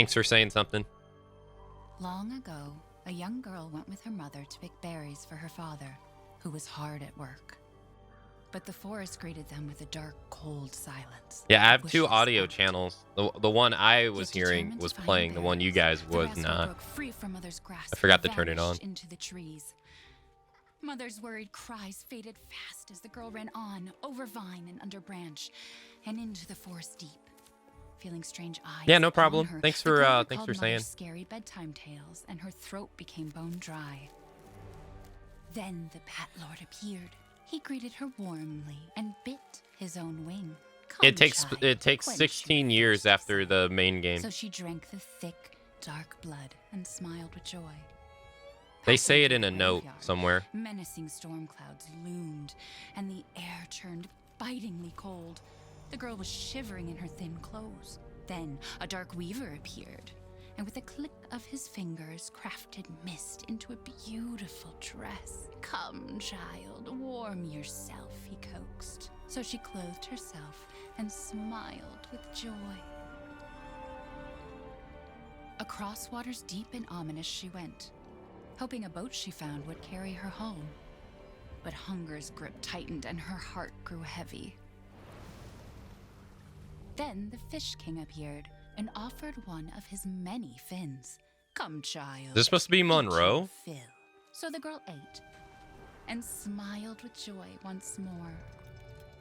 Thanks for saying something. Long ago, a young girl went with her mother to pick berries for her father, who was hard at work. But the forest greeted them with a dark, cold silence. Yeah, I have two Wishes audio out. channels. The one I was Yet hearing determined was to find playing. The one you guys the was rascal not. broke free from Mother's grasp I forgot to and turn it on. vanished into the trees. Mother's worried cries faded fast as the girl ran on, over vine and under branch, and into the forest deep. Feeling strange eyes Yeah, no upon problem. her, Thanks the girl for recalled saying. Mother's scary bedtime tales, and her throat became bone dry. Then the Bat Lord appeared. He greeted her warmly and bit his own wing. It Come, takes child, quench 16 your years thirst, after he said. the main game. So she drank the thick, dark blood and smiled with joy. They Passing say it through in the a note graveyard, somewhere. menacing storm clouds loomed, and the air turned bitingly cold. The girl was shivering in her thin clothes. Then a dark weaver appeared, and with a click of his fingers, crafted mist into a beautiful dress. Come, child, warm yourself, he coaxed. So she clothed herself and smiled with joy. Across waters deep and ominous she went, hoping a boat she found would carry her home. But hunger's grip tightened and her heart grew heavy. Then the Fish King appeared and offered one of his many fins. Come, child. This must be eat your Monroe. fill. So the girl ate and smiled with joy once more.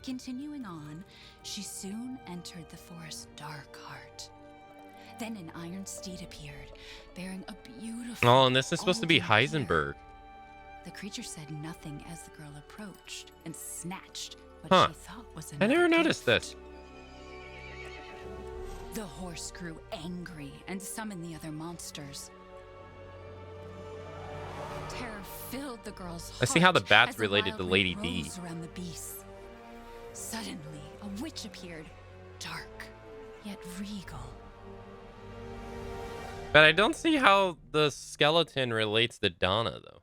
Continuing on, she soon entered the forest's dark heart. Then an iron steed appeared, bearing a beautiful. Oh, and this is supposed to be golden Heisenberg. ear. The creature said nothing as the girl approached and snatched what Huh. she thought was I another never noticed gift. this. The horse grew angry and summoned the other monsters. Terror filled the girl's heart. I see how the bat's as the related to wild Lady wind D. rose around the beasts. Suddenly, a witch appeared, dark yet regal. But I don't see how the skeleton relates to Donna, though.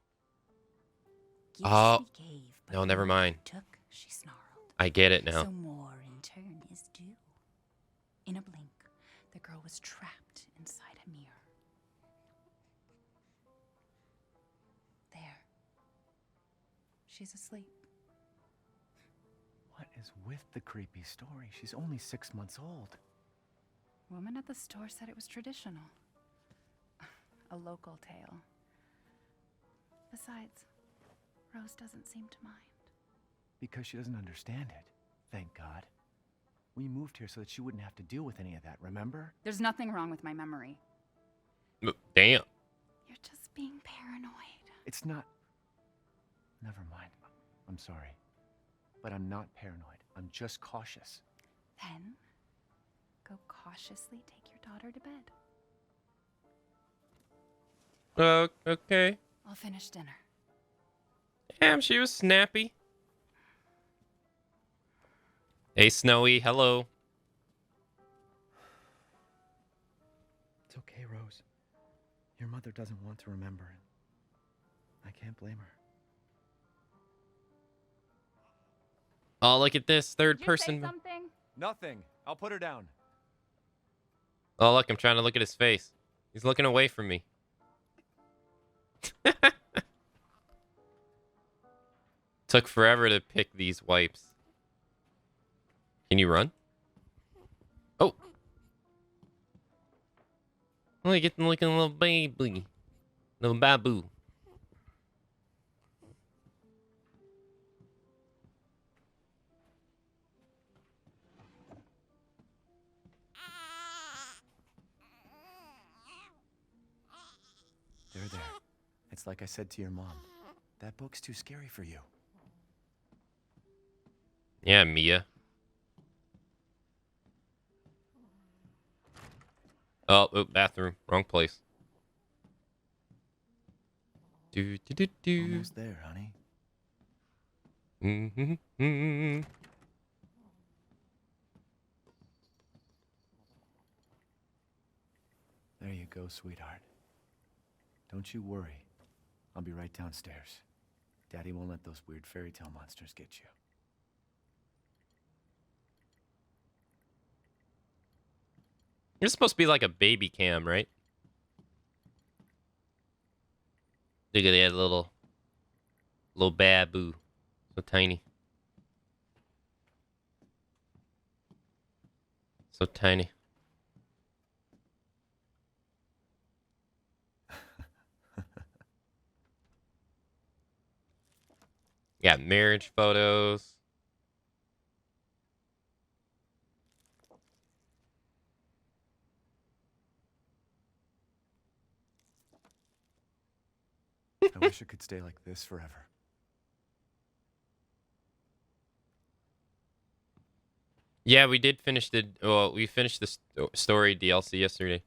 Gifts Oh. we gave, but No, never more mind. we took, she snarled. I get it now. So more in turn is due. In a blink, the girl was trapped inside a mirror. There. She's asleep. What is with the creepy story? She's only 6 months old. Woman at the store said it was traditional. A local tale. Besides, Rose doesn't seem to mind. Because she doesn't understand it. Thank God. We moved here so that she wouldn't have to deal with any of that, remember? There's nothing wrong with my memory. Damn. You're just being paranoid. It's not... Never mind. I'm sorry. But I'm not paranoid. I'm just cautious. Then, go cautiously take your daughter to bed. Okay. I'll finish dinner. Damn, she was snappy. Hey, Snowy. Hello. It's okay, Rose. Your mother doesn't want to remember it. I can't blame her. Oh, look at this third Did you person. say something? Nothing. I'll put her down. Oh, look, I'm trying to look at his face. He's looking away from me. Took forever to pick these wipes. Can you run? Oh. Look at him looking a little baby. Little babu. There. It's like I said to your mom. That book's too scary for you. Yeah, Mia. Oh, bathroom. Wrong place. Do. Almost there, honey. Mm-hmm. There you go, sweetheart. Don't you worry. I'll be right downstairs. Daddy won't let those weird fairy tale monsters get you. It's supposed to be like a baby cam, right? Look at that little baboo. So tiny. So tiny. Yeah, marriage photos. I wish it could stay like this forever. Yeah, we did finish the. Well, we finished the story DLC yesterday.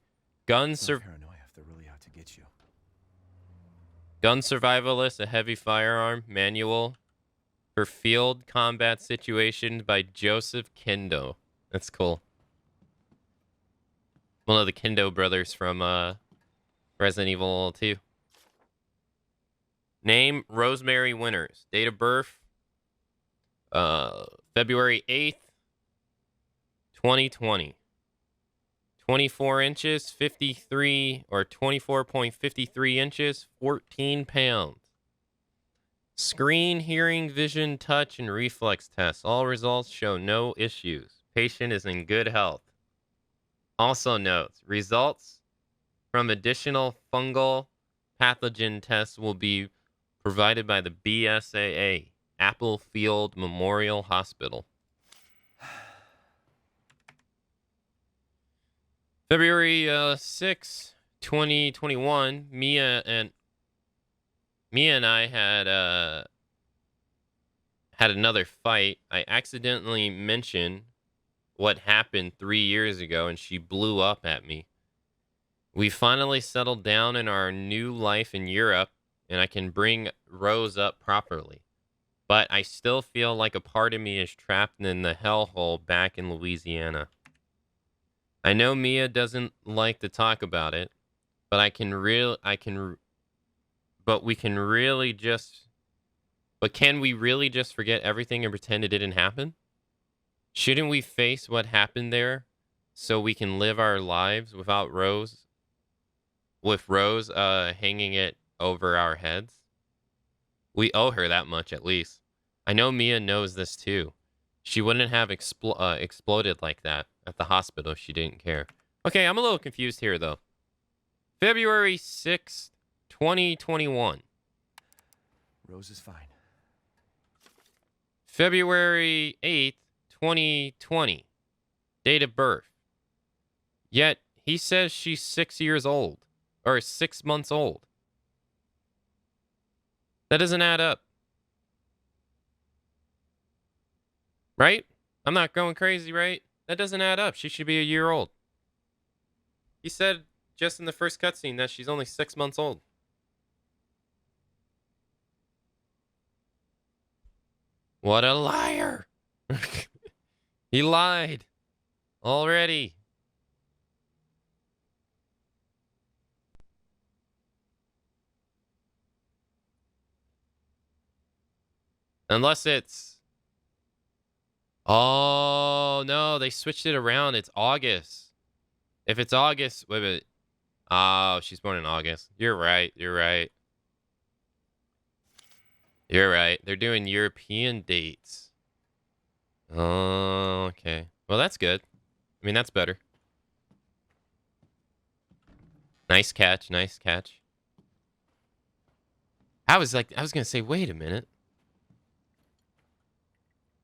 Gun Paranoia if they're really out to get you. Gun Survivalist, a heavy firearm manual for field combat situations by Joseph Kendo. That's cool. One of the Kendo brothers from Resident Evil 2. Name Rosemary Winters. Date of birth February 8th, 2020. 24 inches, 53 or 24.53 inches, 14 pounds. Screen, hearing, vision, touch, and reflex tests. All results show no issues. Patient is in good health. Also notes, results from additional fungal pathogen tests will be provided by the BSAA, Applefield Memorial Hospital. February 6, 2021, Mia and I had another fight. I accidentally mentioned what happened 3 years ago, and she blew up at me. We finally settled down in our new life in Europe, and I can bring Rose up properly. But I still feel like a part of me is trapped in the hellhole back in Louisiana. I know Mia doesn't like to talk about it, but can we really just forget everything and pretend it didn't happen? Shouldn't we face what happened there so we can live our lives without Rose, with Rose hanging it over our heads? We owe her that much at least. I know Mia knows this too. She wouldn't have exploded like that at the hospital if she didn't care. Okay, I'm a little confused here though. February 6th, 2021. Rose is fine. February 8th, 2020. Date of birth. Yet he says she's 6 years old. Or 6 months old. That doesn't add up. Right? I'm not going crazy, right? That doesn't add up. She should be a year old. He said just in the first cutscene that she's only 6 months old. What a liar. He lied. Already. Unless it's... Oh, no. They switched it around. It's August. If it's August... Wait a minute. Oh, she's born in August. You're right. You're right. You're right. They're doing European dates. Oh, okay. Well, that's good. I mean, that's better. Nice catch. Nice catch. I was going to say, wait a minute.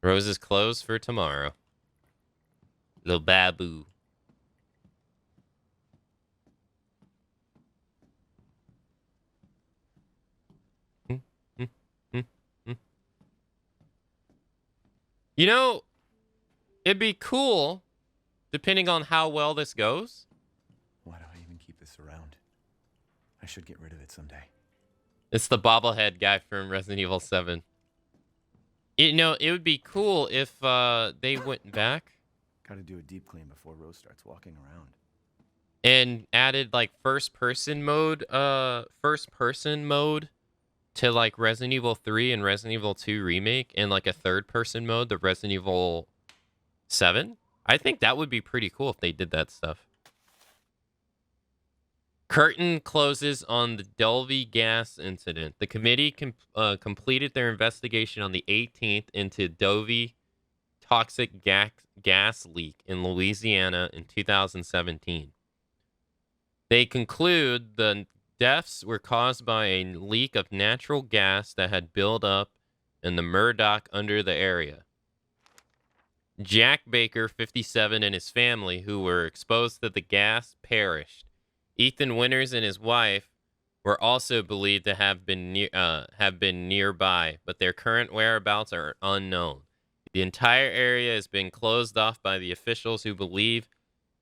Rose is closed for tomorrow. Little baboo. You know, it'd be cool, depending on how well this goes. Why do I even keep this around? I should get rid of it someday. It's the bobblehead guy from Resident Evil 7. You know, it would be cool if they went back. Gotta do a deep clean before Rose starts walking around. And added like first person mode to like Resident Evil 3 and Resident Evil 2 remake, and like a third person mode, the Resident Evil 7. I think that would be pretty cool if they did that stuff. Curtain closes on the Delvey gas incident. The committee completed their investigation on the 18th into Dovey toxic gas leak in Louisiana in 2017. They conclude the deaths were caused by a leak of natural gas that had built up in the Murdoch under the area. Jack Baker, 57, and his family, who were exposed to the gas, perished. Ethan Winters and his wife were also believed to have been nearby, but their current whereabouts are unknown. The entire area has been closed off by the officials, who believe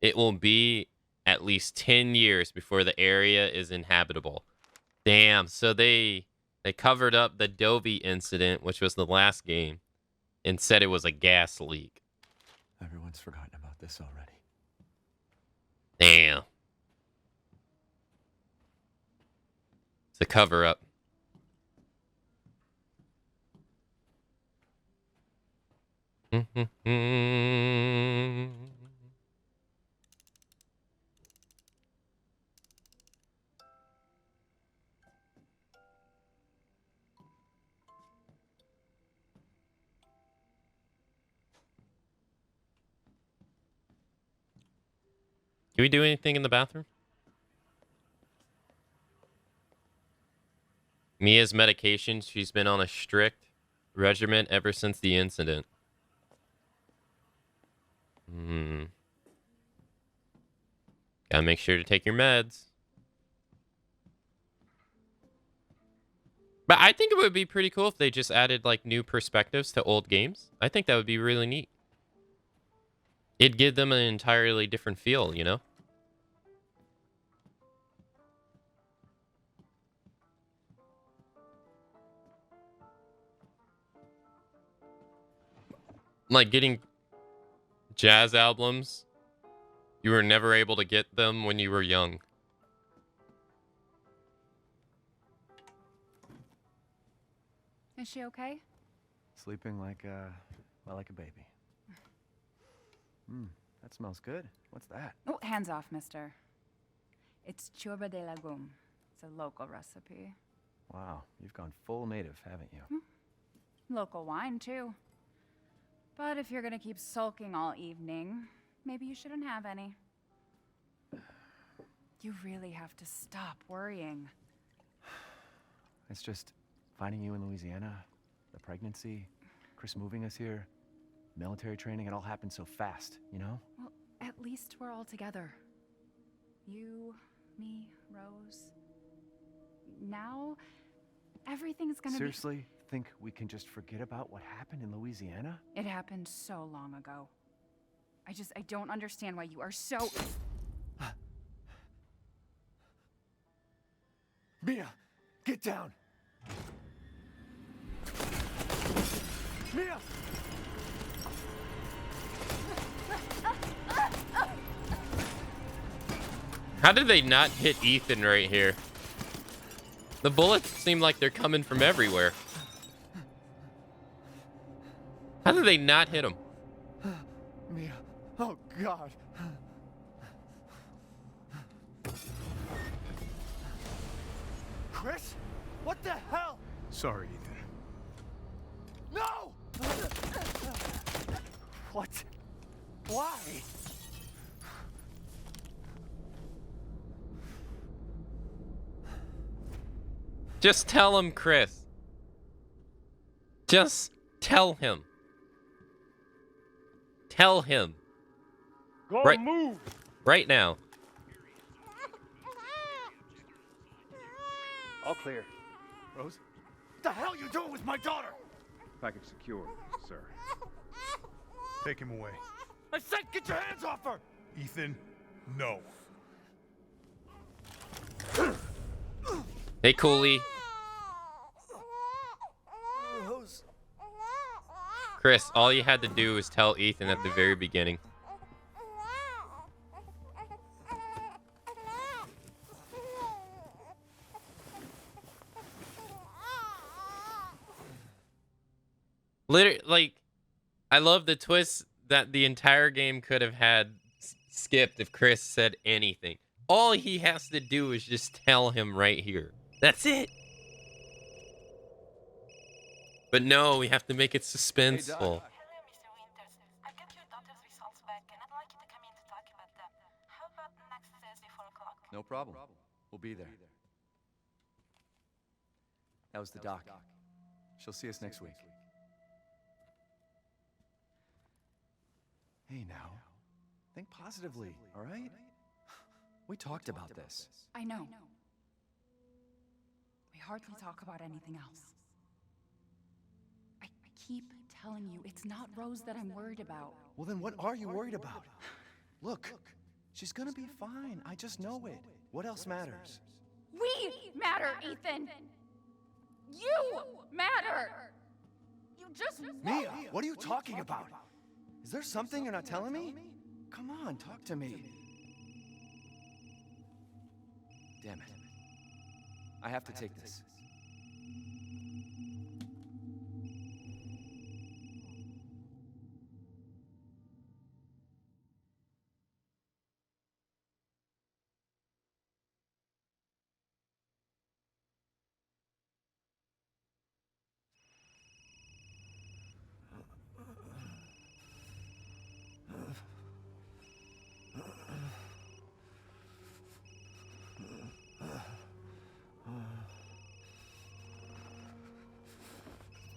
it will be at least 10 years before the area is inhabitable. Damn, so they covered up the Dovey incident, which was the last game, and said it was a gas leak. Everyone's forgotten about this already. Damn. It's a cover up. Can we do anything in the bathroom? Mia's medication, she's been on a strict regimen ever since the incident. Gotta make sure to take your meds. But I think it would be pretty cool if they just added like new perspectives to old games. I think that would be really neat. It'd give them an entirely different feel, you know? Like getting jazz albums. You were never able to get them when you were young. Is she okay? Sleeping like a baby. That smells good. What's that? Oh, hands off, mister. It's churba de legume. It's a local recipe. Wow, you've gone full native, haven't you? Local wine, too. But if you're gonna keep sulking all evening, maybe you shouldn't have any. You really have to stop worrying. It's just finding you in Louisiana, the pregnancy, Chris moving us here, military training, it all happened so fast, you know? Well, at least we're all together. You, me, Rose. Now, everything's gonna Seriously? Think we can just forget about what happened in Louisiana? It happened so long ago. I don't understand why you are so... Mia, get down! Mia! How did they not hit Ethan right here? The bullets seem like they're coming from everywhere. How did they not hit him? Mia, oh God. Chris? What the hell? Sorry, Ethan. No! What? Why? Just tell him, Chris. Just tell him. Tell him. Go Right. move! Right now. All clear. Rose? What the hell you doing with my daughter? Package secure, sir. Take him away. I said get your hands off her! Ethan, no. Hey, Cooley. Rose. Chris, all you had to do was tell Ethan at the very beginning. Literally, like, I love the twist that the entire game could have had skipped if Chris said anything. All he has to do is just tell him right here. That's it. But no, we have to make it suspenseful. Hello, Mr. Winters. I got your daughter's results back, and I'd like you to come in to talk about them. How about next Thursday, 4 o'clock? No problem. We'll be there. That was the doc. She'll see us next week. Hey now. Think positively, all right? We talked about this. I know. We hardly talk about anything else. I keep telling you, it's not Rose that I'm worried about. Well, then what are you worried about? Look, she's gonna be fine. I just know it. What else matters? We matter, Ethan! You matter! You just Mia, what are you talking about? Is there something you're not telling me? Come on, talk to me. Damn it. I have to take this.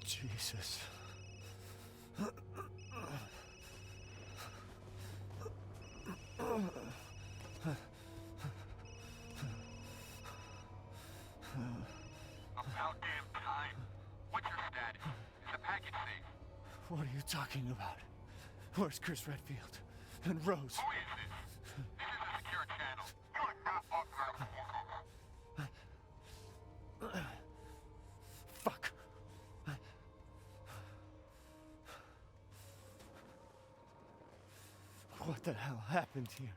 Jesus. About damn time. What's your status? Is the package safe? What are you talking about? Where's Chris Redfield? And Rose? Who is this? This is a secure channel. You are not authorized to use it. Fuck. What the hell happened here?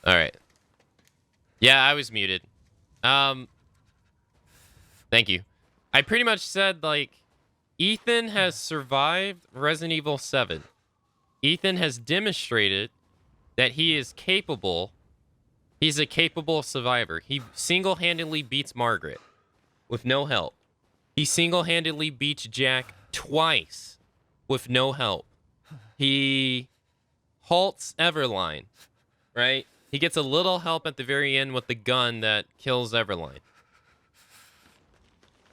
All right. Yeah, I was muted. Thank you. I pretty much said, like, Ethan has survived Resident Evil 7. Ethan has demonstrated that he is capable. He's a capable survivor. He single-handedly beats Margaret with no help. He single-handedly beats Jack twice with no help. He halts Everline, right? He gets a little help at the very end with the gun that kills Everline.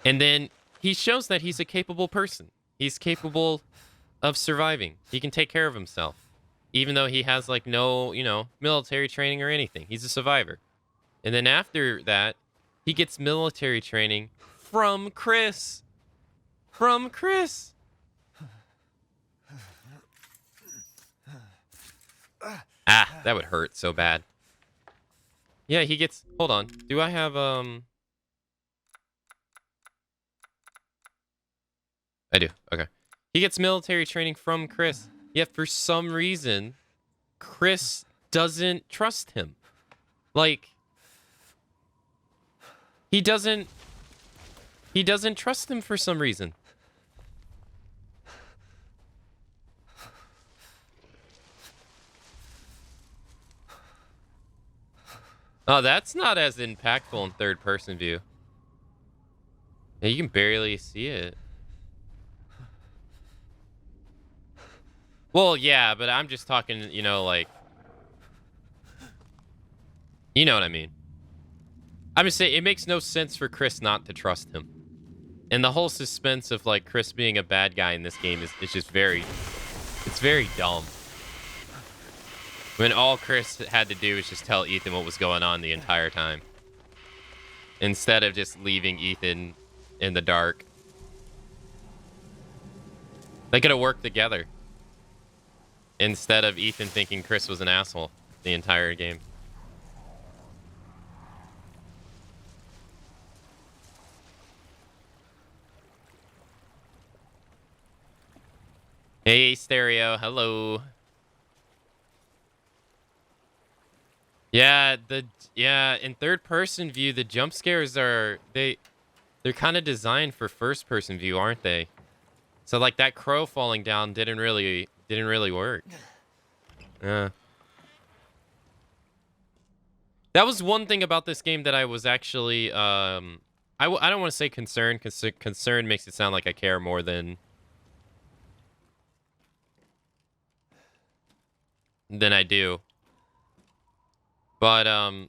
And then he shows that he's a capable person. He's capable of surviving. He can take care of himself. Even though he has, like, no, military training or anything. He's a survivor. And then after that, he gets military training from Chris. From Chris. Ah, that would hurt so bad. Yeah, he gets... Hold on. Do I have, I do. Okay. He gets military training from Chris. Yet for some reason, Chris doesn't trust him. Like... He doesn't trust him for some reason. Oh, that's not as impactful in third person view. Yeah, you can barely see it. Well, yeah, but I'm just talking, you know, like, you know what I mean. I'm just saying it makes no sense for Chris not to trust him. And the whole suspense of like Chris being a bad guy in this game is just it's very dumb. When all Chris had to do was just tell Ethan what was going on the entire time. Instead of just leaving Ethan in the dark. They could have worked together. Instead of Ethan thinking Chris was an asshole the entire game. Hey, Stereo. Hello. Yeah, in third person view, the jump scares are they're kind of designed for first person view, aren't they? So like that crow falling down didn't really work. Yeah. That was one thing about this game that I was actually I don't want to say concerned cuz concern makes it sound like I care more than I do. But I'm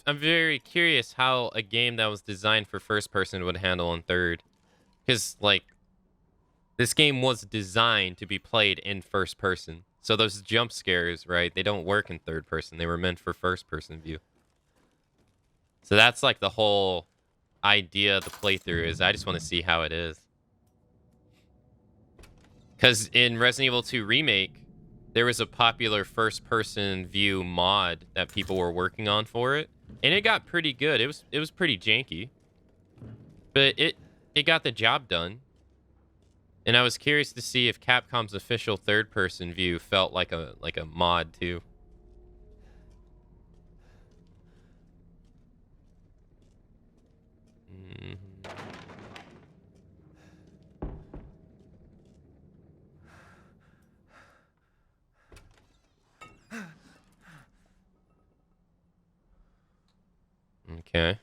very curious how a game that was designed for first person would handle in third. Cuz like this game was designed to be played in first person. So those jump scares, right? They don't work in third person. They were meant for first person view. So that's like the whole idea of the playthrough is I just want to see how it is. Cuz in Resident Evil 2 Remake, there was a popular first person view mod that people were working on for it, and it got pretty good. It was pretty janky. But it got the job done. And I was curious to see if Capcom's official third-person view felt like a mod too. Mhm. Okay.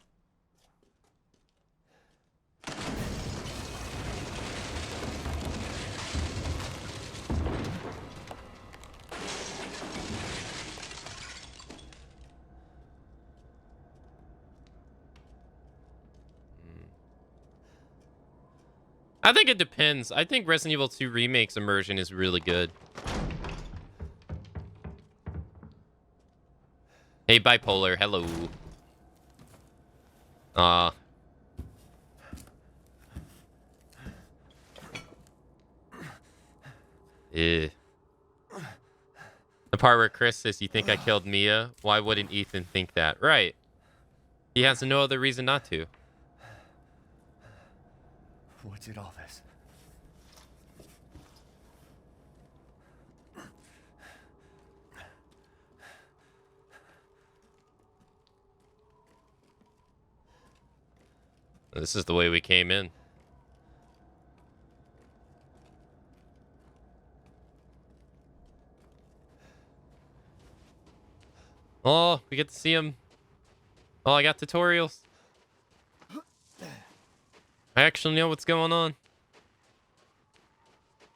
I think it depends. I think Resident Evil 2 Remake's immersion is really good. Hey, Bipolar. Hello. Uh eh. The part where Chris says, "You think I killed Mia? Why wouldn't Ethan think that?" Right. He has no other reason not to. What did all this? This is the way we came in. Oh, we get to see him. Oh, I got tutorials. I actually know what's going on.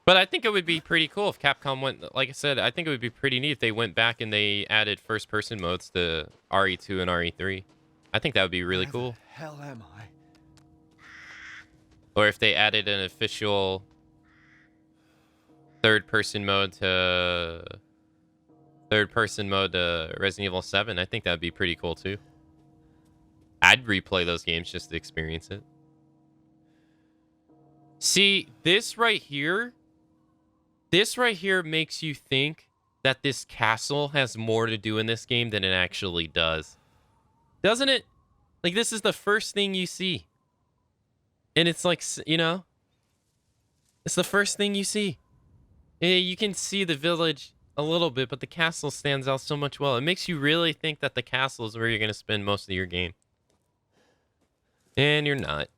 But I think it would be pretty cool if Capcom went, like I said, I think it would be pretty neat if they went back and they added first-person modes to RE2 and RE3. I think that would be really cool. Where the hell am I? Or if they added an official third-person mode to Resident Evil 7, I think that would be pretty cool too. I'd replay those games just to experience it. See, this right here makes you think that this castle has more to do in this game than it actually does. Doesn't it? Like, this is the first thing you see. And it's like, you know, it's the first thing you see. You can see the village a little bit, but the castle stands out so much well. It makes you really think that the castle is where you're going to spend most of your game. And you're not.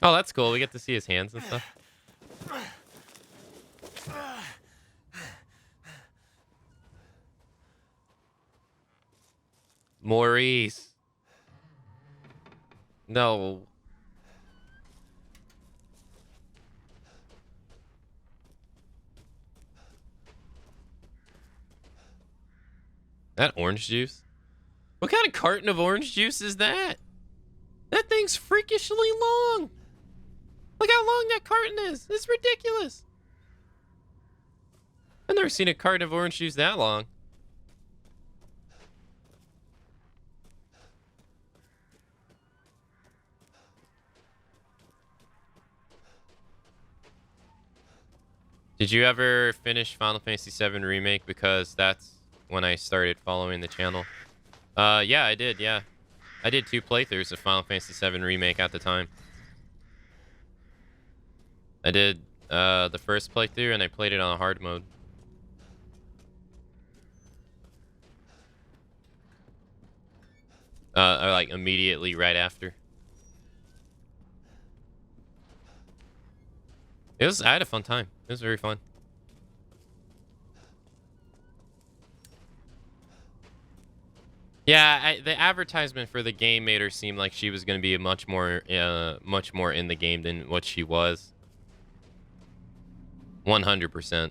Oh, that's cool. We get to see his hands and stuff. Maurice. No. That orange juice? What kind of carton of orange juice is that? That thing's freakishly long. Look how long that carton is. It's ridiculous. I've never seen a carton of orange juice that long. Did you ever finish Final Fantasy VII Remake? Because that's when I started following the channel. Yeah, I did, yeah. I did 2 playthroughs of Final Fantasy VII Remake at the time. I did the first playthrough and I played it on hard mode. Or like immediately right after. I had a fun time. It was very fun. Yeah, the advertisement for the game made her seem like she was going to be much more in the game than what she was. 100%.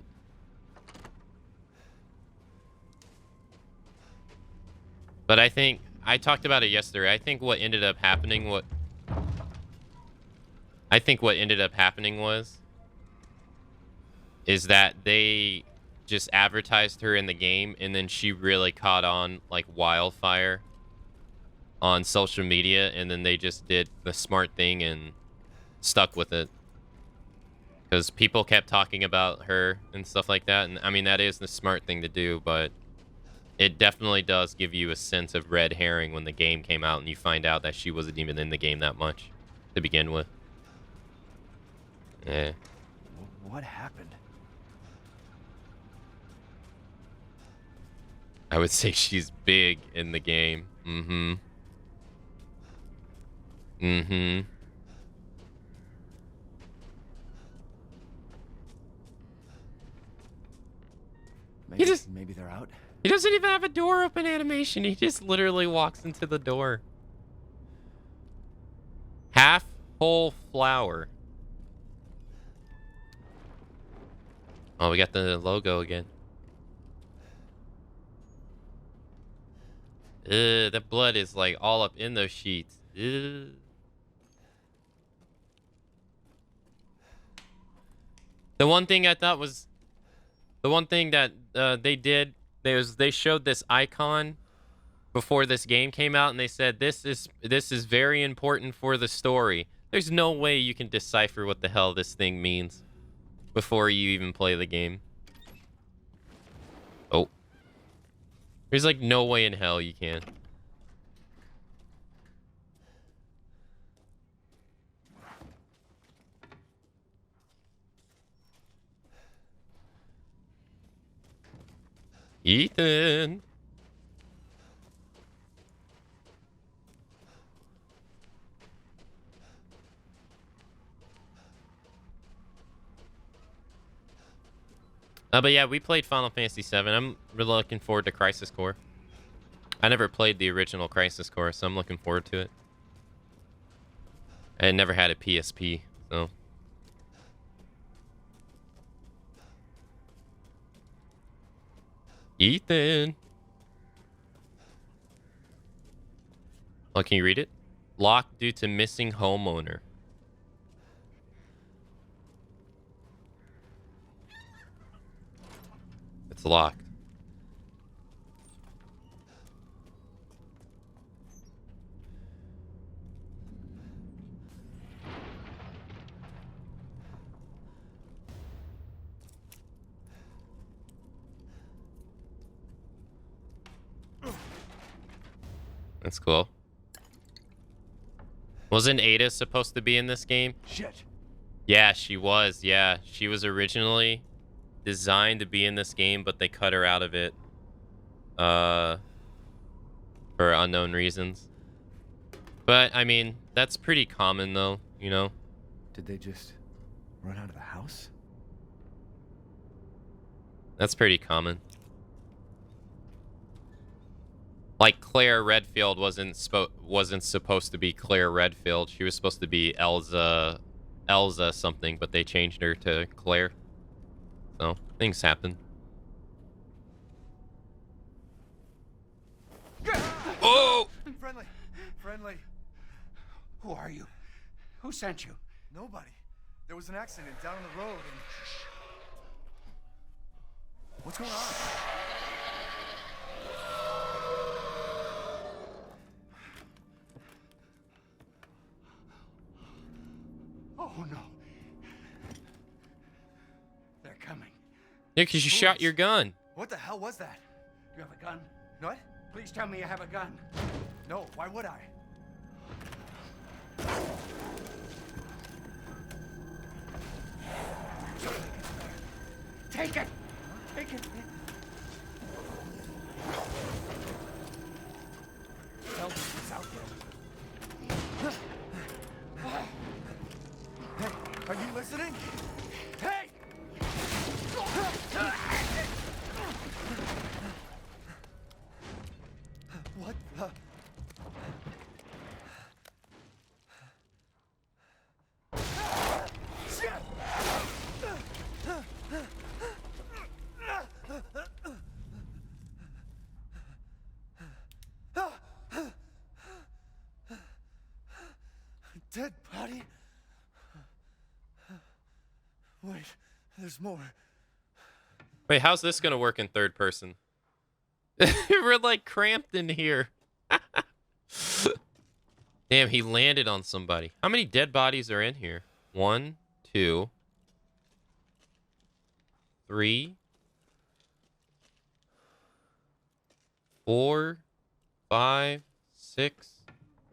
But I think I talked about it yesterday. I think what ended up happening is that they just advertised her in the game and then she really caught on like wildfire on social media, and then they just did the smart thing and stuck with it. Because people kept talking about her and stuff like that. And I mean, that is the smart thing to do, but it definitely does give you a sense of red herring when the game came out and you find out that she wasn't even in the game that much to begin with. Yeah. What happened? I would say she's big in the game. Mm-hmm. Mm-hmm. Maybe they're out. He doesn't even have a door open animation. He just literally walks into the door. Half whole flower. Oh, we got the logo again. That blood is like all up in those sheets. Ugh. The one thing I thought was, the one thing that they did, they showed this icon before this game came out, and they said this is very important for the story. There's no way you can decipher what the hell this thing means before you even play the game. Oh. There's like no way in hell you can. Ethan. But yeah, we played Final Fantasy VII. I'm really looking forward to Crisis Core. I never played the original Crisis Core, so I'm looking forward to it. I never had a PSP, so. Ethan. Oh, can you read it? Locked due to missing homeowner. It's locked. That's cool. Wasn't Ada supposed to be in this game? Shit. Yeah, she was. Yeah, she was originally designed to be in this game, but they cut her out of it. For unknown reasons. But, I mean, that's pretty common, though, you know? Did they just run out of the house? That's pretty common. Like Claire Redfield wasn't supposed to be Claire Redfield. She was supposed to be Elsa something, but they changed her to Claire. So things happen. Oh! Friendly. Friendly. Who are you? Who sent you? Nobody. There was an accident down on the road and... What's going on? Oh no. They're coming. Yeah, because you shot your gun. What the hell was that? You have a gun? What? Please tell me you have a gun. No, why would I? Take it! Take it! Tell me what's out there. Hey, are you listening? Hey! What the? Shit! Dead body? Wait, there's more. Wait, how's this gonna work in third person? We're like cramped in here. Damn, he landed on somebody. How many dead bodies are in here? 1, 2, 3, 4, 5, 6,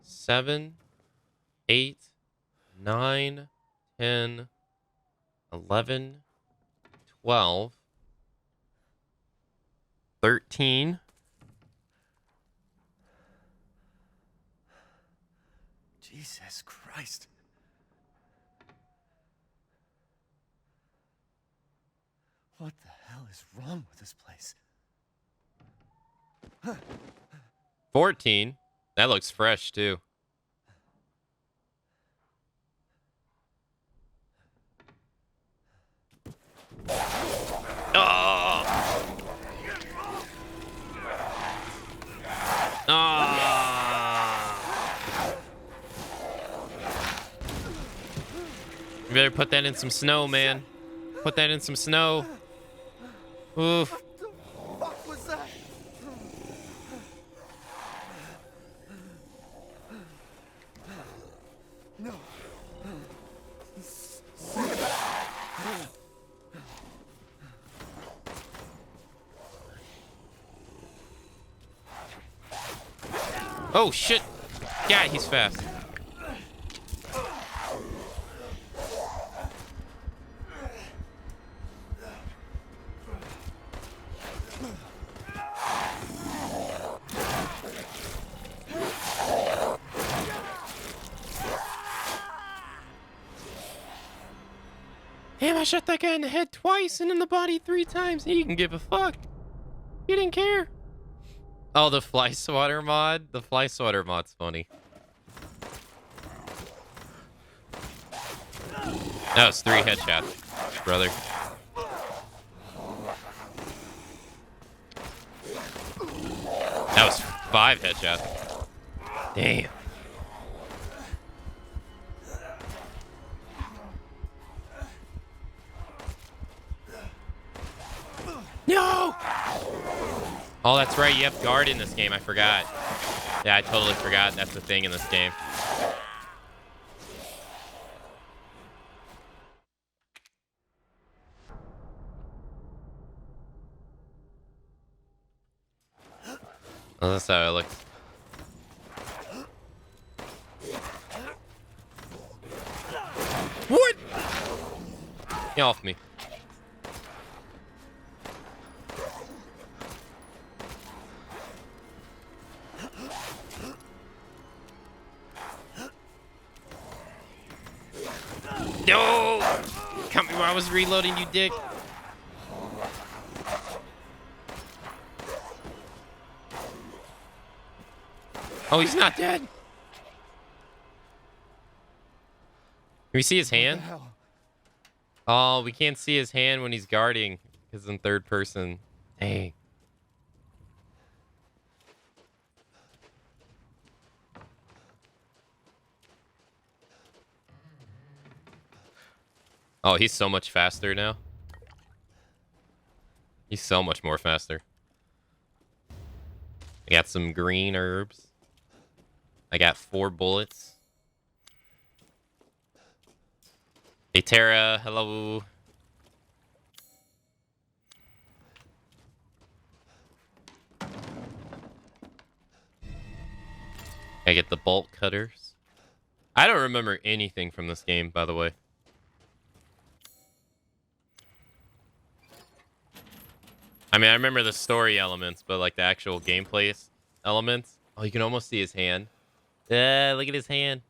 7, 8, 9, 10, 11, 12, 13. Jesus Christ. What the hell is wrong with this place? 14. That looks fresh, too. Oh! Ah! You better put that in some snow, man. Put that in some snow. Oof. What the fuck was that? No. Oh, shit. Yeah, he's fast. Damn, I shot that guy in the head twice and in the body 3 times. He didn't give a fuck. He didn't care. Oh, the fly swatter mod? The fly swatter mod's funny. That was 3 headshots, brother. That was 5 headshots. Damn. No! Oh, that's right. You have guard in this game. I forgot. Yeah, I totally forgot. That's the thing in this game. Oh, that's how it looks. What? Get off me. No! Cut me while I was reloading, you dick. Oh, he's not dead. Can we see his hand? Hell. Oh, we can't see his hand when he's guarding because in third person. Dang. Oh, he's so much faster now. He's so much more faster. I got some green herbs. I got 4 bullets. Hey, Tara. Hello. I get the bolt cutters. I don't remember anything from this game, by the way. I mean, I remember the story elements, but like the actual gameplay elements. Oh, you can almost see his hand. Look at his hand.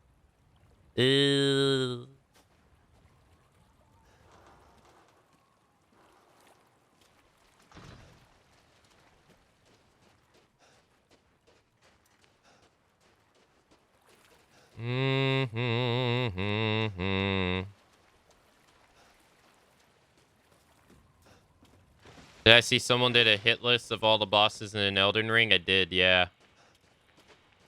Ew. Did I see someone did a hit list of all the bosses in an Elden Ring? I did, yeah.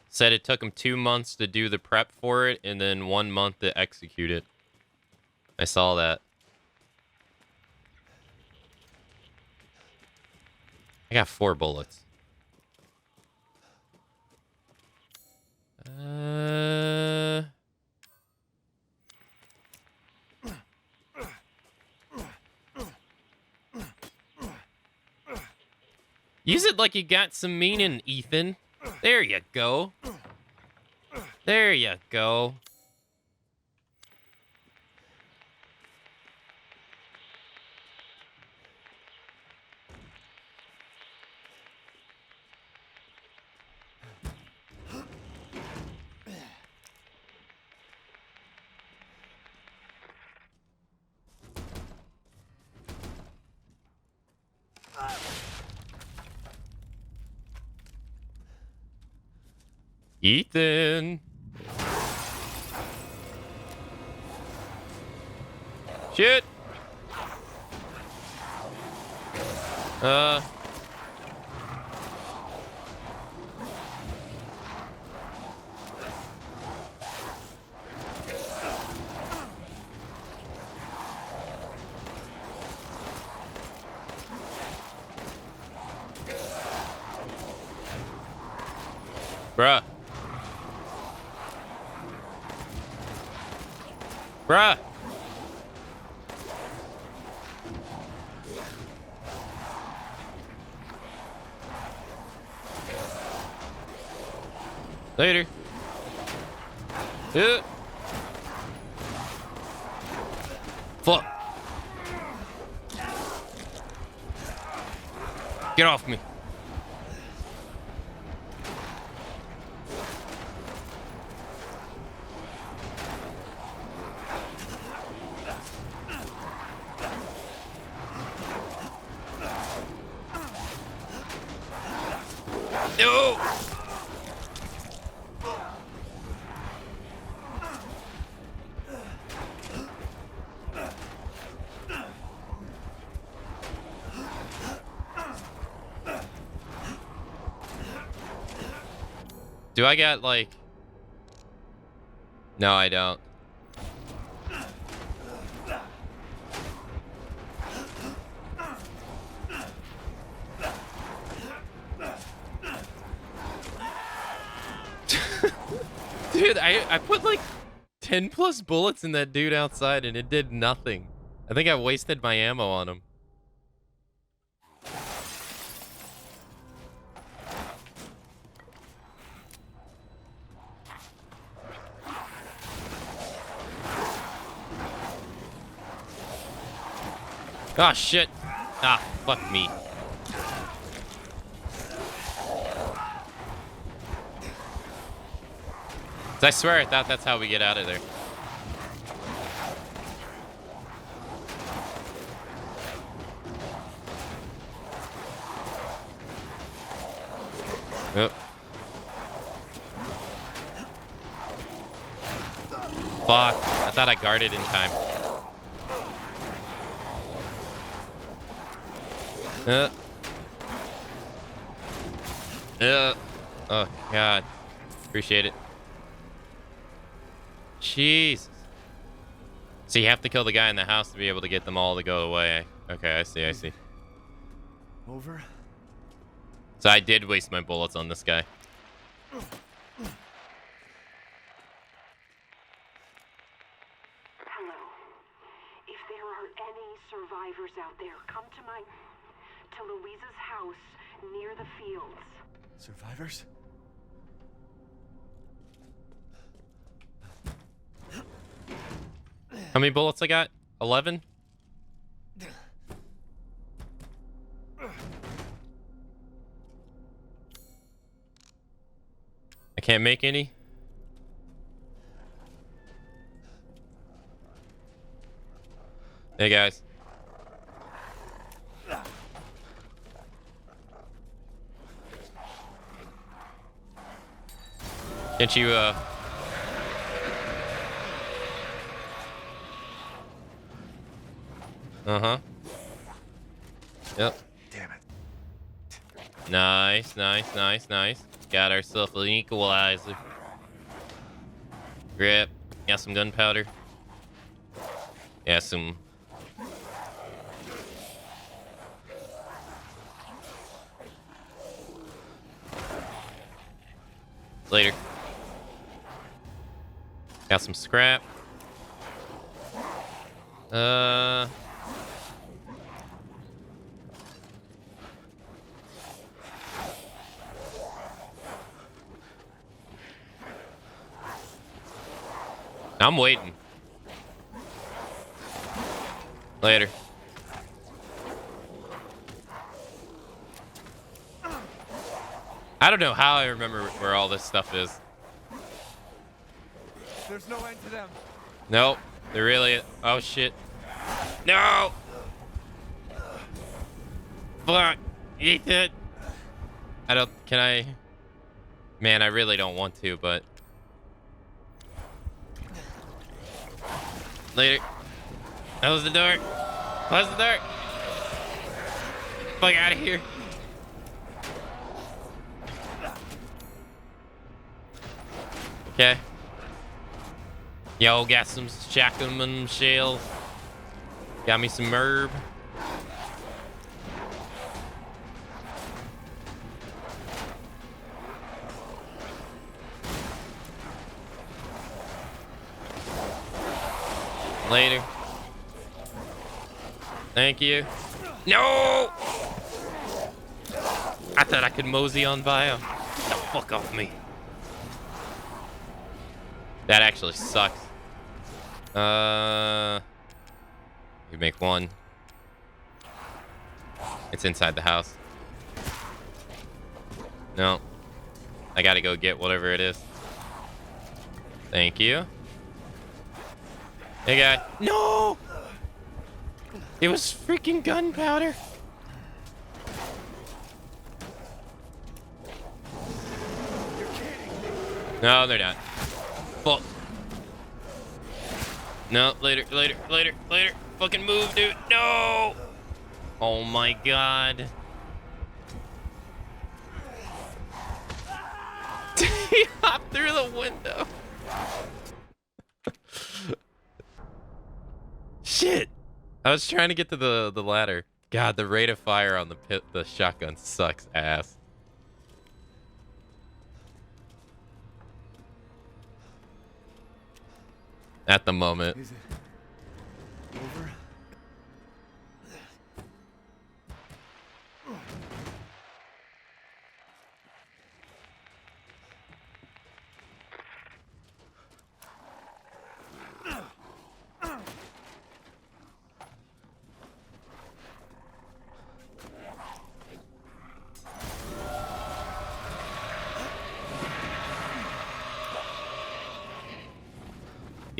Said it took him 2 months to do the prep for it and then 1 month to execute it. I saw that. I got 4 bullets. Use it like you got some meaning, Ethan. There you go. There you go. Ethan. Shit. Bruh. Bruh. Later. Fuck. Get off me. No. Do I got like... No, I don't. Dude, I put like 10 plus bullets in that dude outside and it did nothing. I think I wasted my ammo on him. Ah, shit. Ah, fuck me. I swear I thought that's how we get out of there. Yep. Fuck. I thought I guarded in time. Oh, God. Appreciate it. Jesus. So you have to kill the guy in the house to be able to get them all to go away. Okay, I see, I see. Over? So I did waste my bullets on this guy. Hello. If there are any survivors out there, come to Louisa's house near the fields. Survivors? How many bullets I got? 11? I can't make any. Hey, guys. Can't you, Uh-huh. Yep. Damn it. Nice, nice, nice, nice. Got ourselves an equalizer. Grip. Got some gunpowder. Yeah, some... Later. Got some scrap. I'm waiting. Later. I don't know how I remember where all this stuff is. There's no end to them. Nope. There really... Oh, shit. No! Fuck. Ethan! I don't... Can I... Man, I really don't want to, but... Later. Close the door. Close the door. Fuck out of here. Okay. Yo, got some shotgun shells. Got me some herb. Later. Thank you. No! I thought I could mosey on by him. Get the fuck off me. That actually sucks. You make one. It's inside the house. No. I gotta go get whatever it is. Thank you. Hey, guy. No! It was freaking gunpowder. No, they're not. Fuck. No, later, later, later, later. Fucking move, dude. No! Oh my god. He hopped through the window. Shit. I was trying to get to the ladder. God, the rate of fire on the shotgun sucks ass. At the moment. Is it over?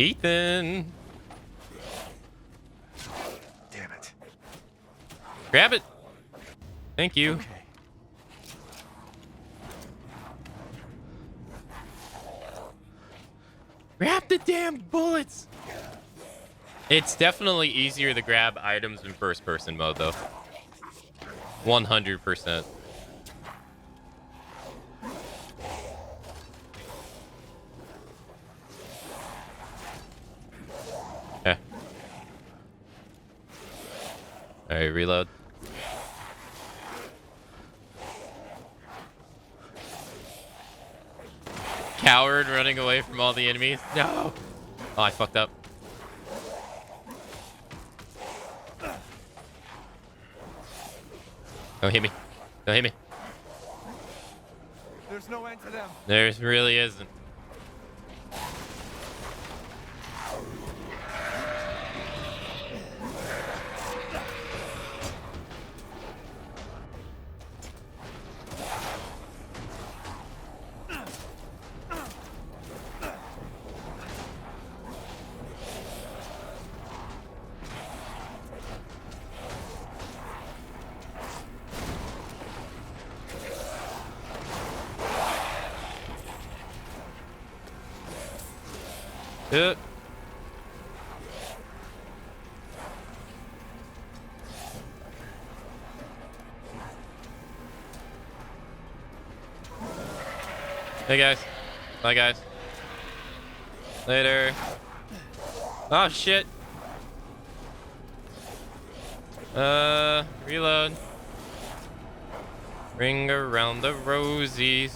Ethan. Damn it. Grab it. Thank you. Okay. Grab the damn bullets! It's definitely easier to grab items in first-person mode, though. 100%. Okay. Alright, reload. Coward running away from all the enemies. No! Oh, I fucked up. Don't hit me. Don't hit me. There's no end to them. There really isn't. Yep. Hey guys. Bye guys. Later. Oh shit. Reload. Ring around the rosies.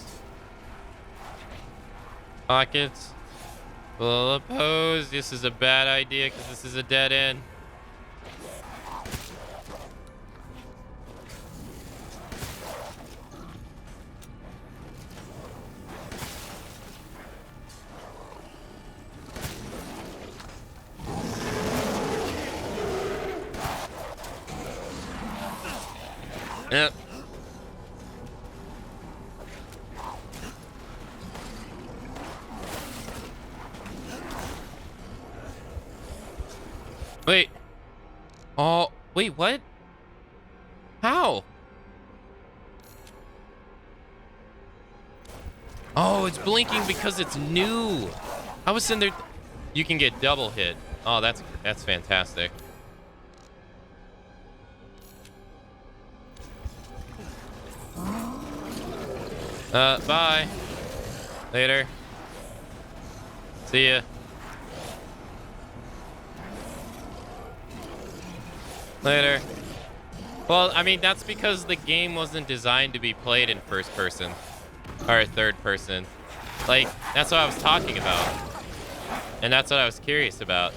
Pockets. Full of pose. This is a bad idea because this is a dead end. Yep. Wait. Oh, wait, what? How? Oh, it's blinking because it's new. I was sitting there. You can get double hit. Oh, that's fantastic. Bye. Later. See ya. Later. Well, I mean, that's because the game wasn't designed to be played in first person. Or third person. Like, that's what I was talking about. And that's what I was curious about.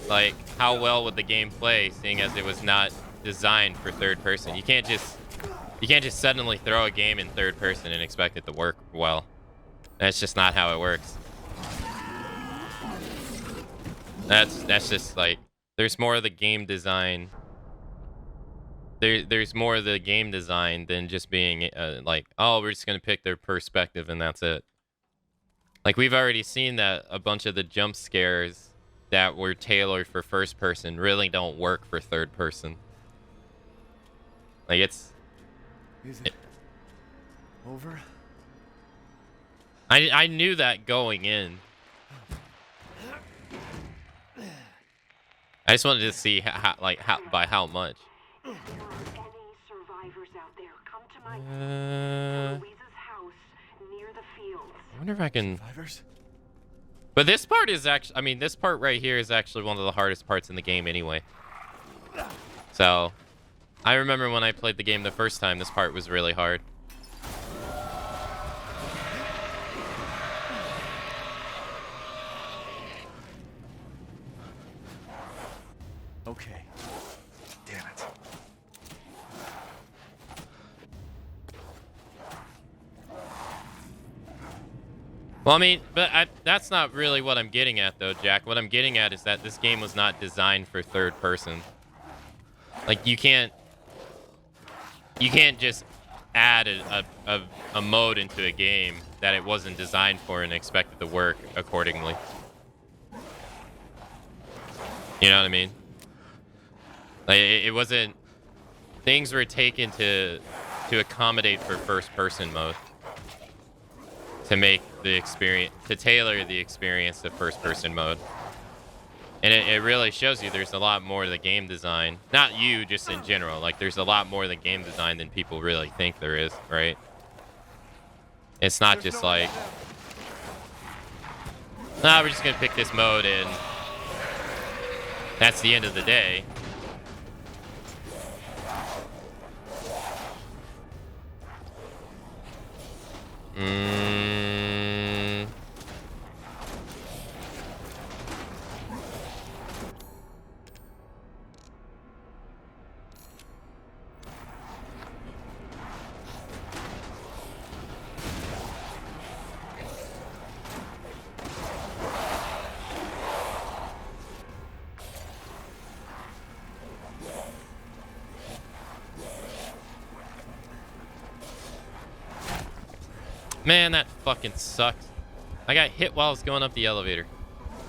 Like, how well would the game play, seeing as it was not designed for third person? You can't just suddenly throw a game in third person and expect it to work well. That's just not how it works. That's just like, there's more of the game design. There's more of the game design than just being like, oh, we're just gonna pick their perspective and that's it. Like, we've already seen that a bunch of the jump scares that were tailored for first person really don't work for third person. Like, Is it over? I knew that going in. I just wanted to see how by how much. If there are any survivors out there, come to Louisa's house near the fields. I wonder if I can. Survivors? But this part is actually, I mean, this part right here is actually one of the hardest parts in the game anyway. So, I remember when I played the game the first time, this part was really hard. Okay. Damn it. Well, I mean, but that's not really what I'm getting at, though, Jack. What I'm getting at is that this game was not designed for third person. Like, you can't just add a mode into a game that it wasn't designed for and expect it to work accordingly. You know what I mean? Like, it wasn't. Things were taken to accommodate for first person mode. to make the experience, to tailor the experience to first-person mode. And it really shows you there's a lot more to the game design. Not you, just in general. Like, there's a lot more to the game design than people really think there is, right? It's not just like, nah, we're just gonna pick this mode and that's the end of the day. Man, that fucking sucks. I got hit while I was going up the elevator.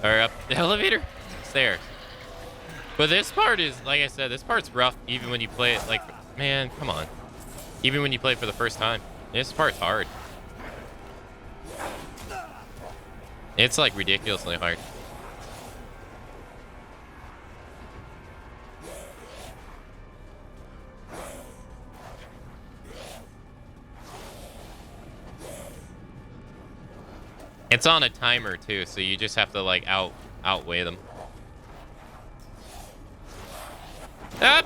Or up the elevator? Stairs. But this part is, like I said, this part's rough even when you play it, like, man, come on. Even when you play it for the first time. This part's hard. It's, like, ridiculously hard. It's on a timer too, so you just have to like outweigh them. Ah!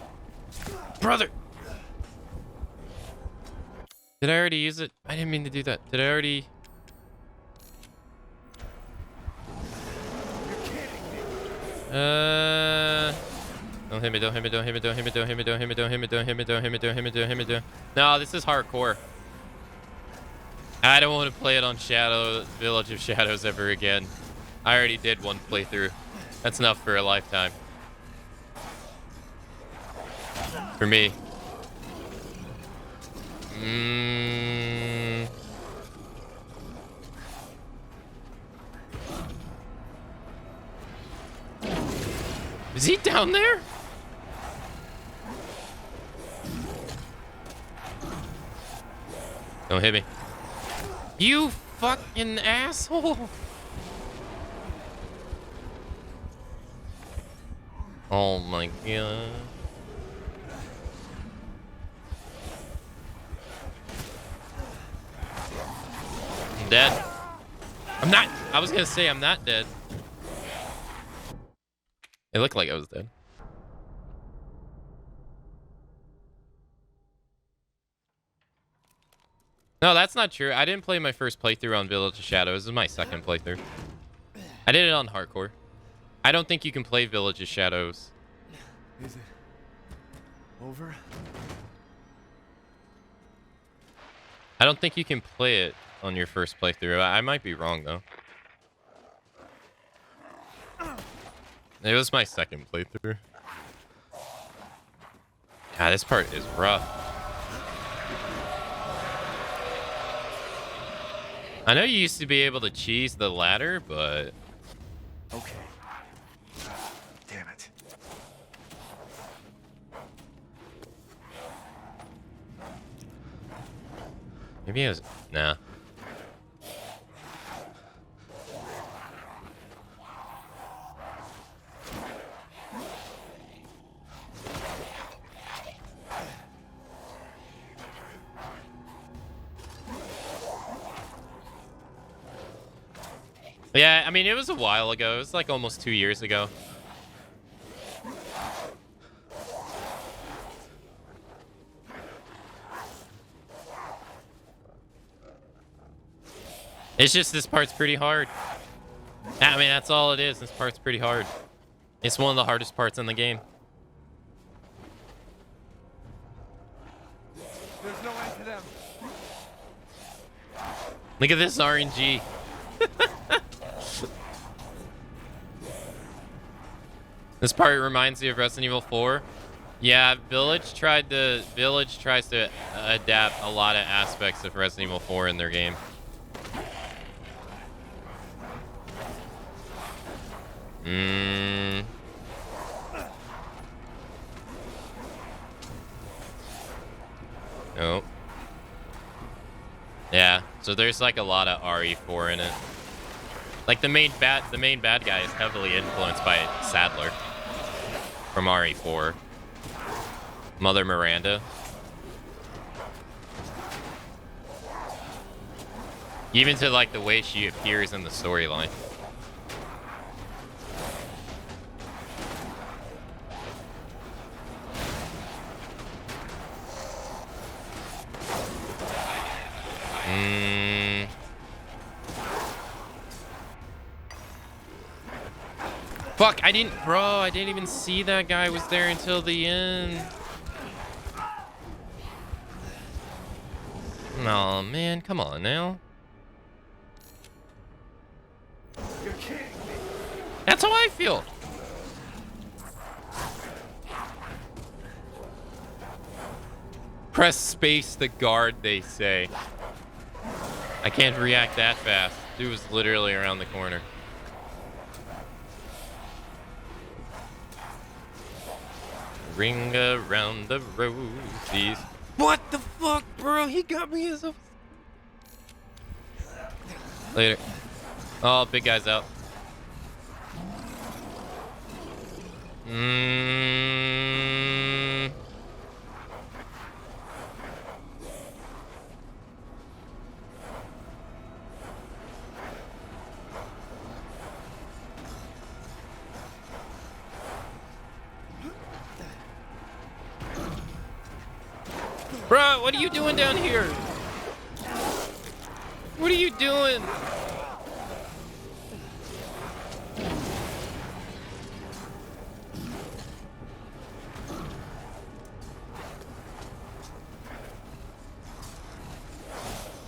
Brother! Did I already use it? I didn't mean to do that. Did I already? Don't hit me, don't hit me, don't hit me, don't hit me, don't hit me, don't hit me, don't hit me, don't hit me, don't hit me, don't hit me, don't hit me, don't. No, this is hardcore. I don't want to play it on Village of Shadows ever again. I already did one playthrough. That's enough for a lifetime. For me. Is he down there? Don't hit me. You fucking asshole. Oh my god. I'm dead. I'm not. I was gonna say I'm not dead. It looked like I was dead. No, that's not true. I didn't play my first playthrough on Village of Shadows. This is my second playthrough. I did it on hardcore. I don't think you can play Village of Shadows. Is it over? I don't think you can play it on your first playthrough. I might be wrong, though. It was my second playthrough. God, this part is rough. I know you used to be able to cheese the ladder, but... Okay. Damn it. Maybe it was... Nah. Yeah, I mean, it was a while ago. It was like almost 2 years ago. It's just this part's pretty hard. I mean, that's all it is. This part's pretty hard. It's one of the hardest parts in the game. There's no end to them. Look at this RNG. This part reminds me of Resident Evil 4. Yeah, Village tries to adapt a lot of aspects of Resident Evil 4 in their game. Nope. Yeah, So there's like a lot of RE4 in it. Like the main bad guy is heavily influenced by Sadler from RE4. Mother Miranda. Even to like the way she appears in the storyline. Fuck, I didn't even see that guy was there until the end. No, man, come on now. You're kidding me. That's how I feel. Press space to guard, they say. I can't react that fast. Dude was literally around the corner. Ring around the rosies. What the fuck, bro? He got me as a... Later. Oh, big guy's out. Bro, what are you doing down here? What are you doing?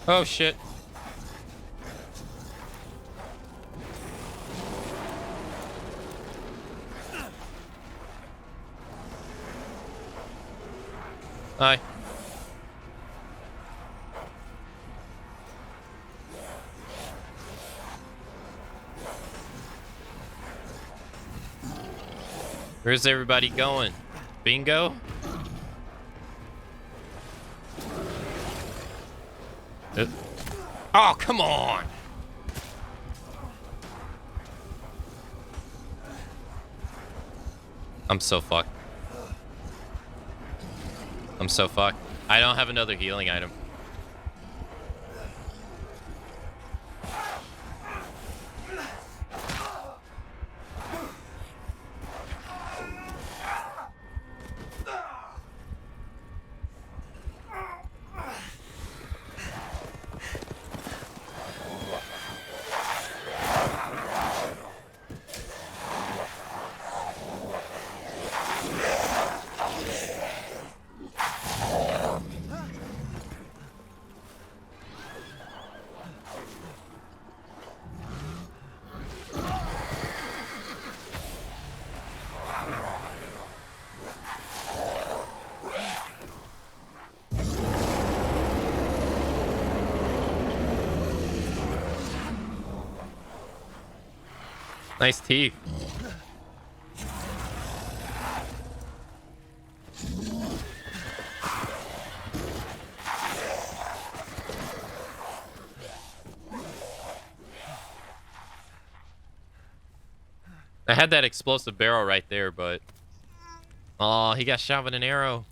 Oh, shit. Hi. Where's everybody going? Bingo? Oh, come on! I'm so fucked. I'm so fucked. I don't have another healing item. Nice teeth. I had that explosive barrel right there, but... Oh, he got shot with an arrow.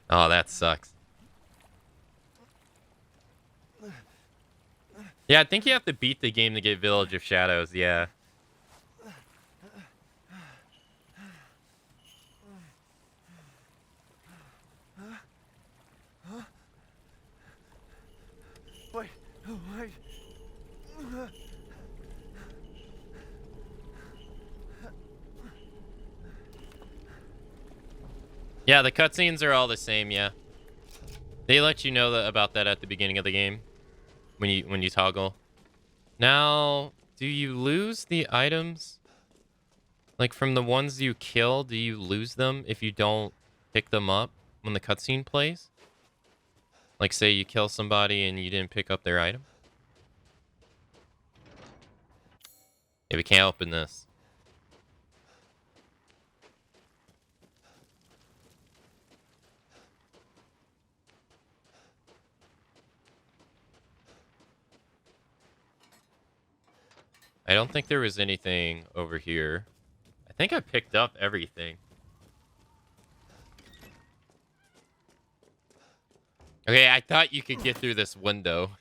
Oh, that sucks. Yeah, I think you have to beat the game to get Village of Shadows, yeah. Wait. Yeah, the cutscenes are all the same, yeah. They let you know about that at the beginning of the game. When you toggle. Now, do you lose the items? Like from the ones you kill, do you lose them if you don't pick them up when the cutscene plays? Like say you kill somebody and you didn't pick up their item? Yeah, we can't open this. I don't think there was anything over here. I think I picked up everything. Okay, I thought you could get through this window.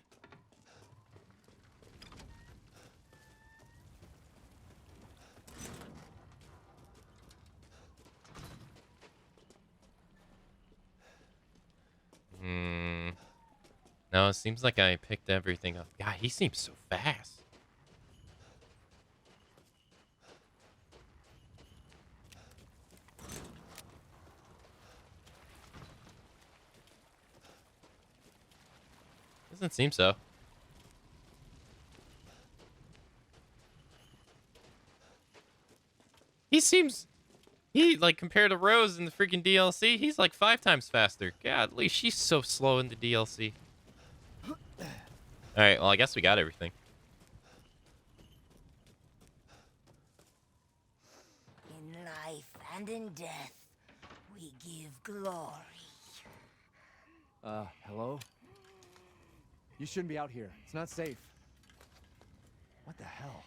No, it seems like I picked everything up. God, he seems so fast. Doesn't seem so. He, like, compared to Rose in the freaking DLC, he's like 5 times faster. Godly, she's so slow in the DLC. Alright, well, I guess we got everything. In life and in death, we give glory. Hello? You shouldn't be out here. It's not safe. What the hell?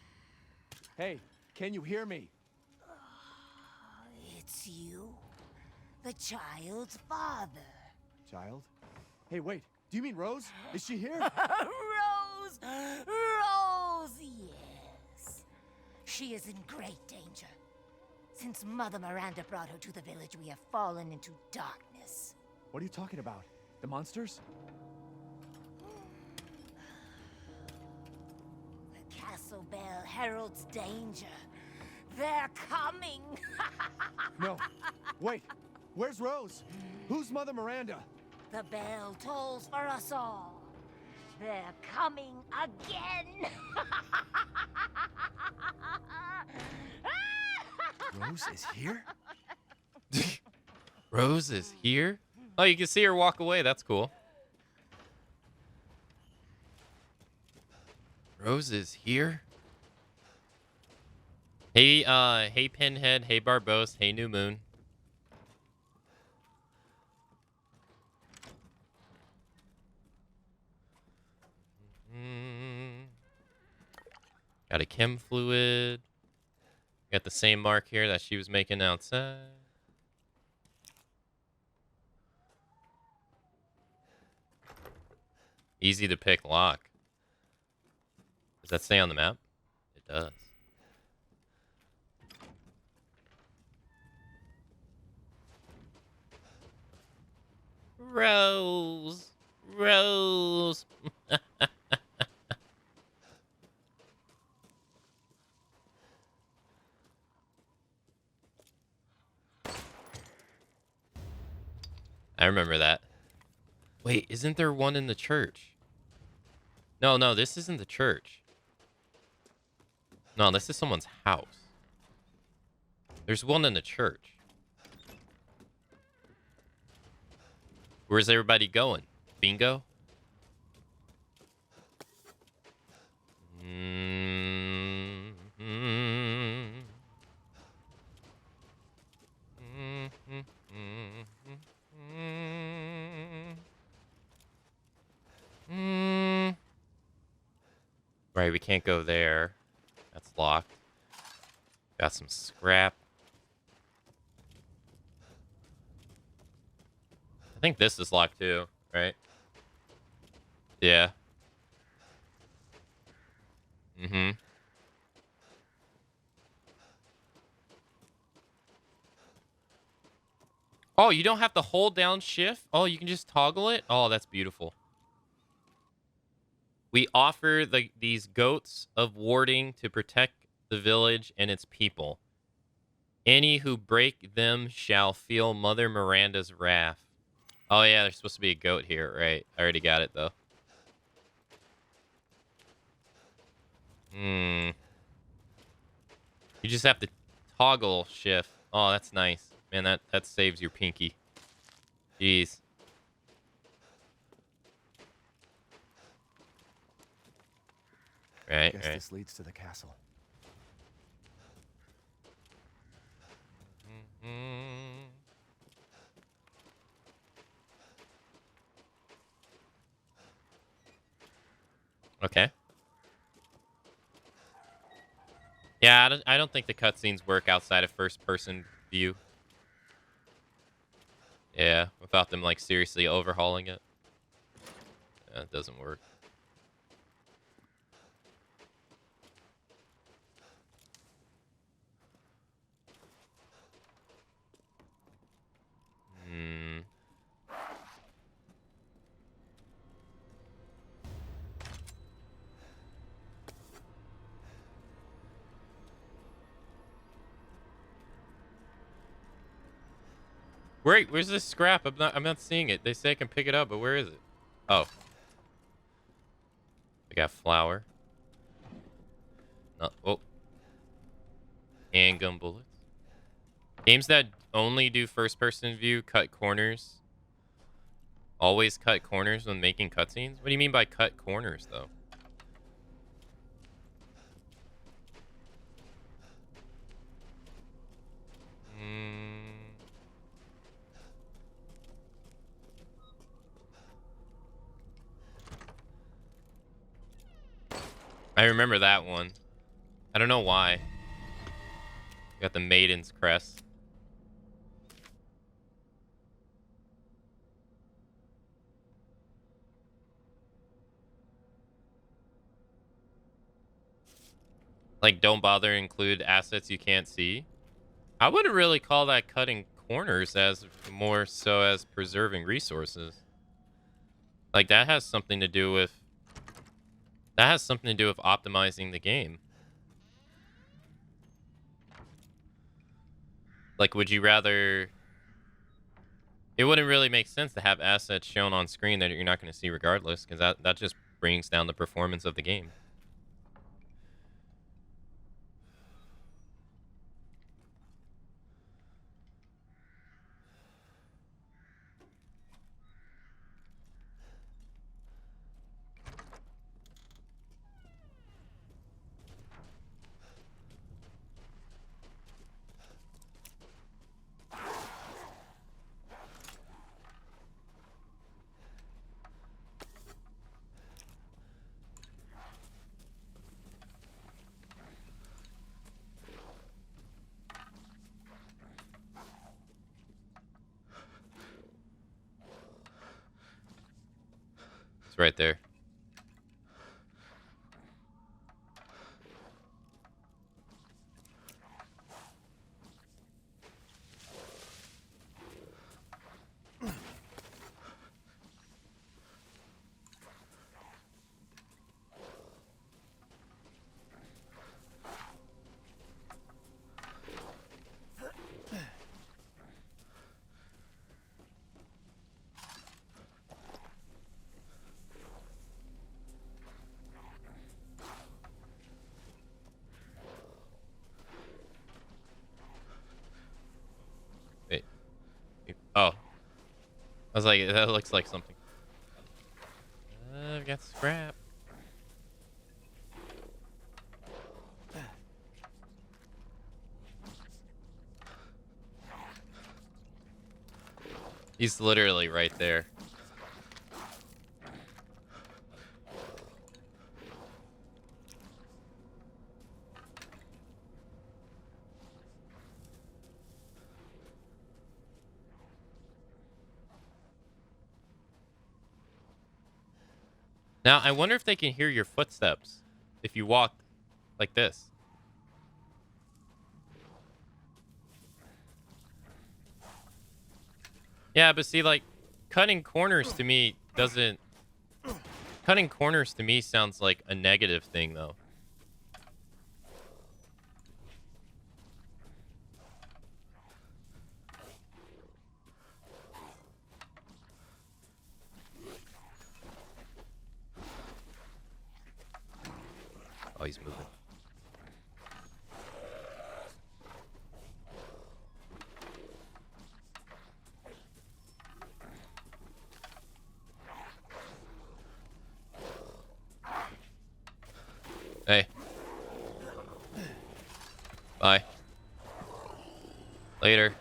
Hey, can you hear me? It's you, the child's father. Child? Hey, wait. Do you mean Rose? Is she here? Rose! Rose, yes. She is in great danger. Since Mother Miranda brought her to the village, we have fallen into darkness. What are you talking about? The monsters? The castle bell heralds danger. They're coming! No. Wait. Where's Rose? Who's Mother Miranda? The bell tolls for us all. They're coming again! Rose is here? Rose is here? Oh, you can see her walk away. That's cool. Rose is here? Hey, hey Pinhead, hey Barbos, hey New Moon. Got a chem fluid. Got the same mark here that she was making outside. Easy to pick lock. Does that stay on the map? It does. Rose. Rose. I remember that. Wait, isn't there one in the church? No, no, this isn't the church. No, this is someone's house. There's one in the church. Where's everybody going? Bingo? Right, we can't go there. That's locked. Got some scrap. I think this is locked too, right? Yeah. Mm-hmm. Oh, you don't have to hold down shift? Oh, you can just toggle it? Oh, that's beautiful. We offer these goats of warding to protect the village and its people. Any who break them shall feel Mother Miranda's wrath. Oh, yeah, there's supposed to be a goat here, right? I already got it, though. You just have to toggle shift. Oh, that's nice. Man, that saves your pinky. Jeez. Right, Guess right. this leads to the castle. Okay. Yeah, I don't think the cutscenes work outside of first-person view. Yeah, without them like seriously overhauling it. Yeah, it doesn't work. Hmm. Wait, where's this scrap? I'm not seeing it. They say I can pick it up, but where is it? Oh. I got flour. Oh. Handgun bullets. Games that only do first person view cut corners. Always cut corners when making cutscenes? What do you mean by cut corners, though? I remember that one. I don't know why. Got the Maiden's Crest. Like, don't bother to include assets you can't see. I wouldn't really call that cutting corners, as more so as preserving resources. Like, that has something to do with optimizing the game. Like, would you rather... It wouldn't really make sense to have assets shown on screen that you're not going to see regardless, because that just brings down the performance of the game. It's right there. Wait. Oh. I was like, that looks like something. I've got scrap. He's literally right there. Now, I wonder if they can hear your footsteps if you walk like this. Yeah, but see, like, cutting corners to me doesn't... Cutting corners to me sounds like a negative thing, though. Oh, he's moving. Hey. Bye. Later.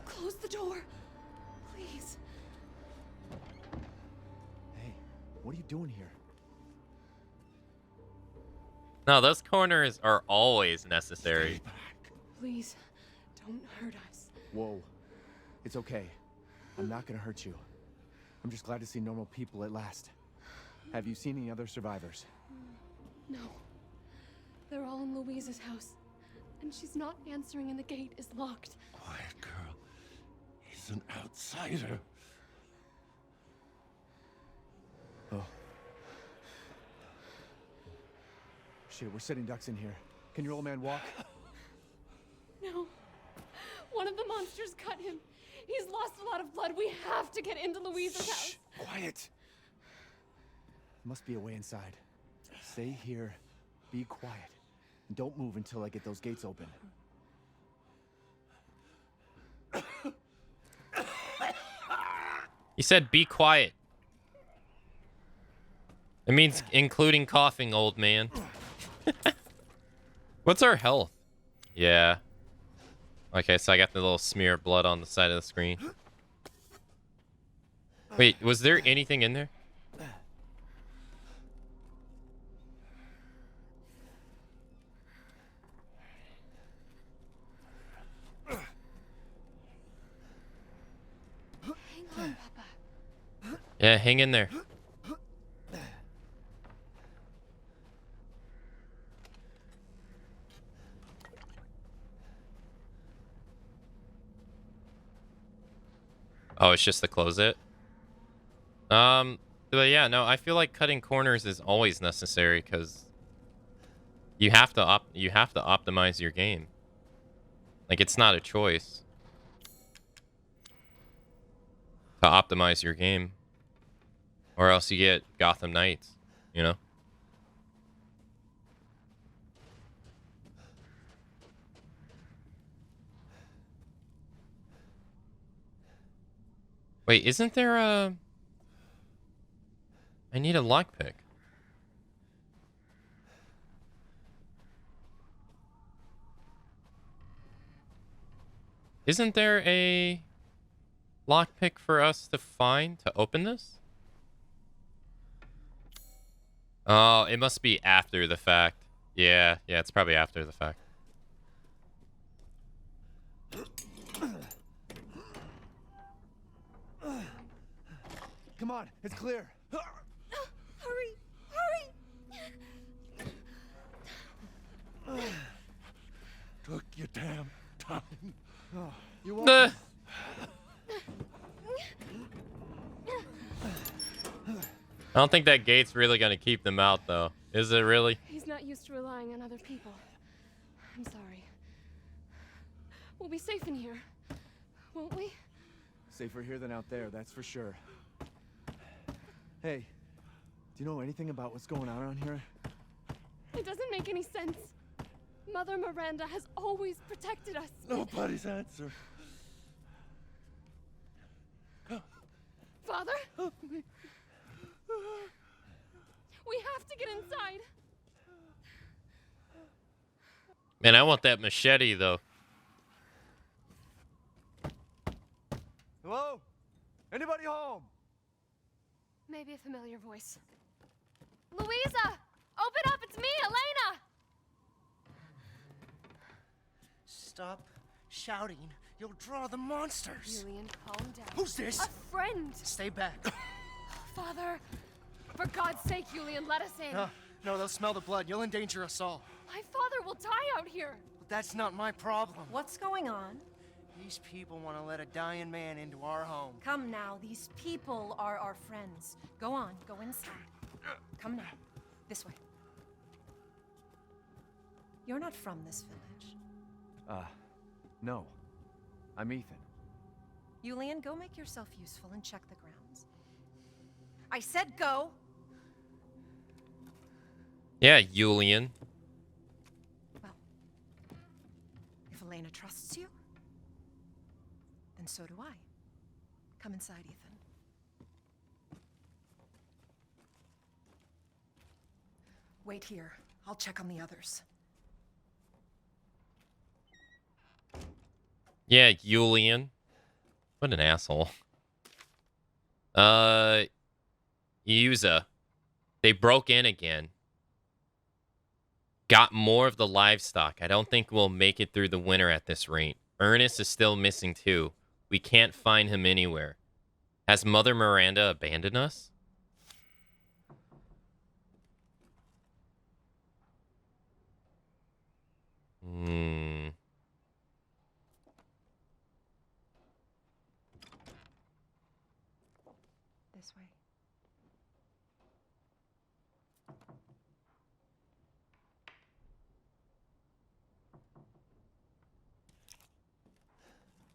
Close the door, please. Hey, what are you doing here? No, those corners are always necessary. Please, don't hurt us. Whoa. It's okay. I'm not gonna hurt you. I'm just glad to see normal people at last. Have you seen any other survivors? No. They're all in Louise's house. And she's not answering and the gate is locked. Quiet, girl. He's an outsider. Oh. Shit, we're sitting ducks in here. Can your old man walk? No. One of the monsters cut him. He's lost a lot of blood. We have to get into Louise's house. Quiet. Must be a way inside. Stay here. Be quiet. And don't move until I get those gates open. You said be quiet. It means including coughing, old man. What's our health? Yeah. Okay, so I got the little smear of blood on the side of the screen. Wait, was there anything in there? Hang on, Papa. Yeah, hang in there. Oh, it's just to close it? But yeah, no, I feel like cutting corners is always necessary because you have to optimize your game. Like, it's not a choice to optimize your game, or else you get Gotham Knights, you know? Wait, isn't there a... I need a lockpick. Isn't there a lockpick for us to find to open this? Oh, it must be after the fact. Yeah, it's probably after the fact. Come on, it's clear. Hurry! Hurry! Took your damn time. Oh, you won't. I don't think that gate's really gonna keep them out, though. Is it really? He's not used to relying on other people. I'm sorry. We'll be safe in here, won't we? Safer here than out there, that's for sure. Hey, do you know anything about what's going on around here? It doesn't make any sense. Mother Miranda has always protected us. Nobody's answer. Father? Help me. We have to get inside. Man, I want that machete, though. Hello? Anybody home? Maybe a familiar voice. Louisa! Open up! It's me, Elena! Stop shouting. You'll draw the monsters. Julian, calm down. Who's this? A friend! Stay back. Father! For God's sake, Julian, let us in. No, they'll smell the blood. You'll endanger us all. My father will die out here. But that's not my problem. What's going on? These people want to let a dying man into our home. Come now, these people are our friends. Go on, go inside. Come now, this way. You're not from this village. No. I'm Ethan. Julian, go make yourself useful and check the grounds. I said go! Yeah, Julian. Well, if Elena trusts you, then so do I. Come inside, Ethan. Wait here. I'll check on the others. Yeah, Julian. What an asshole. Yuza. They broke in again. got more of the livestock. I don't think we'll make it through the winter at this rate. Ernest is still missing too. We can't find him anywhere. Has Mother Miranda abandoned us? This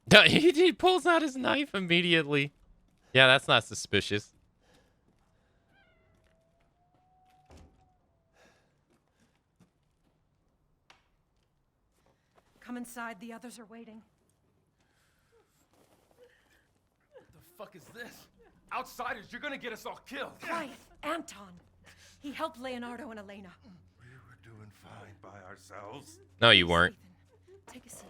way. He pulls out his knife immediately. Yeah, that's not suspicious. Come inside, the others are waiting. What the fuck is this? Outsiders, you're gonna get us all killed. Quiet, Anton. He helped Leonardo and Elena. We were doing fine by ourselves. No, you weren't. Take a seat.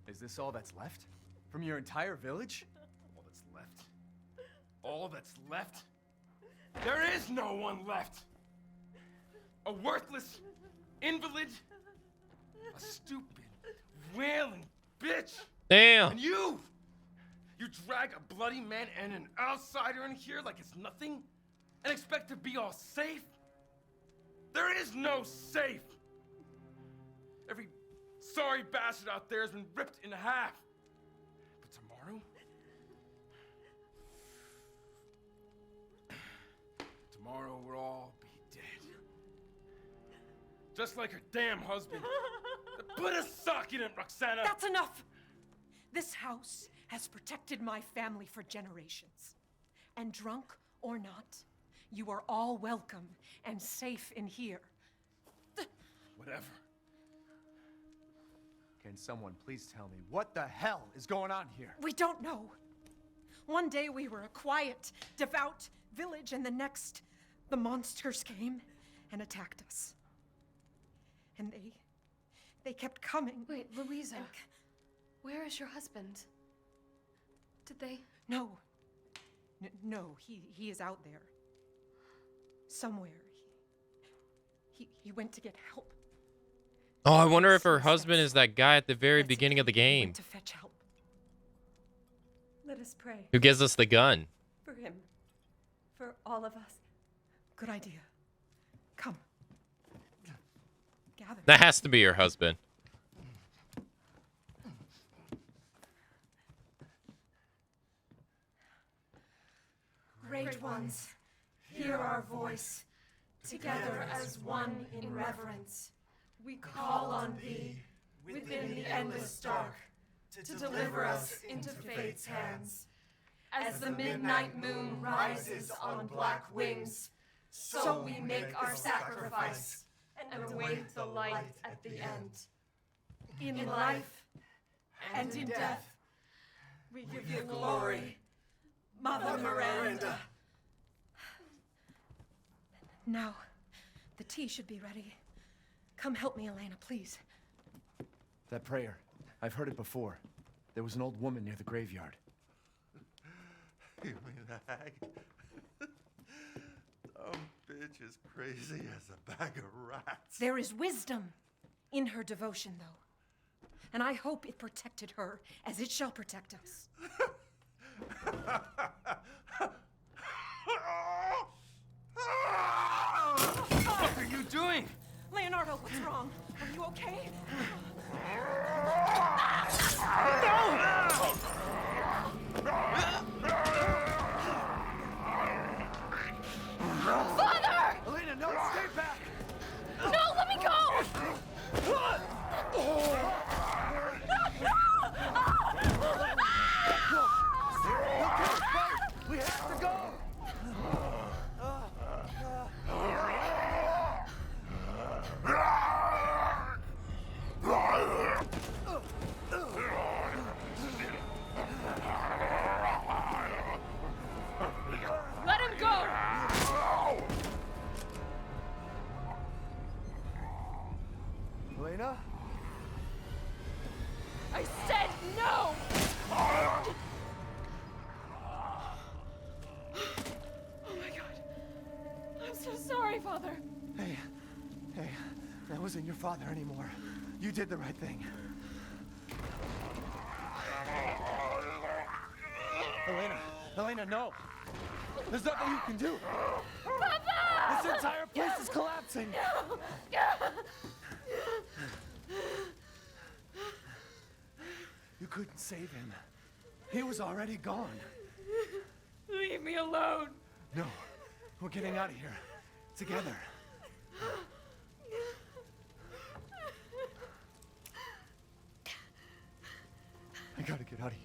Is this all that's left? From your entire village? All that's left? All that's left? There is no one left! A worthless invalid? A stupid, wailing bitch! Damn! And you! You drag a bloody man and an outsider in here like it's nothing? And expect to be all safe? There is no safe! Every sorry bastard out there has been ripped in half. But tomorrow? Tomorrow we'll all be dead. Just like her damn husband. Put a sock in it, Roxana! That's enough! This house has protected my family for generations. And drunk or not, you are all welcome and safe in here. Whatever. Can someone please tell me what the hell is going on here? We don't know. One day we were a quiet, devout village, and the next, the monsters came and attacked us. And they kept coming. Wait, Louisa. Where is your husband? Did they? No. No, he is out there. Somewhere. He went to get help. Oh, I wonder if her husband is that guy at the very beginning of the He game went to fetch help. Let us pray. who gives us the gun. For him. For all of us. Good idea. Come. Gather. That has to be her husband. Great ones, hear our voice. Together as one in reverence, we call on thee within the endless dark to deliver us into fate's hands. As the midnight moon rises on black wings, so we make our sacrifice and await the light at the end. In life and in death, we give you glory, Mother Miranda. Now, the tea should be ready. Come help me, Elena, please. That prayer. I've heard it before. There was an old woman near the graveyard. You mean the hag? Bitch is crazy as a bag of rats. There is wisdom in her devotion, though. And I hope it protected her as it shall protect us. What are you doing? Leonardo, what's wrong? Are you okay? Father! Elena, no, stay back! No, let me go! We have to go! Let him go! Elena? I said no! Oh my god. I'm so sorry. my father. Hey, that wasn't your father anymore. You did the right thing. Elena, no. There's nothing you can do. Papa! This entire place is collapsing. You couldn't save him. He was already gone. Leave me alone. No, we're getting out of here. Together. I gotta get out of here.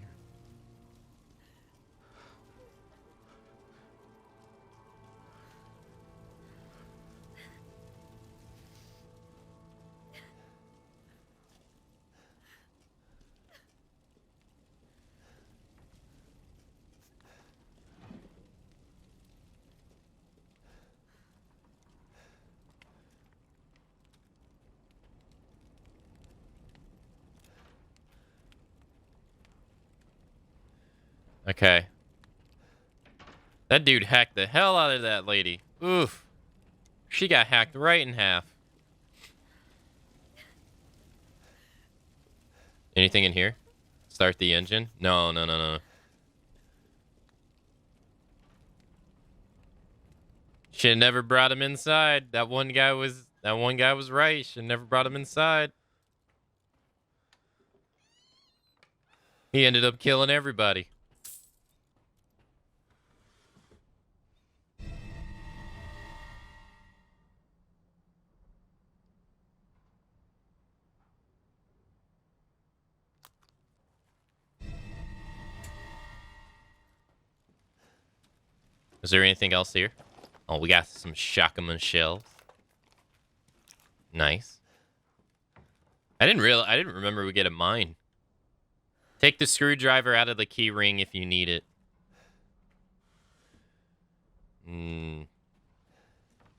Okay. That dude hacked the hell out of that lady. Oof. She got hacked right in half. Anything in here? Start the engine? No. Should have never brought him inside. That one guy was right. Should have never brought him inside. He ended up killing everybody. Is there anything else here? Oh, we got some shotgun shells. Nice. I didn't remember we get a mine. Take the screwdriver out of the key ring if you need it.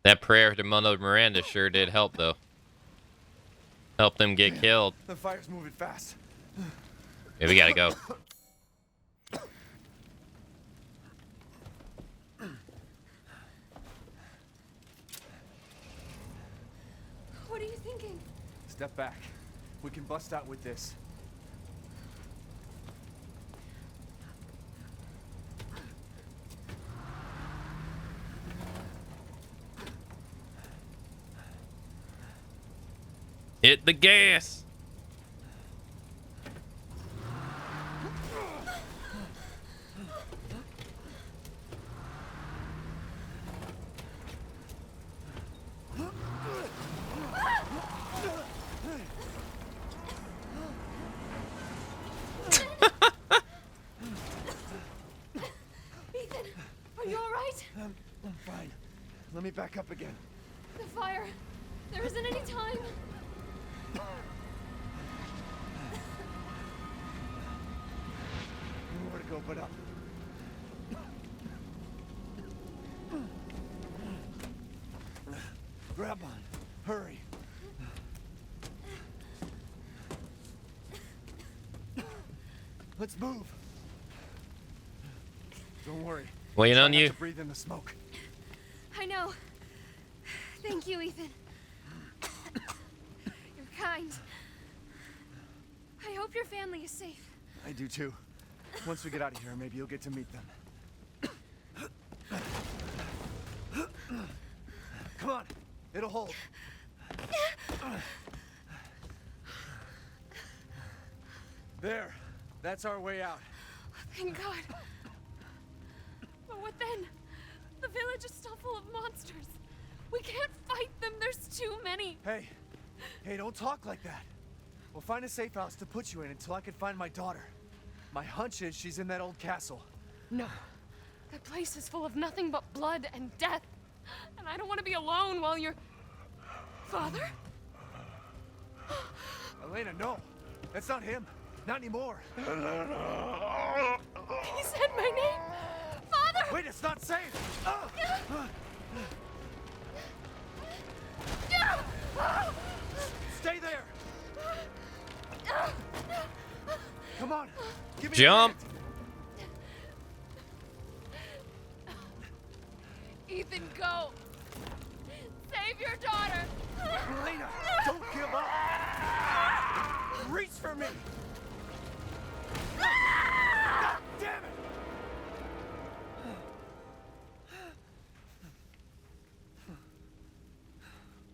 That prayer to Mother Miranda sure did help, though. Help them get killed. The fire's moving fast. Yeah, we gotta go. What are you thinking? Step back. We can bust out with this. Hit the gas. Ethan, are you all right? I'm fine. Let me back up again. The fire. There isn't any time. Nowhere to go but up. Grab on. Hurry. Let's move. Don't worry. Waiting Try on not you. to breathe in the smoke. I know. Thank you, Ethan. You're kind. I hope your family is safe. I do too. Once we get out of here, maybe you'll get to meet them. Come on. It'll hold. There. That's our way out. Thank God. But what then? The village is still full of monsters. We can't fight them. There's too many. Hey, don't talk like that. We'll find a safe house to put you in until I can find my daughter. My hunch is she's in that old castle. No. That place is full of nothing but blood and death. And I don't want to be alone while you're... Father? Elena, no. That's not him. Not anymore. He said my name. Father! Wait, it's not safe. Stay there. Come on. Give me Jump. Ethan, go. for me! God damn it!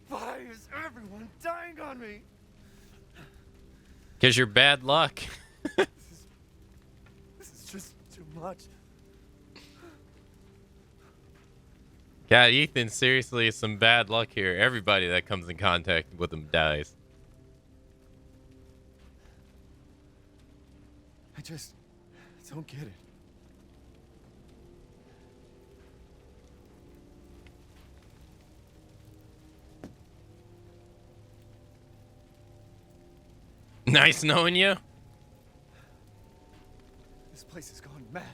Why is everyone dying on me? Because you're bad luck. This is just too much. God, Ethan, seriously, is some bad luck here. Everybody that comes in contact with him dies. I just don't get it. Nice knowing you. This place has gone mad.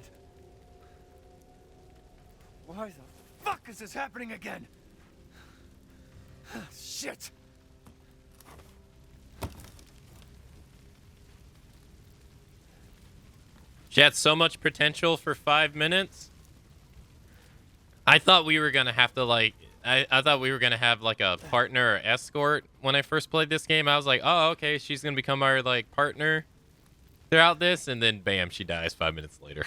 Why the fuck is this happening again? Shit! She had so much potential for 5 minutes. I thought we were gonna have to like. I thought we were gonna have like a partner or escort when I first played this game. I was like, oh, okay, she's gonna become our like partner throughout this, and then bam, she dies 5 minutes later.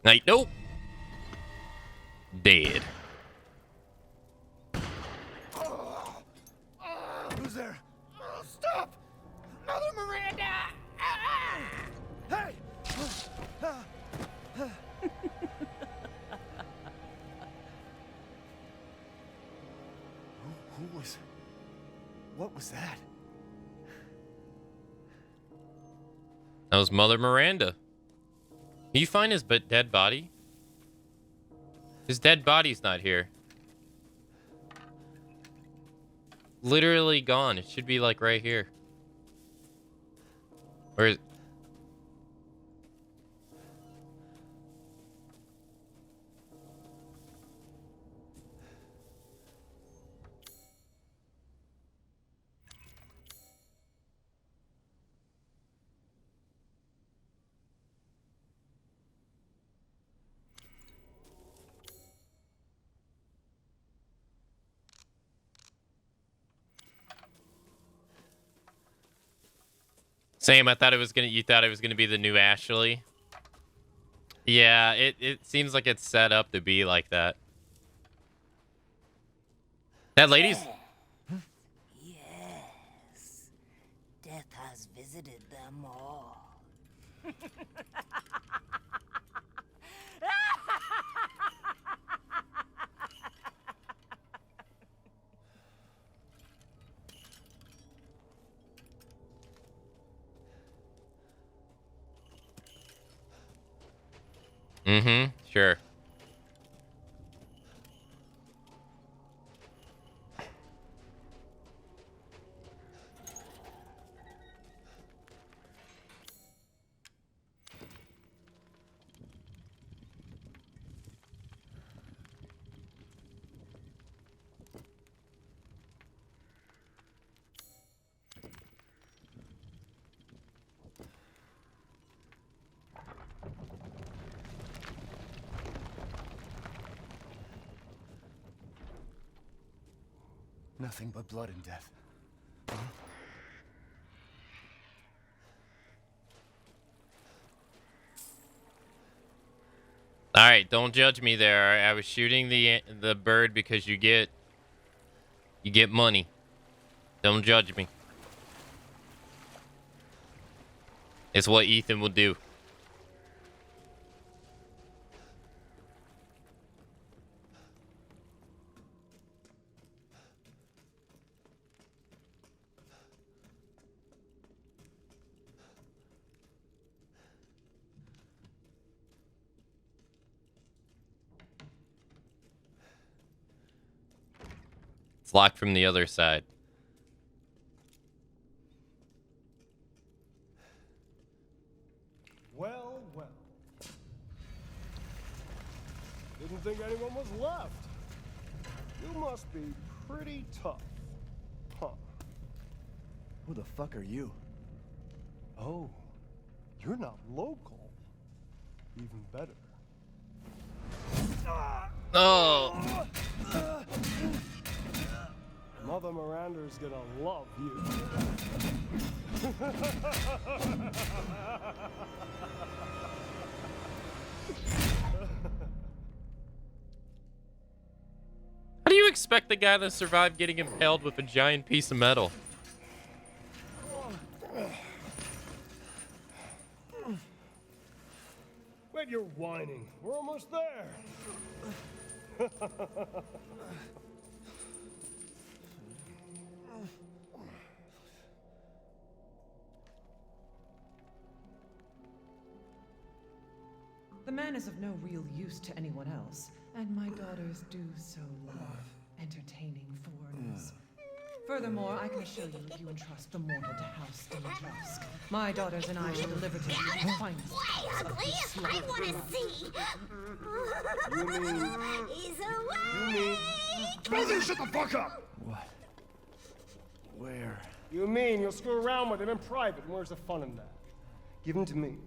Like, nope. Dead. Who's there? Stop! Mother Miranda! Hey! Who was... What was that? That was Mother Miranda. Can you find his dead body? His dead body's not here. Literally gone. It should be like right here. Where is... Same, I thought it was gonna. You thought it was gonna be the new Ashley. Yeah, it seems like it's set up to be like that. That lady's. Yes. Death has visited them all. Mm-hmm. Sure. Nothing but blood and death. All right, don't judge me there. I was shooting the bird because you get money. Don't judge me. It's what Ethan will do. It's locked from the other side. Well, well. Didn't think anyone was left. You must be pretty tough. Huh. Who the fuck are you? Oh, you're not local. Even better. Ah! Oh. Mother Miranda's gonna love you. How do you expect the guy to survive getting impaled with a giant piece of metal? Wait, you're whining. We're almost there. The man is of no real use to anyone else, and my daughters do so love entertaining foreigners. Furthermore, I can assure you, if you entrust the mortal to House Dimitrescu, my daughters and I shall deliver to you the finest. Way ugly! I want to see! You mean... He's away! Brother, shut the fuck up! What? Where? You mean you'll screw around with him in private, and where's the fun in that? Give him to me,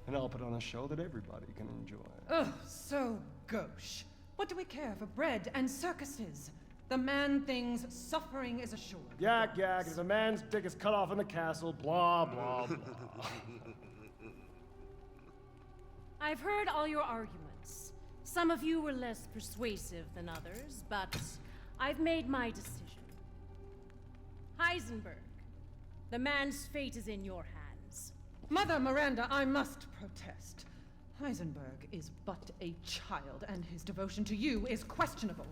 and I'll put on a show that everybody can enjoy. Ugh, so gauche. What do we care for bread and circuses? The man thinks suffering is assured. Yak, yak, if a man's dick is cut off in the castle, blah, blah, blah. I've heard all your arguments. Some of you were less persuasive than others, but I've made my decision. Heisenberg, the man's fate is in your hands. Mother Miranda, I must protest. Heisenberg is but a child, and his devotion to you is questionable.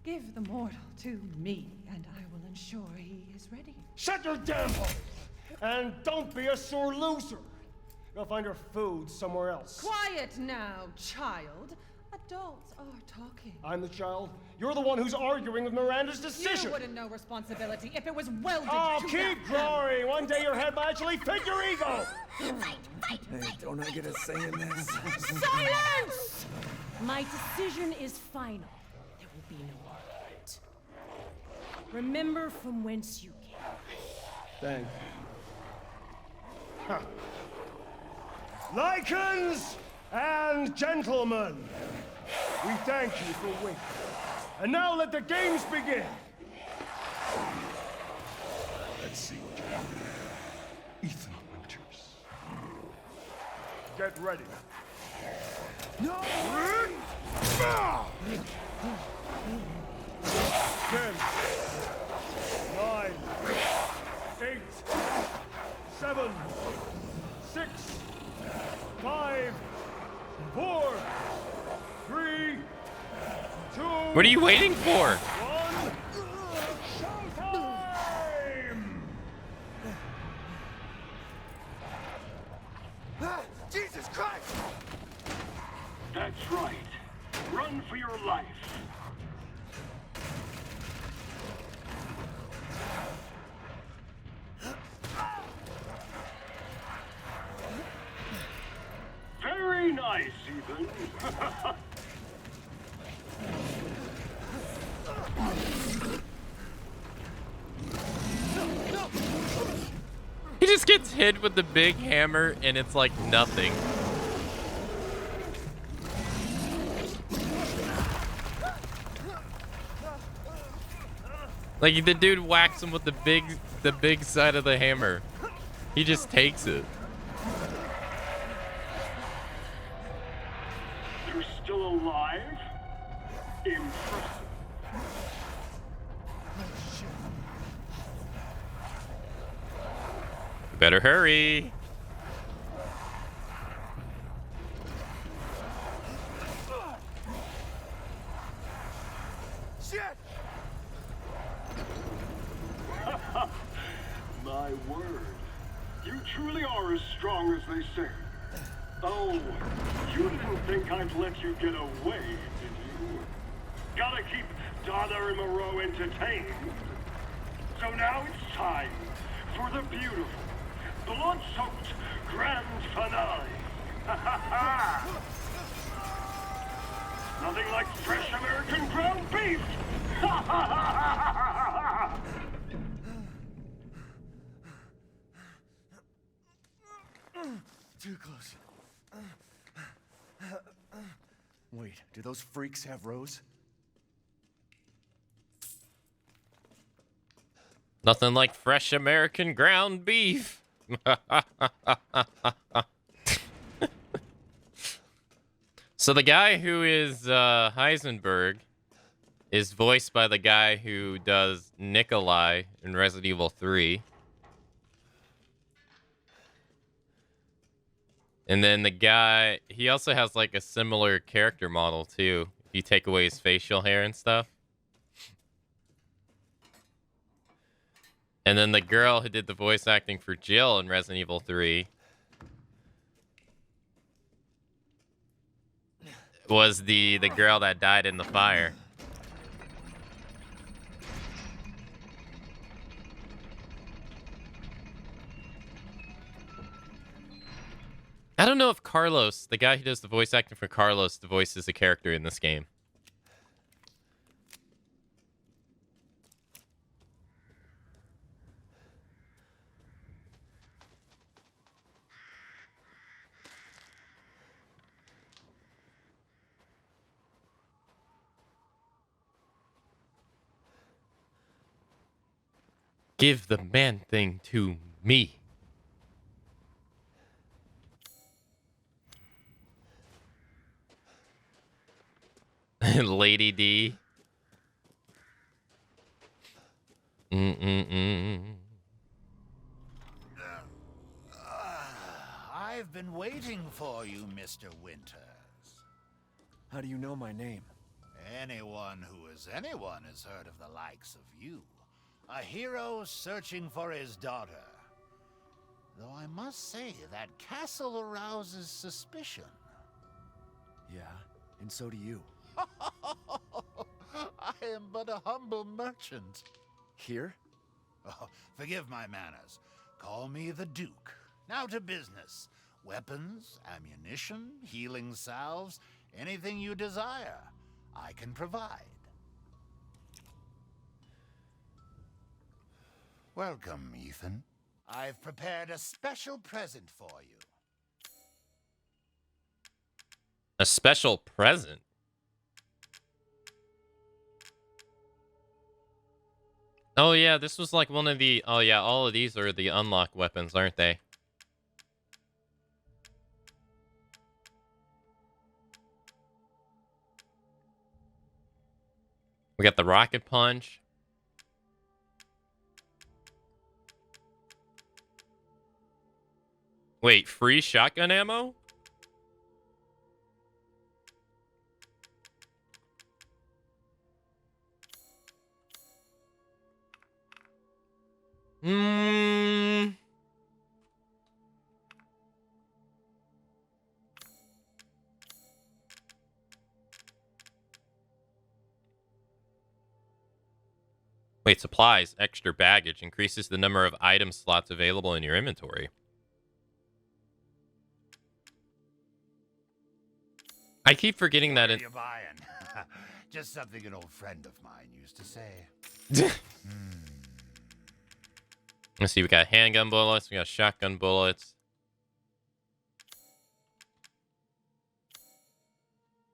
Give the mortal to me, and I will ensure he is ready. Shut your damn hole! And don't be a sore loser! Go find her food somewhere else. Quiet now, child. Adults are talking. I'm the child. You're the one who's arguing with Miranda's decision. You wouldn't know responsibility if it was welded Oh, to keep that glory! One day your head might actually fit your ego! Fight! Hey, don't I get a say in this? Silence! My decision is final. There will be no argument. Remember from whence you came. Thank you. Huh. Lycans and gentlemen, we thank you for waiting. And now let the games begin! Let's see what you have. Ethan Winters. Get ready. No! 10, 9, 8, 7, 6, 5, 4, 3, 2. What are you waiting for? 1. Showtime! Jesus Christ! That's right. Run for your life. Very nice, Ethan. He just gets hit with the big hammer and it's like nothing. Like the dude whacks him with the big side of the hammer. He just takes it. You're still alive? Impressive. Better hurry. Shit! My word. You truly are as strong as they say. Oh, you didn't think I'd let you get away, did you? Gotta keep Donna and Moreau entertained. So now it's time for the beautiful, blood-soaked grand finale. Nothing like fresh American ground beef. Too close. Wait. Wait, do those freaks have Rose? Nothing like fresh American ground beef. So the guy who is Heisenberg is voiced by the guy who does Nikolai in Resident Evil 3. And then the guy, he also has like a similar character model too. If you take away his facial hair and stuff. And then the girl who did the voice acting for Jill in Resident Evil 3 was the girl that died in the fire. I don't know if Carlos, the guy who does the voice acting for Carlos, the voice is a character in this game. Give the man thing to me. Lady D. I've been waiting for you, Mr. Winters. How do you know my name? Anyone who is anyone has heard of the likes of you. A hero searching for his daughter. Though I must say, that castle arouses suspicion. Yeah, and so do you. I am but a humble merchant. Here? Oh, forgive my manners. Call me the Duke. Now to business. Weapons, ammunition, healing salves, anything you desire, I can provide. Welcome, Ethan. I've prepared a special present for you. A special present? Oh yeah, this was like one of the... Oh yeah, all of these are the unlock weapons, aren't they? We got the rocket punch. Wait, free shotgun ammo? Wait, supplies, extra baggage, increases the number of item slots available in your inventory. I keep forgetting that What are you buying? Just something an old friend of mine used to say. Let's see, we got handgun bullets, we got shotgun bullets.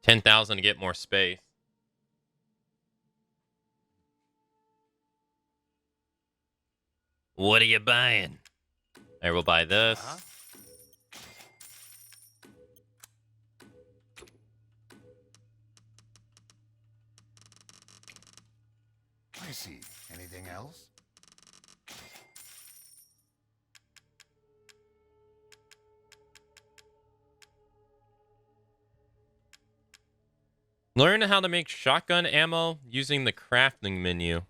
10,000 to get more space. What are you buying? I will buy this. I see. Anything else? Learn how to make shotgun ammo using the crafting menu.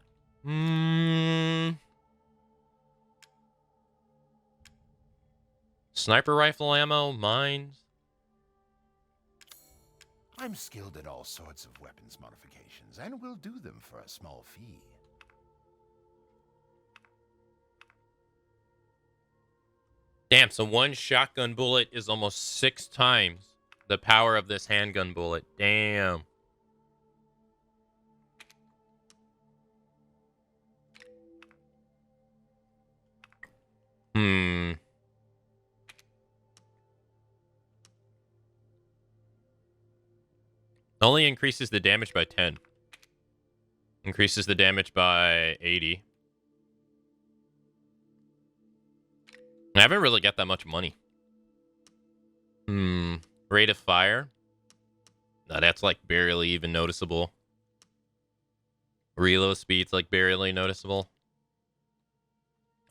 Sniper rifle ammo, mines. I'm skilled at all sorts of weapons modifications, and will do them for a small fee. Damn, so one shotgun bullet is almost 6 times the power of this handgun bullet. Damn. Only increases the damage by 10. Increases the damage by 80. I haven't really got that much money. Rate of fire. No, that's like barely even noticeable. Reload speed's like barely noticeable.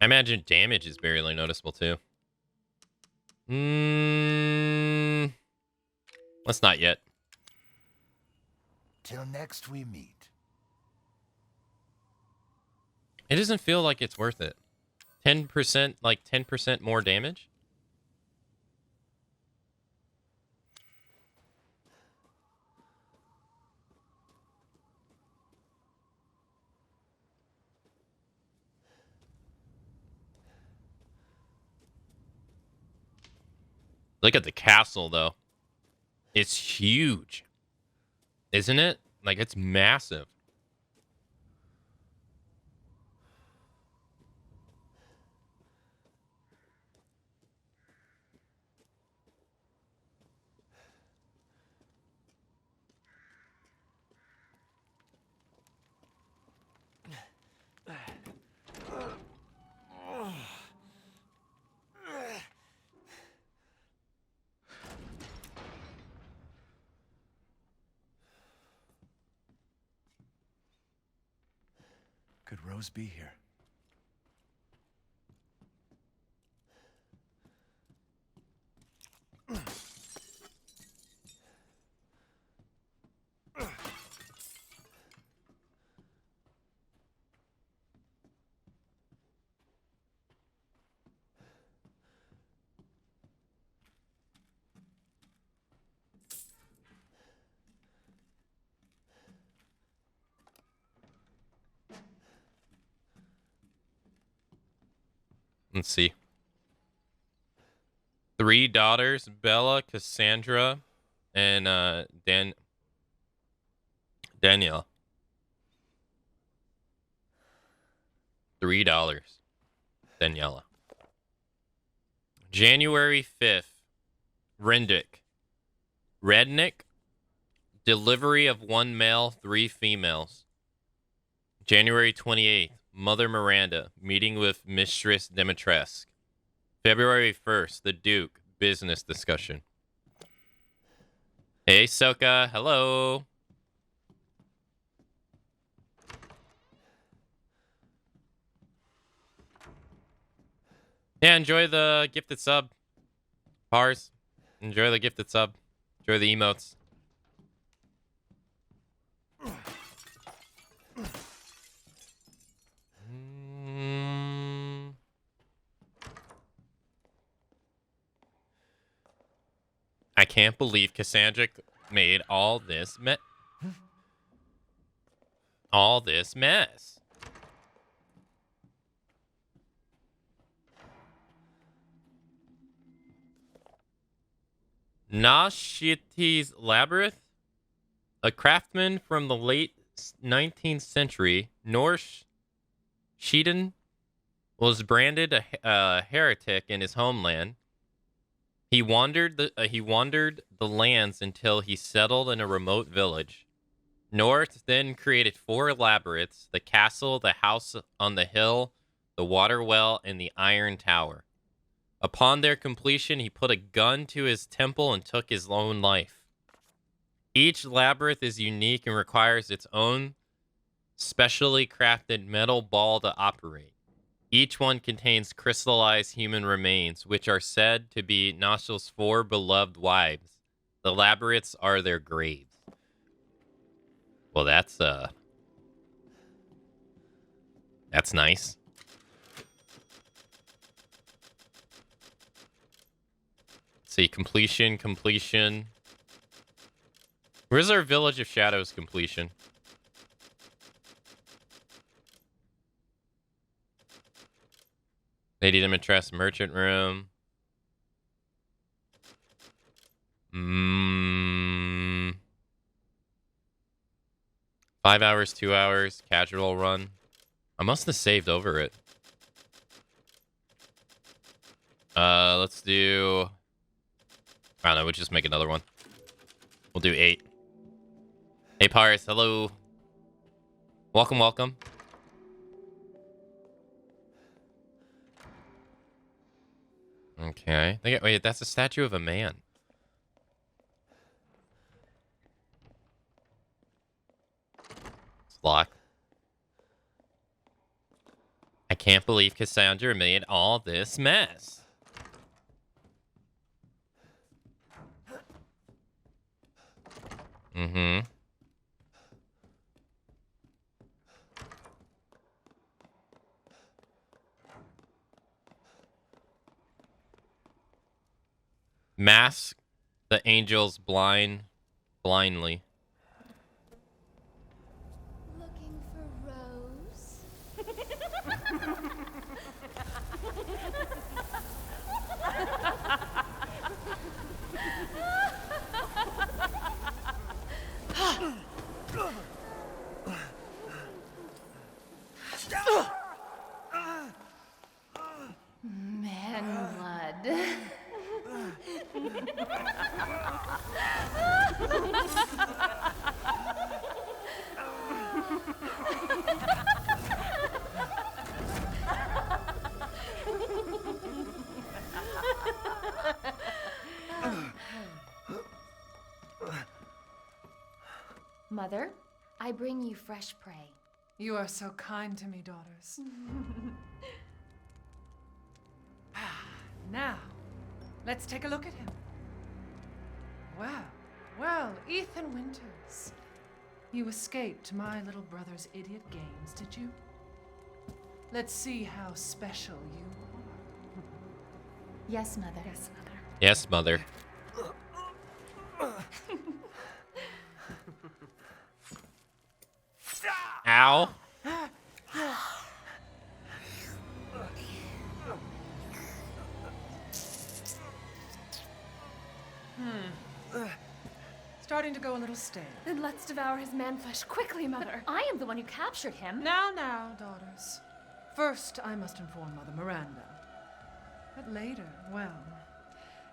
I imagine damage is barely noticeable too. Let's not yet. Till next we meet. It doesn't feel like it's worth it. 10%, like 10% more damage? Look at the castle, though. It's huge. Isn't it? Like, it's massive. Could Rose be here? Let's see. 3 daughters, Bella, Cassandra, and Danielle. $3. Daniela. January 5th. Rednick. Delivery of 1 male, 3 females. January 28th. Mother Miranda. Meeting with Mistress Dimitrescu. February 1st. The Duke. Business discussion. Hey, Soka. Hello. Yeah, enjoy the gifted sub. Pars. Enjoy the gifted sub. Enjoy the emotes. I can't believe Cassandra made all this mess. Nashiti's Labyrinth? A craftsman from the late 19th century, Norse Sheaton was branded a heretic in his homeland. He wandered the lands until he settled in a remote village. North then created 4 labyrinths: the castle, the house on the hill, the water well, and the iron tower. Upon their completion, he put a gun to his temple and took his own life. Each labyrinth is unique and requires its own specially crafted metal ball to operate. Each one contains crystallized human remains, which are said to be Nashal's 4 beloved wives. The labyrinths are their graves. Well, that's nice. Let's see, completion. Where's our Village of Shadows completion? Lady Dimitrescu merchant room. 5 hours, 2 hours, casual run. I must have saved over it. Let's do... I don't know, we'll just make another one. We'll do 8. Hey, Paris. Hello. Welcome, welcome. Okay. Wait, that's a statue of a man. It's locked. I can't believe Cassandra made all this mess. Mm-hmm. Mask the angels blindly. Looking for Rose? Man blood. Mother, I bring you fresh prey. You are so kind to me, daughters. Now, let's take a look at him. Well, well, Ethan Winters. You escaped my little brother's idiot games, did you? Let's see how special you are. Yes, Mother. Yes, Mother. Yes, mother. Ow. Starting to go a little stale. Then let's devour his man flesh quickly, Mother. But I am the one who captured him. Now, daughters. First, I must inform Mother Miranda. But later, well,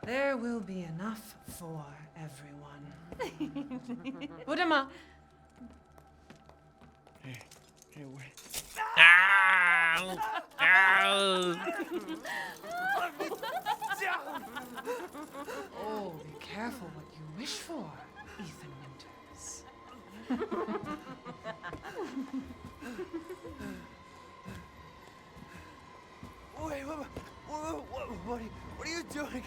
there will be enough for everyone. Put him up. Hey, wait. Ow! Ow! Oh, be careful what you wish for, Ethan Winters. Wait, what are you doing?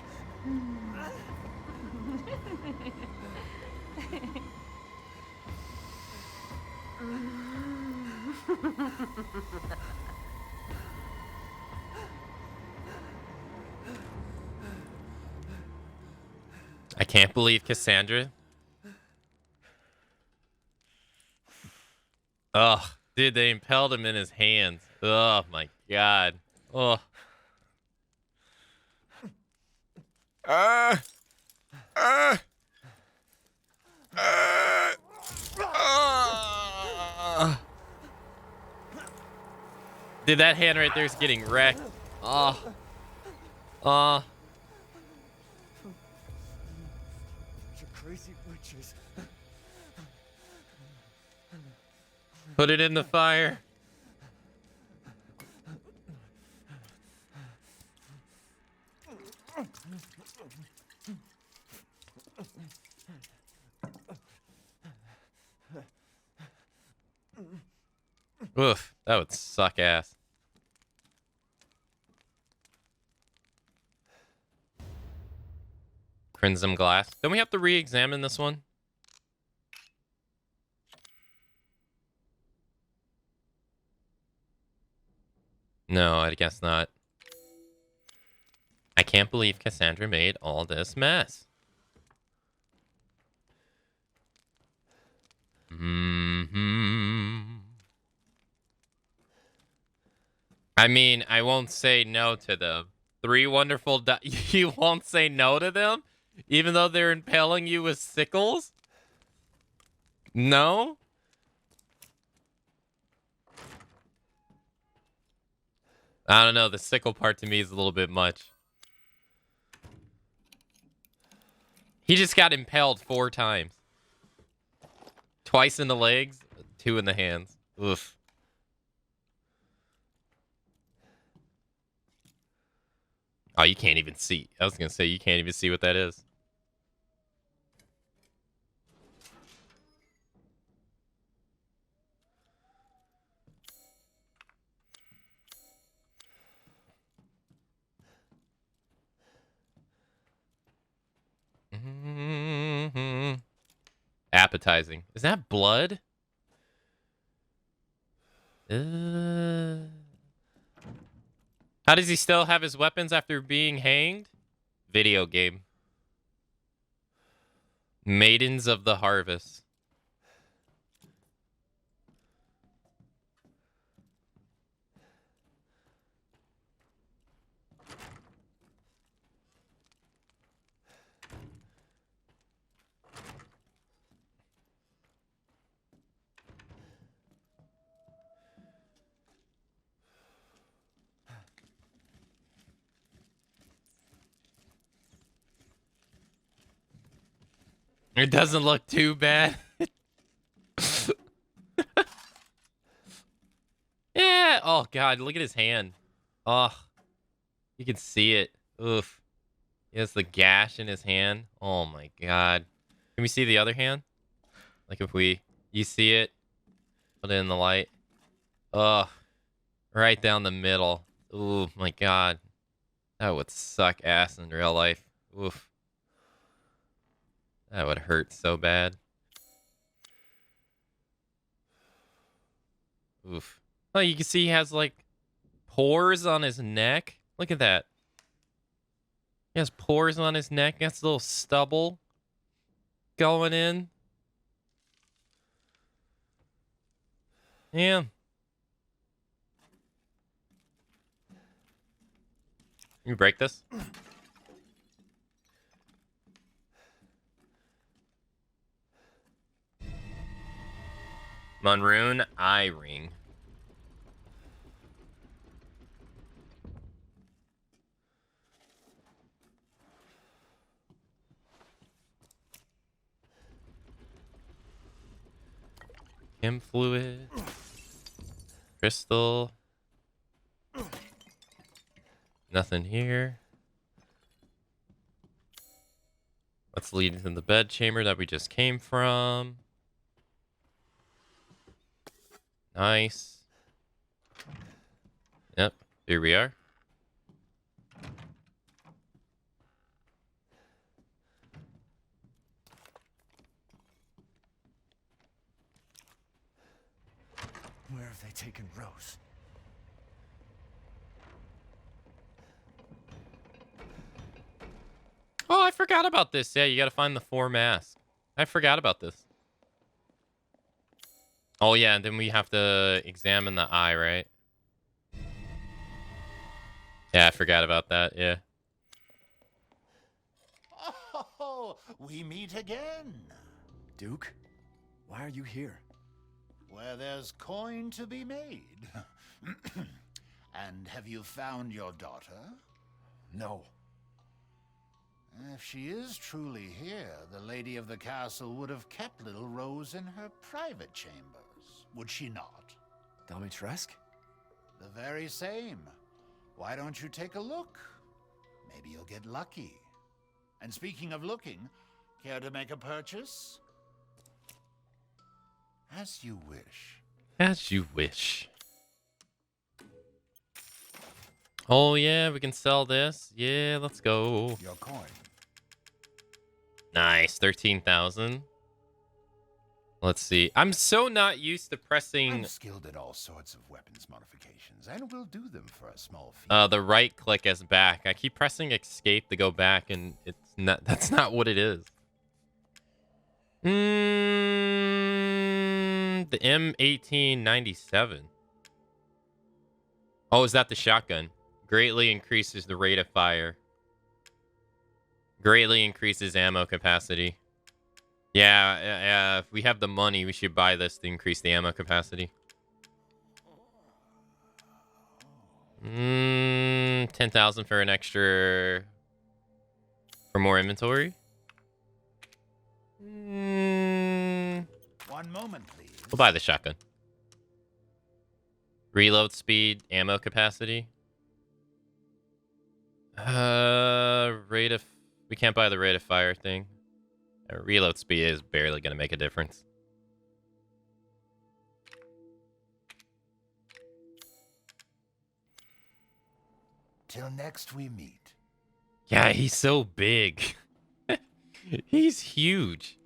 I can't believe Cassandra. Ugh, dude, they impaled him in his hands. Oh my god. Oh. Dude, that hand right there is getting wrecked. Oh. Oh. Crazy witches. Put it in the fire. Oof, that would suck ass. Crimson glass. Don't we have to re-examine this one? No, I guess not. I can't believe Cassandra made all this mess. I mean, I won't say no to them. Three wonderful you won't say no to them? Even though they're impaling you with sickles? No? I don't know. The sickle part to me is a little bit much. He just got impaled 4 times. Twice in the legs, 2 in the hands. Oof. Oh, you can't even see. I was gonna say you can't even see what that is. Appetizing. Is that blood? How does he still have his weapons after being hanged? Video game. Maidens of the Harvest. It doesn't look too bad. Yeah. Oh, God. Look at his hand. Oh, you can see it. Oof. He has the gash in his hand. Oh, my God. Can we see the other hand? Like if you see it, put it in the light. Ugh. Right down the middle. Ooh, my God. That would suck ass in real life. Oof. That would hurt so bad. Oof. Oh, you can see he has like pores on his neck. Look at that. He has pores on his neck. He has a little stubble going in. Yeah. Can you break this? Monroon eye ring. Chem fluid. Crystal. Nothing here. Let's lead into the bed chamber that we just came from. Nice. Yep, here we are. Where have they taken Rose? Oh, I forgot about this. Yeah, you gotta find the 4 masks. I forgot about this. Oh, yeah, and then we have to examine the eye, right? Yeah, I forgot about that, yeah. Oh, we meet again. Duke, why are you here? Where there's coin to be made. And have you found your daughter? No. If she is truly here, the lady of the castle would have kept little Rose in her private chambers, would she not? Domitresk? The very same. Why don't you take a look? Maybe you'll get lucky. And speaking of looking, care to make a purchase? As you wish. As you wish. Oh, yeah, we can sell this. Yeah, let's go. Your coin. Nice, 13,000. Let's see. I'm so not used to pressing... I'm skilled at all sorts of weapons modifications, and will do them for a small fee. The right click as back. I keep pressing escape to go back, and it's not. That's not what it is. The M1897. Oh, is that the shotgun? Greatly increases the rate of fire. Greatly increases ammo capacity. Yeah, if we have the money, we should buy this to increase the ammo capacity. 10,000 for an extra... For more inventory? Why One moment, please. We'll buy the shotgun. Reload speed, ammo capacity. Rate of... We can't buy the rate of fire thing. Reload speed is barely going to make a difference. Till next we meet. Yeah, he's so big. He's huge.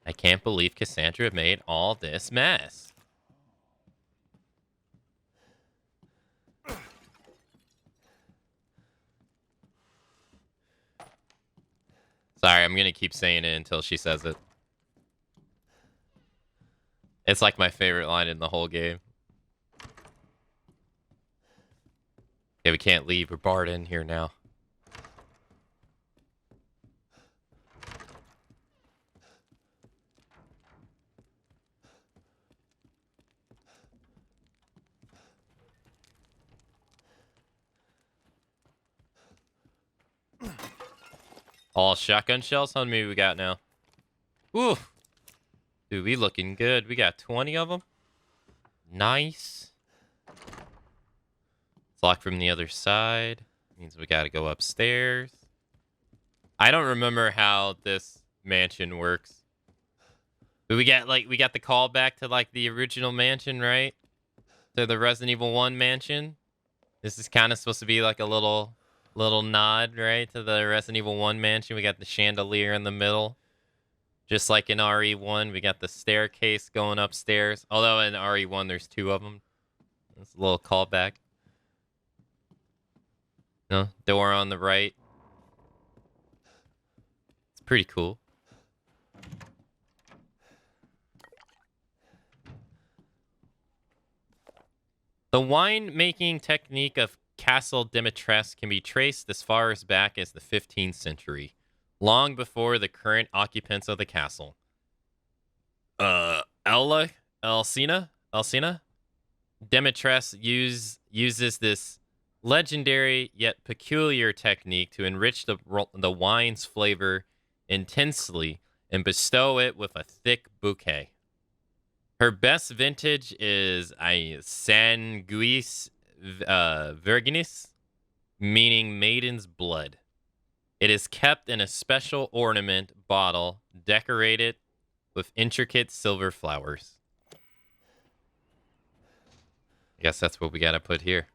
I can't believe Cassandra made all this mess. Sorry, I'm going to keep saying it until she says it. It's like my favorite line in the whole game. Okay, we can't leave. We're barred in here now. All shotgun shells? How many we got now? Ooh. Dude, we looking good. We got 20 of them. Nice. It's locked from the other side. Means we gotta go upstairs. I don't remember how this mansion works. But we got the call back to like the original mansion, right? To the Resident Evil 1 mansion. This is kind of supposed to be like a little nod, right? To the Resident Evil 1 mansion. We got the chandelier in the middle. Just like in RE1, we got the staircase going upstairs. Although in RE1, there's 2 of them. That's a little callback. No, door on the right. It's pretty cool. The wine-making technique of Castle Dimitrescu can be traced as far as back as the 15th century, long before the current occupants of the castle. Alcina Dimitrescu uses this legendary yet peculiar technique to enrich the wine's flavor intensely and bestow it with a thick bouquet. Her best vintage is Sanguis Virginis, meaning maiden's blood. It is kept in a special ornament bottle decorated with intricate silver flowers. I guess that's what we gotta put here.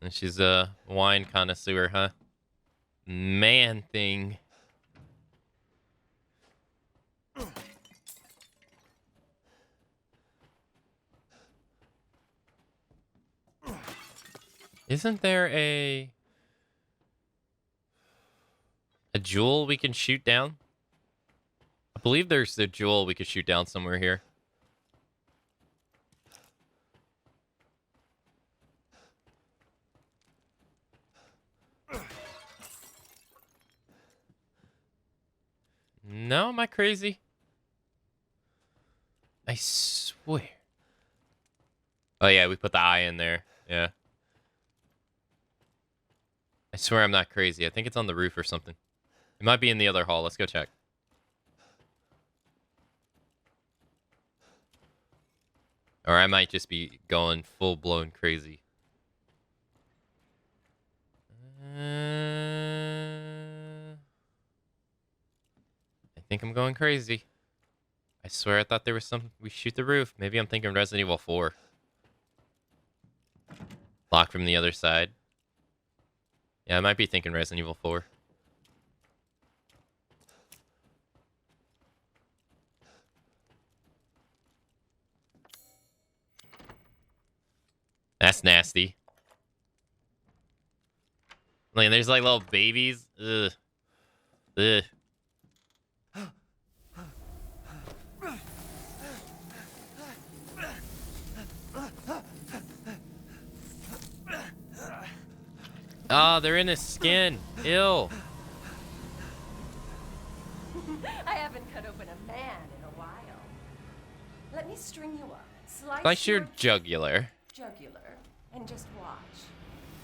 And she's a wine connoisseur, huh? Man thing. Isn't there a jewel we can shoot down? I believe there's a jewel we could shoot down somewhere here. No, am I crazy? I swear. Oh yeah, we put the eye in there. Yeah. I swear I'm not crazy. I think it's on the roof or something. It might be in the other hall. Let's go check. Or I might just be going full-blown crazy. I think I'm going crazy. I swear I thought there was some... We shoot the roof. Maybe I'm thinking Resident Evil 4. Lock from the other side. Yeah, I might be thinking Resident Evil 4. That's nasty. Like, there's like little babies. Ugh. Ugh. Oh, they're in his skin. Ew. I haven't cut open a man in a while. Let me string you up, slice Slice your jugular. jugular, and just watch.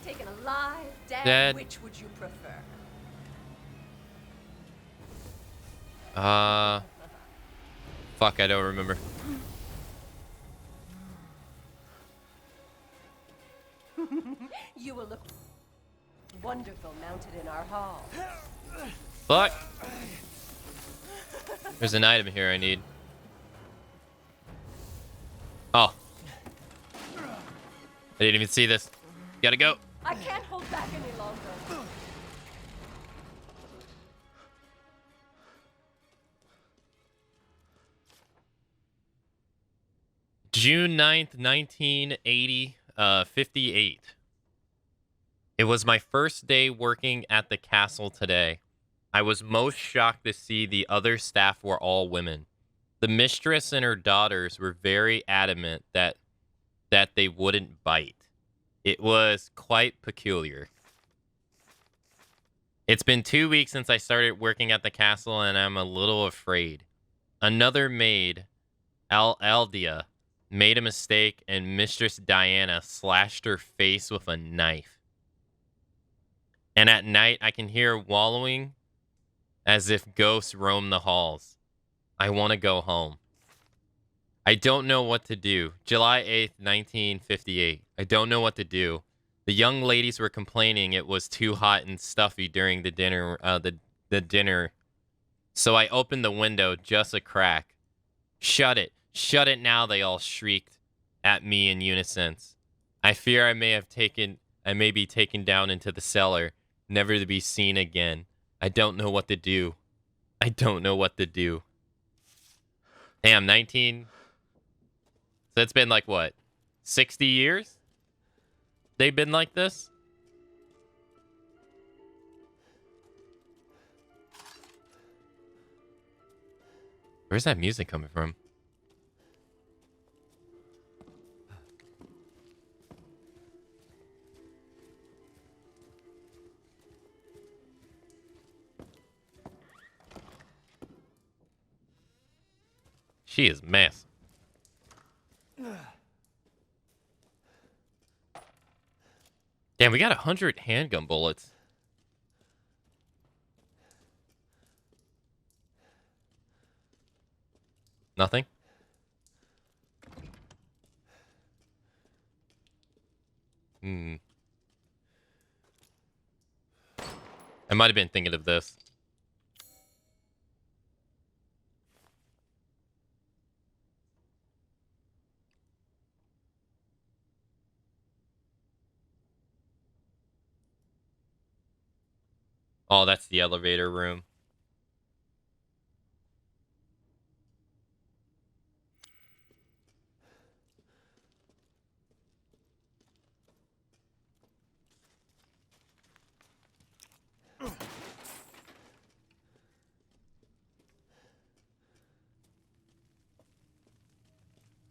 Taken alive, dead, Dead. which would you prefer? Fuck, I don't remember. You will look wonderful mounted in our hall. Fuck. There's an item here I need. Oh. I didn't even see this. Gotta go. I can't hold back any longer. June 9th, 1980, 58. It was my first day working at the castle today. I was most shocked to see the other staff were all women. The mistress and her daughters were very adamant that they wouldn't bite. It was quite peculiar. It's been 2 weeks since I started working at the castle, and I'm a little afraid. Another maid, Aldea, made a mistake, and Mistress Diana slashed her face with a knife. And at night, I can hear wallowing as if ghosts roam the halls. I want to go home. I don't know what to do. July 8th, 1958. I don't know what to do. The young ladies were complaining it was too hot and stuffy during the dinner. The dinner. So I opened the window just a crack. Shut it. Shut it now, they all shrieked at me in unison. I fear I may be taken down into the cellar, never to be seen again. I don't know what to do. I don't know what to do. Damn, 19. So it's been like what? 60 years? They've been like this? Where's that music coming from? She is massive. Damn, we got 100 handgun bullets. Nothing? I might have been thinking of this. Oh, that's the elevator room.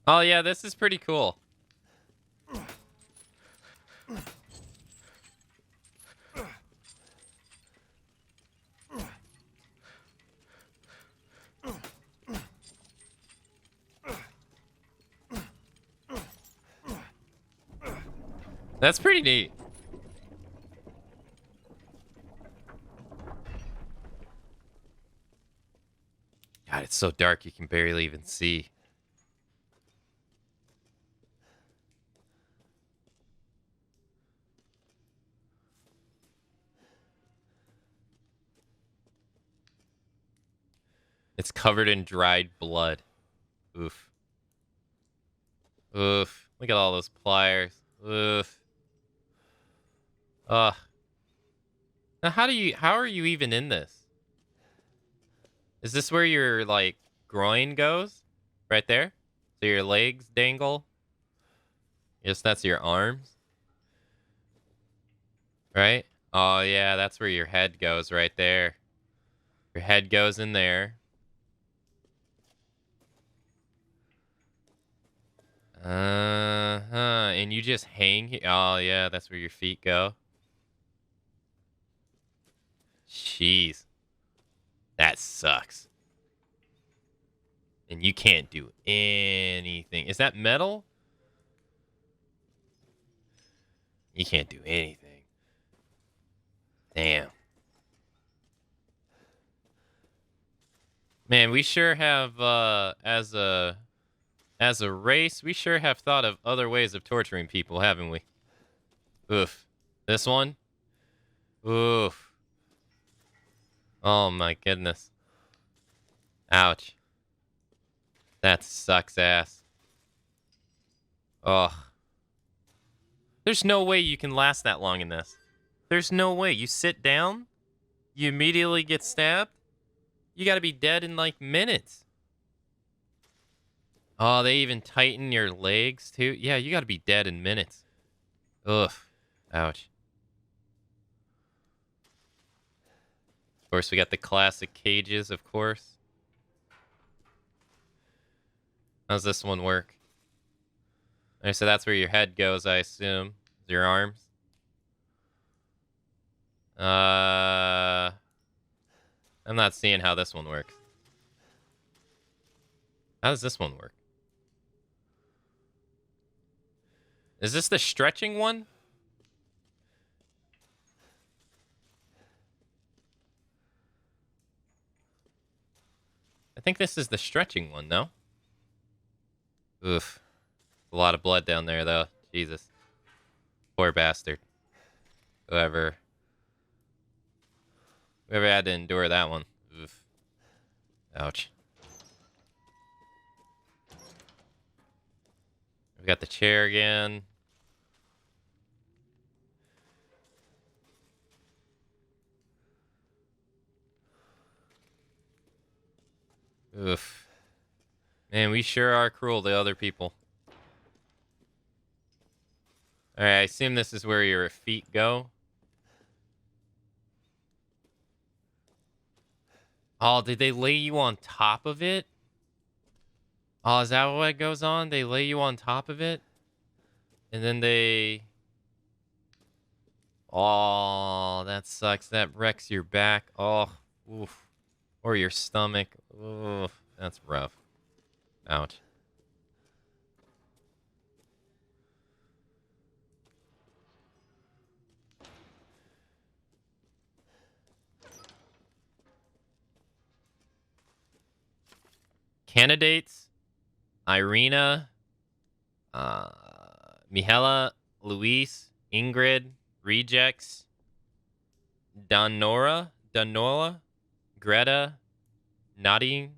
Oh, yeah, this is pretty cool. That's pretty neat. God, it's so dark you can barely even see. It's covered in dried blood. Oof. Oof. Look at all those pliers. Oof. Ugh. Now, how are you even in this? Is this where your, like, groin goes? Right there? So your legs dangle? Yes, that's your arms. Right? Oh, yeah, that's where your head goes right there. Your head goes in there. Uh-huh. And you just hang here. Oh, yeah, that's where your feet go. Jeez. That sucks. And you can't do anything. Is that metal? You can't do anything. Damn. Man, we sure have, as a race, we sure have thought of other ways of torturing people, haven't we? Oof. This one? Oof. Oh my goodness. Ouch. That sucks ass. Ugh. There's no way you can last that long in this. There's no way. You sit down, you immediately get stabbed, you gotta be dead in like minutes. Oh, they even tighten your legs too? Yeah, you gotta be dead in minutes. Ugh. Ouch. Of course, we got the classic cages, of course. How's this one work? Okay, so that's where your head goes, I assume. Your arms. I'm not seeing how this one works. How does this one work? Is this the stretching one? I think this is the stretching one, no? Oof. A lot of blood down there, though. Jesus. Poor bastard. Whoever had to endure that one. Oof. Ouch. We got the chair again. Oof. Man, we sure are cruel to other people. Alright, I assume this is where your feet go. Oh, did they lay you on top of it? Oh, is that what goes on? They lay you on top of it? And then they... Oh, that sucks. That wrecks your back. Oh, oof. Or your stomach. Oof. That's rough. Ouch. Candidates: Irina, Mihela, Luis, Ingrid, Rejects, Donora, Greta, Nadine,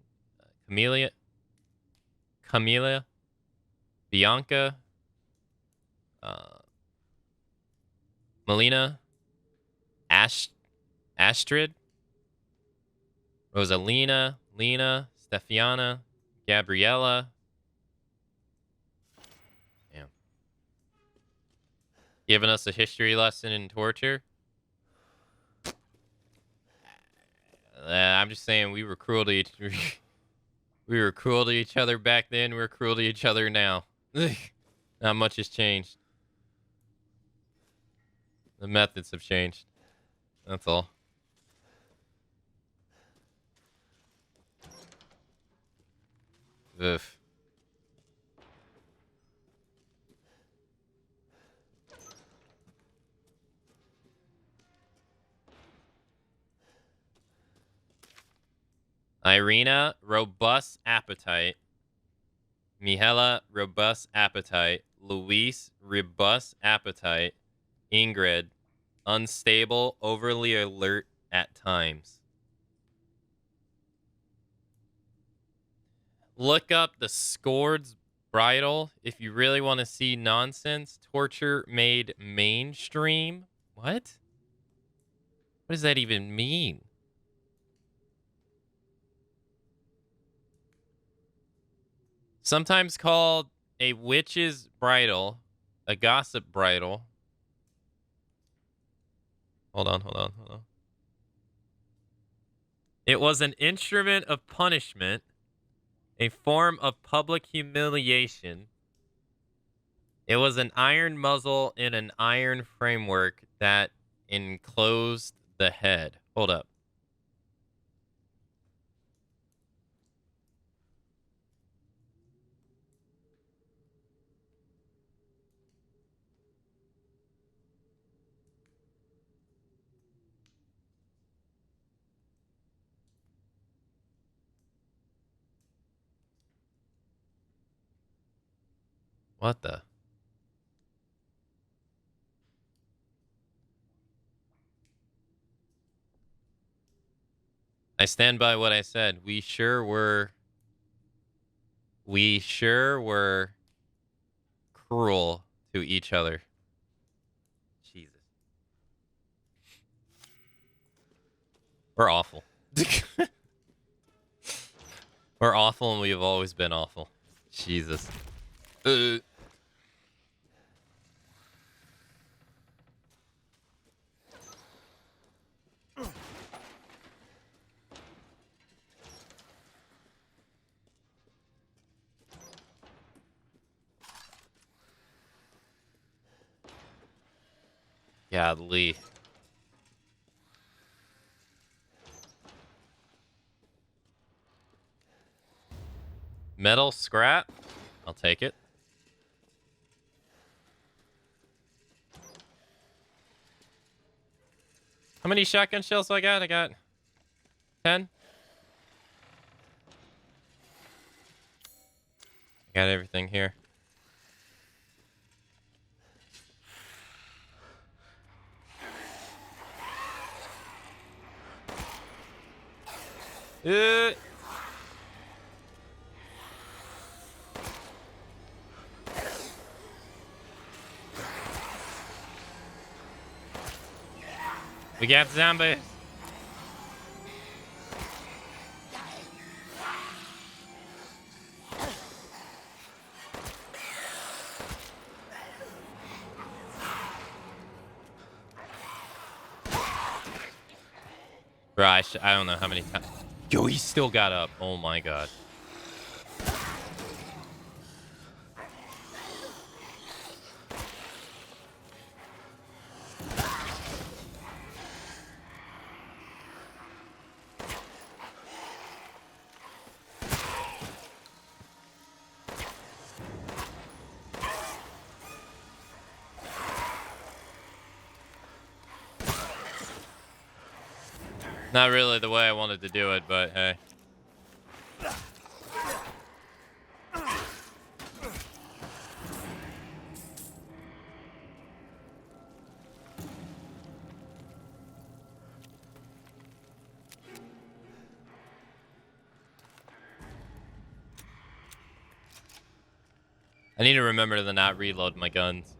Camelia, Bianca, Melina, Astrid, Rosalina, Lena, Stefiana, Gabriella. Damn. Giving us a history lesson in torture. I'm just saying we were cruel to each we were cruel to each other back then. We're cruel to each other now. Not much has changed. The methods have changed. That's all. Ugh. Irina, robust appetite. Mihela, robust appetite. Luis, robust appetite. Ingrid, unstable, overly alert at times. Look up the Scourged Bridal if you really want to see nonsense. Torture made mainstream. What? What does that even mean? Sometimes called a witch's bridal, a gossip bridal. Hold on. It was an instrument of punishment, a form of public humiliation. It was an iron muzzle in an iron framework that enclosed the head. Hold up. What the? I stand by what I said. We sure were cruel to each other. Jesus. We're awful. We're awful and we have always been awful. Jesus. Godly. Metal scrap. I'll take it. How many shotgun shells do I got? I got 10. Got everything here. We got zombies. Bro, I don't know how many times. Yo, he still got up. Oh my god. Not really the way I wanted to do it, but hey. I need to remember to not reload my guns.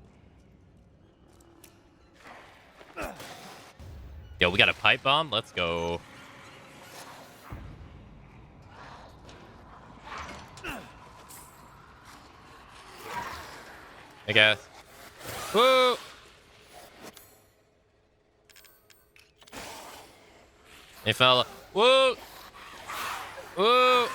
Yo, we got a pipe bomb? Let's go. I guess. Woo! Hey, fella. Woo! Woo!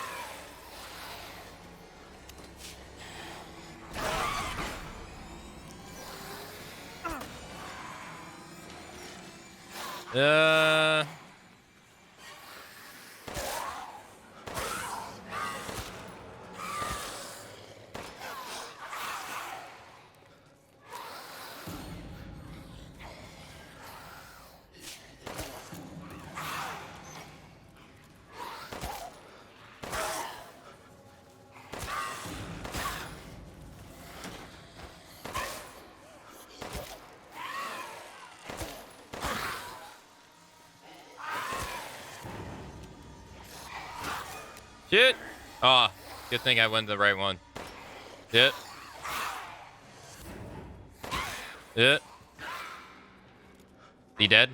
Shit! Oh, good thing I went the right one. Shit. Shit. He dead?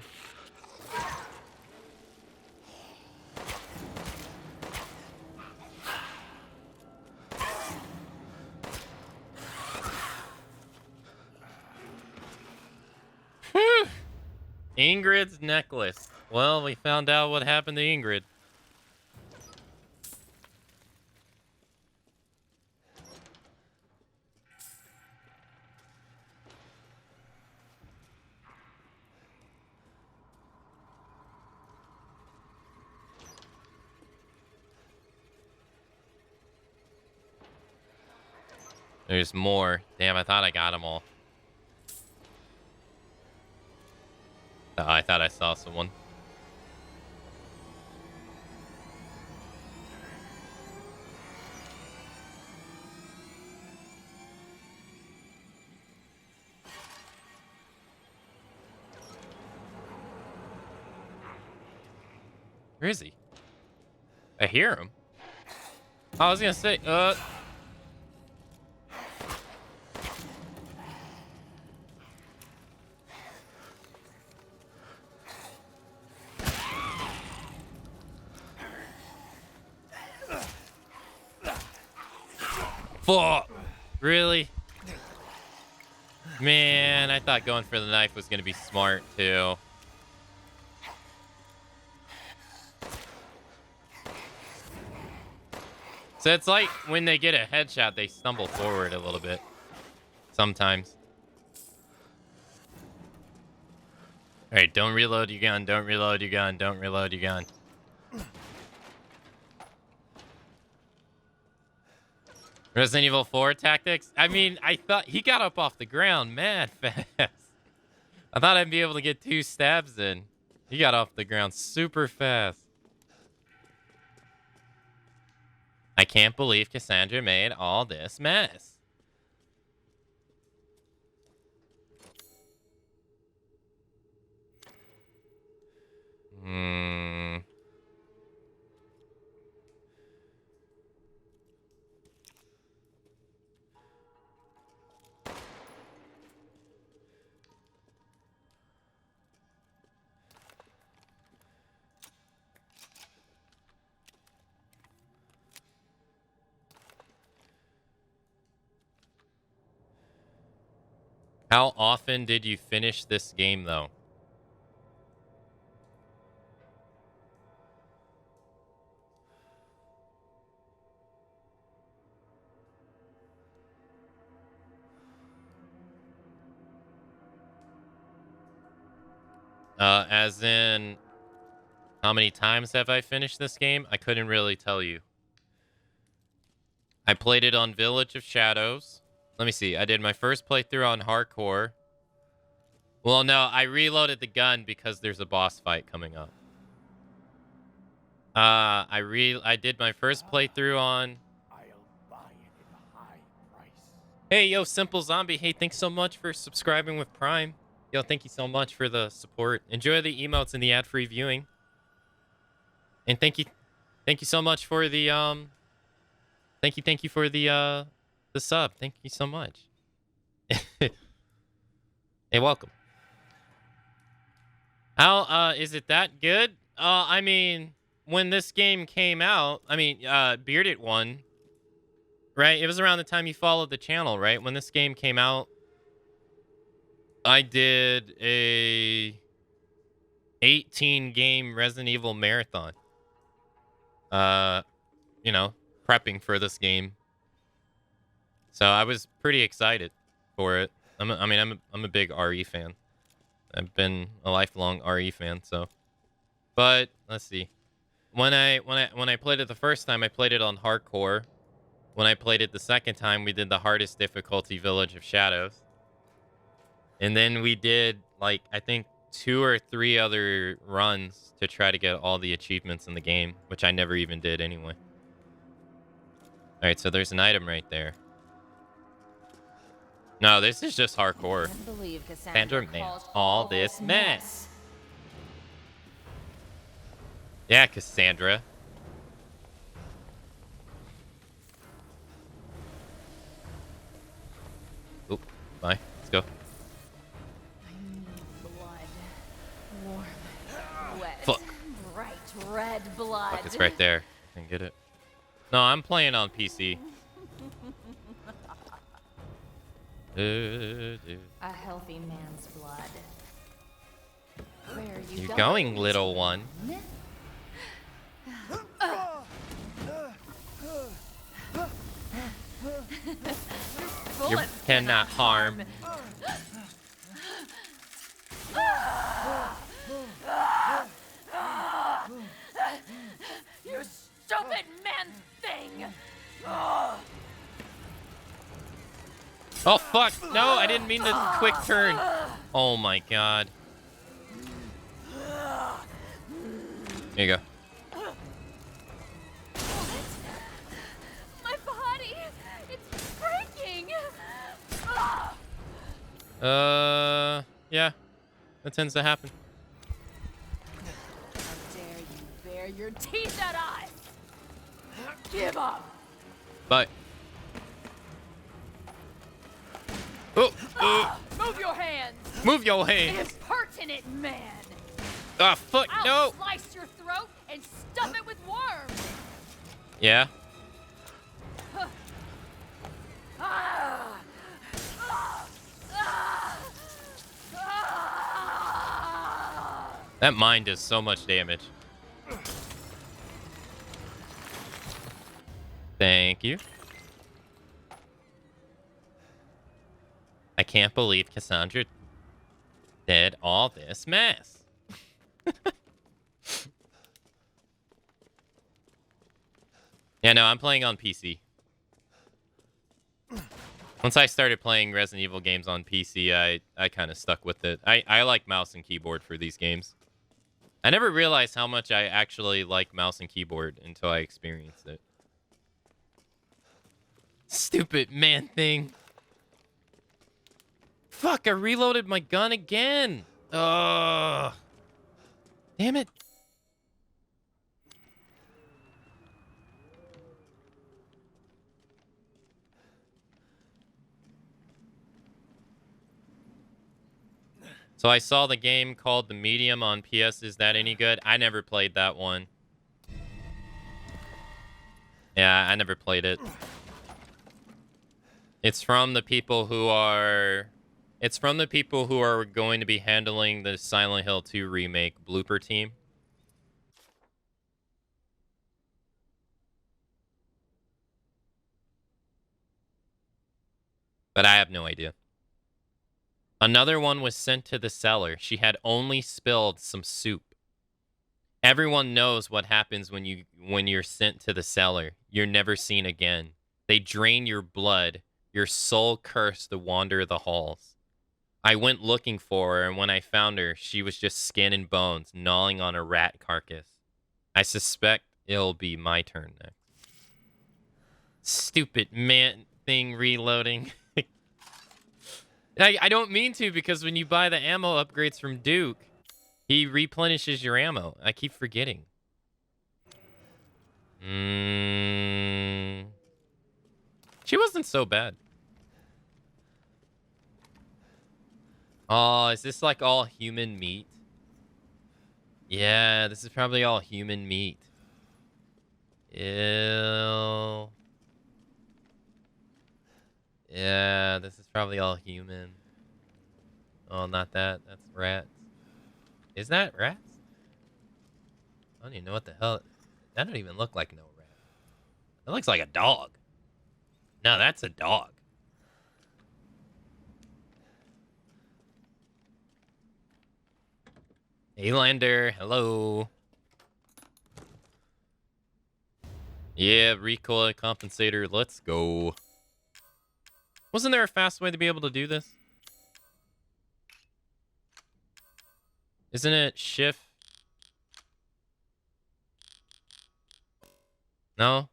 Whew. Ingrid's necklace. Well, we found out what happened to Ingrid. There's more. Damn, I thought I got them all. Oh, I thought I saw someone. Where is he? I hear him. I was gonna say, fuck. Really? Man, I thought going for the knife was gonna be smart too. So it's like when they get a headshot, they stumble forward a little bit. Sometimes. Alright, don't reload your gun, don't reload your gun, don't reload your gun. Resident Evil 4 tactics? I mean, I thought he got up off the ground mad fast. I thought I'd be able to get 2 stabs in. He got off the ground super fast. I can't believe Cassandra made all this mess. How often did you finish this game, though? As in, how many times have I finished this game? I couldn't really tell you. I played it on Village of Shadows. Let me see. I did my first playthrough on hardcore. Well, no, I reloaded the gun because there's a boss fight coming up. I did my first playthrough on. Hey, yo, Simple Zombie. Hey, thanks so much for subscribing with Prime. Yo, thank you so much for the support. Enjoy the emotes and the ad-free viewing. And thank you so much for the thank you for the sub. Thank you so much. Hey, welcome. How is it that good? I mean, when this game came out, I mean, Bearded One, right? It was around the time you followed the channel, right? When this game came out, I did a 18 game Resident Evil marathon. You know, prepping for this game. So I was pretty excited for it. I'm a big RE fan. I've been a lifelong RE fan, so. But let's see. When I played it the first time, I played it on hardcore. When I played it the second time, we did the hardest difficulty, Village of Shadows. And then we did, like, I think 2 or 3 other runs to try to get all the achievements in the game, which I never even did anyway. Alright, so there's an item right there. No, this is just hardcore. Cassandra made all this mess. Yeah, Cassandra. Oop, bye. Let's go. Warm, wet, Fuck. bright red blood. Fuck, it's right there. I can get it. No, I'm playing on PC. A healthy man's blood. Where are you You're going, little one. You cannot harm. You stupid man thing! Oh, fuck. No, I didn't mean the quick turn. Oh, my God. Here you go. My body! It's breaking! Yeah. That tends to happen. How dare you bare your teeth at us! Give up! But Move your hands! Move your hands! Impertinent man! Ah, fuck, I'll no! slice your throat and stuff it with worms! Yeah? That mine does so much damage. Thank you. I can't believe Cassandra did all this mess. Yeah, no, I'm playing on PC. Once I started playing Resident Evil games on PC, I kind of stuck with it. I like mouse and keyboard for these games. I never realized how much I actually like mouse and keyboard until I experienced it. Stupid man thing. Fuck, I reloaded my gun again. Ugh. Damn it. So I saw the game called The Medium on PS. Is that any good? I never played that one. Yeah, I never played it. It's from the people who are... It's from the people who are going to be handling the Silent Hill 2 remake blooper team. But I have no idea. Another one was sent to the cellar. She had only spilled some soup. Everyone knows what happens when you're sent to the cellar. You're never seen again. They drain your blood, your soul cursed to wander the halls. I went looking for her, and when I found her, she was just skin and bones, gnawing on a rat carcass. I suspect it'll be my turn next. Stupid man thing reloading. I don't mean to, because when you buy the ammo upgrades from Duke, he replenishes your ammo. I keep forgetting. She wasn't so bad. Oh, is this like all human meat? Yeah, this is probably all human meat. Ew. Yeah, this is probably all human. Oh, not that. That's rats. Is that rats? I don't even know what the hell. That don't even look like no rat. That looks like a dog. No, that's a dog. Hey, Lander. Hello. Yeah, recoil compensator. Let's go. Wasn't there a fast way to be able to do this? Isn't it shift? No?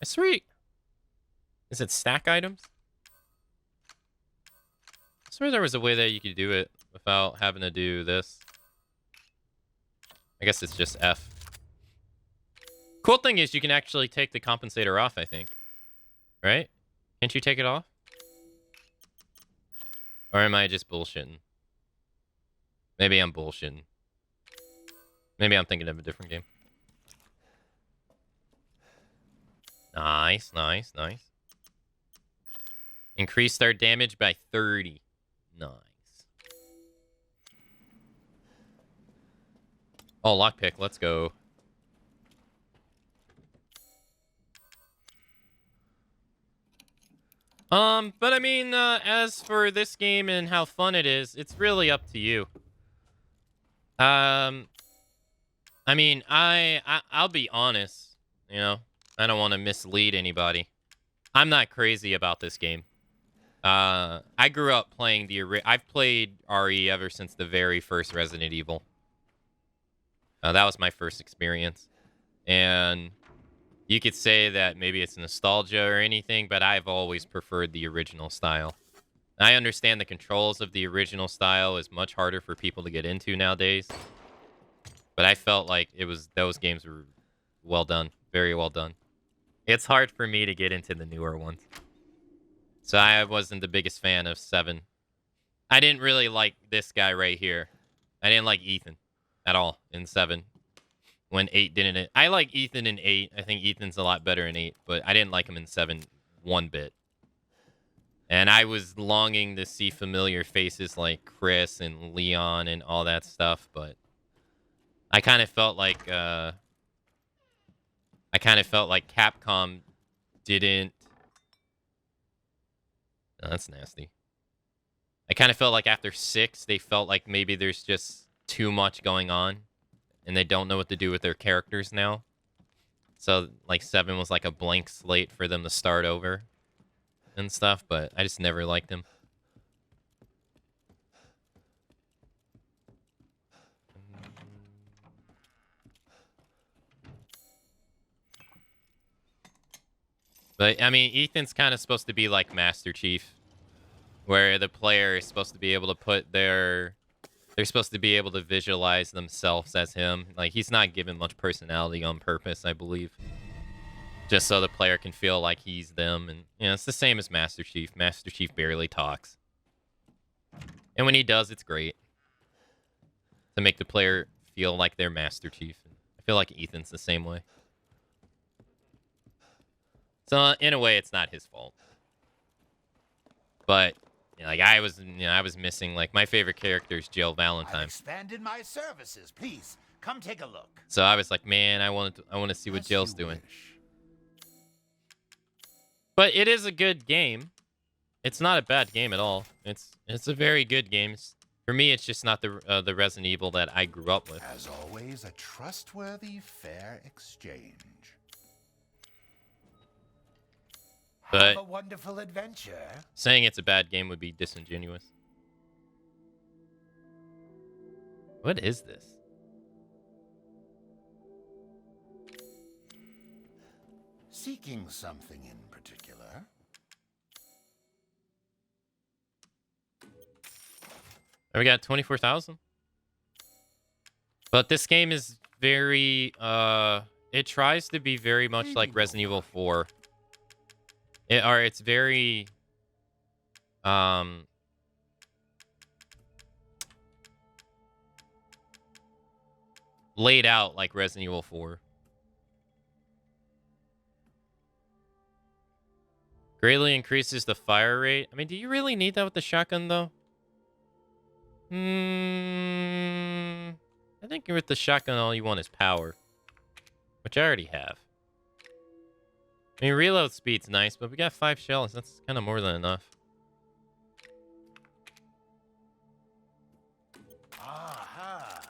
Sweet. Is it stack items? I swear there was a way that you could do it without having to do this. I guess it's just F. Cool thing is you can actually take the compensator off, I think. Right? Can't you take it off? Or am I just bullshitting? Maybe I'm bullshitting. Maybe I'm thinking of a different game. Nice, nice, nice. Increased our damage by 30. Nice. Oh, lockpick. Let's go. But I mean, as for this game and how fun it is, it's really up to you. I mean, I'll be honest, you know, I don't want to mislead anybody. I'm not crazy about this game. I grew up playing I've played RE ever since the very first Resident Evil. That was my first experience. And you could say that maybe it's nostalgia or anything, but I've always preferred the original style. I understand the controls of the original style is much harder for people to get into nowadays. But I felt like those games were well done, very well done. It's hard for me to get into the newer ones. So I wasn't the biggest fan of 7. I didn't really like this guy right here. I didn't like Ethan at all in 7. When 8 didn't. I like Ethan in 8. I think Ethan's a lot better in 8, but I didn't like him in 7 one bit. And I was longing to see familiar faces like Chris and Leon and all that stuff, but I kind of felt like Capcom didn't. Oh, that's nasty. I kind of felt like after 6, they felt like maybe there's just too much going on, and they don't know what to do with their characters now. So, like, 7 was like a blank slate for them to start over and stuff, but I just never liked him. But, I mean, Ethan's kind of supposed to be like Master Chief, where the player is supposed to be able to put they're supposed to be able to visualize themselves as him. Like, he's not given much personality on purpose, I believe. Just so the player can feel like he's them. And, you know, it's the same as Master Chief. Master Chief barely talks. And when he does, it's great. To make the player feel like they're Master Chief. I feel like Ethan's the same way. So, in a way, it's not his fault. But, you know, like, I was missing, like, my favorite character is Jill Valentine. I've expanded my services. Please, come take a look. So I was like, man, I want to see what Jill's doing. But it is a good game. It's not a bad game at all. It's a very good game. For me, it's just not the Resident Evil that I grew up with. As always, a trustworthy, fair exchange. But Have a wonderful adventure. Saying it's a bad game would be disingenuous. What is this? Seeking something in particular? We got 24,000. But this game is very it tries to be very much like Resident Evil 4. It's very laid out like Resident Evil 4. Greatly increases the fire rate. I mean, do you really need that with the shotgun, though? I think with the shotgun, all you want is power. Which I already have. I mean, reload speed's nice, but we got 5 shells. That's kind of more than enough. Aha.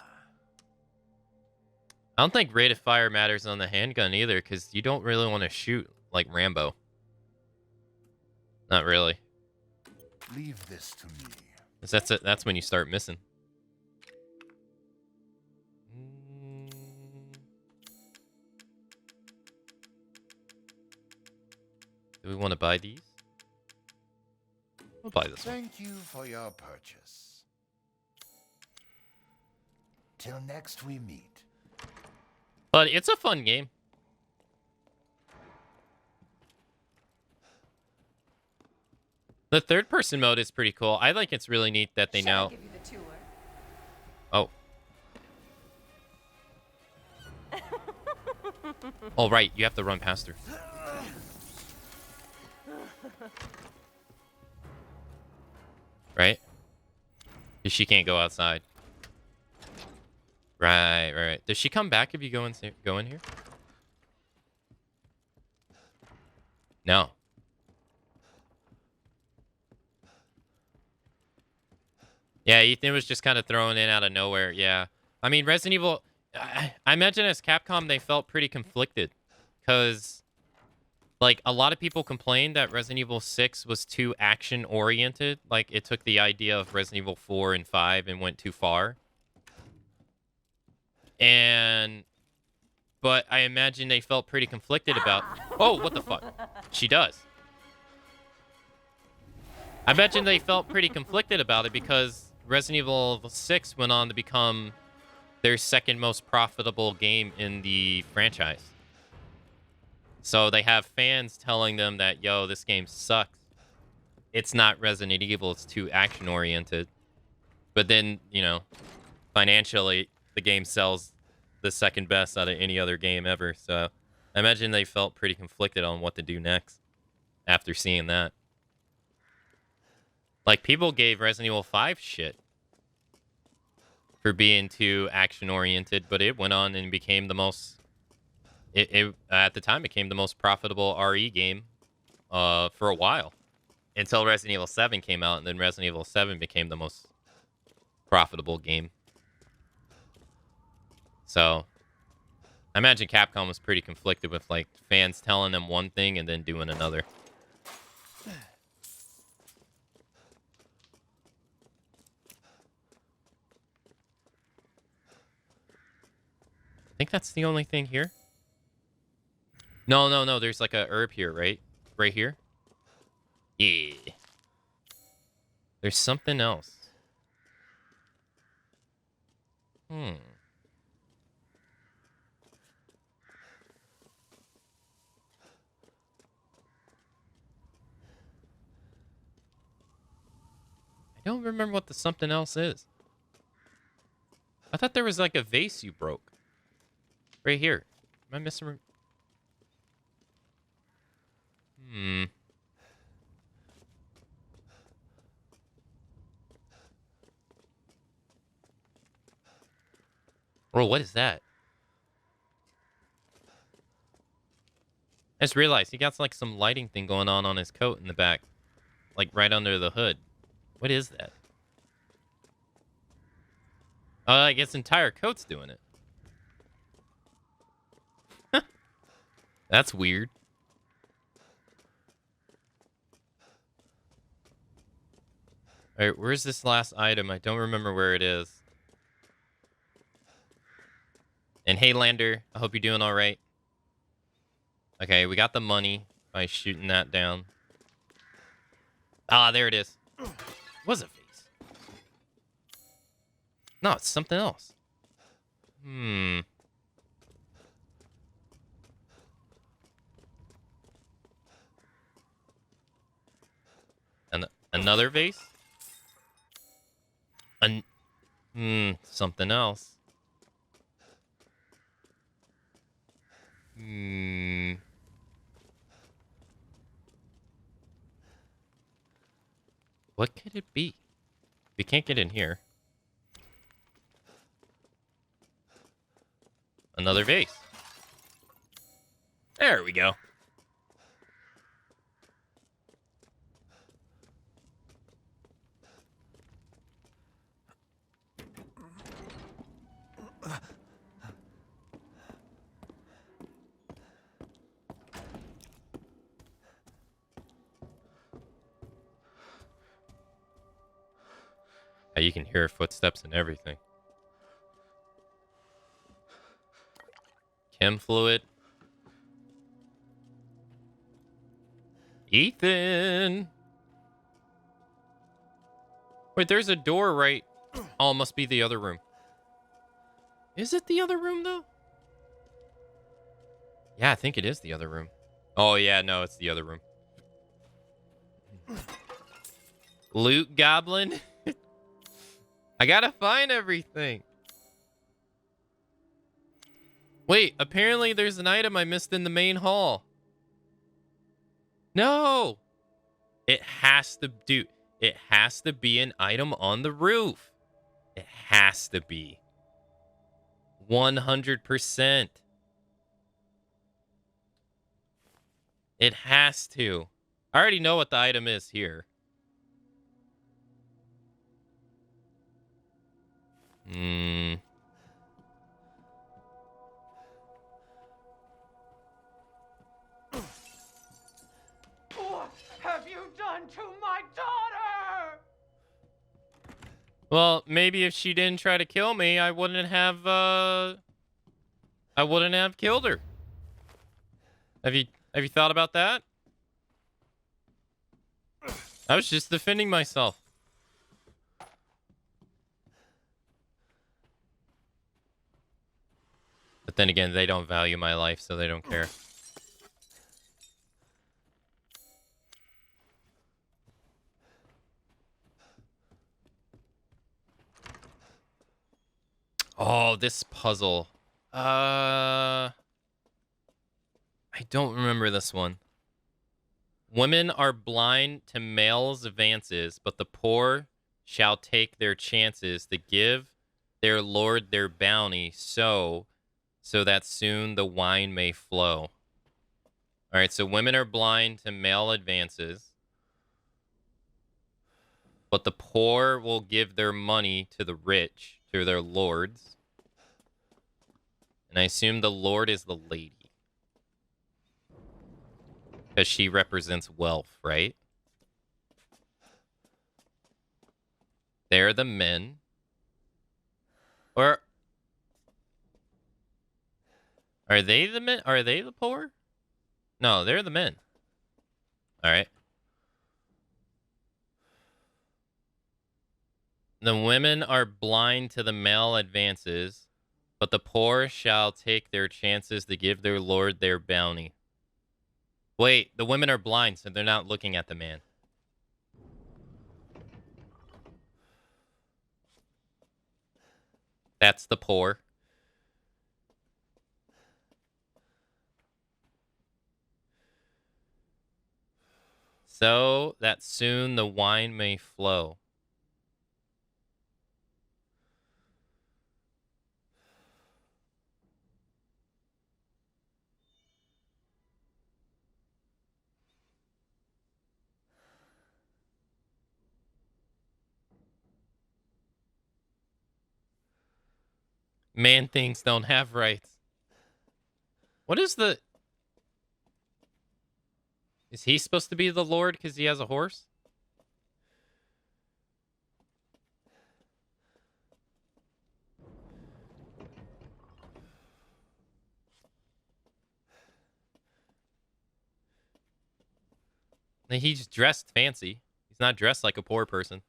I don't think rate of fire matters on the handgun either, because you don't really want to shoot like Rambo. Not really. Leave this to me. 'Cause that's when you start missing. Do we want to buy these? We'll buy this one. Thank you for your purchase. Till next we meet. But it's a fun game. The third-person mode is pretty cool. I think it's really neat that they now... Give you the tour. Oh. Oh, right. You have to run past her. Right? Because she can't go outside. Right. Does she come back if you go in here? No. Yeah, Ethan was just kind of thrown in out of nowhere. Yeah. I mean, Resident Evil... I imagine as Capcom, they felt pretty conflicted. Because, like, a lot of people complained that Resident Evil 6 was too action-oriented. Like, it took the idea of Resident Evil 4 and 5 and went too far. But I imagine they felt pretty conflicted about... Oh, what the fuck? She does. I imagine they felt pretty conflicted about it because Resident Evil 6 went on to become their second most profitable game in the franchise. So they have fans telling them that, yo, this game sucks. It's not Resident Evil, it's too action-oriented. But then, you know, financially, the game sells the second best out of any other game ever. So I imagine they felt pretty conflicted on what to do next after seeing that. Like, people gave Resident Evil 5 shit for being too action-oriented, but it went on and became the most... It at the time became the most profitable RE game for a while. Until Resident Evil 7 came out, and then Resident Evil 7 became the most profitable game. So, I imagine Capcom was pretty conflicted with, like, fans telling them one thing and then doing another. I think that's the only thing here. No. There's like a herb here, right? Right here? Yeah. There's something else. I don't remember what the something else is. I thought there was like a vase you broke. Right here. Am I missing? Bro, what is that? I just realized he got like some lighting thing going on his coat in the back. Like right under the hood. What is that? Oh, I guess entire coat's doing it. That's weird. Alright, where's this last item? I don't remember where it is. And hey, Lander, I hope you're doing alright. Okay, we got the money by shooting that down. Ah, there it is. It was a vase. No, it's something else. Another vase? Something else. What could it be? We can't get in here. Another vase. There we go. You can hear footsteps and everything. Chem fluid. Ethan! Wait, there's a door right... Oh, it must be the other room. Is it the other room, though? Yeah, I think it is the other room. Oh, yeah, no, it's the other room. Loot goblin? I gotta find everything. Wait, apparently there's an item I missed in the main hall. No! It has to be an item on the roof. It has to be. 100%. It has to. I already know what the item is here. What have you done to my daughter? Well, maybe if she didn't try to kill me, I wouldn't have killed her. Have you thought about that? I was just defending myself. then again, they don't value my life, so they don't care. Oh, this puzzle. I don't remember this one. Women are blind to males' advances, but the poor shall take their chances to give their lord their bounty, so that soon the wine may flow. All right, so women are blind to male advances, but the poor will give their money to the rich, to their lords. And I assume the lord is the lady. Because she represents wealth, right? They're the men. Or are they the men? Are they the poor? No, they're the men. All right. The women are blind to the male advances, but the poor shall take their chances to give their lord their bounty. Wait, the women are blind, so they're not looking at the man. That's the poor. So that soon the wine may flow. Man things don't have rights. What is the... Is he supposed to be the lord because he has a horse? He's dressed fancy. He's not dressed like a poor person.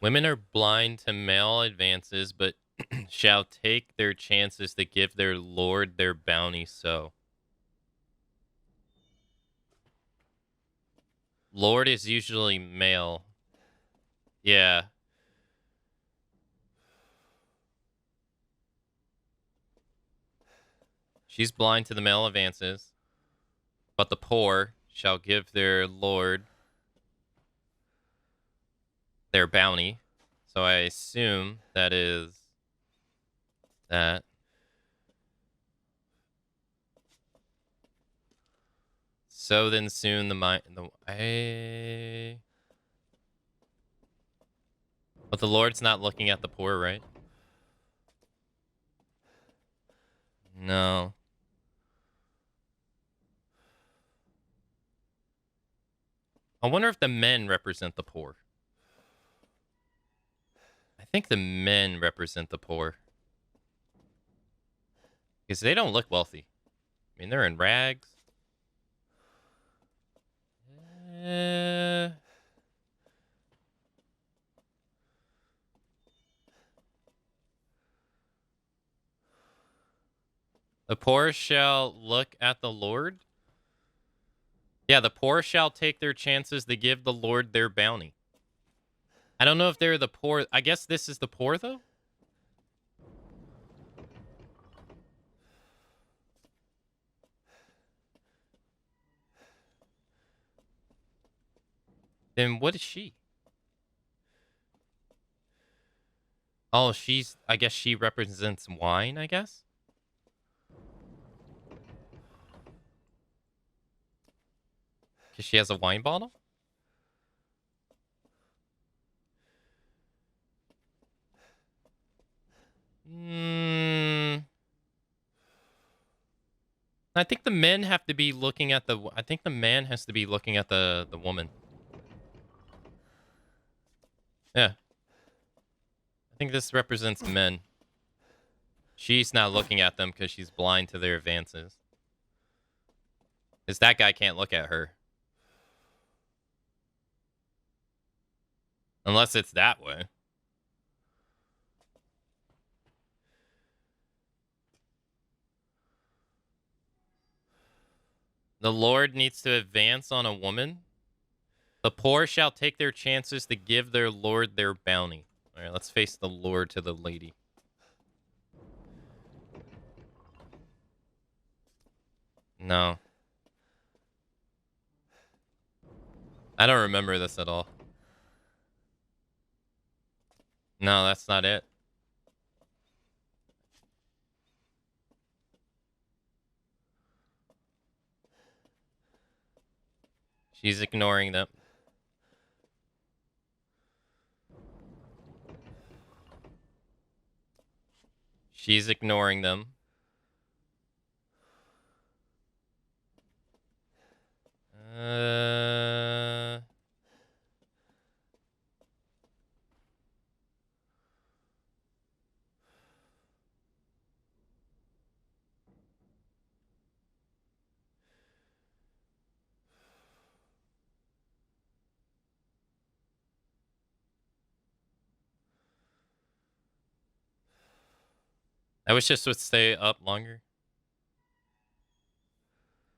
Women are blind to male advances, but shall take their chances to give their lord their bounty so. Lord is usually male. Yeah. She's blind to the male advances, but the poor shall give their lord their bounty. So I assume that is that. So then soon but the Lord's not looking at the poor, right? No. I wonder if the men represent the poor. I think the men represent the poor. Because they don't look wealthy. I mean, they're in rags. The poor shall look at the Lord. Yeah, the poor shall take their chances to give the Lord their bounty. I don't know if they're the poor. I guess this is the poor, though? Then what is she? Oh, I guess she represents wine, I guess? Because she has a wine bottle? I think the men have to be looking at I think the man has to be looking at the woman. Yeah. think this represents men. She's not looking at them because she's blind to their advances. Because that guy can't look at her. Unless it's that way. The Lord needs to advance on a woman. The poor shall take their chances to give their Lord their bounty. All right, let's face the Lord to the lady. No. I don't remember this at all. No, that's not it. She's ignoring them. She's ignoring them. I wish this would stay up longer.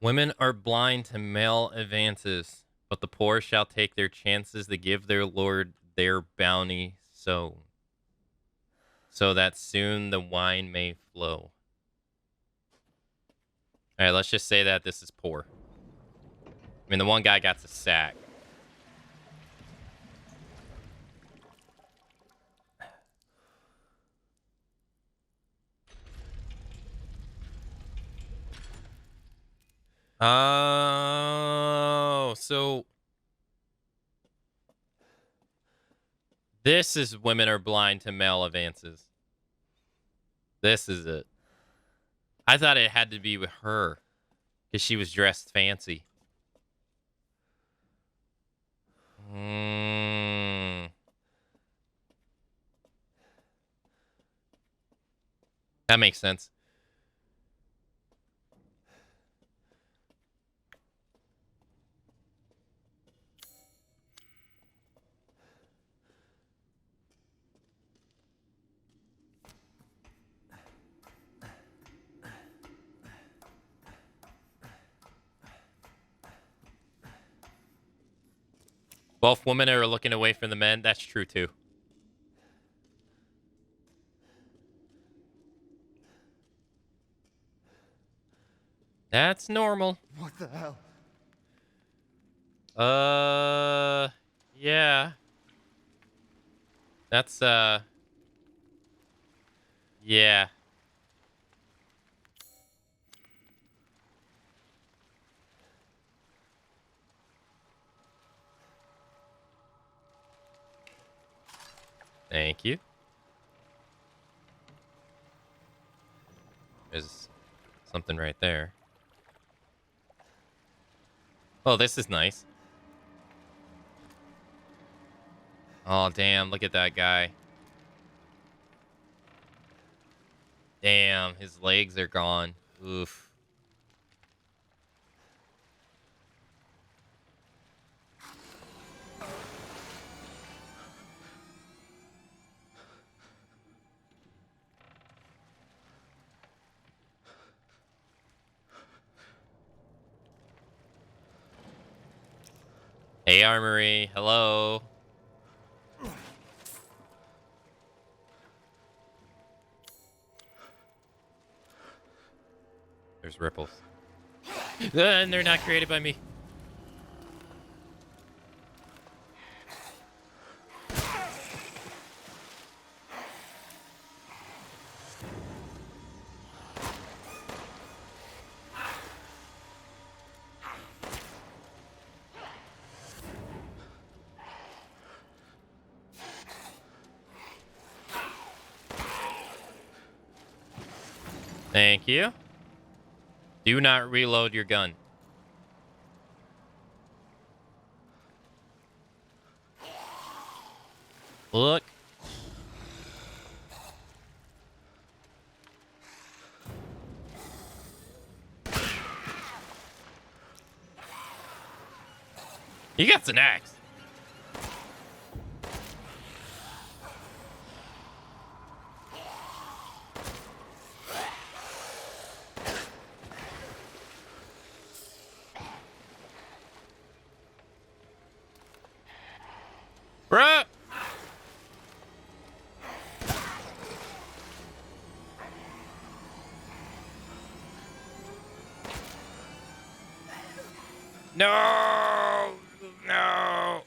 Women are blind to male advances, but the poor shall take their chances to give their Lord their bounty so that soon the wine may flow. All right, let's just say that this is poor. I mean, the one guy got the sack. Oh, so this is women are blind to male advances. This is it. I thought it had to be with her because she was dressed fancy. That makes sense. Both women are looking away from the men. That's true, too. That's normal. What the hell? Yeah. That's, yeah. Thank you. There's something right there. Oh, this is nice. Oh, damn. Look at that guy. Damn. His legs are gone. Oof. Hey, Armory. Hello. There's ripples. And they're not created by me. Thank you. Do not reload your gun. Look. He got an axe. Bruh! No! No!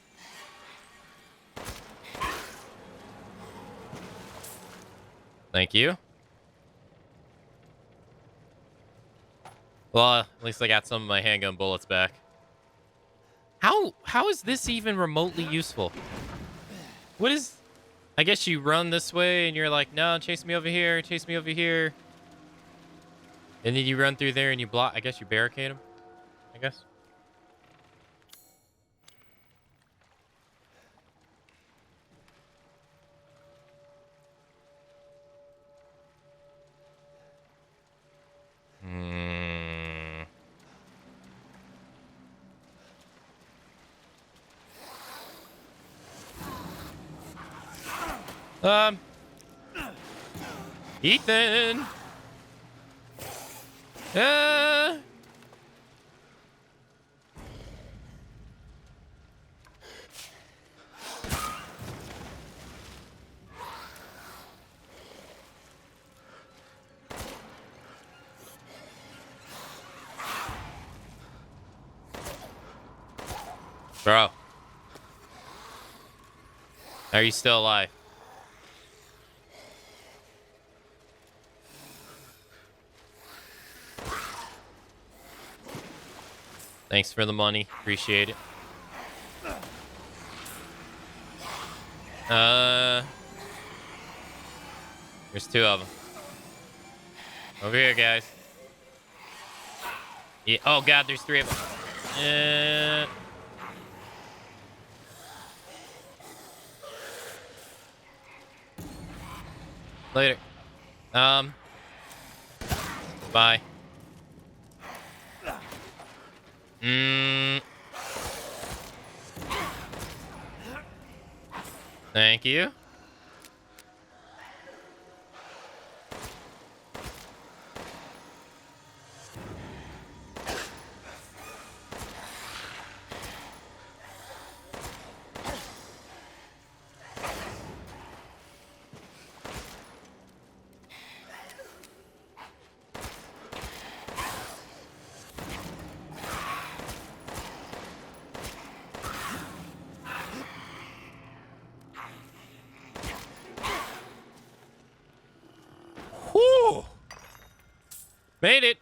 Thank you. Well, at least I got some of my handgun bullets back. How is this even remotely useful? What is... I guess you run this way and you're like, no, chase me over here, chase me over here. And then you run through there and you block... I guess you barricade him, I guess. Ethan! Bro. Are you still alive? Thanks for the money. Appreciate it. There's two of them. Over here, guys. Yeah. Oh, God, there's three of them. Later. Bye. Thank you. Whew. Made it.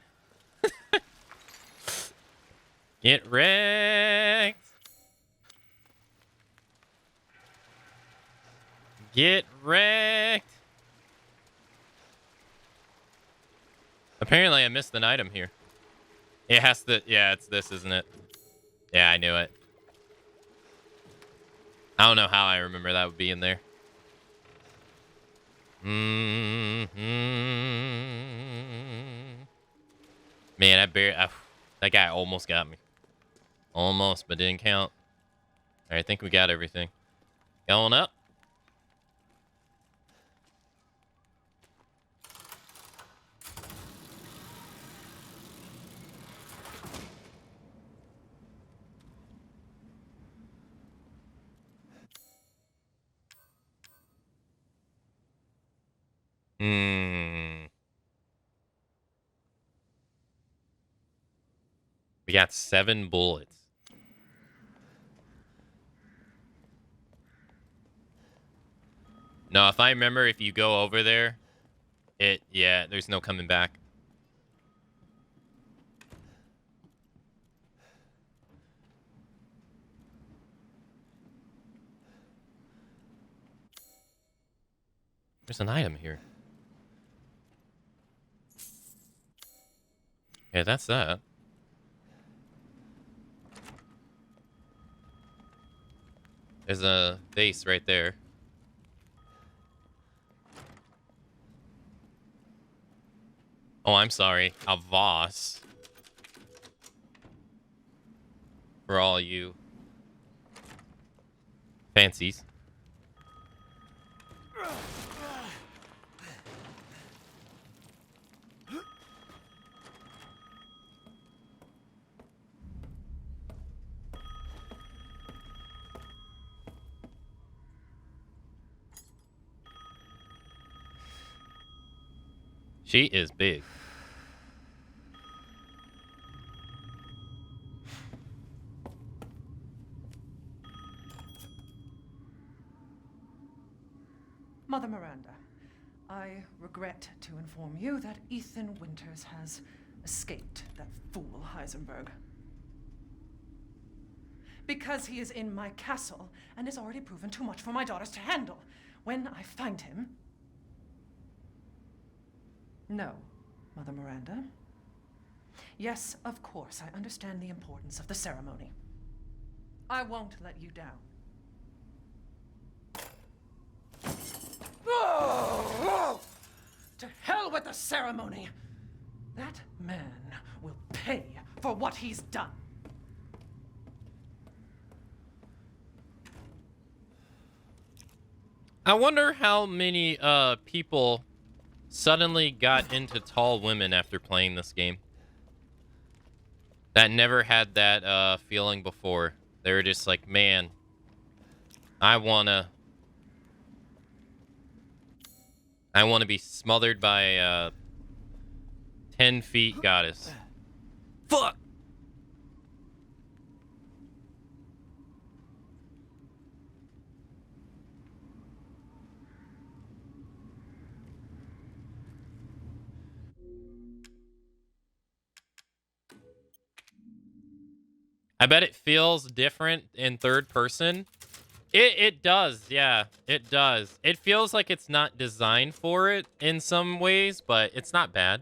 Get wrecked. Get wrecked. Apparently, I missed an item here. It has to... Yeah, it's this, isn't it? Yeah, I knew it. I don't know how I remember that would be in there. Man, that guy almost got me. Almost, but didn't count. All right, I think we got everything. Going up. We got 7 bullets. No, if I remember, if you go over there, yeah, there's no coming back. There's an item here. Yeah, that's that. There's a vase right there. Oh, I'm sorry. A vase. For all you fancies. She is big. Mother Miranda, I regret to inform you that Ethan Winters has escaped that fool Heisenberg. Because he is in my castle and has already proven too much for my daughters to handle. When I find him... No, Mother Miranda. Yes, of course, I understand the importance of the ceremony. I won't let you down. To hell with the ceremony! That man will pay for what he's done. I wonder how many people suddenly got into tall women after playing this game. That never had that feeling before. They were just like, man, I wanna be smothered by a 10 feet goddess. Fuck! I bet it feels different in third person. It does, yeah, it does. It feels like it's not designed for it in some ways, but it's not bad.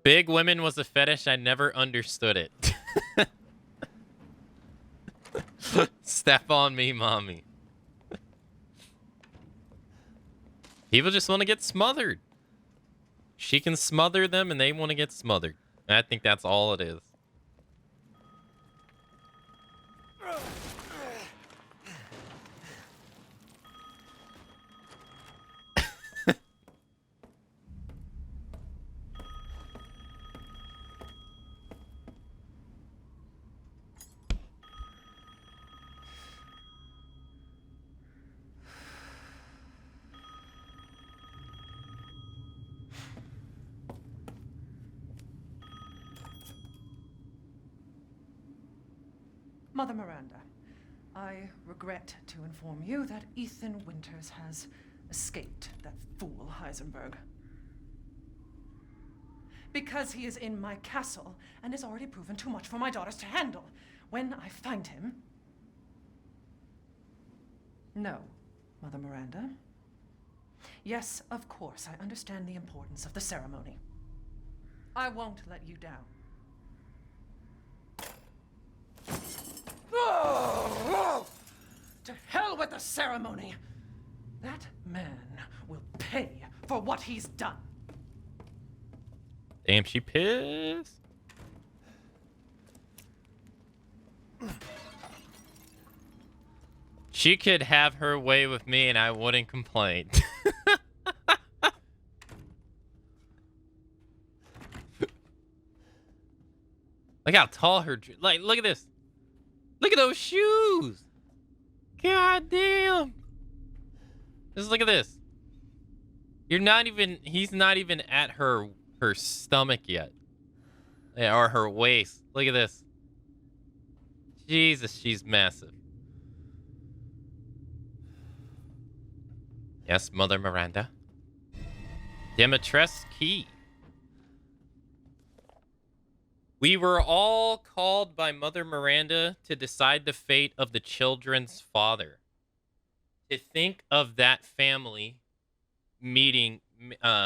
Big women was a fetish. I never understood it. Step on me, mommy. People just want to get smothered. She can smother them and they want to get smothered. I think that's all it is. Mother Miranda, I regret to inform you that Ethan Winters has escaped that fool Heisenberg. Because he is in my castle and has already proven too much for my daughters to handle. When I find him... No, Mother Miranda. Yes, of course, I understand the importance of the ceremony. I won't let you down. To hell with the ceremony! That man will pay for what he's done. Damn, she pissed. She could have her way with me and I wouldn't complain. Look how tall her... Like, look at this. Look at those shoes. God damn. Just look at this. You're not even... He's not even at her stomach yet. Yeah, or her waist. Look at this. Jesus, she's massive. Yes, Mother Miranda. Demetress Key. We were all called by Mother Miranda to decide the fate of the children's father. To think of that family meeting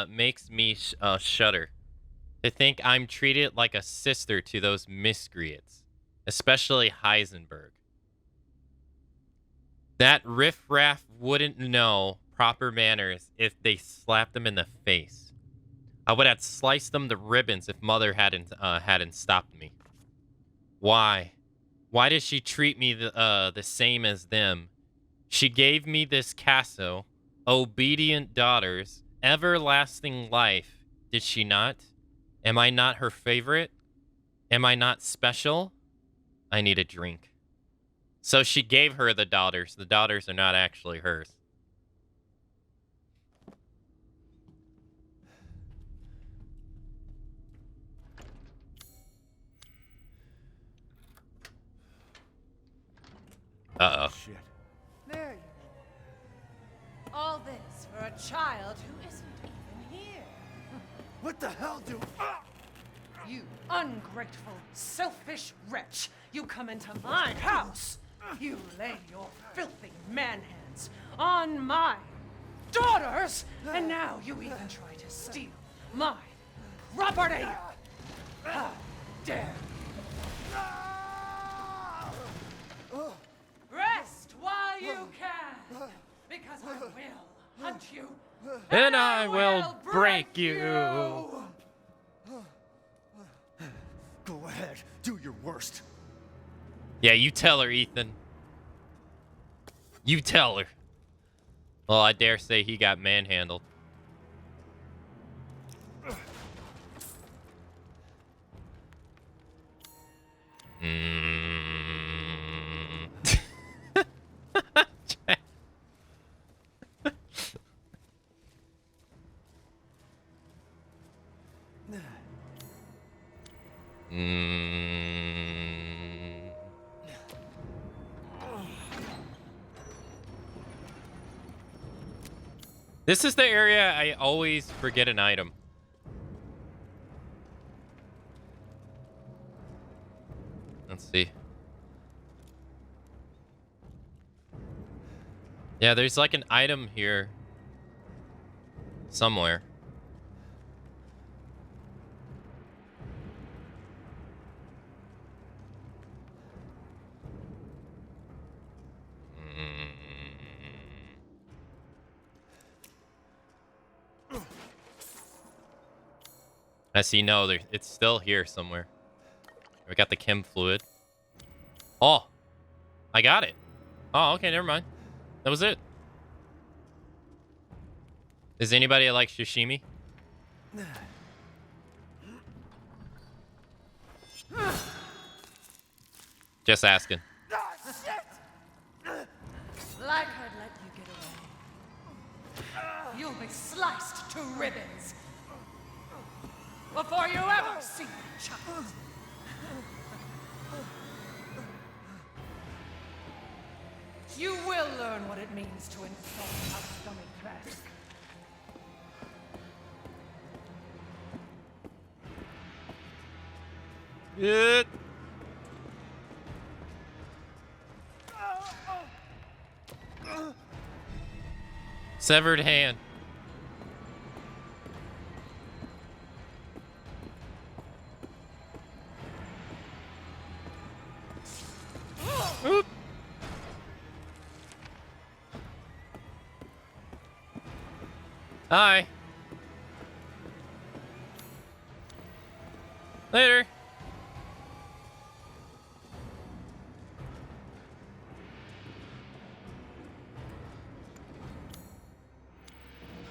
makes me shudder. To think I'm treated like a sister to those miscreants, especially Heisenberg. That riffraff wouldn't know proper manners if they slapped them in the face. I would have sliced them to ribbons if Mother hadn't stopped me. Why? Why does she treat me the same as them? She gave me this castle, obedient daughters, everlasting life. Did she not? Am I not her favorite? Am I not special? I need a drink. So she gave her the daughters. The daughters are not actually hers. Uh-oh. Shit. There you are. All this for a child who isn't even here. What the hell do... You ungrateful, selfish wretch. You come into my house. You lay your filthy man hands on my daughters. And now you even try to steal my property. How dare you. Rest while you can. Because I will hunt you. And I will break you. Go ahead. Do your worst. Yeah, you tell her, Ethan. You tell her. Well, I dare say he got manhandled. This is the area I always forget an item. Let's see. Yeah, there's like an item here. Somewhere. I see. No, it's still here somewhere. We got the chem fluid. Oh, I got it. Oh, okay, never mind. That was it. Is anybody that likes sashimi? Just asking. Like I'd let you get away. You'll be sliced to ribbons before you ever see me, child. You will learn what it means to insult our stomach trash. It. Severed hand. Oop. Hi. Later.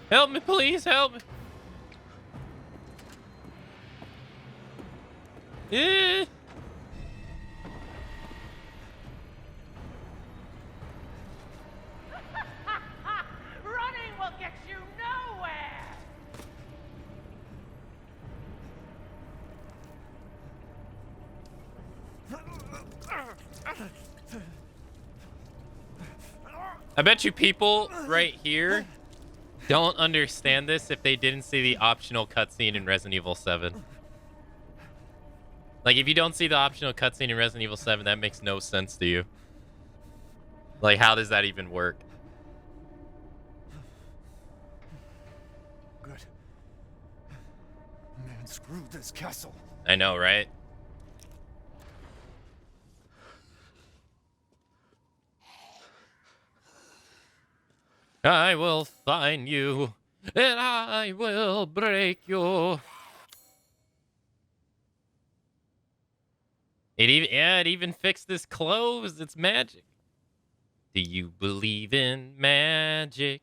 Help me, please, help me. Eh. Running will get you nowhere! I bet you people right here don't understand this if they didn't see the optional cutscene in Resident Evil 7. Like, if you don't see the optional cutscene in Resident Evil 7, that makes no sense to you. Like, how does that even work? Good. Man, screw this castle. I know, right? I will find you, and I will break you. It even fixed his clothes. It's magic. Do you believe in magic?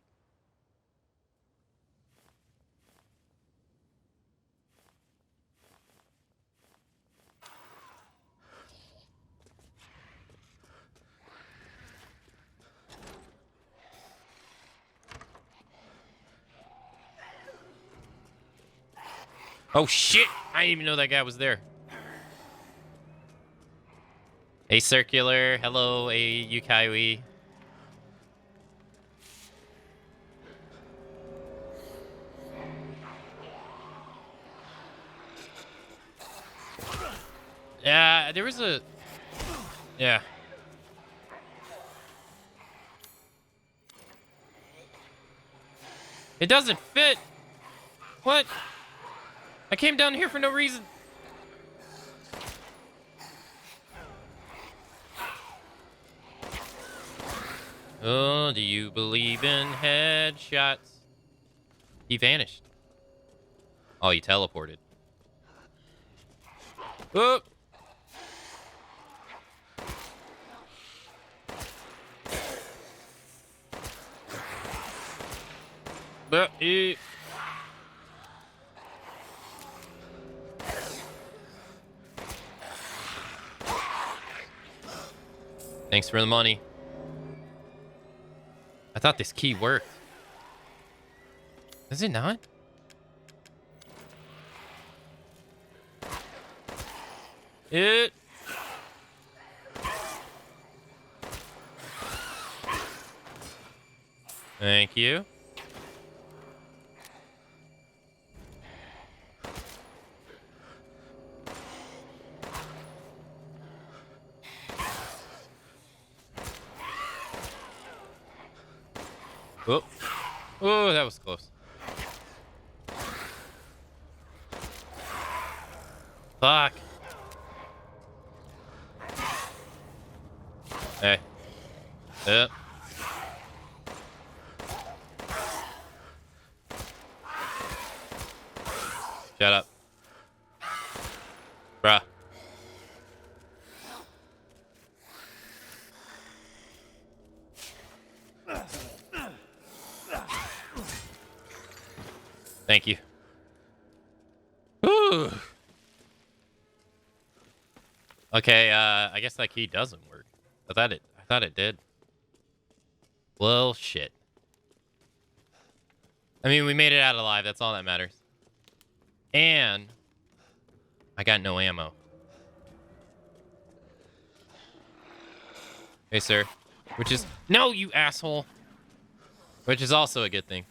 Oh shit! I didn't even know that guy was there. Hey, Circular. Hello, a Yukaiwi. Yeah, there was a... Yeah. It doesn't fit. What? I came down here for no reason. Oh, do you believe in headshots? He vanished. Oh, he teleported. Oh! Thanks for the money. I thought this key worked. Does it not? It... Thank you. Oh. Oh, that was close. Fuck. Hey. Yep. Shut up. Bruh. Thank you. Ooh. Okay, I guess that key doesn't work. I thought it did. Well, shit. I mean, we made it out alive. That's all that matters. And I got no ammo. Hey, sir. Which is... No, you asshole. Which is also a good thing.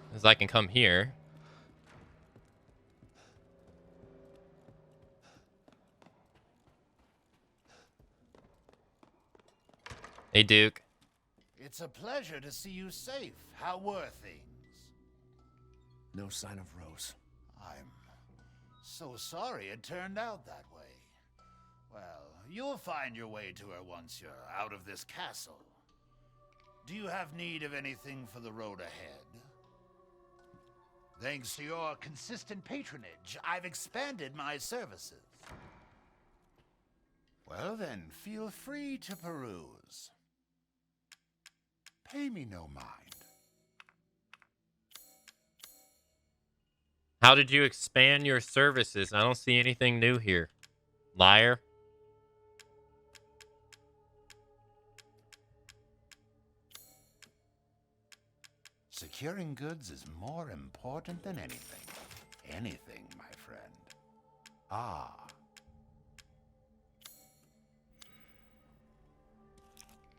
Because I can come here. Hey, Duke. It's a pleasure to see you safe. How were things? No sign of Rose. I'm so sorry it turned out that way. Well, you'll find your way to her once you're out of this castle. Do you have need of anything for the road ahead? Thanks to your consistent patronage, I've expanded my services. Well then, feel free to peruse. Pay me no mind. How did you expand your services? I don't see anything new here. Liar. Securing goods is more important than anything. Anything, my friend. Ah.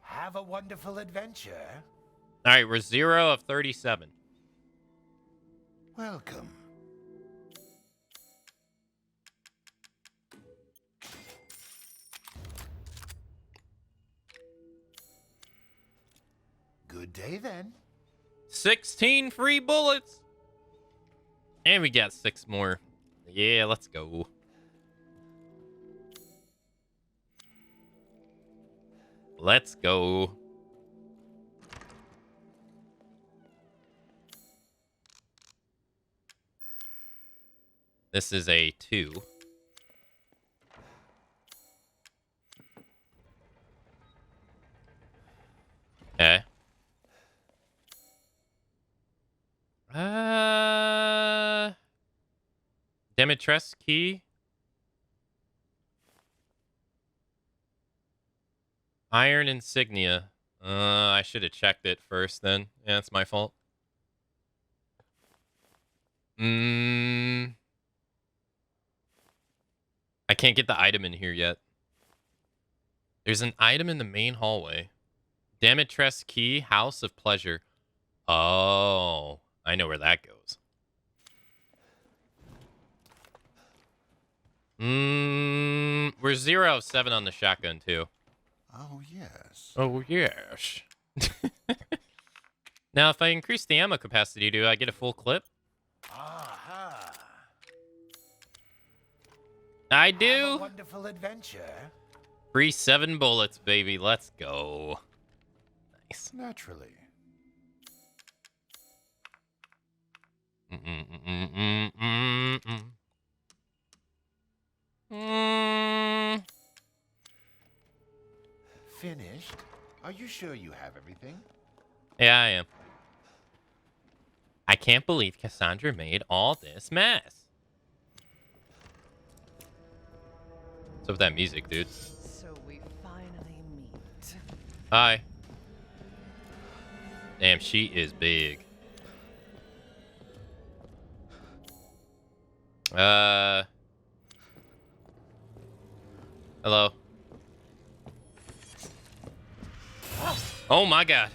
Have a wonderful adventure. All right, we're 0 of 37. Welcome. Good day then. 16 free bullets. And we got 6 more. Yeah, let's go. Let's go. This is a 2. Okay. Demetres key. Iron insignia. I should have checked it first then. Yeah, it's my fault. I can't get the item in here yet. There's an item in the main hallway. Demetres key, House of Pleasure. Oh, I know where that goes. We're 0 out of 7 on the shotgun too. Oh, yes. Oh, yes. Now, if I increase the ammo capacity, do I get a full clip? Aha. I Have do. a wonderful adventure. Free 7 bullets, baby. Let's go. Nice. Naturally. Finished? Are you sure you have everything? Yeah, I am. I can't believe Cassandra made all this mess. What's up with that music, dude? So we finally meet. Hi. Damn, she is big. Hello. Oh my god.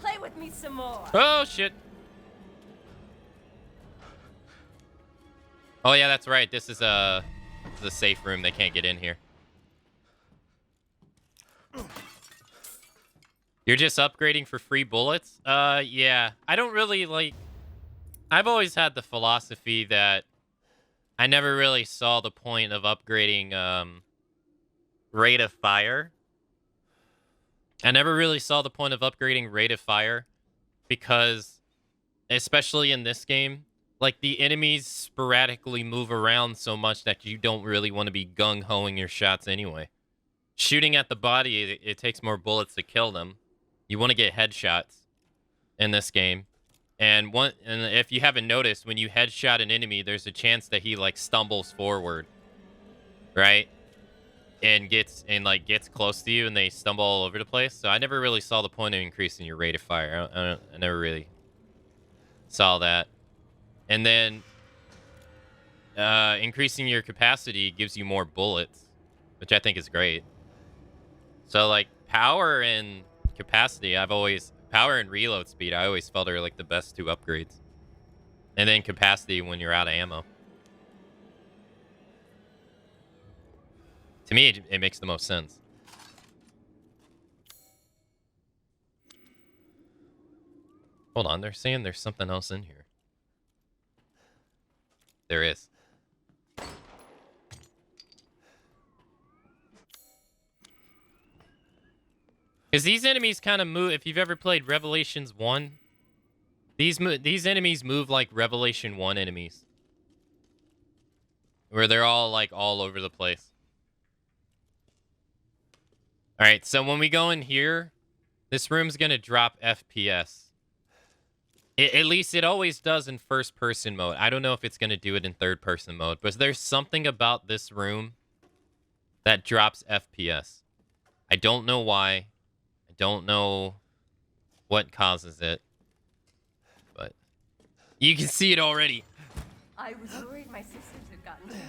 Play with me some more. Oh shit. Oh yeah, that's right. This is the safe room. They can't get in here. You're just upgrading for free bullets? Yeah. I don't really like... I've always had the philosophy that I never really saw the point of upgrading rate of fire. I never really saw the point of upgrading rate of fire because, especially in this game, like the enemies sporadically move around so much that you don't really want to be gung-hoing your shots anyway. Shooting at the body, it takes more bullets to kill them. You want to get headshots in this game. And if you haven't noticed, when you headshot an enemy, there's a chance that he like stumbles forward, right? And gets close to you, and they stumble all over the place. So I never really saw the point of increasing your rate of fire. I never really saw that. And then increasing your capacity gives you more bullets, which I think is great. So like power and capacity, power and reload speed, I always felt are like the best 2 upgrades. And then capacity when you're out of ammo. To me, it makes the most sense. Hold on, they're saying there's something else in here. There is. Because these enemies kind of move... If you've ever played Revelations 1, these enemies move like Revelation 1 enemies. Where they're all, like, all over the place. Alright, so when we go in here, this room's going to drop FPS. At least it always does in first-person mode. I don't know if it's going to do it in third-person mode, but there's something about this room that drops FPS. I don't know why. I don't know what causes it, but you can see it already. I was worried my sisters had gotten to me first.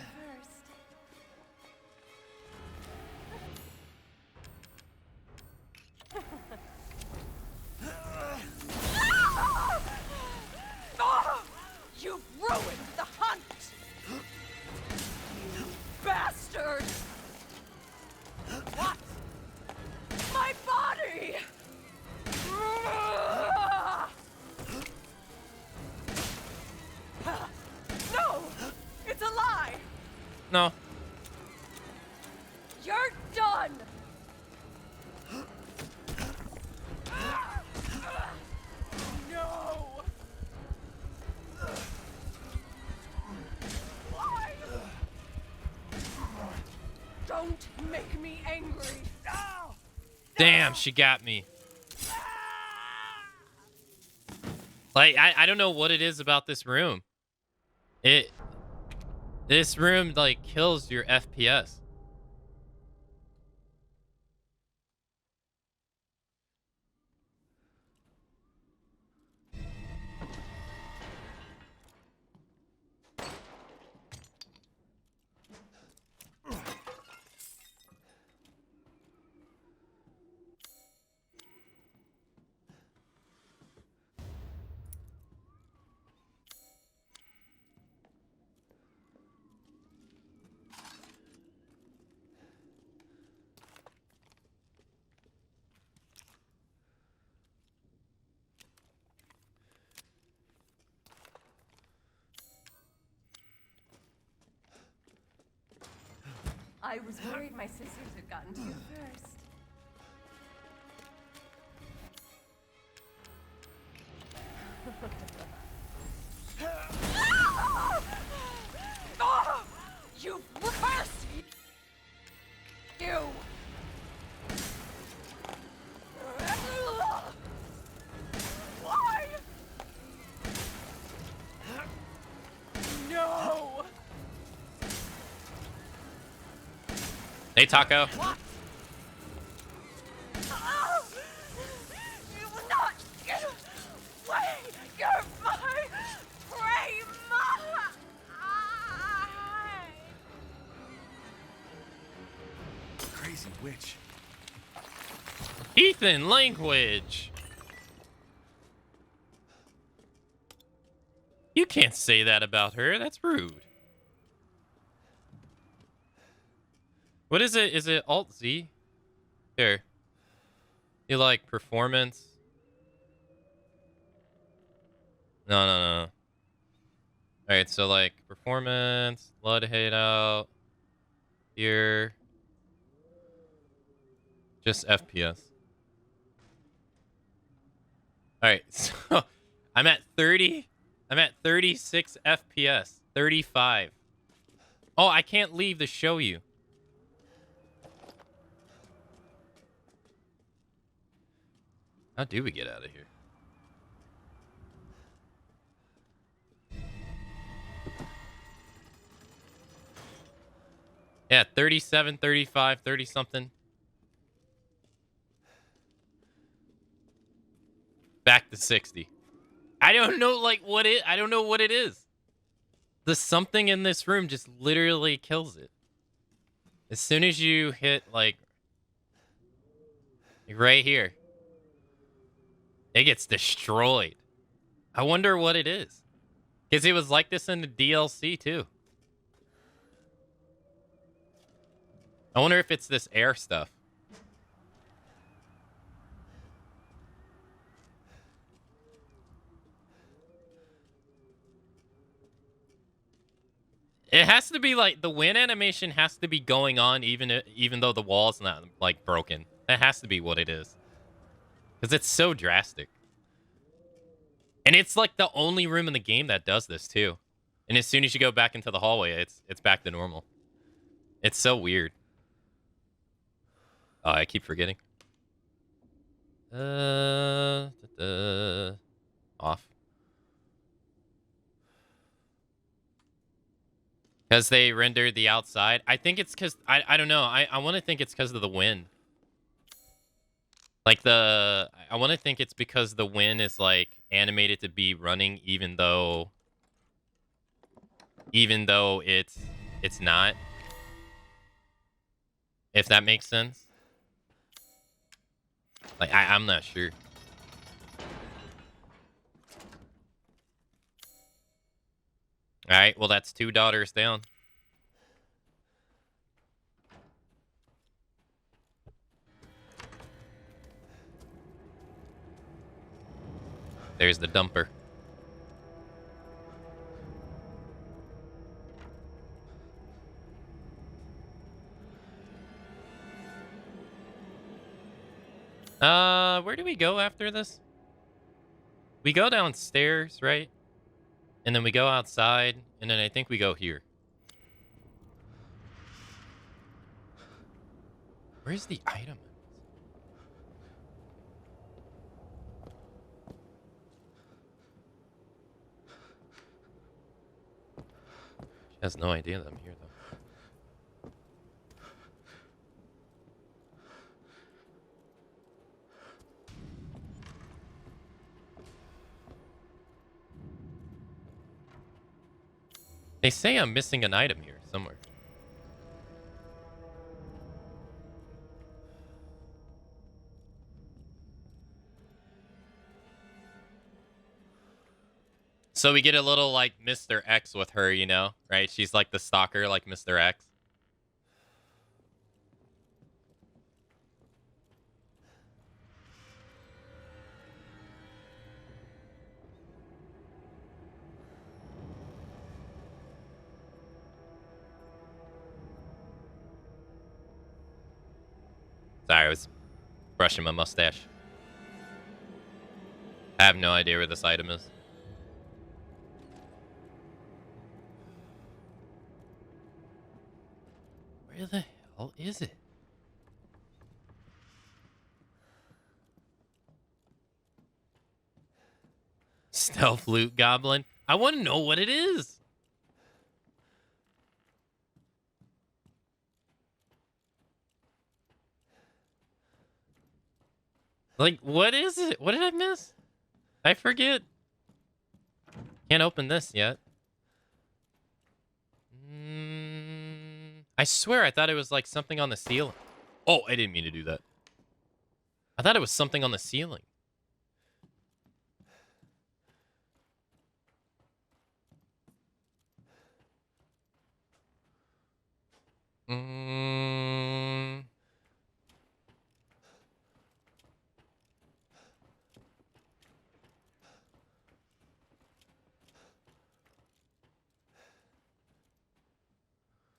You've ruined the hunt! You bastard! What? My body! No! It's a lie! No. Run! No! Why? Don't make me angry. No! Damn, she got me. Like, I don't know what it is about this room. This room, like, kills your FPS. I was worried my sisters had gotten to you first. Oh, you reversed! You! Why? No! Hey, Taco. What? Oh, you will not get away! You're my prey! Crazy witch. Ethan, language. You can't say that about her. That's rude. What is it? Is it Alt Z? Here. You like performance? No. All right, so like performance, blood hate out. Here. Just FPS. All right, so I'm at 30. I'm at 36 FPS. 35. Oh, I can't leave to show you. How do we get out of here? Yeah, 37, 35, 30 something. Back to 60. I don't know I don't know what it is. The something in this room just literally kills it. As soon as you hit like right here, it gets destroyed. I wonder what it is. Because it was like this in the DLC too. I wonder if it's this air stuff. It has to be like the wind animation has to be going on even though the wall's not like broken. That has to be what it is. Because it's so drastic. And it's like the only room in the game that does this too. And as soon as you go back into the hallway, it's back to normal. It's so weird. Oh, I keep forgetting. Off. Because they rendered the outside. I think it's because I don't know. I want to think it's because of the wind. Like I want to think it's because the wind is like animated to be running even though it's not. If that makes sense. Like I'm not sure. All right, well that's 2 daughters down. There's the dumper. Where do we go after this? We go downstairs, right? And then we go outside, and then I think we go here. Where's the item? She has no idea that I'm here, though. They say I'm missing an item here somewhere. So we get a little like Mr. X with her, you know, right? She's like the stalker, like Mr. X. Sorry, I was brushing my mustache. I have no idea where this item is. Where the hell is it? Stealth loot goblin? I want to know what it is. Like, what is it? What did I miss? I forget. Can't open this yet. I swear I thought it was like something on the ceiling. Oh, I didn't mean to do that. I thought it was something on the ceiling.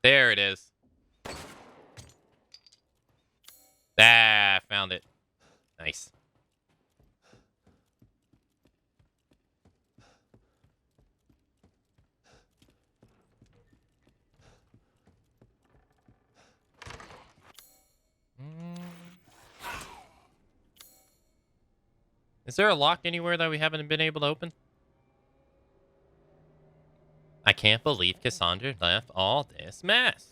There it is. Ah, found it. Nice. Is there a lock anywhere that we haven't been able to open? I can't believe Cassandra left all this mess.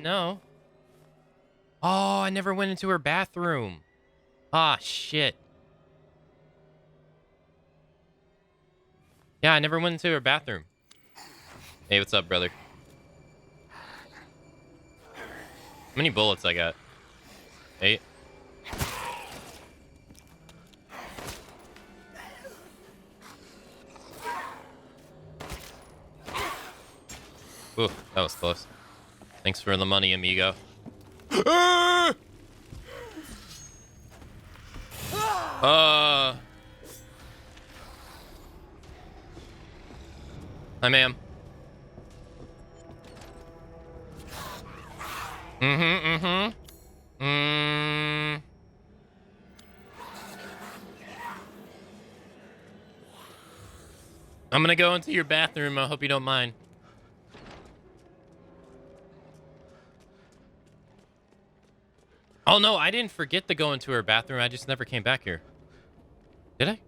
No. Oh, I never went into her bathroom. Ah, shit. Yeah, I never went into her bathroom. Hey, what's up, brother? How many bullets I got? 8. Ooh, that was close. Thanks for the money, amigo. Hi, ma'am. I'm gonna go into your bathroom. I hope you don't mind. Oh, no, I didn't forget to go into her bathroom. I just never came back here. Did I?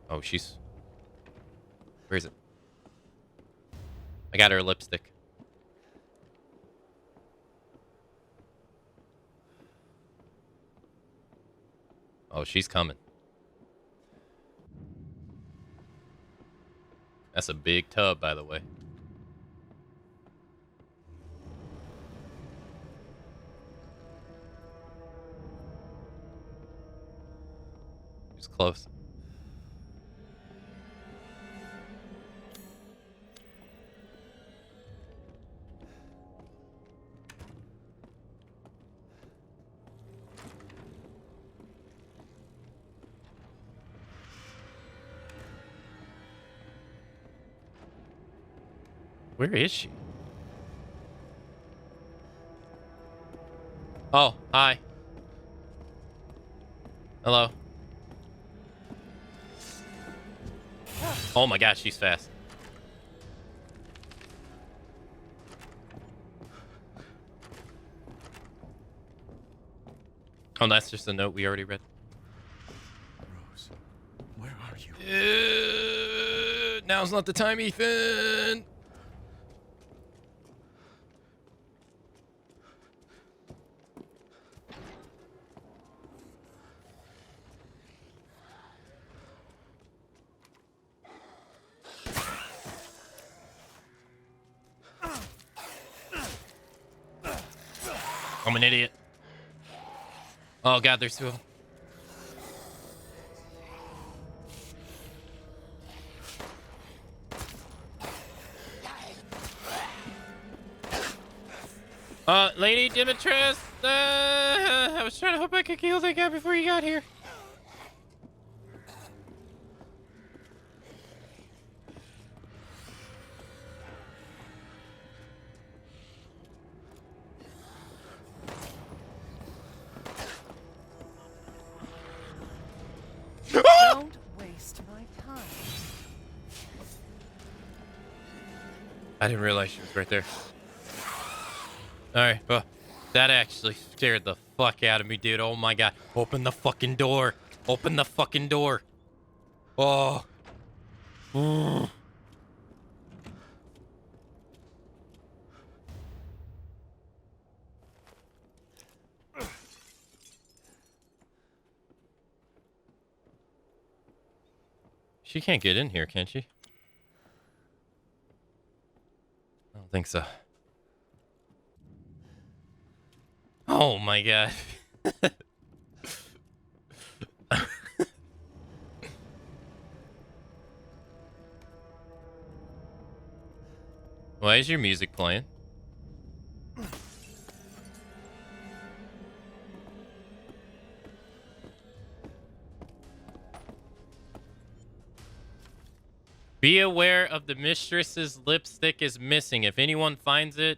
Oh, she's... Where is it? I got her lipstick. Oh, she's coming. That's a big tub, by the way. She's close. Where is she? Oh, hi. Hello. Oh my gosh, she's fast. Oh, that's just a note we already read. Rose, where are you? Now's not the time, Ethan. I'm an idiot. Oh god, there's two of them. Lady Demetrius, I was trying to hope I could kill that guy before you got here. Don't waste my time. I didn't realize she was right there. Alright, well, that actually scared the fuck out of me, dude. Oh my god. Open the fucking door. Open the fucking door. Oh. Mm. She can't get in here, can she? I don't think so. Oh my god. Why is your music playing? Be aware of the mistress's lipstick is missing. If anyone finds it,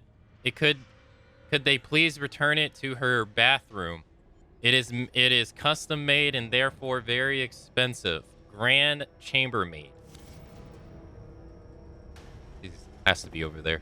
could they please return it to her bathroom? It is custom made and therefore very expensive. Grand chambermaid. It has to be over there.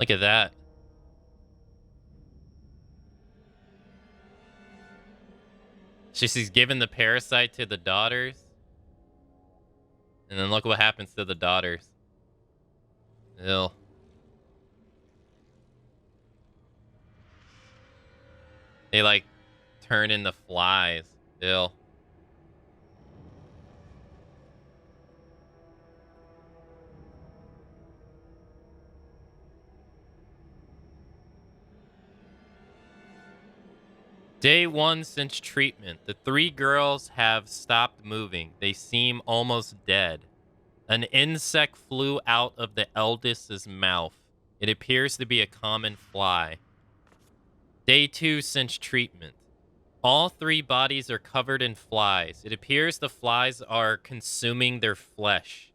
Look at that. She's giving the parasite to the daughters. And then look what happens to the daughters. Ew. They like turn into flies. Ew. Day 1 since treatment. The 3 girls have stopped moving. They seem almost dead. An insect flew out of the eldest's mouth. It appears to be a common fly. Day 2 since treatment. All 3 bodies are covered in flies. It appears the flies are consuming their flesh.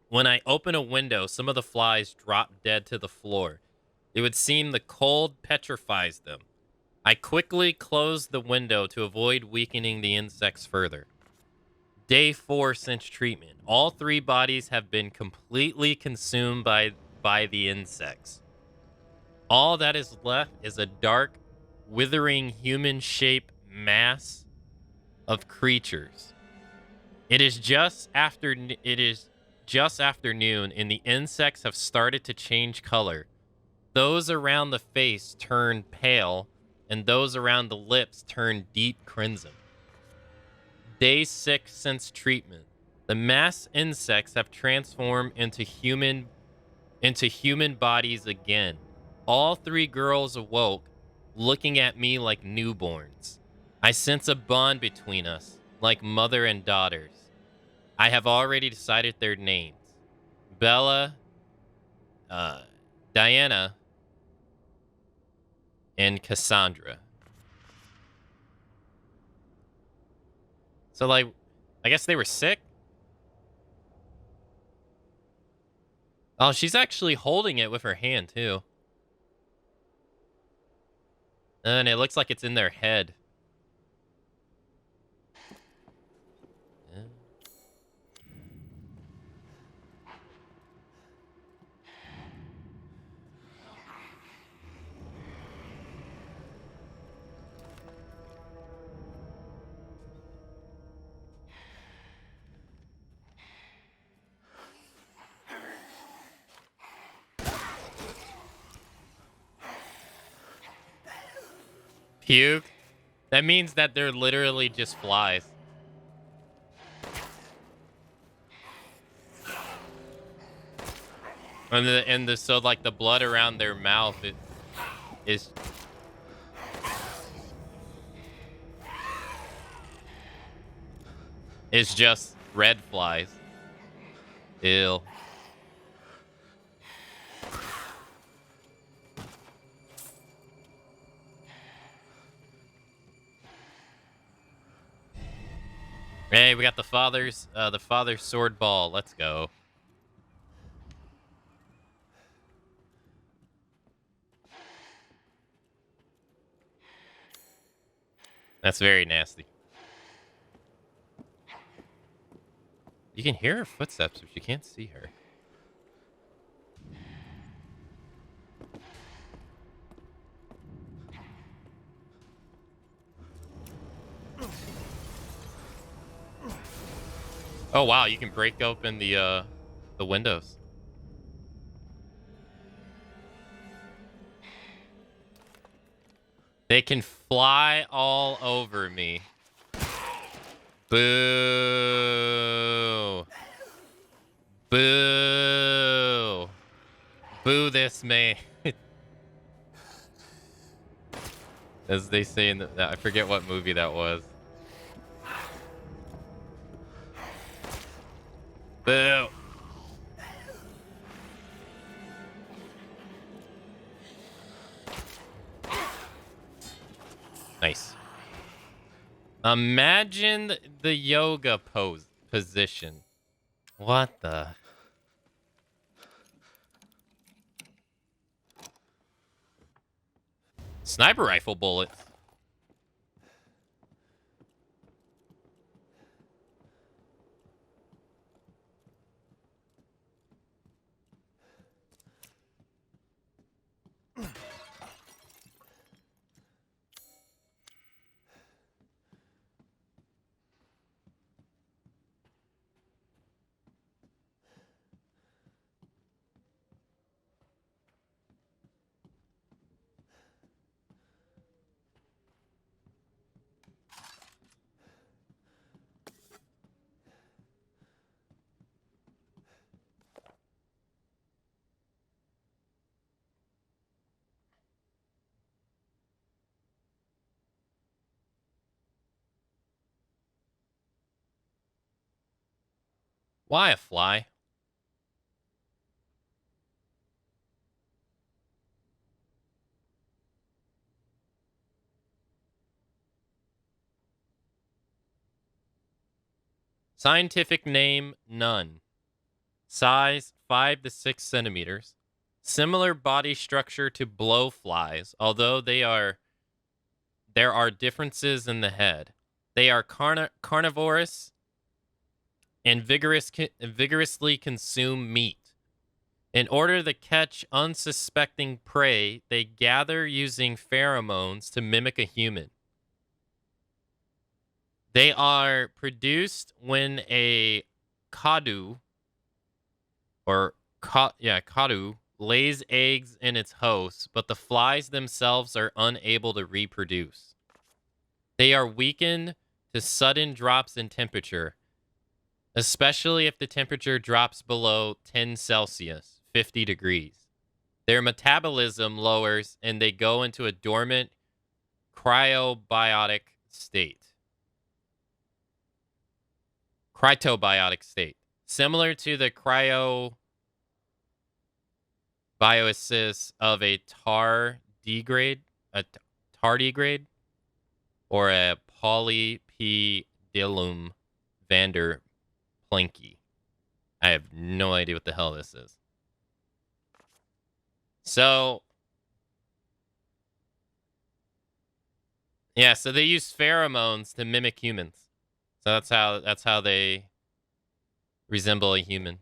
When I open a window, some of the flies drop dead to the floor. It would seem the cold petrifies them. I quickly closed the window to avoid weakening the insects further. Day 4 since treatment. All 3 bodies have been completely consumed by the insects. All that is left is a dark, withering human-shaped mass of creatures. It is just after just after noon, and the insects have started to change color. Those around the face turn pale, and those around the lips turn deep crimson. Day 6 since treatment. The mass insects have transformed into human bodies again. All 3 girls awoke, looking at me like newborns. I sense a bond between us, like mother and daughters. I have already decided their names. Bella, Diana, and Cassandra. So, like, I guess they were sick? Oh, she's actually holding it with her hand, too. And it looks like it's in their head. Yeah. Puke? That means that they're literally just flies. And so like the blood around their mouth is just red flies. Ew. Hey, we got the father's sword ball. Let's go. That's very nasty. You can hear her footsteps, but you can't see her. Oh wow, you can break open the windows. They can fly all over me. Boo. Boo. Boo this man. As they say in I forget what movie that was. Boo. Nice. Imagine the yoga position. What the? Sniper rifle bullets. Why a fly? Scientific name, none. Size, 5 to 6 centimeters. Similar body structure to blowflies, although there are differences in the head. They are carnivorous and vigorously consume meat. In order to catch unsuspecting prey, they gather using pheromones to mimic a human. They are produced when a kadu or karu, lays eggs in its host, but the flies themselves are unable to reproduce. They are weakened to sudden drops in temperature, especially if the temperature drops below 10 Celsius, 50 degrees. Their metabolism lowers and they go into a dormant cryobiotic state. Crytobiotic state. Similar to the cryobiosis of a tardigrade, or a Polypedilum vanderplanky. I have no idea what the hell this is. So, yeah, so they use pheromones to mimic humans. So that's how they resemble a human.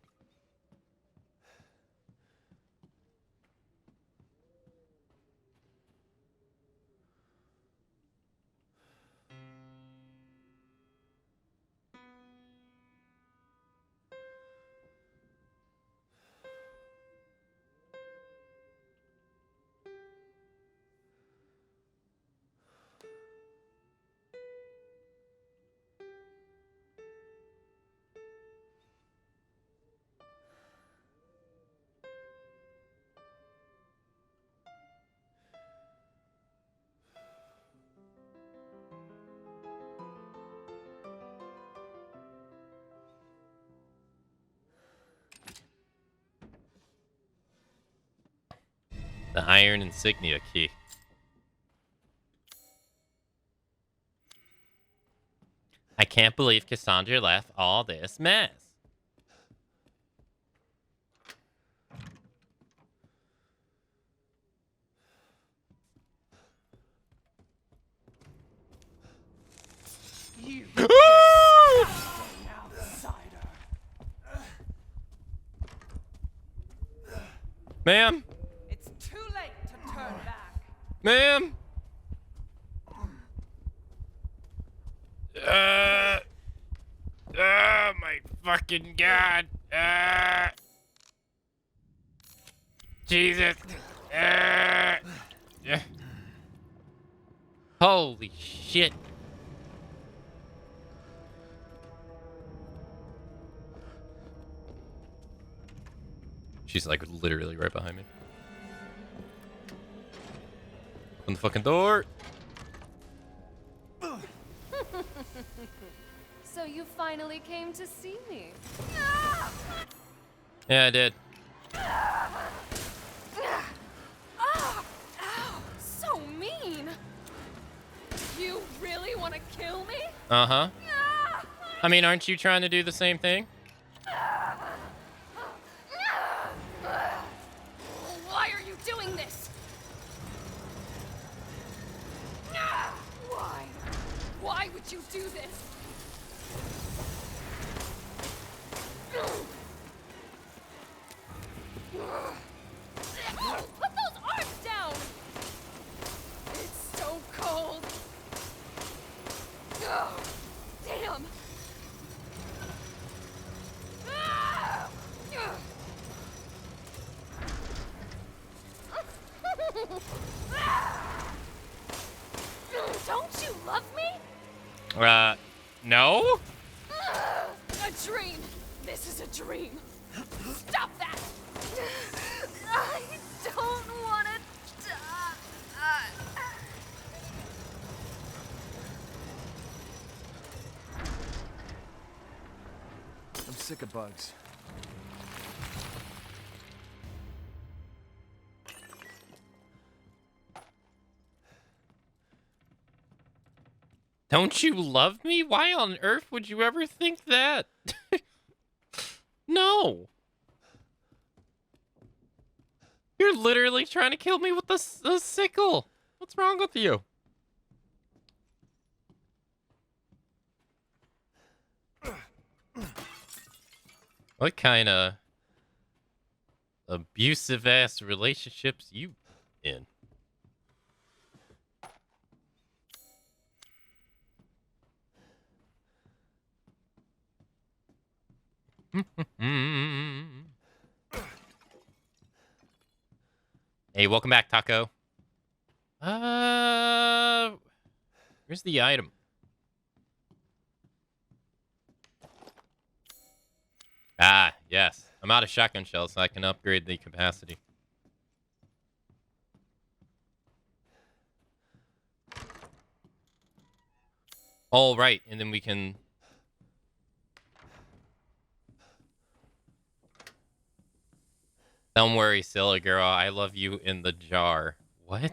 The iron insignia key. I can't believe Cassandra left all this mess. You outsider. Ma'am? It's too late to turn back. Ma'am? Oh my fucking god. Jesus. Yeah. Holy shit. She's like literally right behind me. Open the fucking door. So you finally came to see me. Yeah, I did. Ow! So mean! You really want to kill me? Uh-huh. I mean, aren't you trying to do the same thing? Why are you doing this? Why? Why would you do this? Put those arms down! It's so cold. Damn! Don't you love me? No? A dream. This is a dream. Stop that! I don't want to die. I'm sick of bugs. Don't you love me? Why on earth would you ever think that? No. You're literally trying to kill me with the sickle. What's wrong with you? What kind of abusive ass relationships you in? Hey, welcome back, Taco. Where's the item? Ah, yes. I'm out of shotgun shells, so I can upgrade the capacity. All right, and then we can... Don't worry, silly girl. I love you in the jar. What?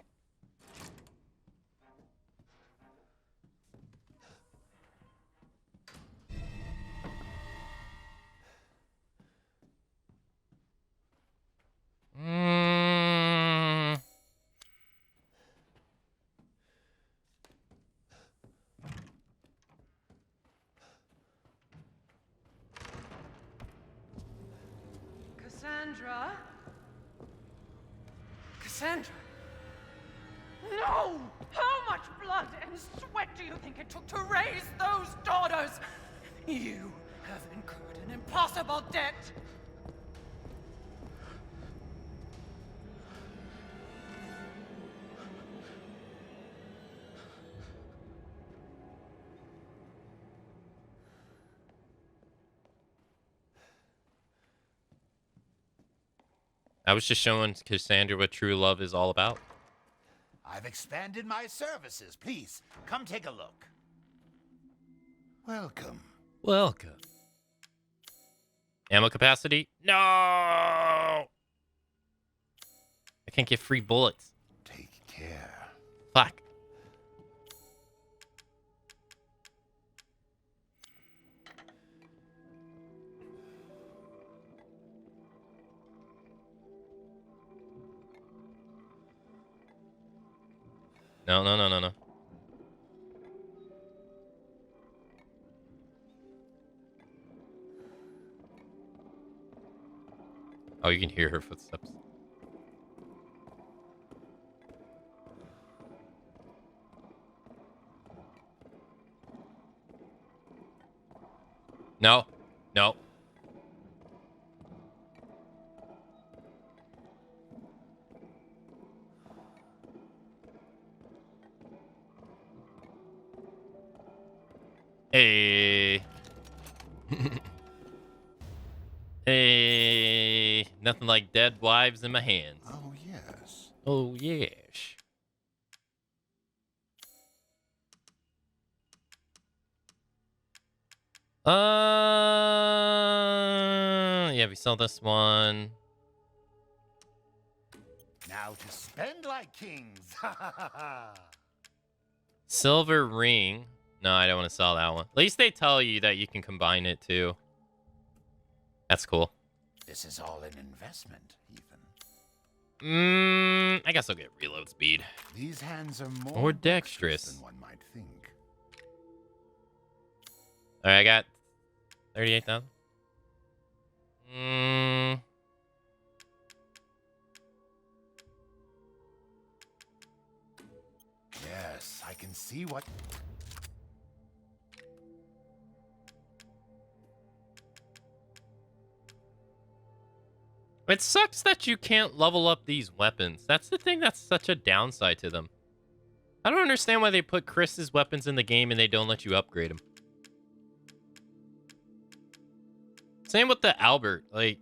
Cassandra? Cassandra? No! How much blood and sweat do you think it took to raise those daughters? You have incurred an impossible debt! I was just showing Cassandra what true love is all about. I've expanded my services. Please, come take a look. Welcome. Welcome. Ammo capacity? No! I can't get free bullets. Take care. Fuck. No. Oh, you can hear her footsteps. No. Hey. Hey. Nothing like dead wives in my hands. Oh, yes. Oh, yes. Yeah, we sell this one. Now to spend like kings. Silver ring. No, I don't want to sell that one. At least they tell you that you can combine it too. That's cool. This is all an investment, Ethan. I guess I'll get reload speed. These hands are More dexterous than one might think. All right, I got 38,000. Yes, I can see what... It sucks that you can't level up these weapons. That's the thing that's such a downside to them. I don't understand why they put Chris's weapons in the game and they don't let you upgrade them. Same with the Albert. Like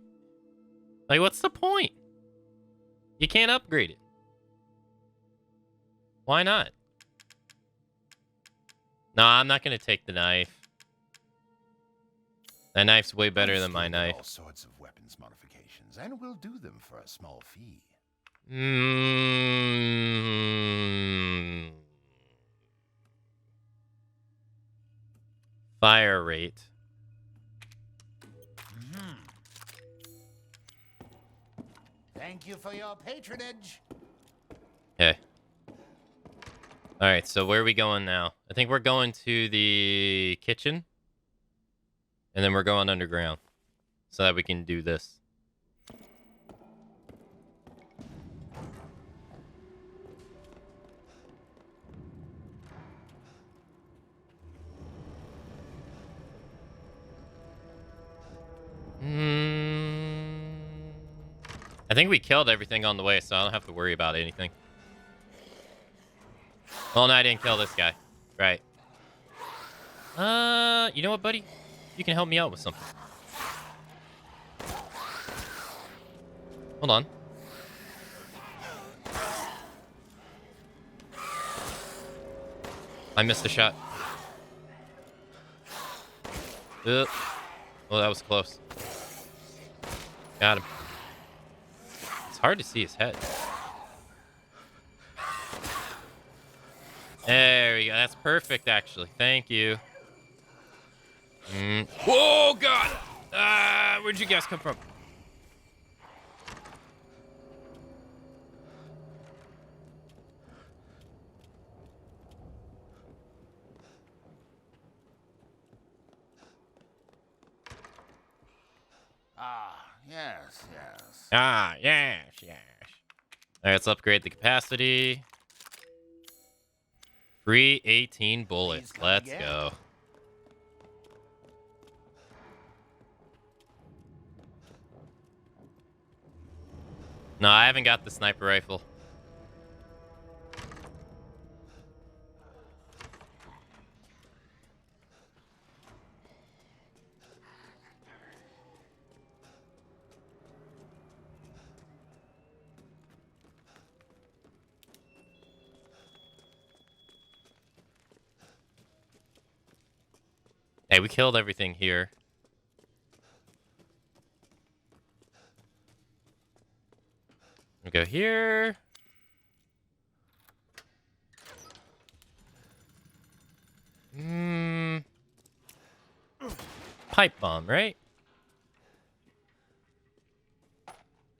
what's the point? You can't upgrade it. Why not? No, I'm not going to take the knife. That knife's way better than my knife. All sorts of weapons modifications, and we'll do them for a small fee. Fire rate. Thank you for your patronage. Okay. All right, so where are we going now? I think we're going to the kitchen. And then we're going underground. So that we can do this. I think we killed everything on the way, so I don't have to worry about anything. Well, no, I didn't kill this guy. Right. You know what, buddy? You can help me out with something. Hold on. I missed a shot. Well, that was close. Got him. It's hard to see his head. There we go. That's perfect, actually. Thank you. Whoa, God! Where'd you guys come from? Yes, yes. Yes. All right, let's upgrade the capacity. Free 18 bullets. Let's go. No, I haven't got the sniper rifle. Hey, we killed everything here. We go here. Pipe bomb, right?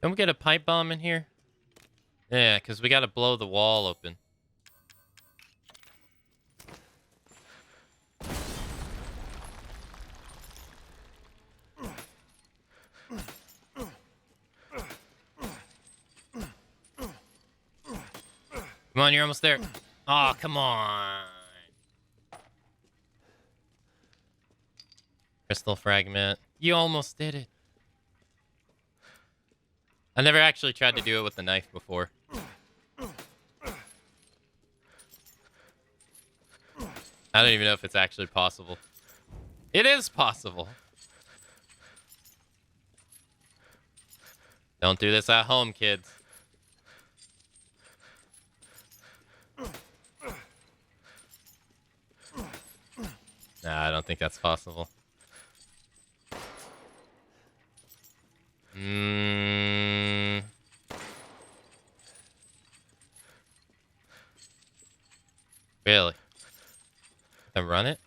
Don't we get a pipe bomb in here? Yeah, because we got to blow the wall open. Come on, you're almost there. Oh, come on. Crystal fragment. You almost did it. I never actually tried to do it with the knife before. I don't even know if it's actually possible. It is possible. Don't do this at home, kids. Nah, I don't think that's possible. Really? Then run it?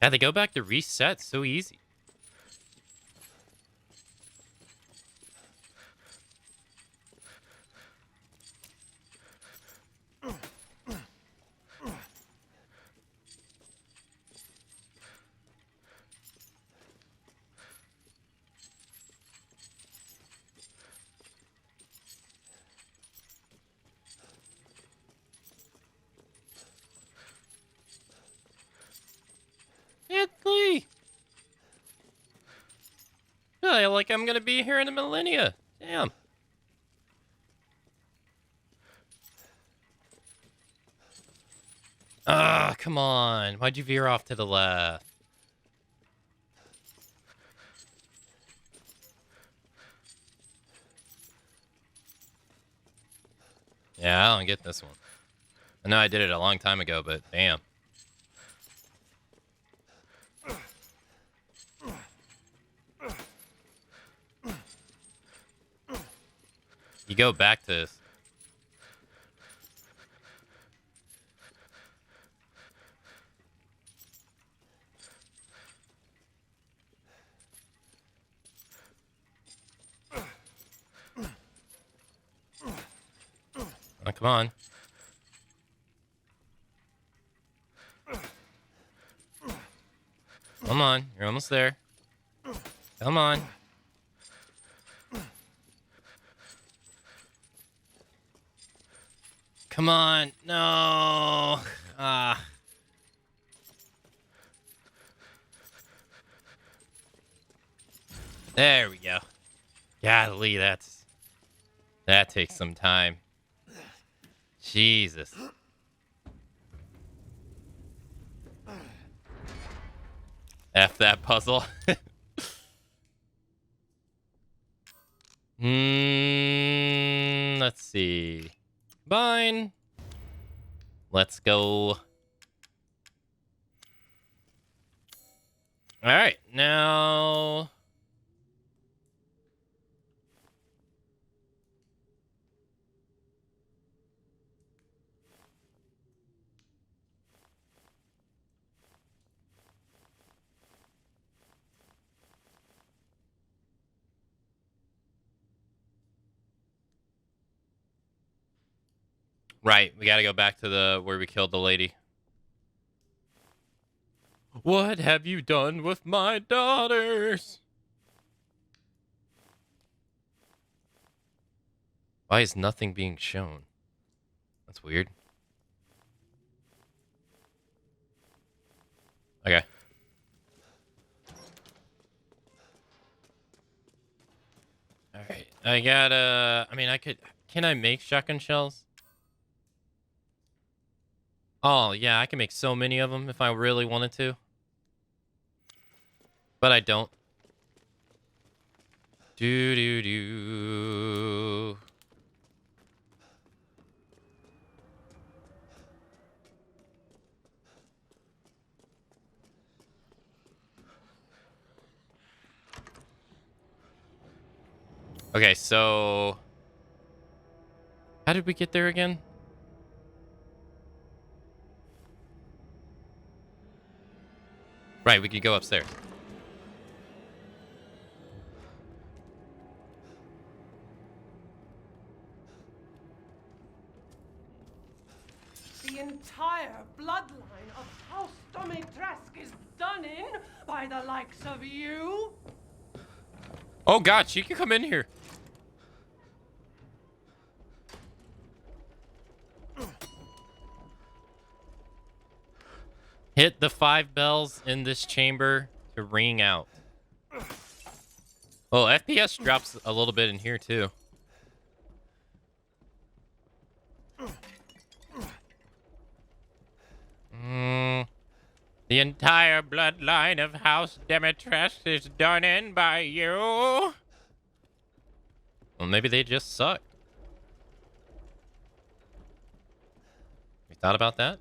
Yeah, they go back to reset so easy. Italy! Yeah, like I'm gonna be here in a millennia. Damn. Ah, come on. Why'd you veer off to the left? Yeah, I don't get this one. I know I did it a long time ago, but damn. You go back to this. Oh, come on. Come on, you're almost there. Come on. Come on. No. Ah. There we go. Golly, that takes some time. Jesus. F that puzzle. Let's see. Fine. Let's go. All right, now. Right, we gotta go back to the where we killed the lady. What have you done with my daughters? Why is nothing being shown? That's weird. Okay. Alright, I gotta... I mean, I could... Can I make shotgun shells? Oh, yeah, I can make so many of them if I really wanted to. But I don't. Do. Okay, so... How did we get there again? Right, we could go upstairs. The entire bloodline of House Domitresk is done in by the likes of you? Oh god, she can come in here. Hit the 5 bells in this chamber to ring out. Oh, FPS drops a little bit in here too. The entire bloodline of House Demetres is done in by you. Well, maybe they just suck. You thought about that?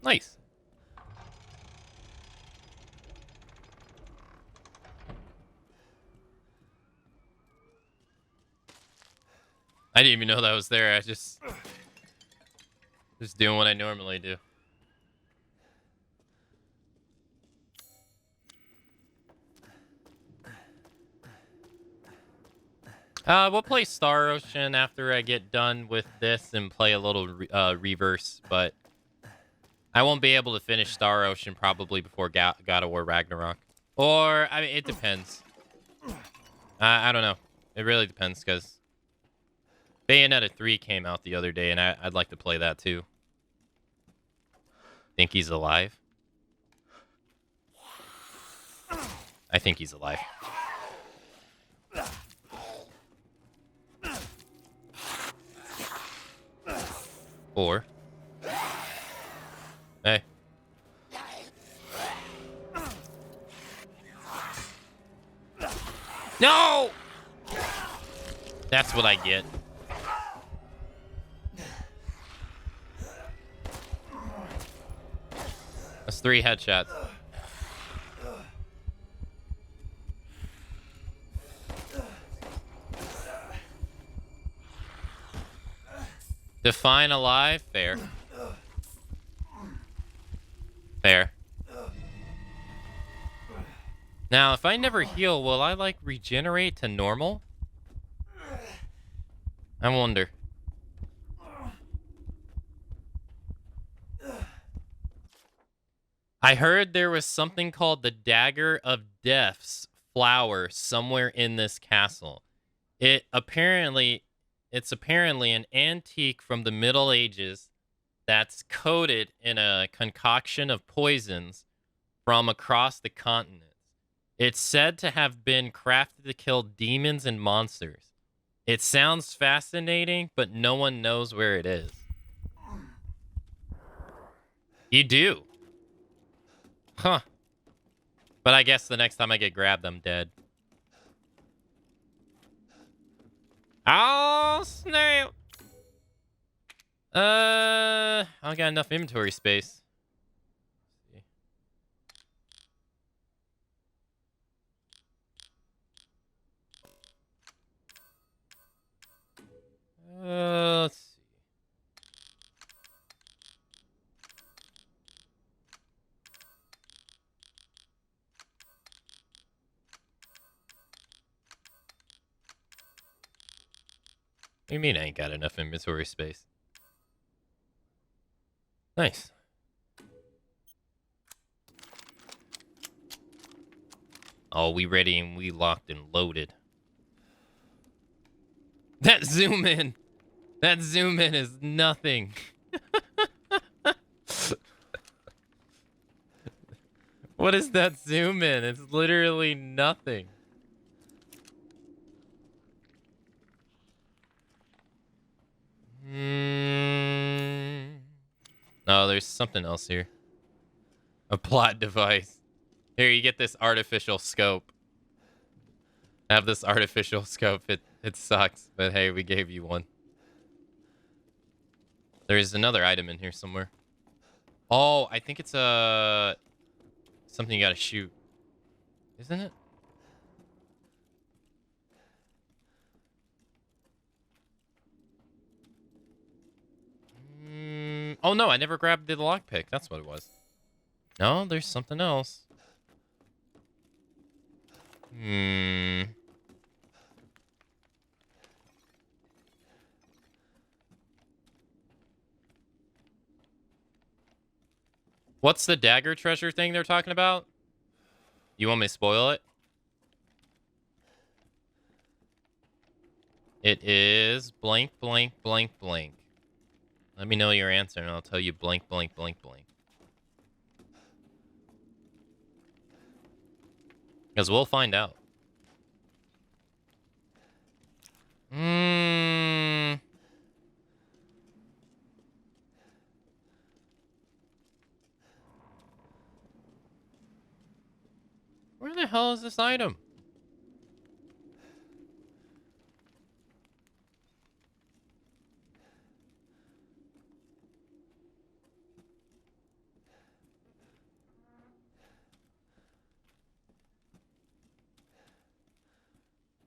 Nice. I didn't even know that was there. I just doing what I normally do. We'll play Star Ocean after I get done with this and play a little Reverse, but I won't be able to finish Star Ocean probably before God of War Ragnarok. Or, I mean, it depends. I don't know. It really depends, because Bayonetta 3 came out the other day, and I'd like to play that too. Think he's alive? I think he's alive. Or... Hey. No! That's what I get. That's 3 headshots. Define alive. Fair. Fair. Now, if I never heal, will I, like, regenerate to normal? I wonder. I heard there was something called the Dagger of Death's flower somewhere in this castle. It's apparently an antique from the Middle Ages that's coated in a concoction of poisons from across the continent. It's said to have been crafted to kill demons and monsters. It sounds fascinating, but no one knows where it is. You do. Huh. But I guess the next time I get grabbed, I'm dead. Oh, snap. I don't got enough inventory space. Let's see. What do you mean I ain't got enough inventory space? Nice. Oh, we ready and we locked and loaded. That zoom in. That zoom in is nothing. What is that zoom in? It's literally nothing. Oh, there's something else here. A plot device. Here, you get this artificial scope. Have this artificial scope. It sucks, but hey, we gave you one. There's another item in here somewhere. Oh, I think it's something you gotta shoot. Isn't it? Oh no, I never grabbed the lockpick. That's what it was. No, there's something else. What's the dagger treasure thing they're talking about? You want me to spoil it? It is blank, blank, blank, blank. Let me know your answer and I'll tell you blank, blank, blank, blank. Because we'll find out. Where the hell is this item?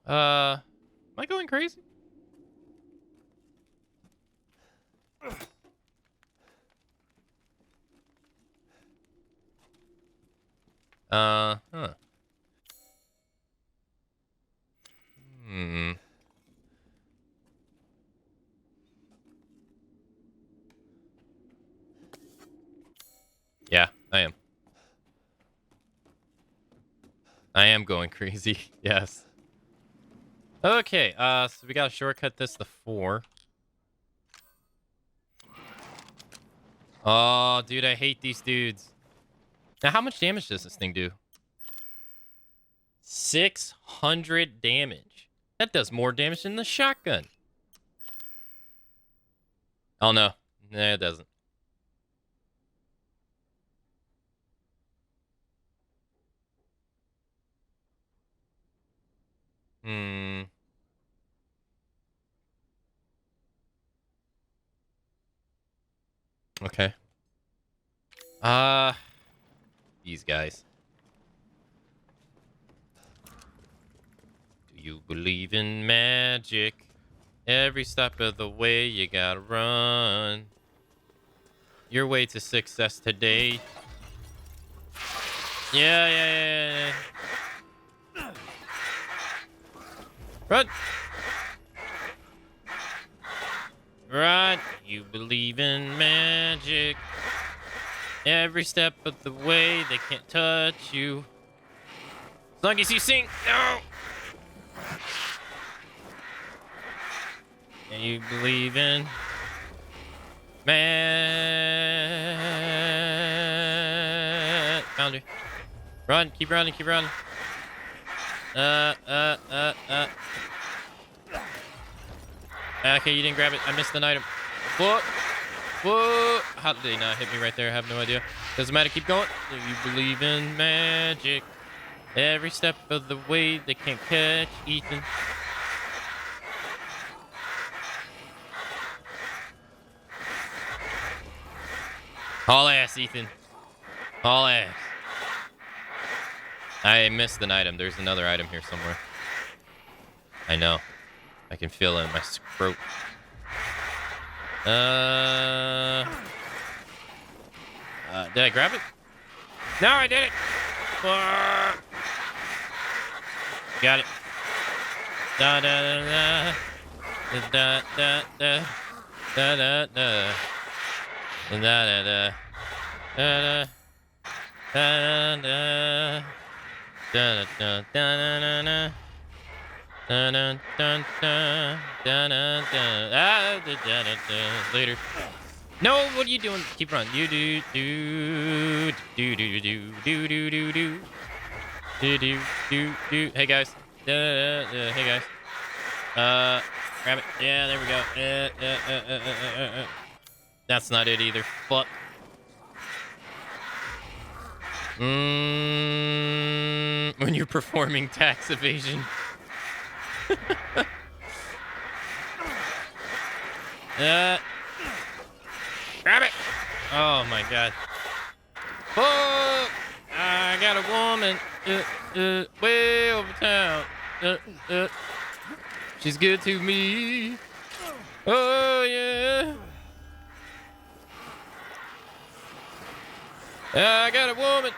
Am I going crazy? Huh. Yeah, I am. I am going crazy. Yes. Okay, so we gotta shortcut this to 4. Oh, dude, I hate these dudes. Now, how much damage does this thing do? 600 damage. That does more damage than the shotgun. Oh, no. No, it doesn't. Okay. These guys. Do you believe in magic? Every step of the way, you gotta run. Your way to success today. Yeah. Run! Run! You believe in magic. Every step of the way, they can't touch you. As long as you sing, no! And you believe in found you. Run, keep running. Okay, you didn't grab it. I missed an item. Whoa. How did they not hit me right there? I have no idea. Doesn't matter, keep going. You believe in magic. Every step of the way, they can't catch Ethan. Haul ass, Ethan. Haul ass. I missed an item. There's another item here somewhere. I know. I can feel it in my throat. Did I grab it? No, I did it. Got it. Da da da da da da da da da da. Da da da da da da da da da da da. Dun, dun, dun, dun, dun, dun, dun. Ah, dun, dun, dun, dun. Later. No, what are you doing? Keep running. You do do do do do do do do do do do do. Hey guys. Hey guys. Grab it. Yeah, there we go. That's not it either. Fuck. When you're performing tax evasion. Grab it. Oh my god. Oh, I got a woman way over town. She's good to me. Oh yeah. I got a woman.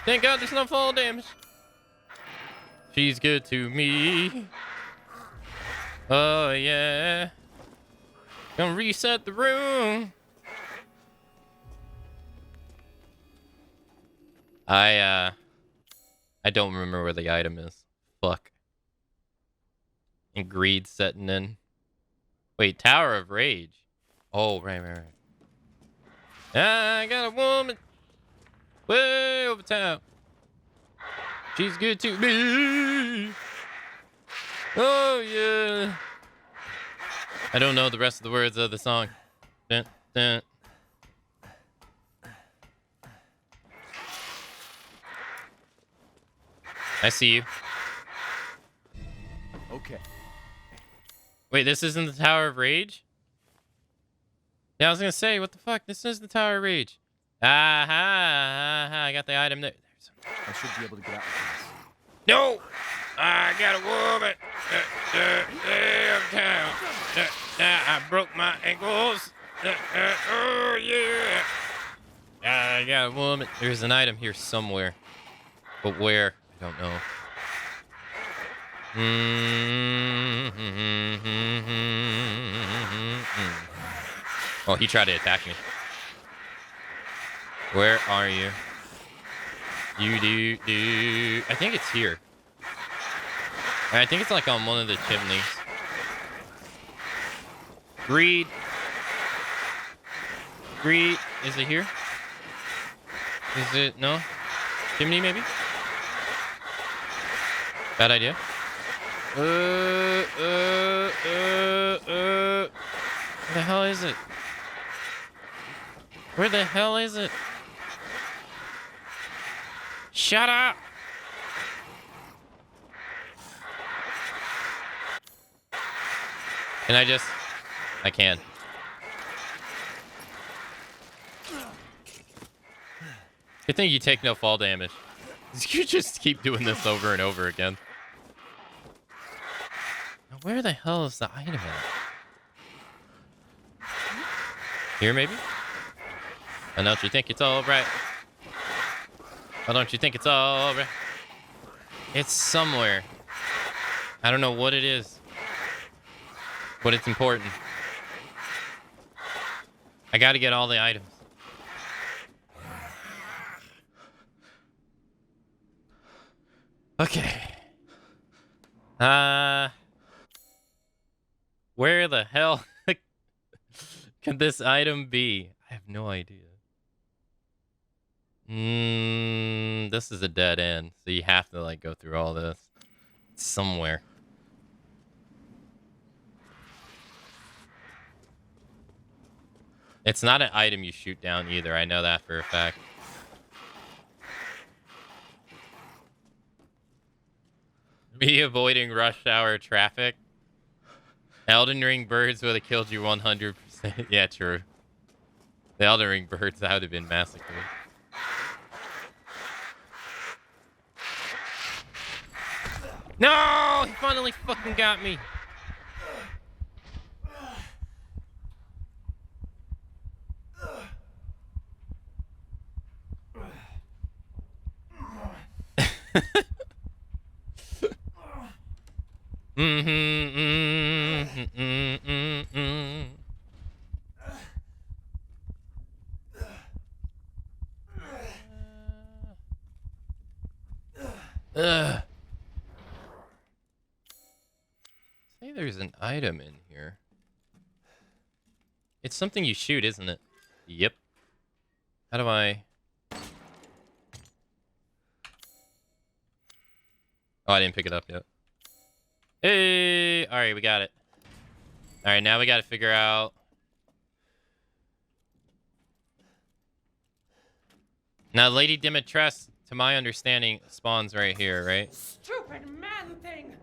Thank God there's no fall damage. She's good to me. Oh yeah. Gonna reset the room. I don't remember where the item is. Fuck. And greed setting in. Wait, Tower of Rage. Oh, right. I got a woman way over town. She's good to me. Oh, yeah. I don't know the rest of the words of the song. Dun, dun. I see you. Okay. Wait, this isn't the Tower of Rage? Yeah, I was gonna say, what the fuck? This is the Tower of Rage. I got the item there. I should be able to get out of this. No! I got a woman. Downtown. I broke my ankles. Oh, yeah. I got a woman. There's an item here somewhere. But where? I don't know. Oh, he tried to attack me. Where are you? You do. I think it's here. I think it's like on one of the chimneys. Greed. Is it here? Is it? No? Chimney, maybe? Bad idea. Where the hell is it? Where the hell is it? Shut up! Can I just... I can. Good thing you take no fall damage. You just keep doing this over and over again. Where the hell is the item at? Here, maybe? Why don't you think it's all right? Why don't you think it's all right? It's somewhere. I don't know what it is, but it's important. I gotta get all the items. Okay. Where the hell could this item be? I have no idea. This is a dead end, so you have to like go through all this. It's somewhere. It's not an item you shoot down either. I know that for a fact. Me avoiding rush hour traffic. Elden Ring birds would have killed you 100%. Yeah, true. The Elden Ring birds, that would have been massacred. No! He finally fucking got me. Say there's an item in here. It's something you shoot, isn't it? Yep. How do I... Oh, I didn't pick it up yet. Hey! Alright, we got it. Alright, now we gotta figure out... Now, Lady Dimitrescu, to my understanding, spawns right here, right? Stupid man thing!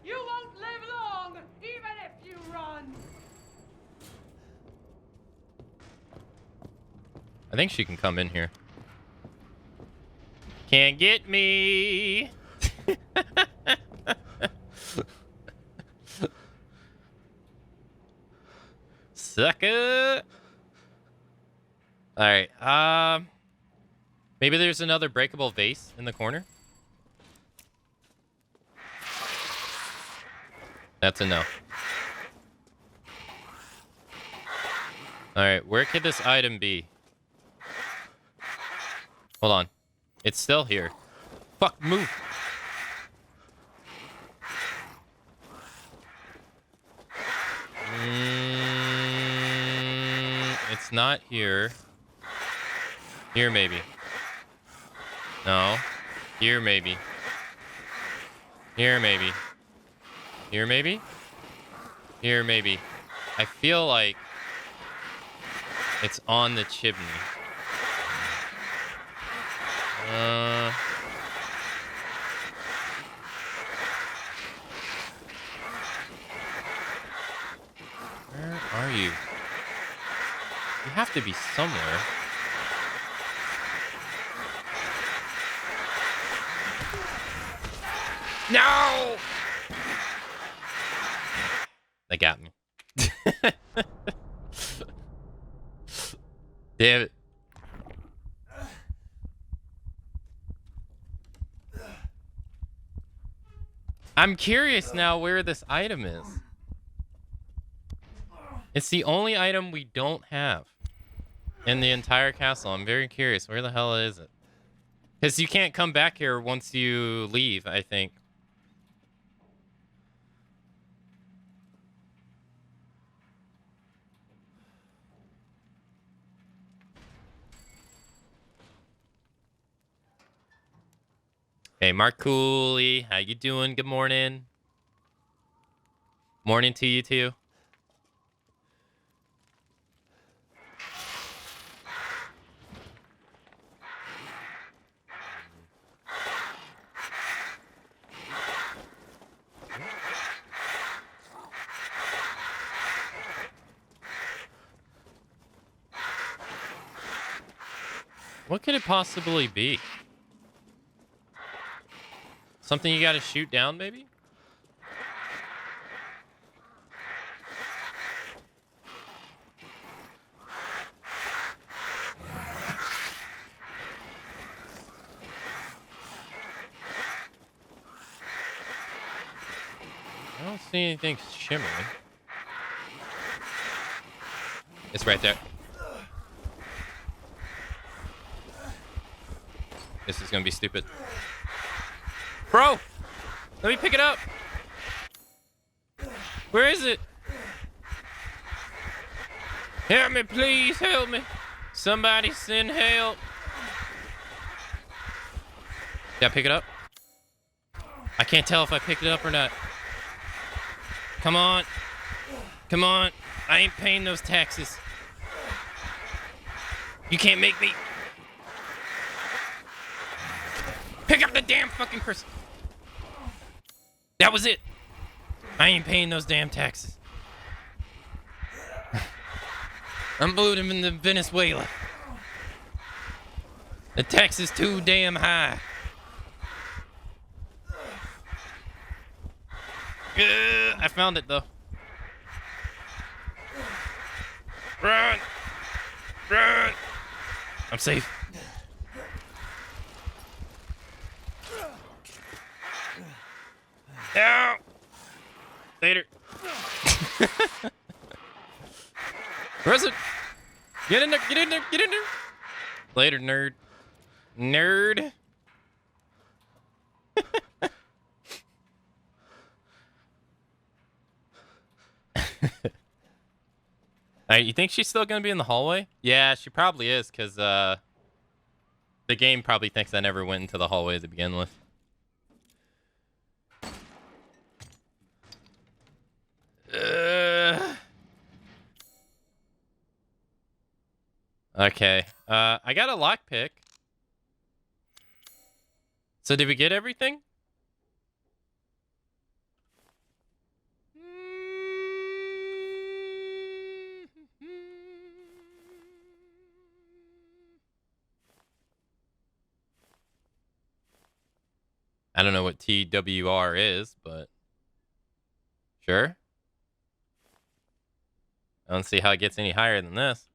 You won't live long, even if you run! I think she can come in here. Can't get me! Sucker! Alright, maybe there's another breakable vase in the corner? That's a no. Alright, where could this item be? Hold on. It's still here. Fuck, move! It's not here. Here, maybe. No. Here, maybe. Here, maybe. Here, maybe? Here, maybe. I feel like it's on the chimney. Where are you? You have to be somewhere. No! They got me. Damn it. I'm curious now where this item is. It's the only item we don't have in the entire castle. I'm very curious. Where the hell is it? Because you can't come back here once you leave, I think. Hey, Mark Cooley. How you doing? Good morning. Morning to you, too. What could it possibly be? Something you gotta shoot down, maybe? I don't see anything shimmering. It's right there. This is gonna be stupid. Bro! Let me pick it up! Where is it? Help me, please, help me. Somebody send help. Did I pick it up? I can't tell if I picked it up or not. Come on. Come on. I ain't paying those taxes. You can't make me. Pick up the damn fucking person. That was it. I ain't paying those damn taxes. I'm moving in the Venezuela. The tax is too damn high. I found it though. Run! Run! I'm safe. Now! Later. Where's it? Get in there, get in there, get in there. Later, nerd. Nerd. You think she's still gonna be in the hallway? Yeah, she probably is, because the game probably thinks I never went into the hallway to begin with. Okay. I got a lockpick. So did we get everything? I don't know what TWR is, but sure. I don't see how it gets any higher than this.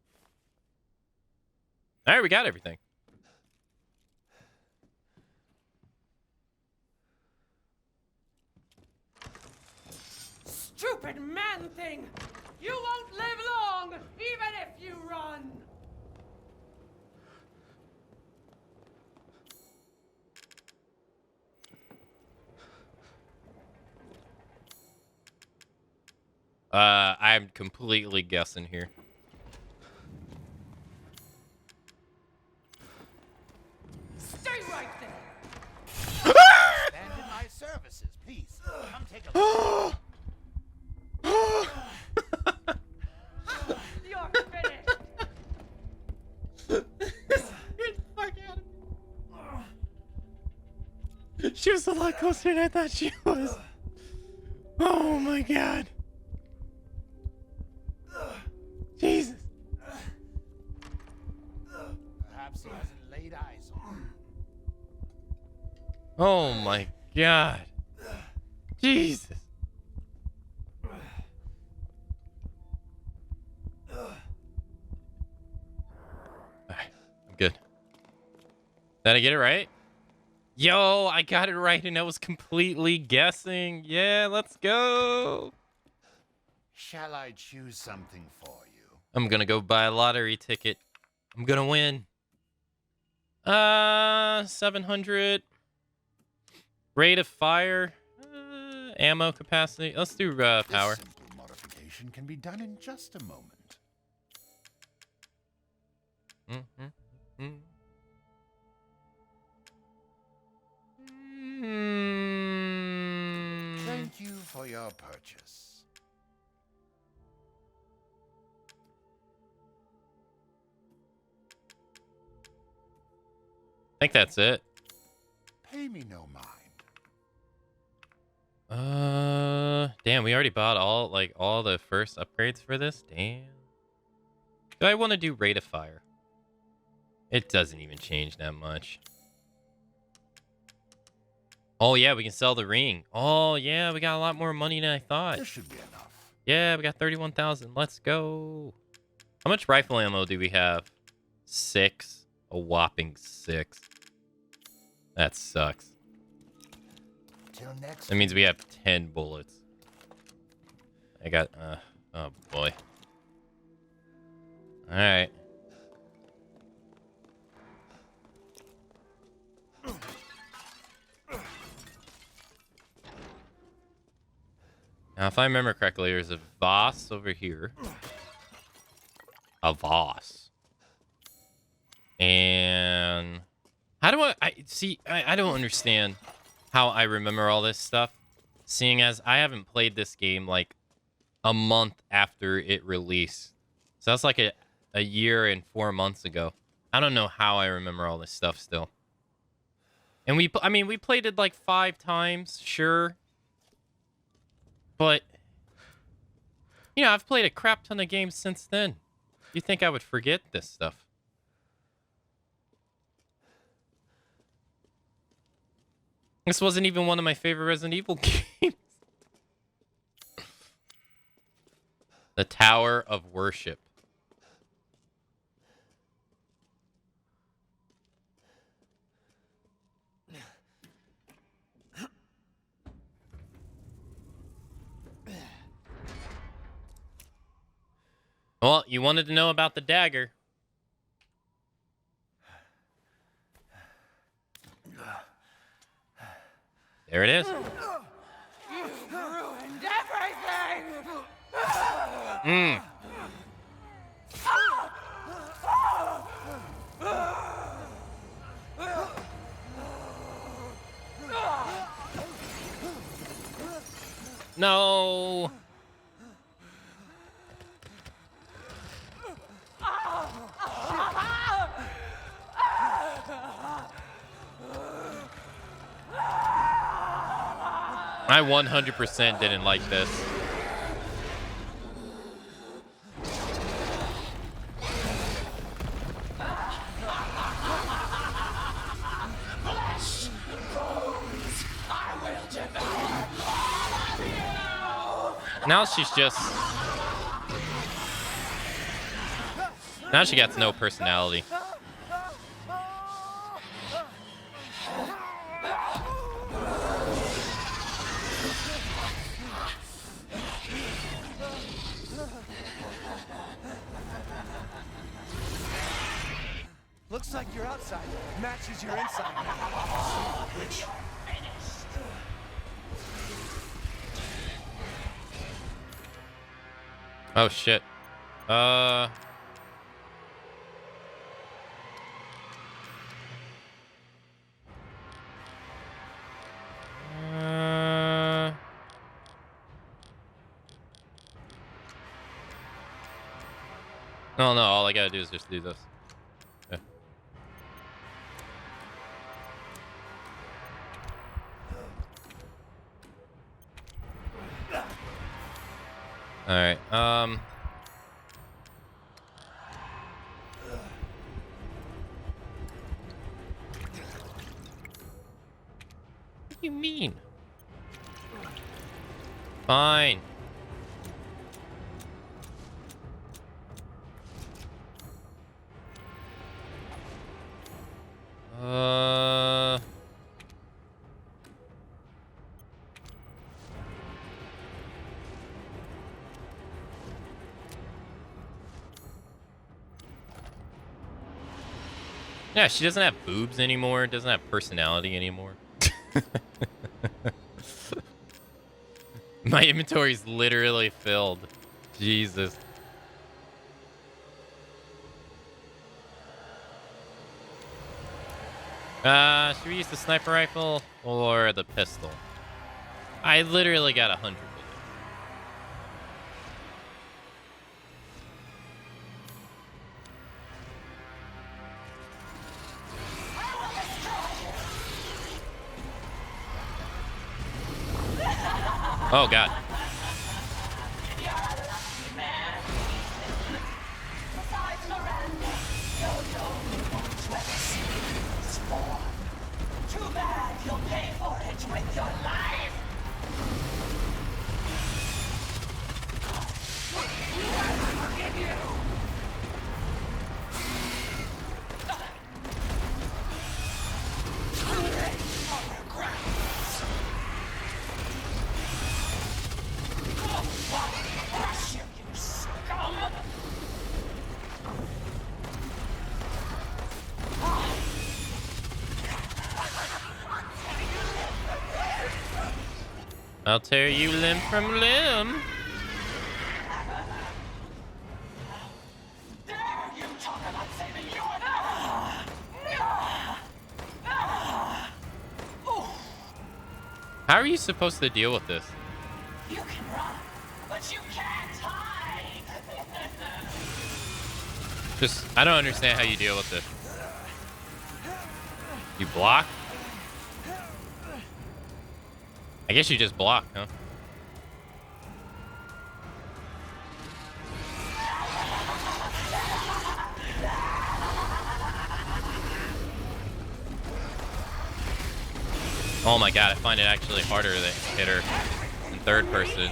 All right, we got everything. Stupid man thing! You won't live long, even if you run! I'm completely guessing here. Stay right there! Stand in my services, please. Come take a look. You're finished! Get the fuck out of me. She was a lot closer than I thought she was. Oh my god. Jesus. Perhaps he hasn't laid eyes on you. Oh my god. Jesus. Alright, I'm good. Did I get it right? Yo, I got it right and I was completely guessing. Yeah, let's go. Shall I choose something for you? I'm gonna go buy a lottery ticket. I'm gonna win. 700. Rate of fire. Ammo capacity. Let's do power. This simple modification can be done in just a moment. Thank you for your purchase. I think that's it. Pay me no mind. Damn, we already bought all the first upgrades for this. Damn. Do I want to do rate of fire? It doesn't even change that much. Oh yeah, we can sell the ring. Oh yeah, we got a lot more money than I thought. This should be enough. Yeah, we got 31,000. Let's go. How much rifle ammo do we have? 6. A whopping 6. That sucks. Till next. That means we have 10 bullets. I got, oh boy. Alright. Now, if I remember correctly, there's a Voss over here. A Voss. And how do I see, I don't understand how I remember all this stuff, seeing as I haven't played this game like a month after it released. So that's like a year and 4 months ago. I don't know how I remember all this stuff still. And we played it like 5 times, sure. But, you know, I've played a crap ton of games since then. You think I would forget this stuff? This wasn't even one of my favorite Resident Evil games. The Tower of Worship. Well, you wanted to know about the dagger. There it is. You've ruined everything! Mm. No. I 100% didn't like this. Now she's just... Now she got no personality. Looks like your outside matches your inside. Oh shit. No, all I gotta do is just do this. Okay. Alright, What do you mean? Fine. Yeah, she doesn't have boobs anymore, doesn't have personality anymore. My inventory's literally filled. Jesus. Should we use the sniper rifle or the pistol? I literally got 100 bullets. Oh god. Too bad you'll pay for it with your life! I forgive you! I'll tear you limb from limb. How are you supposed to deal with this? You can run, but you can't hide. Just, I don't understand how you deal with this. You block? I guess you just block, huh? Oh my god, I find it actually harder to hit her in third person.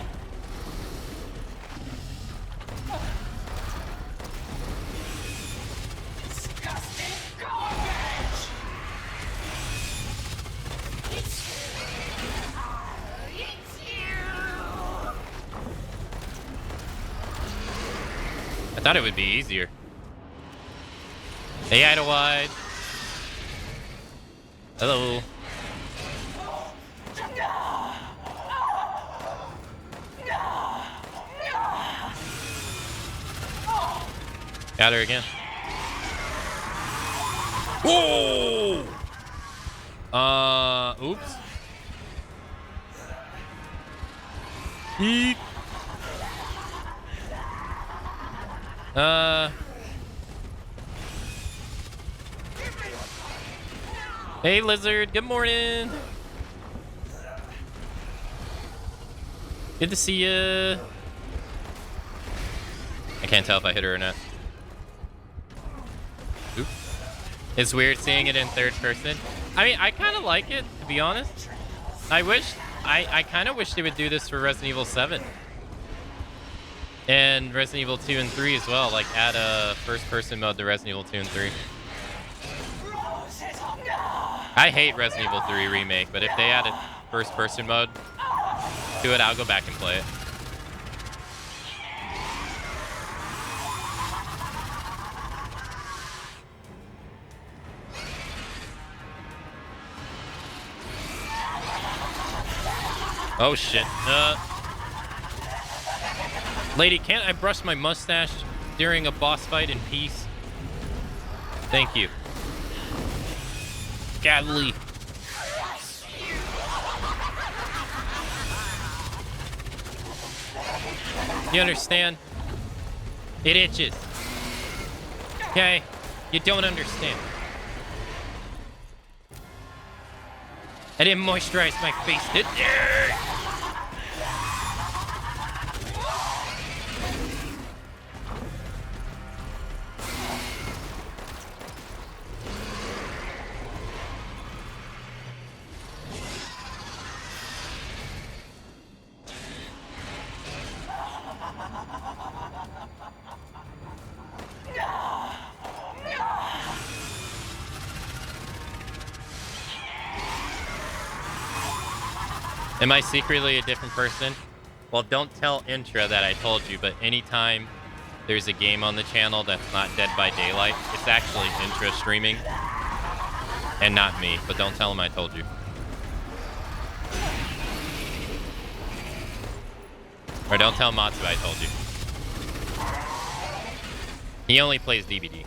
I thought it would be easier. Hey, Idlewide. Hello. Got her again. Whoa! Oops. Eep. Hey, Lizard. Good morning. Good to see ya. I can't tell if I hit her or not. Oop. It's weird seeing it in third person. I mean, I kind of like it, to be honest. I kind of wish they would do this for Resident Evil 7. And Resident Evil 2 and 3 as well. Like, add a first-person mode to Resident Evil 2 and 3. I hate Resident Evil 3 Remake, but if they added first-person mode to it, I'll go back and play it. Oh, shit. Lady, can't I brush my mustache during a boss fight in peace? Thank you. Godly. You understand? It itches. Okay? You don't understand. I didn't moisturize my face, did I? Am I secretly a different person? Well, don't tell Intra that I told you, but anytime there's a game on the channel that's not Dead by Daylight, it's actually Intra streaming and not me, but don't tell him I told you. Or don't tell Matsu I told you. He only plays DVD.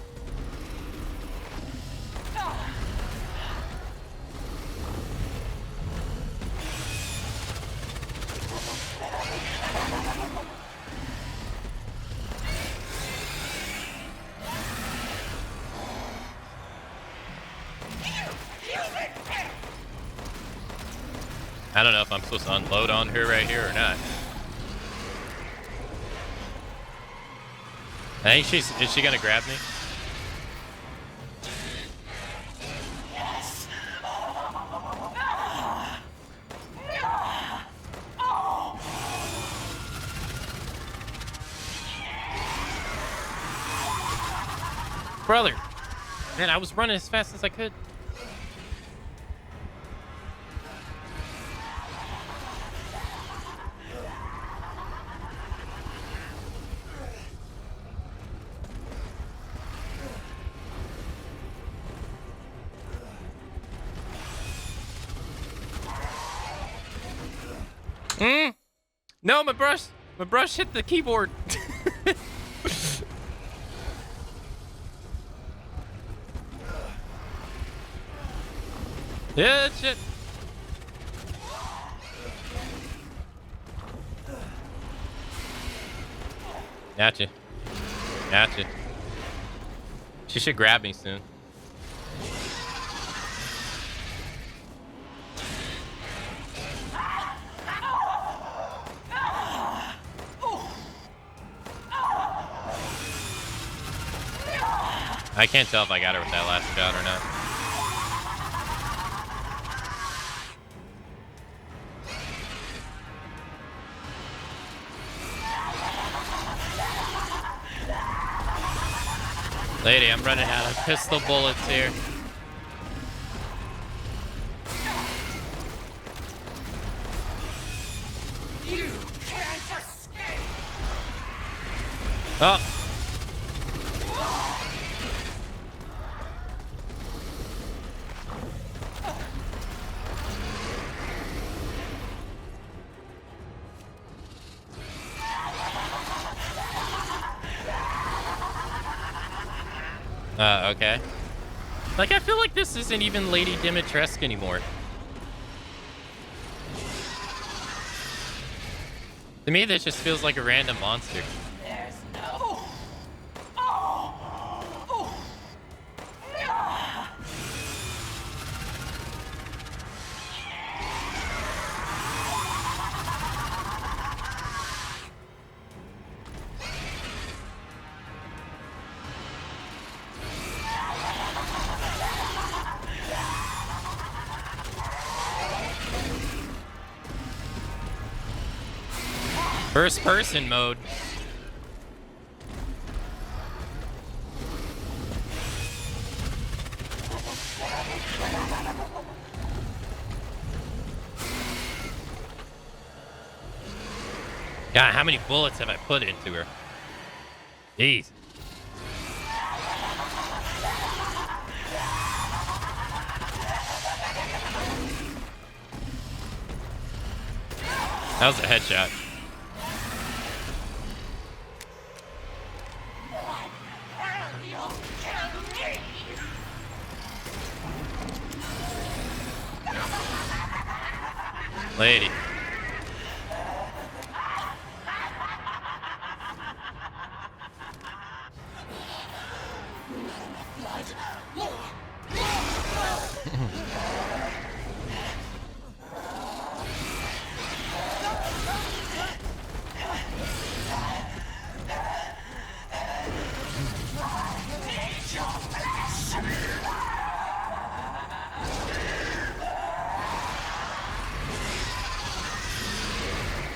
I don't know if I'm supposed to unload on her right here or not. I think is she gonna grab me? Yes. Brother! Man, I was running as fast as I could. No, my brush hit the keyboard. Yeah, shit. Gotcha. Gotcha. She should grab me soon. I can't tell if I got her with that last shot or not. Lady, I'm running out of pistol bullets here. You can't escape! Oh. Okay. Like, I feel like this isn't even Lady Dimitrescu anymore. To me, this just feels like a random monster. There's no... First person mode. God, how many bullets have I put into her? Jeez. That was a headshot. Lady.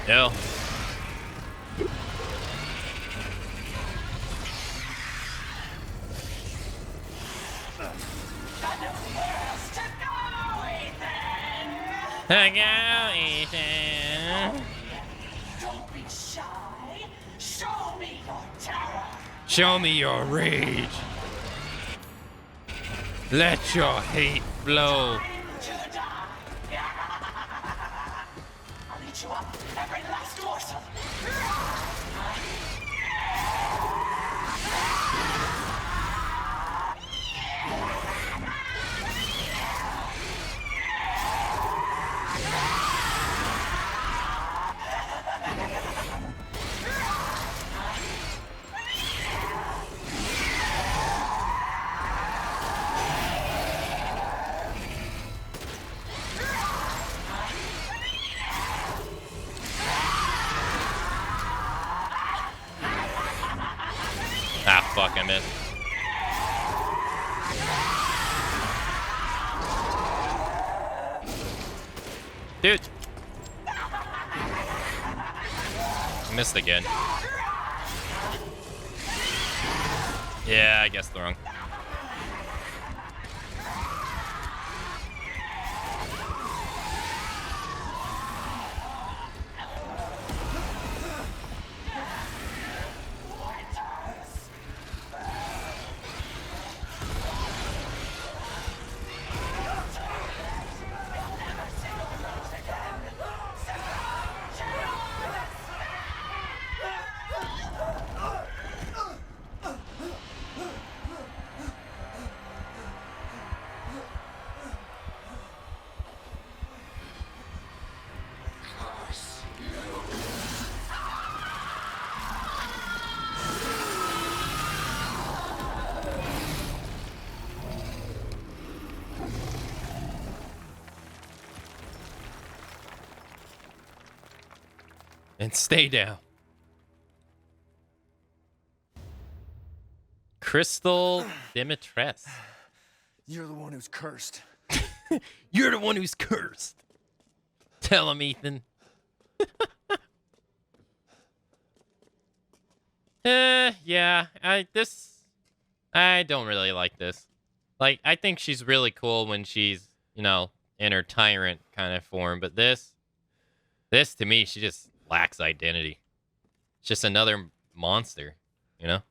No. Go, Ethan. Don't be shy. Show me your terror. Show me your rage. Let your hate flow. I'll eat you up, every last morsel. Ah, fuck, I missed. Dude. I missed again. Yeah, I guessed wrong. And stay down. Crystal Dimitress. You're the one who's cursed. You're the one who's cursed. Tell him, Ethan. Yeah. I don't really like this. Like, I think she's really cool when she's, you know, in her tyrant kind of form, but this to me, she just lacks identity. It's just another monster, you know?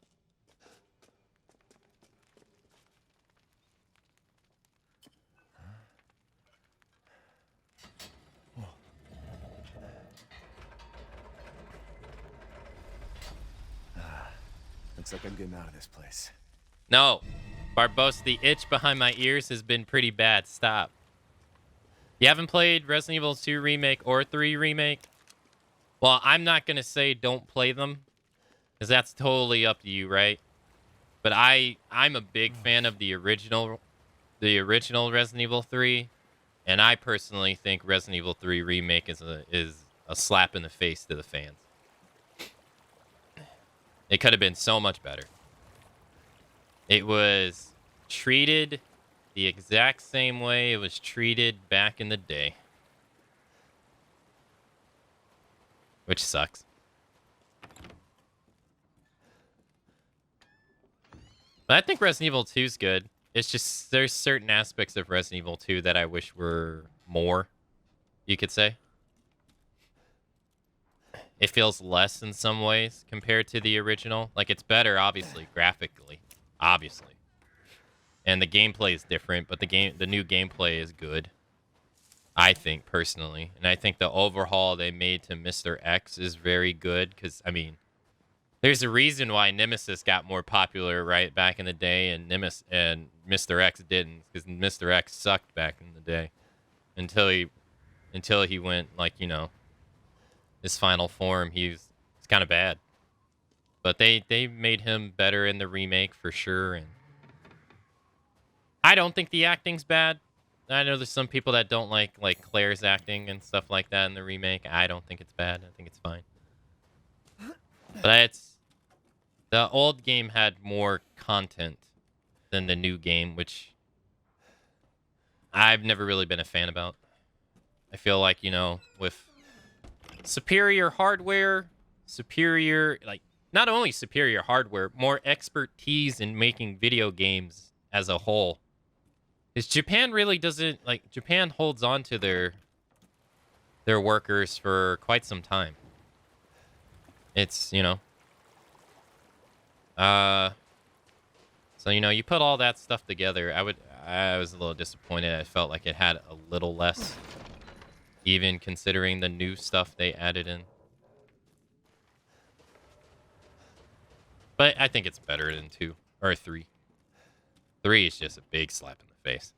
Looks like I'm getting out of this place. No. Barbosa, the itch behind my ears has been pretty bad. Stop. You haven't played Resident Evil 2 Remake or 3 Remake? Well, I'm not going to say don't play them, because that's totally up to you, right? But I'm a big fan of the original Resident Evil 3, and I personally think Resident Evil 3 Remake is a slap in the face to the fans. It could have been so much better. It was treated the exact same way it was treated back in the day. Which sucks. But I think Resident Evil 2 is good. It's just there's certain aspects of Resident Evil 2 that I wish were more, you could say. It feels less in some ways compared to the original. Like, it's better, obviously, graphically. Obviously. And the gameplay is different, but the new gameplay is good. I think, personally. And I think the overhaul they made to Mr. X is very good, because, I mean, there's a reason why Nemesis got more popular, right, back in the day, and Mr. X didn't, because Mr. X sucked back in the day. Until he went, like, you know, his final form, he's kind of bad. But they made him better in the remake for sure, and I don't think the acting's bad. I know there's some people that don't like Claire's acting and stuff like that in the remake. I don't think it's bad. I think it's fine. But the old game had more content than the new game, which I've never really been a fan about. I feel like, you know, with superior hardware, not only superior hardware, more expertise in making video games as a whole. Because Japan really doesn't, like, Japan holds on to their workers for quite some time. It's, you know, so, you know, you put all that stuff together, I was a little disappointed. I felt like it had a little less, even considering the new stuff they added in. But I think it's better than 2 or 3. 3 is just a big slap in the face.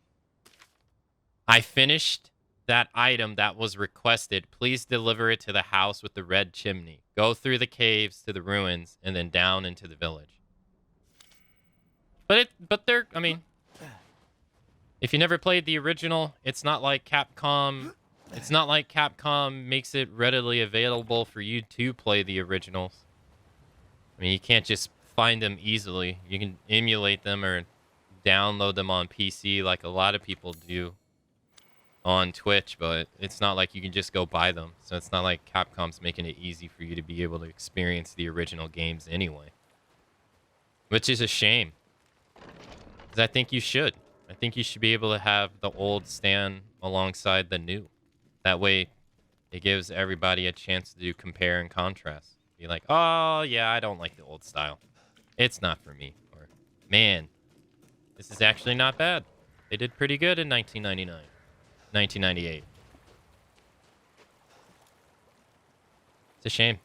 I finished that item that was requested. Please deliver it to the house with the red chimney. Go through the caves to the ruins and then down into the village. But I mean, if you never played the original, it's not like Capcom makes it readily available for you to play the originals. I mean, you can't just find them easily. You can emulate them or download them on PC like a lot of people do on Twitch, but it's not like you can just go buy them. So it's not like Capcom's making it easy for you to be able to experience the original games anyway. Which is a shame. Because I think you should. I think you should be able to have the old stand alongside the new. That way, it gives everybody a chance to compare and contrast. Be like, oh, yeah, I don't like the old style. It's not for me. Or, man, this is actually not bad. They did pretty good in 1999. 1998. It's a shame.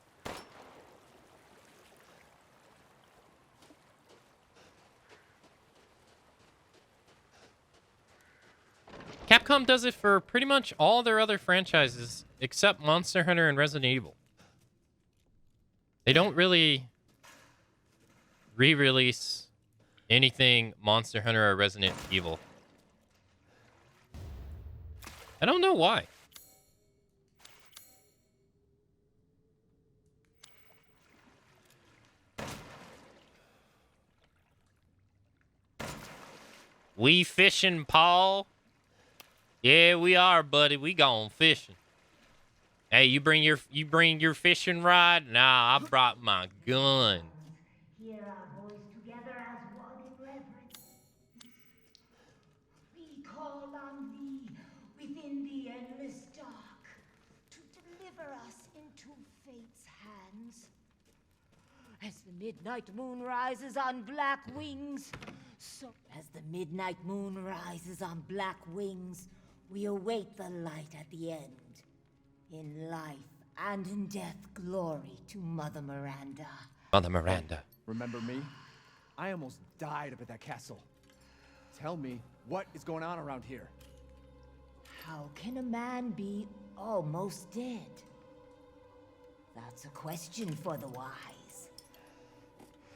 Capcom does it for pretty much all their other franchises except Monster Hunter and Resident Evil. They don't really re-release anything Monster Hunter or Resident Evil. I don't know why. We fishing, Paul? Yeah, we are, buddy. We going fishing. Hey, you bring your fishing rod? Nah, I brought my gun. Hear our voice together as one in reverence. We call on thee within the endless dark to deliver us into fate's hands. As the midnight moon rises on black wings, so as the midnight moon rises on black wings, we await the light at the end. In life and in death, glory to Mother Miranda. Mother Miranda. Remember me? I almost died up at that castle. Tell me, what is going on around here? How can a man be almost dead? That's a question for the wise.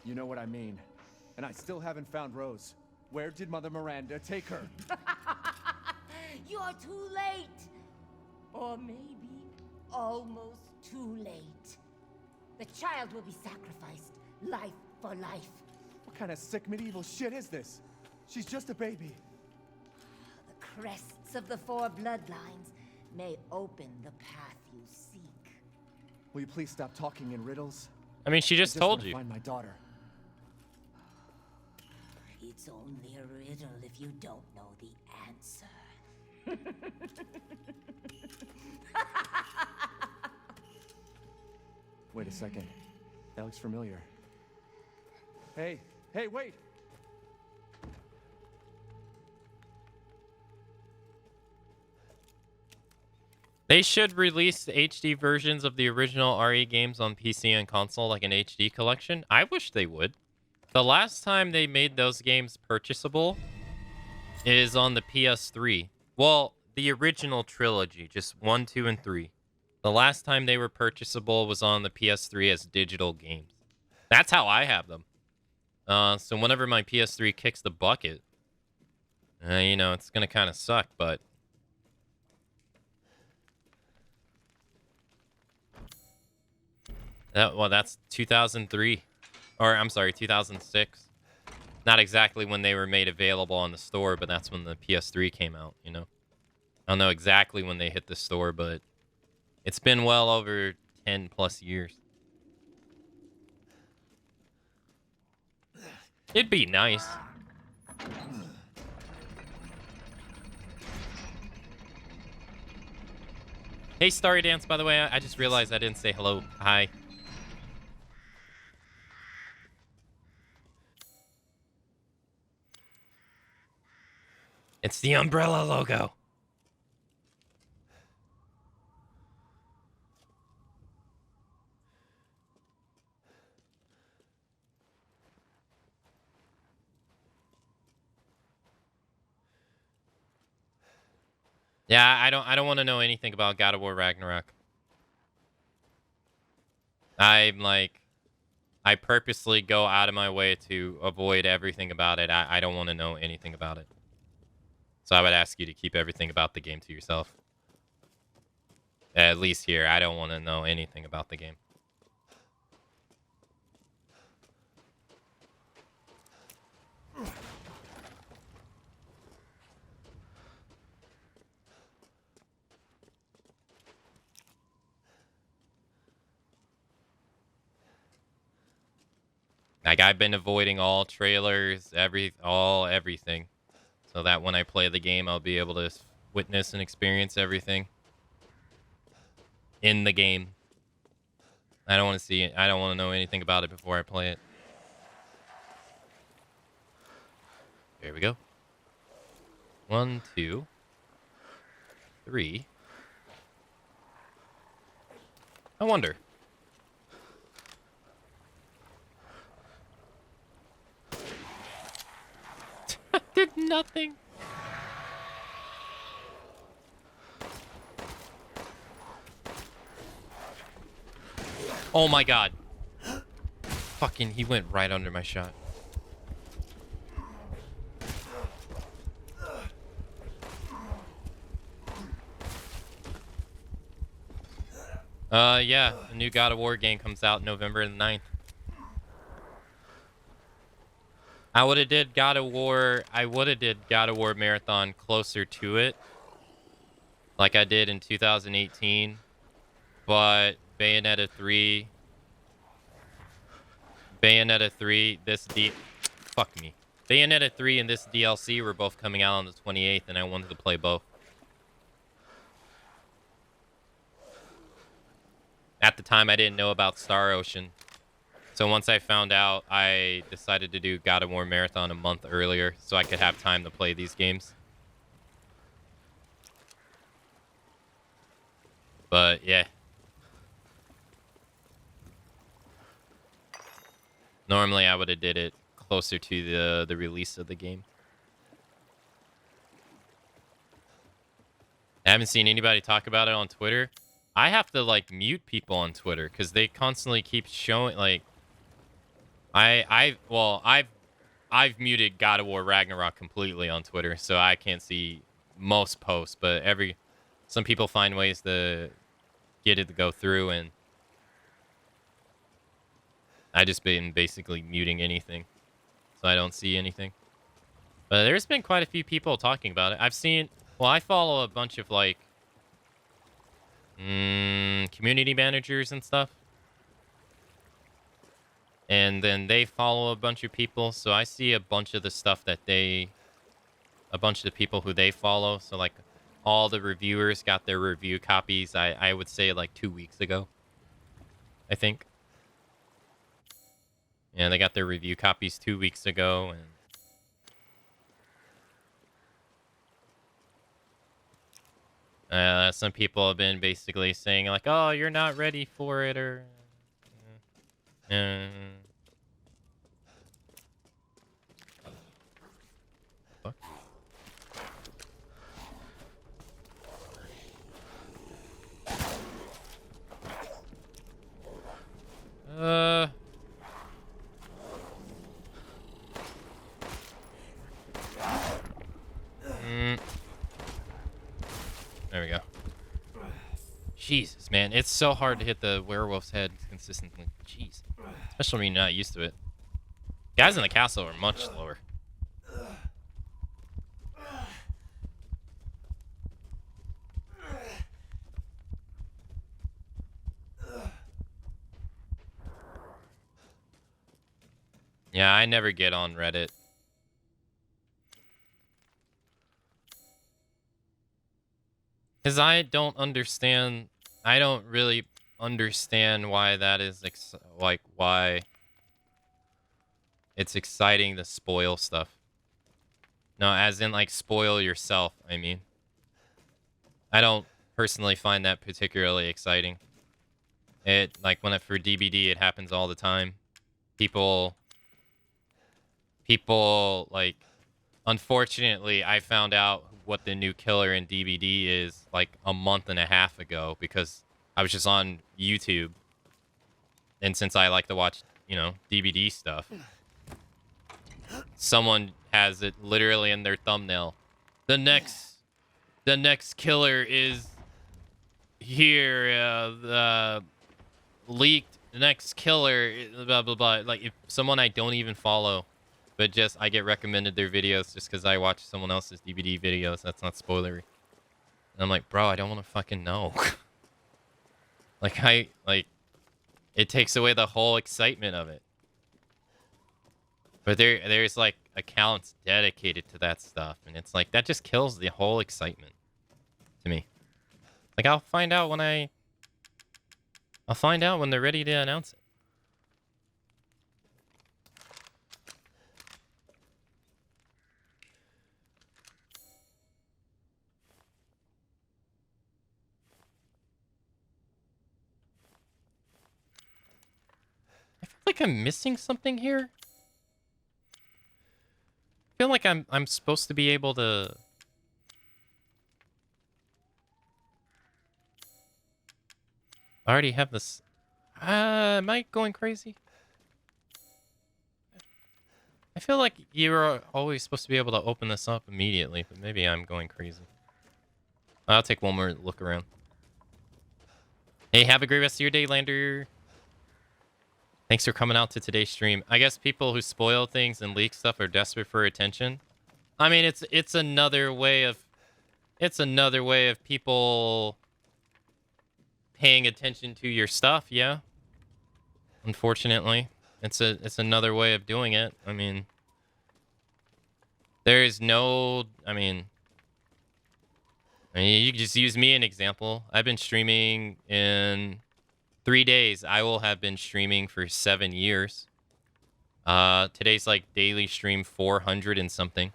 You know what I mean. And I still haven't found Rose. Where did Mother Miranda take her? You're too late. Or maybe almost too late. The child will be sacrificed, life for life. What kind of sick medieval shit is this? She's just a baby. The crests of the four bloodlines may open the path you seek. Will you please stop talking in riddles? I mean, she just told wanna you. Find my daughter. It's only a riddle if you don't know the answer. Wait a second. That looks familiar. Hey, wait! They should release HD versions of the original RE games on PC and console, like an HD collection. I wish they would. The last time they made those games purchasable is on the PS3. Well, the original trilogy, just 1, 2, and 3. The last time they were purchasable was on the PS3 as digital games. That's how I have them. So whenever my PS3 kicks the bucket, you know, it's going to kind of suck, but... well, that's 2003. Or, I'm sorry, 2006. Not exactly when they were made available on the store, but that's when the PS3 came out, you know? I don't know exactly when they hit the store, but it's been well over 10 plus years. It'd be nice. Hey, Starry Dance, by the way, I just realized I didn't say hello. Hi. It's the umbrella logo. Yeah, I don't want to know anything about God of War Ragnarok. I'm like, I purposely go out of my way to avoid everything about it. I don't want to know anything about it. So I would ask you to keep everything about the game to yourself. At least here, I don't want to know anything about the game. Like, I've been avoiding all trailers, everything. So that when I play the game, I'll be able to witness and experience everything in the game. I don't want to see it. I don't want to know anything about it before I play it. There we go. 1, 2, 3. I wonder. I did nothing. Oh my god. Fucking, he went right under my shot. Yeah, the new God of War game comes out November 9th. I would have did God of War. I would have did God of War marathon closer to it, like I did in 2018. But Bayonetta 3, fuck me. Bayonetta 3 and this DLC were both coming out on the 28th, and I wanted to play both. At the time, I didn't know about Star Ocean. So once I found out, I decided to do God of War Marathon a month earlier so I could have time to play these games. But yeah. Normally I would have did it closer to the release of the game. I haven't seen anybody talk about it on Twitter. I have to like mute people on Twitter because they constantly keep showing like I've muted God of War Ragnarok completely on Twitter, so I can't see most posts, but some people find ways to get it to go through, and I just been basically muting anything, so I don't see anything. But there's been quite a few people talking about it. I follow a bunch of like community managers and stuff. And then they follow a bunch of people, so I see a bunch of the stuff that a bunch of the people who they follow. So like all the reviewers got their review copies, I would say like 2 weeks ago, I think. Yeah, they got their review copies 2 weeks ago, and some people have been basically saying like, "Oh, you're not ready for it," or fuck. There we go. Jesus, man. It's so hard to hit the werewolf's head consistently. Jeez. Especially when you're not used to it. Guys in the castle are much slower. Yeah, I never get on Reddit. Because I don't really understand why that is, why it's exciting to spoil stuff. No, as in, like, spoil yourself, I mean. I don't personally find that particularly exciting. For DBD, it happens all the time. People, like, unfortunately, I found out what the new killer in DBD is, like, a month and a half ago because I was just on YouTube. And since I like to watch, DBD stuff, someone has it literally in their thumbnail. The next killer is here, leaked. The next killer, blah, blah, blah. Like, if someone I don't even follow, but just I get recommended their videos just because I watch someone else's DVD videos. That's not spoilery. And I'm like, bro, I don't want to fucking know. It takes away the whole excitement of it. But there's like accounts dedicated to that stuff, and it's like that just kills the whole excitement to me. Like I'll find out when they're ready to announce it. I feel like I'm missing something here. I feel like I'm supposed to be able to. I already have this. Am I going crazy? I feel like you're always supposed to be able to open this up immediately, but maybe I'm going crazy. I'll take one more look around. Hey, have a great rest of your day, Lander. Thanks for coming out to today's stream. I guess people who spoil things and leak stuff are desperate for attention. I mean, it's another way of people paying attention to your stuff, yeah. Unfortunately, it's another way of doing it. I mean, there is no, I mean, you can just use me an example. I've been streaming in 3 days. I will have been streaming for 7 years. Today's like daily stream 400 and something.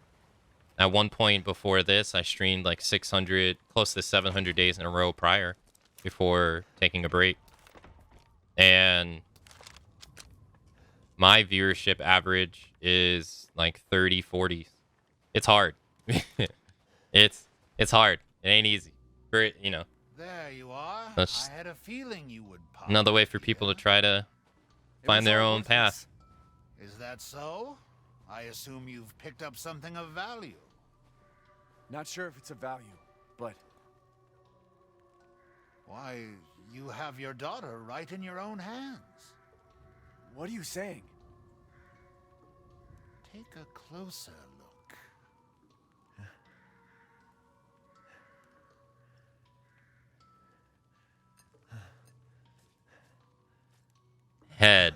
At one point before this, I streamed like 600, close to 700 days in a row prior, before taking a break. And my viewership average is like 30, 40s. It's hard. It's hard. It ain't easy. For it, you know. There you are. That's I had a feeling you would pop. another way for people to try to find their own path. Is that so? I assume you've picked up something of value. Not sure if it's of value, but... Why, you have your daughter right in your own hands. What are you saying? Take a closer look. Head.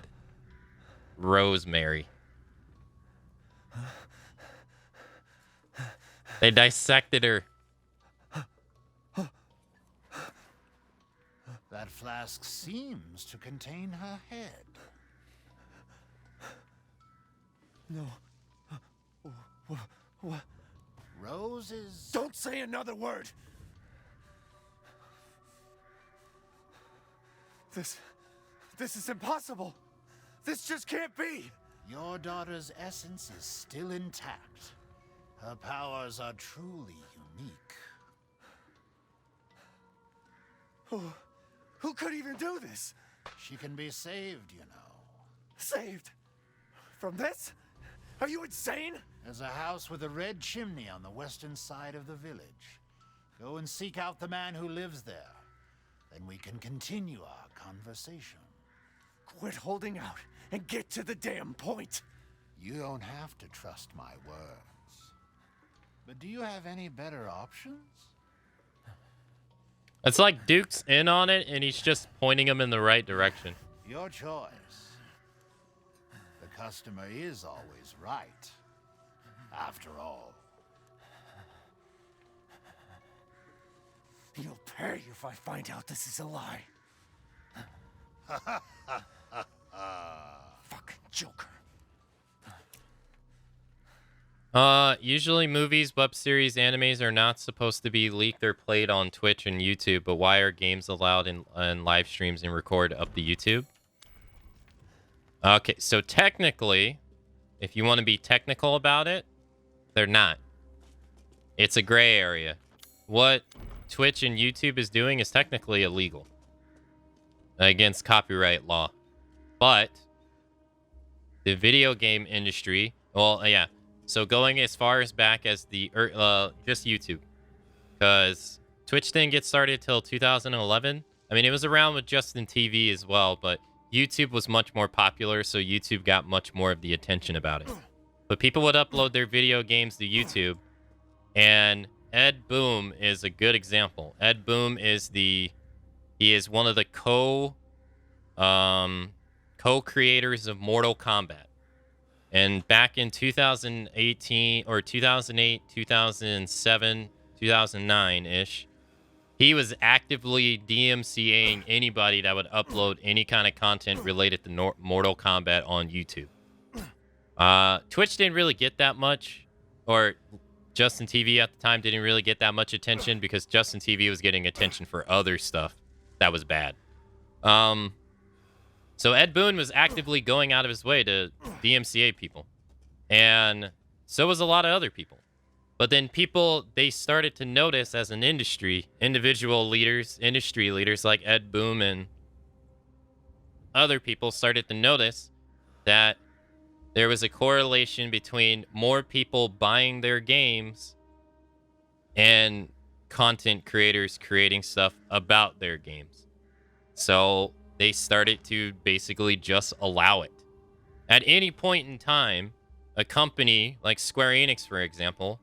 Rosemary. They dissected her. That flask seems to contain her head. No. What? Rose is... Don't say another word! This is impossible! This just can't be! Your daughter's essence is still intact. Her powers are truly unique. Who could even do this? She can be saved, you know. Saved? From this? Are you insane? There's a house with a red chimney on the western side of the village. Go and seek out the man who lives there. Then we can continue our conversation. Quit holding out and get to the damn point. You don't have to trust my words. But do you have any better options? It's like Duke's in on it, and he's just pointing him in the right direction. Your choice. The customer is always right. After all. You'll pay if I find out this is a lie. Fucking Joker. Usually movies, web series, animes are not supposed to be leaked or played on Twitch and YouTube, but why are games allowed in live streams and record up to YouTube? Okay, so technically, if you want to be technical about it, they're not. It's a gray area. What Twitch and YouTube is doing is technically illegal against copyright law. But the video game industry, well, yeah. So going as far as back as the just YouTube, because Twitch didn't get started till 2011. I mean, it was around with Justin TV as well, but YouTube was much more popular, so YouTube got much more of the attention about it. But people would upload their video games to YouTube, and Ed Boon is a good example. Ed Boon is he is one of the co-creators of Mortal Kombat. And back in 2018 or 2008, 2007, 2009-ish, he was actively DMCAing anybody that would upload any kind of content related to Mortal Kombat on YouTube. Twitch didn't really get that much, or Justin TV at the time didn't really get that much attention because Justin TV was getting attention for other stuff that was bad. So Ed Boon was actively going out of his way to DMCA people. And so was a lot of other people. But then they started to notice as an industry, industry leaders like Ed Boon and other people started to notice that there was a correlation between more people buying their games and content creators creating stuff about their games. So they started to basically just allow it. At any point in time, a company like Square Enix, for example,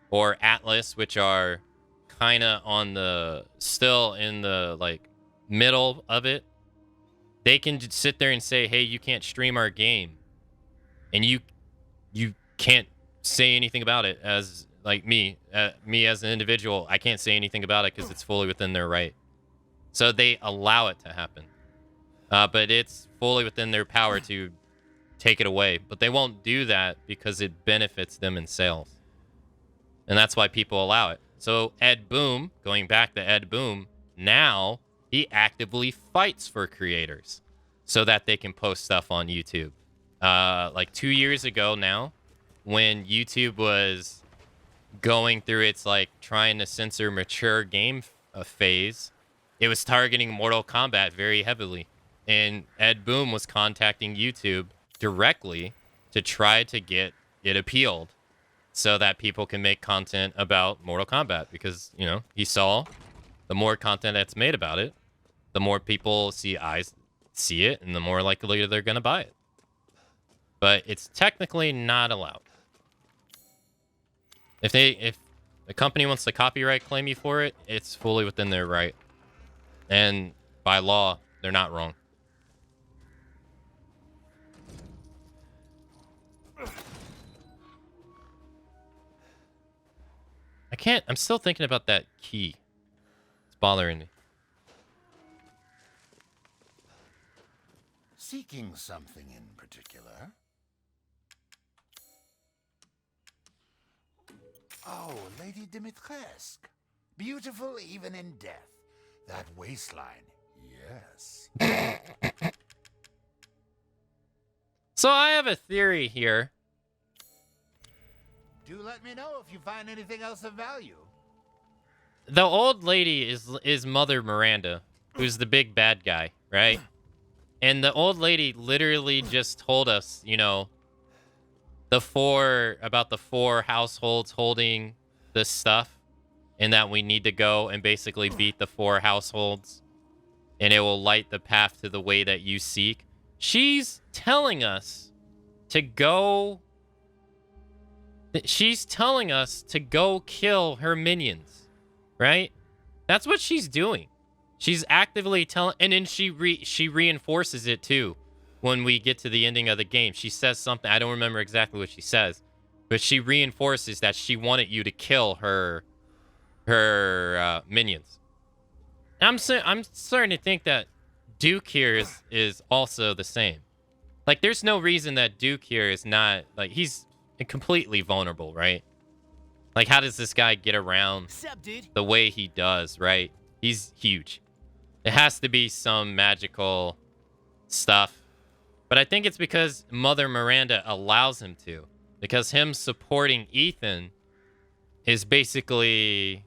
or Atlas, which are kind of on the still in the like middle of it, they can just sit there and say, "Hey, you can't stream our game," and you can't say anything about it. As like me as an individual, I can't say anything about it because it's fully within their right. So they allow it to happen, but it's fully within their power to take it away. But they won't do that because it benefits them in sales, and that's why people allow it. So Ed Boon, going back to Ed Boon, now he actively fights for creators so that they can post stuff on YouTube. Like 2 years ago now, when YouTube was going through its like trying to censor mature game phase, it was targeting Mortal Kombat very heavily. And Ed Boon was contacting YouTube directly to try to get it appealed so that people can make content about Mortal Kombat, because, you know, he saw the more content that's made about it, the more people see it, and the more likely they're going to buy it. But it's technically not allowed. If the company wants to copyright claim you for it, it's fully within their right. And by law, they're not wrong. I'm still thinking about that key. It's bothering me. Seeking something in particular? Oh, Lady Dimitrescu. Beautiful even in death. That waistline, yes. So I have a theory here. Do let me know if you find anything else of value. The old lady is Mother Miranda, who's the big bad guy, right? And the old lady literally just told us, you know, about the 4 households holding this stuff, and that we need to go and basically beat the 4 households, and it will light the path to the way that you seek. She's telling us to go. She's telling us to go kill her minions, right? That's what she's doing. She's actively telling, and then she reinforces it too. When we get to the ending of the game, she says something. I don't remember exactly what she says, but she reinforces that she wanted you to kill her minions. I'm starting to think that Duke here is also the same. Like, there's no reason that Duke here is not, like, he's completely vulnerable, right? Like, how does this guy get around the way he does, right? He's huge. It has to be some magical stuff. But I think it's because Mother Miranda allows him to. Because him supporting Ethan is basically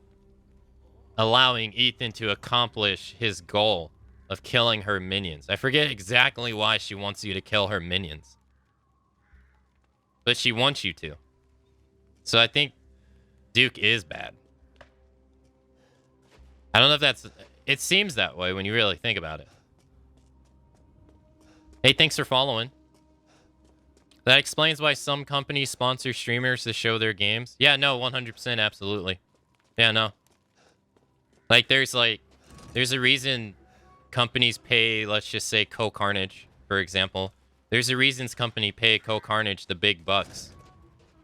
allowing Ethan to accomplish his goal of killing her minions. I forget exactly why she wants you to kill her minions, but she wants you to. So I think Duke is bad. I don't know if that's... It seems that way when you really think about it. Hey, thanks for following. That explains why some companies sponsor streamers to show their games. Yeah, no, 100%, absolutely. Yeah, no. Like, there's a reason companies pay, let's just say, Carnage, for example. There's a reason company pay Carnage the big bucks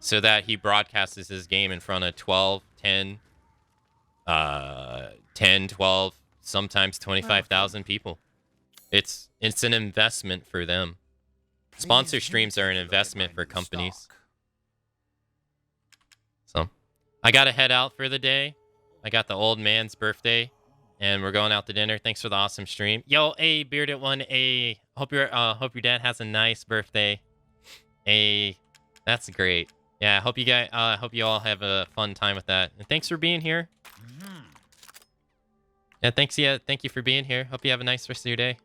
so that he broadcasts his game in front of 12, 10, 12, sometimes 25,000 people. It's an investment for them. Sponsor streams are an investment for companies. So, I gotta head out for the day. I got the old man's birthday, and we're going out to dinner. Thanks for the awesome stream. Yo, a bearded one. Hope your dad has a nice birthday. That's great. Yeah, hope you all have a fun time with that. And thanks for being here. Yeah, thanks. Yeah, thank you for being here. Hope you have a nice rest of your day.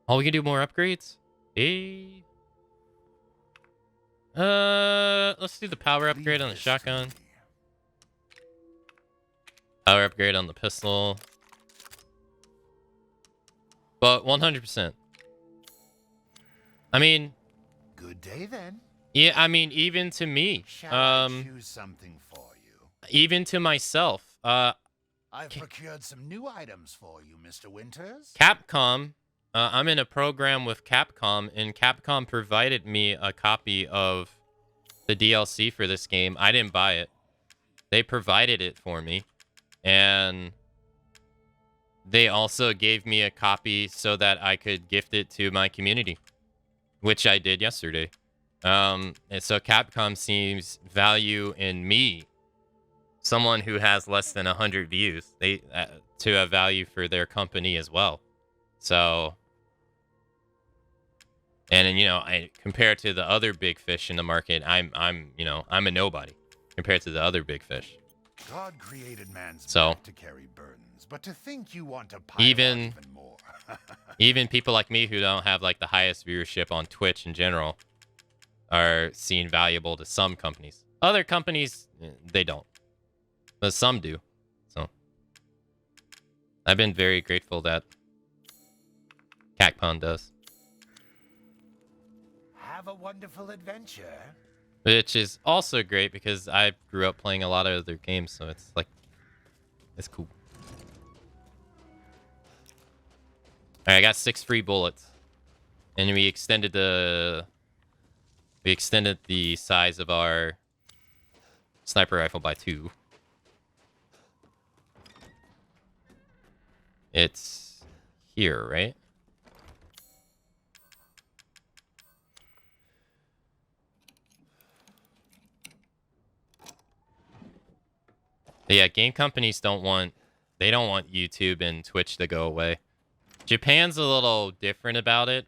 Oh, we can do more upgrades? Hey. Let's do the power upgrade on the shotgun. Power upgrade on the pistol. But 100%. I mean, Good day then. yeah, I mean, even to me, Shall I choose something for you? even to myself, I've procured some new items for you, Mr. Winters. Capcom, I'm in a program with Capcom, and Capcom provided me a copy of the DLC for this game. I didn't buy it. They provided it for me, and they also gave me a copy so that I could gift it to my community, which I did yesterday. And so Capcom sees value in me, someone who has less than 100 views, they to have value for their company as well. So, and you know, I compare to the other big fish in the market, I'm I'm a nobody compared to the other big fish. God created man's So, back to carry burdens, but to think you want to pile even on even more. even people like me who don't have like the highest viewership on Twitch in general are seen valuable to some companies. Other companies, they don't, but some do. So I've been very grateful that Capcom does, Have a wonderful adventure. which is also great because I grew up playing a lot of other games, so it's like, it's cool. All right, I got 6 free bullets, and we extended the size of our sniper rifle by 2. It's here, right? But yeah, game companies don't want YouTube and Twitch to go away. Japan's a little different about it.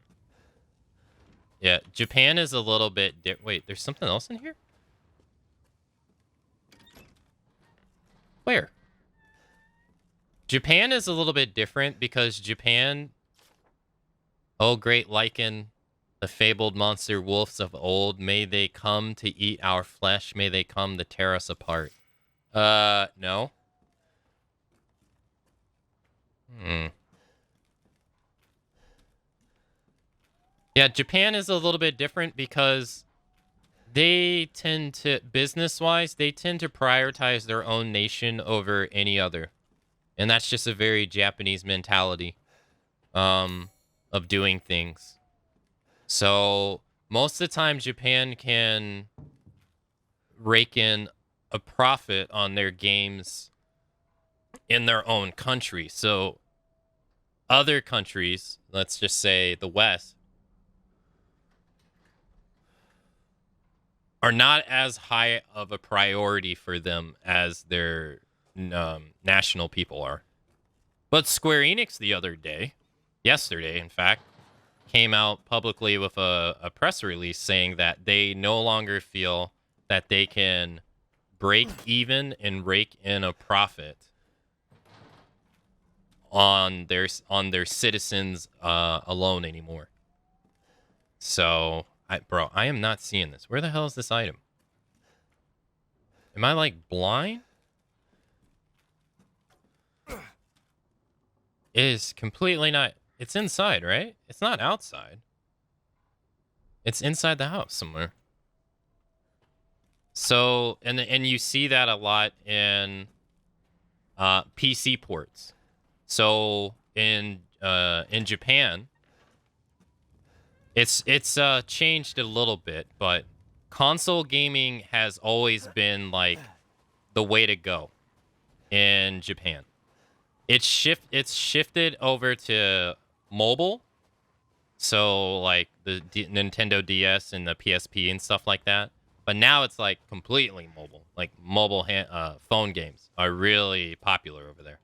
Yeah, Japan is a little bit wait, there's something else in here? Where? Japan is a little bit different because Japan, oh great lichen, the fabled monster wolves of old, may they come to eat our flesh, may they come to tear us apart. No. Yeah, Japan is a little bit different because they tend to, business-wise, they tend to prioritize their own nation over any other. And that's just a very Japanese mentality of doing things. So most of the time, Japan can rake in a profit on their games in their own country. So other countries, let's just say the West, are not as high of a priority for them as their national people are. But Square Enix the other day, yesterday in fact, came out publicly with a press release saying that they no longer feel that they can break even and rake in a profit on their citizens alone anymore. So, I am not seeing this. Where the hell is this item? Am I like blind? It is completely not. It's inside, right? It's not outside. It's inside the house somewhere. So, and you see that a lot in PC ports. So in Japan, it's changed a little bit, but console gaming has always been like the way to go in Japan. It's shifted over to mobile, so like the Nintendo DS and the PSP and stuff like that. But now it's like completely mobile. Like mobile phone games are really popular over there.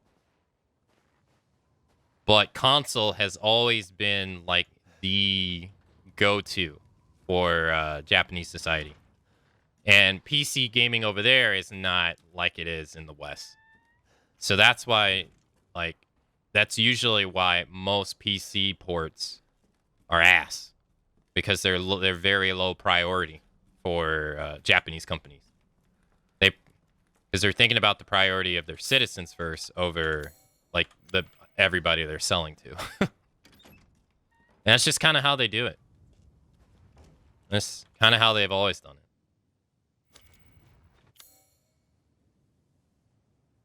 But console has always been like the go-to for Japanese society. And PC gaming over there is not like it is in the West. So that's why, like, that's usually why most PC ports are ass. Because they're very low priority for Japanese companies. Because they're thinking about the priority of their citizens first over, like, everybody they're selling to. And that's just kind of how they do it. That's kind of how they've always done it.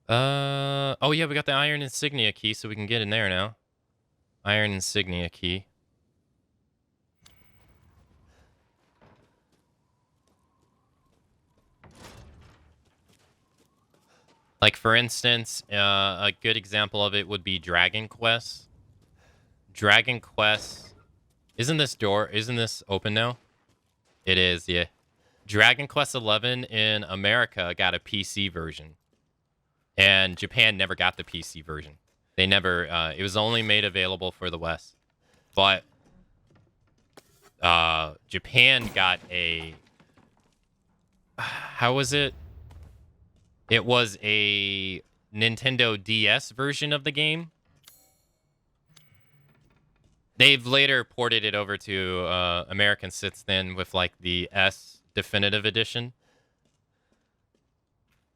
Oh yeah, we got the iron insignia key, so we can get in there now. Iron insignia key. Like, for instance, a good example of it would be Dragon Quest. Dragon Quest. Isn't this open now? It is, yeah. Dragon Quest 11 in America got a PC version. And Japan never got the PC version. They never, it was only made available for the West. But, Japan got a, how was it? It was a Nintendo DS version of the game. They've later ported it over to American since then with like the S Definitive Edition.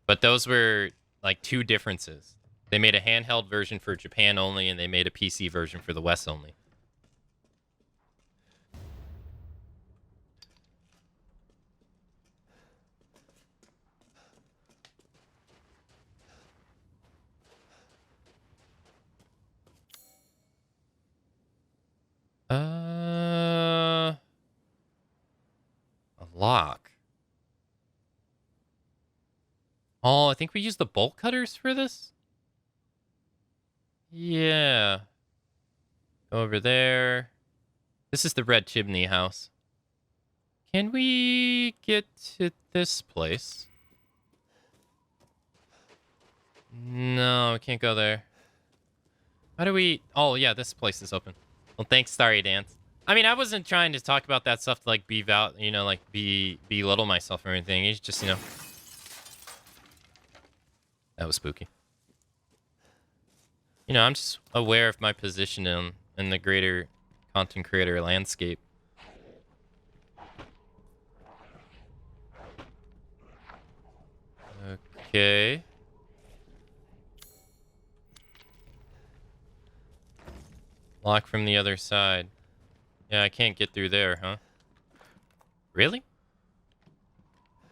But those were like two differences. They made a handheld version for Japan only, and they made a PC version for the West only. A lock. Oh, I think we used the bolt cutters for this? Yeah. Over there. This is the red chimney house. Can we get to this place? No, we can't go there. How do we... Oh, yeah, this place is open. Well, thanks, Starry Dance. I mean, I wasn't trying to talk about that stuff to, like, belittle myself or anything. It's just, you know... That was spooky. You know, I'm just aware of my position in the greater content creator landscape. Okay. Lock from the other side. Yeah, I can't get through there, huh? Really?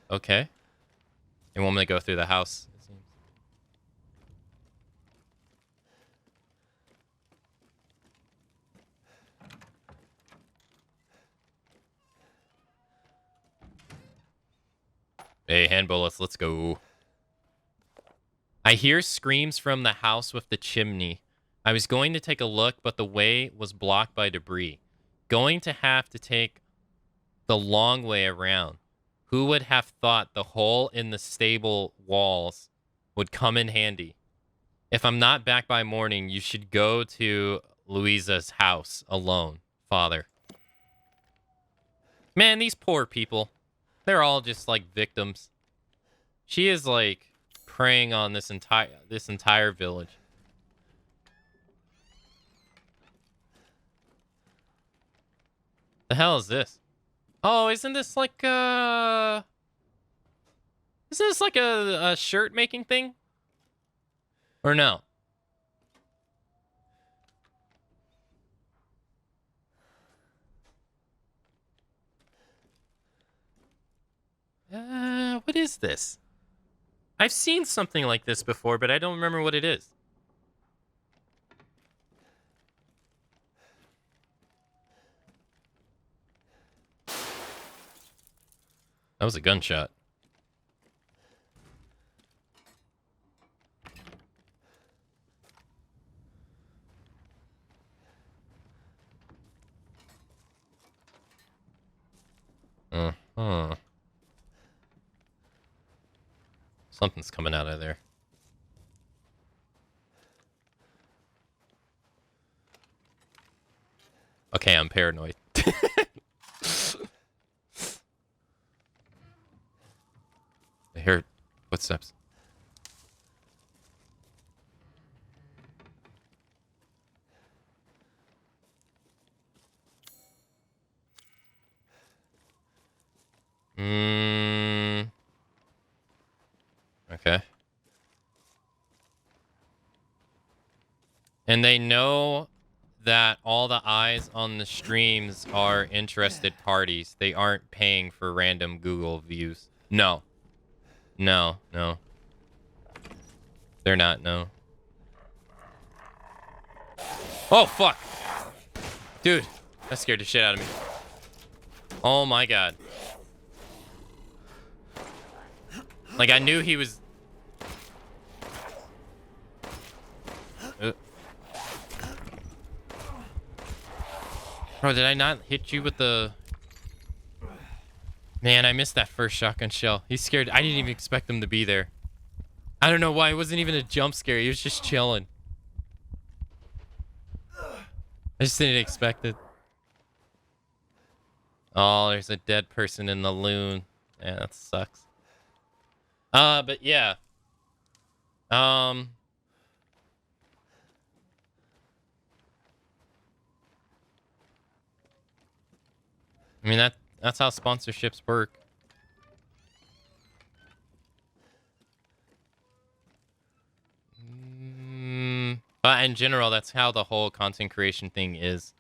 Okay. They want me to go through the house, it seems. Hey, hand bullets, let's go. I hear screams from the house with the chimney. I was going to take a look, but the way was blocked by debris. Going to have to take the long way around. Who would have thought the hole in the stable walls would come in handy? If I'm not back by morning, you should go to Louisa's house alone, Father. Man, these poor people. They're all just like victims. She is like preying on this entire village. The hell is this? Oh, isn't this like a shirt making thing? Or no? What is this? I've seen something like this before, but I don't remember what it is. That was a gunshot. Uh-huh. Something's coming out of there. Okay, I'm paranoid. I hear footsteps. Okay. And they know that all the eyes on the streams are interested parties. They aren't paying for random Google views. No. No, no. They're not, no. Oh, fuck. Dude, that scared the shit out of me. Oh my god. Like, I knew he was... Bro, did I not hit you with the... Man, I missed that first shotgun shell. He's scared. I didn't even expect him to be there. I don't know why. It wasn't even a jump scare. He was just chilling. I just didn't expect it. Oh, there's a dead person in the loon. Yeah, that sucks. But yeah. I mean, that's how sponsorships work. But in general, that's how the whole content creation thing is.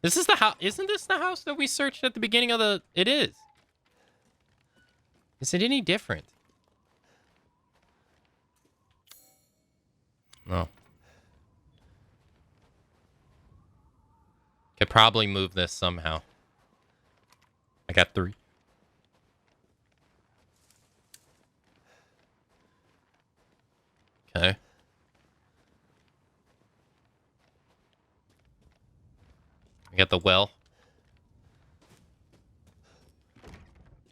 This is the house. Isn't this the house that we searched at the beginning of the... It is. Is it any different? No. Could probably move this somehow. I got 3. Okay. I got the well.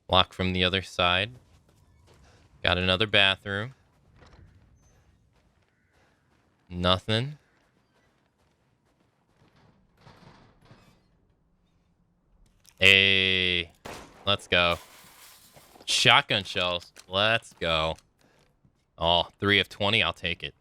Lock from the other side. Got another bathroom. Nothing. Hey, let's go. Shotgun shells. Let's go. Oh, 3 of 20. I'll take it.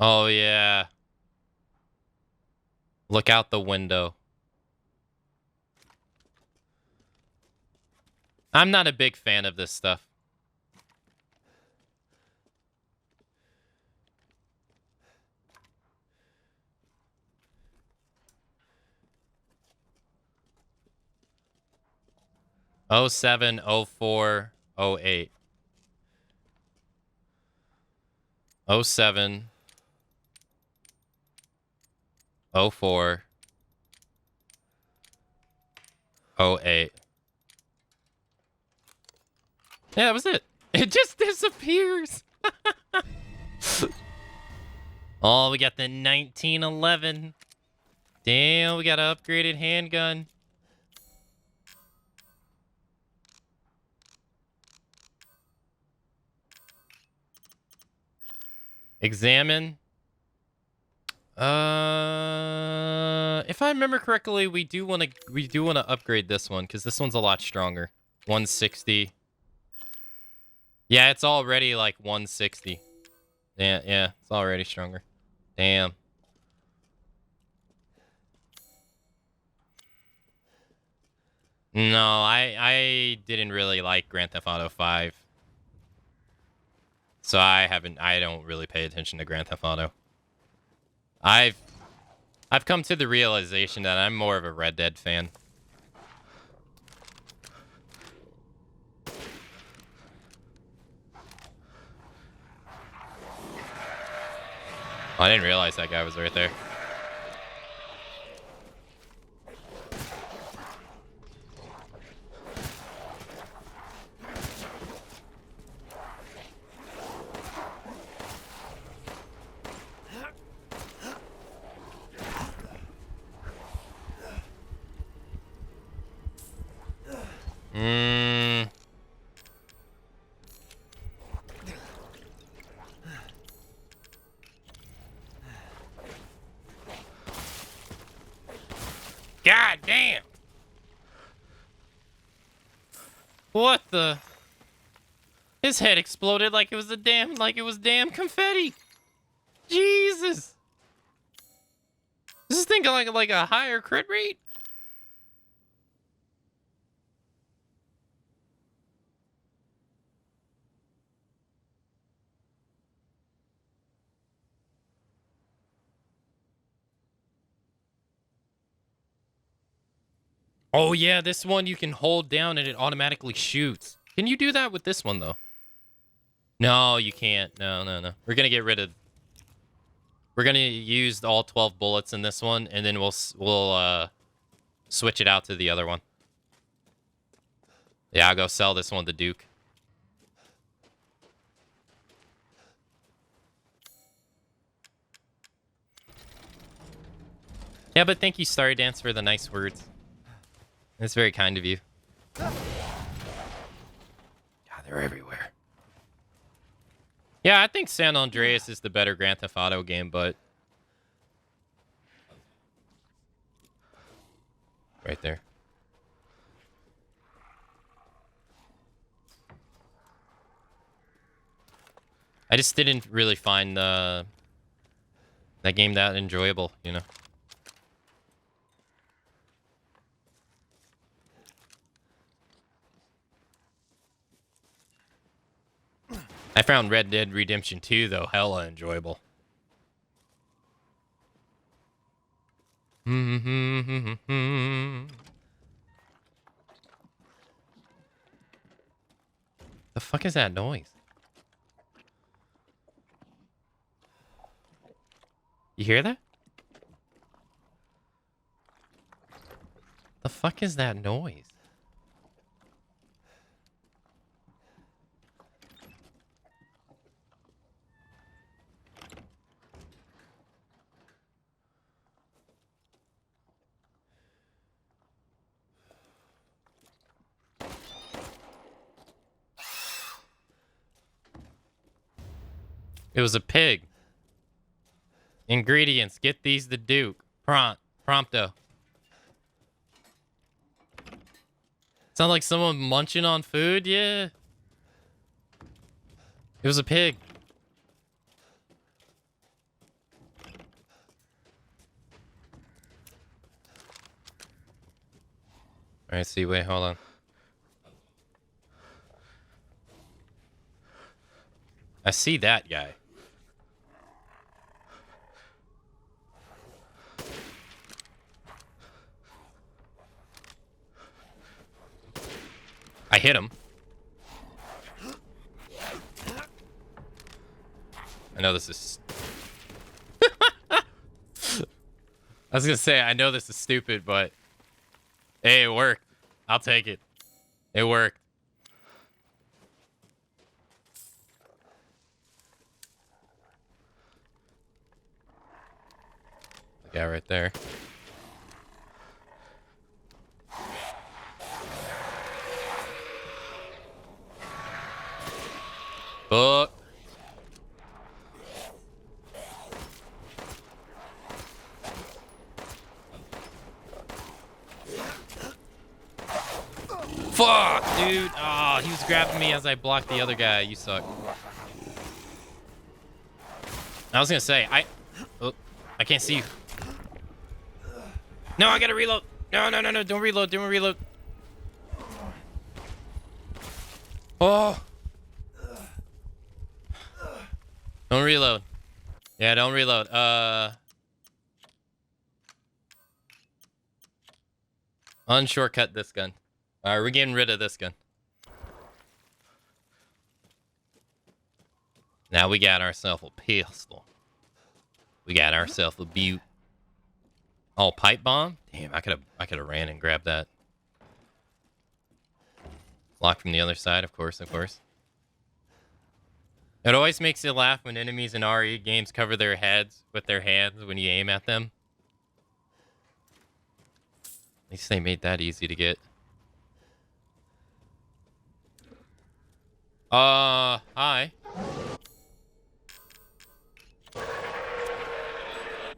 Oh, yeah. Look out the window. I'm not a big fan of this stuff. Oh 07, 04, 08. 07, 04, 08. Yeah, that was it. It just disappears. Oh, we got the 1911. Damn, we got an upgraded handgun. Examine. If I remember correctly, we do want to upgrade this one because this one's a lot stronger. 160. Yeah, it's already like 160. Yeah, it's already stronger. Damn. No, I didn't really like Grand Theft Auto 5. So I don't really pay attention to Grand Theft Auto. I've come to the realization that I'm more of a Red Dead fan. Oh, I didn't realize that guy was right there. God damn. What the? His head exploded like it was damn confetti. Jesus. Is this thing like a higher crit rate? Oh yeah, this one you can hold down and it automatically shoots. Can you do that with this one though? No, you can't. No. We're gonna use all 12 bullets in this one, and then we'll switch it out to the other one. Yeah, I'll go sell this one to Duke. Yeah, but thank you, Starry Dance, for the nice words. It's very kind of you. God, they're everywhere. Yeah, I think San Andreas is the better Grand Theft Auto game, but... Right there. I just didn't really find that game that enjoyable, you know? I found Red Dead Redemption 2, though, hella enjoyable. The fuck is that noise? You hear that? The fuck is that noise? It was a pig. Ingredients. Get these to Duke. Prompto. Sound like someone munching on food? Yeah. It was a pig. Alright, see, wait, hold on. I see that guy. I hit him. I know this is... I was gonna say, I know this is stupid, but... Hey, it worked. I'll take it. It worked. The guy right there. Fuck. Fuck, dude. Oh, he was grabbing me as I blocked the other guy. You suck. I was gonna say, I can't see you. No, I gotta reload. No. Don't reload. Oh. Don't reload. Yeah, don't reload. Unshortcut this gun. Alright, we're getting rid of this gun. Now we got ourselves a pistol. We got ourselves a butte. Oh, pipe bomb? Damn, I could have ran and grabbed that. Lock from the other side, of course. It always makes you laugh when enemies in RE games cover their heads with their hands when you aim at them. At least they made that easy to get. Hi.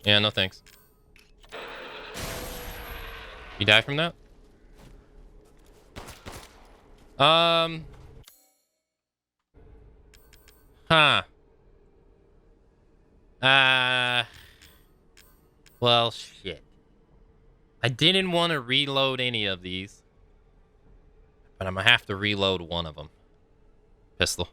Yeah, no thanks. You die from that? Huh. Well, shit. I didn't want to reload any of these, but I'm gonna have to reload one of them. Pistol.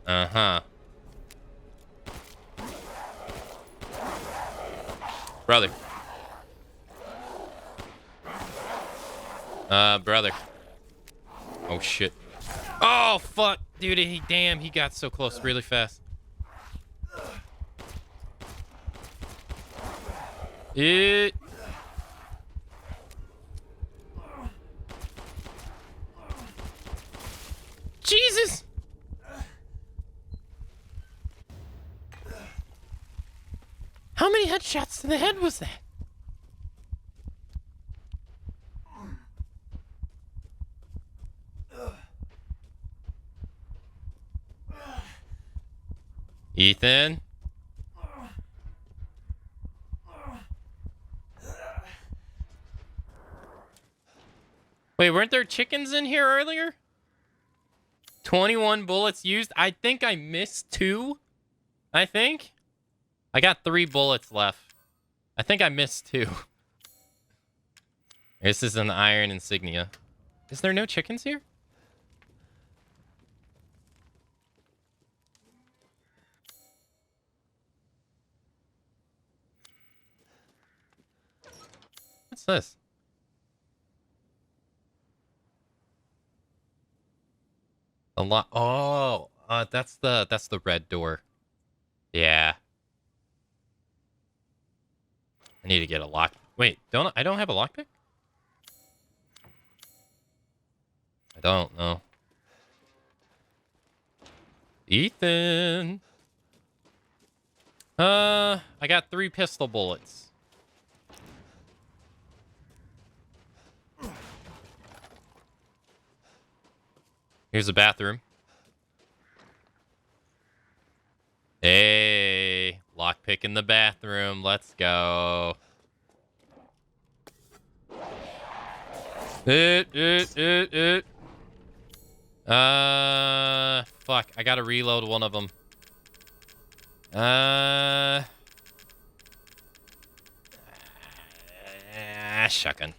Uh-huh. Brother. Brother. Oh, shit. Oh, fuck. Dude, damn, he got so close really fast. It... Jesus! How many headshots to the head was that? Ethan? Wait, weren't there chickens in here earlier? 21 bullets used. I think I missed 2. I think. I got 3 bullets left. I think I missed 2. This is an iron insignia. Is there no chickens here? What's this? A lot. Oh, that's the red door. Yeah. I need to get a lock. Wait, I don't have a lockpick? I don't know. Ethan. I got 3 pistol bullets. Here's a bathroom. Hey, lockpick in the bathroom. Let's go. Fuck. I gotta reload one of them. Shotgun.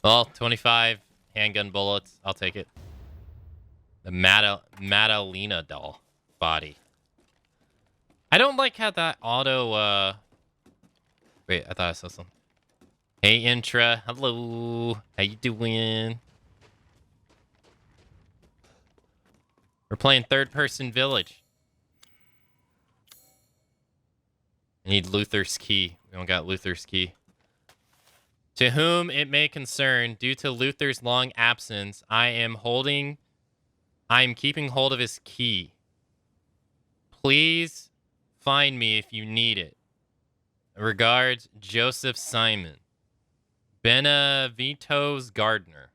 Well, 25 handgun bullets. I'll take it. The Madalena doll body. I don't like how that auto, Wait, I thought I saw something. Hey, Intra. Hello. How you doing? We're playing third-person village. I need Luther's key. We don't got Luther's key. To whom it may concern, due to Luther's long absence, I am keeping hold of his key. Please find me if you need it. Regards, Joseph Simon. Benavito's gardener.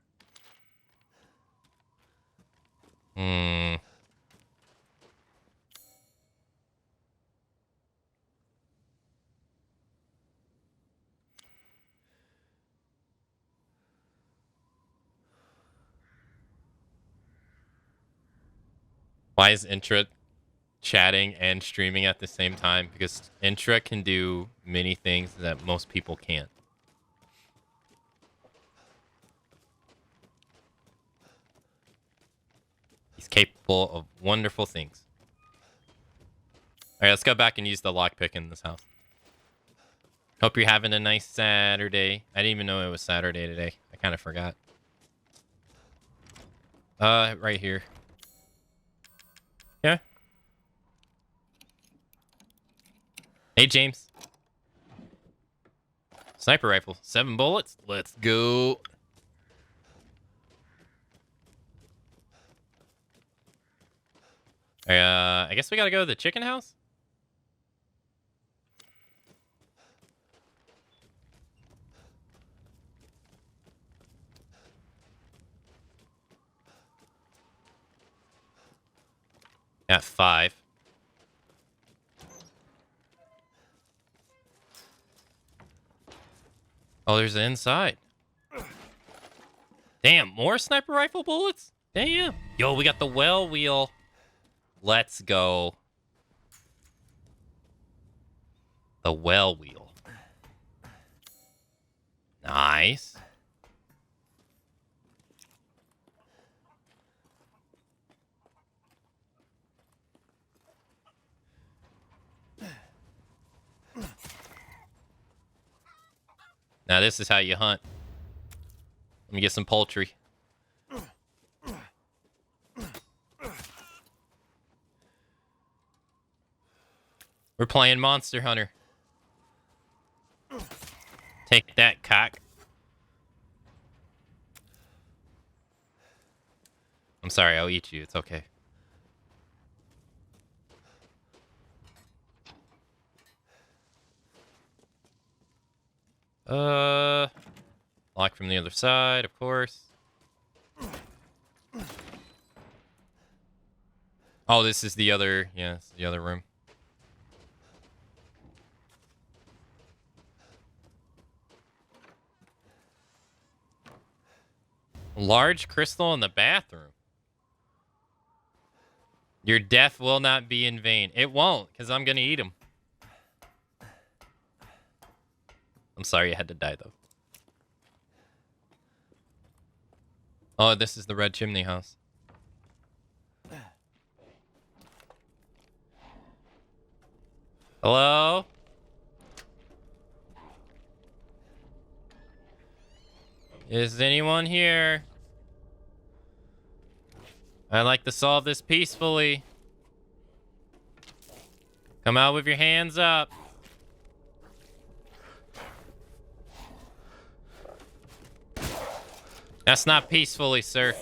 Why is Intra chatting and streaming at the same time? Because Intra can do many things that most people can't. He's capable of wonderful things. Alright, let's go back and use the lockpick in this house. Hope you're having a nice Saturday. I didn't even know it was Saturday today. I kind of forgot. Right here. Yeah. Hey, James. Sniper rifle. 7 bullets. Let's go. I guess we gotta go to the chicken house? At 5. Oh, there's the inside. Damn, more sniper rifle bullets? Damn. Yo, we got the well wheel. Let's go. The well wheel. Nice. Now this is how you hunt. Let me get some poultry. We're playing Monster Hunter. Take that, cock. I'm sorry, I'll eat you. It's okay. Lock from the other side, of course. Oh, this is the other, yeah, this is the other room. Large crystal in the bathroom. Your death will not be in vain. It won't, because I'm going to eat him. I'm sorry you had to die, though. Oh, this is the red chimney house. Hello? Is anyone here? I'd like to solve this peacefully. Come out with your hands up. That's not peacefully, sir.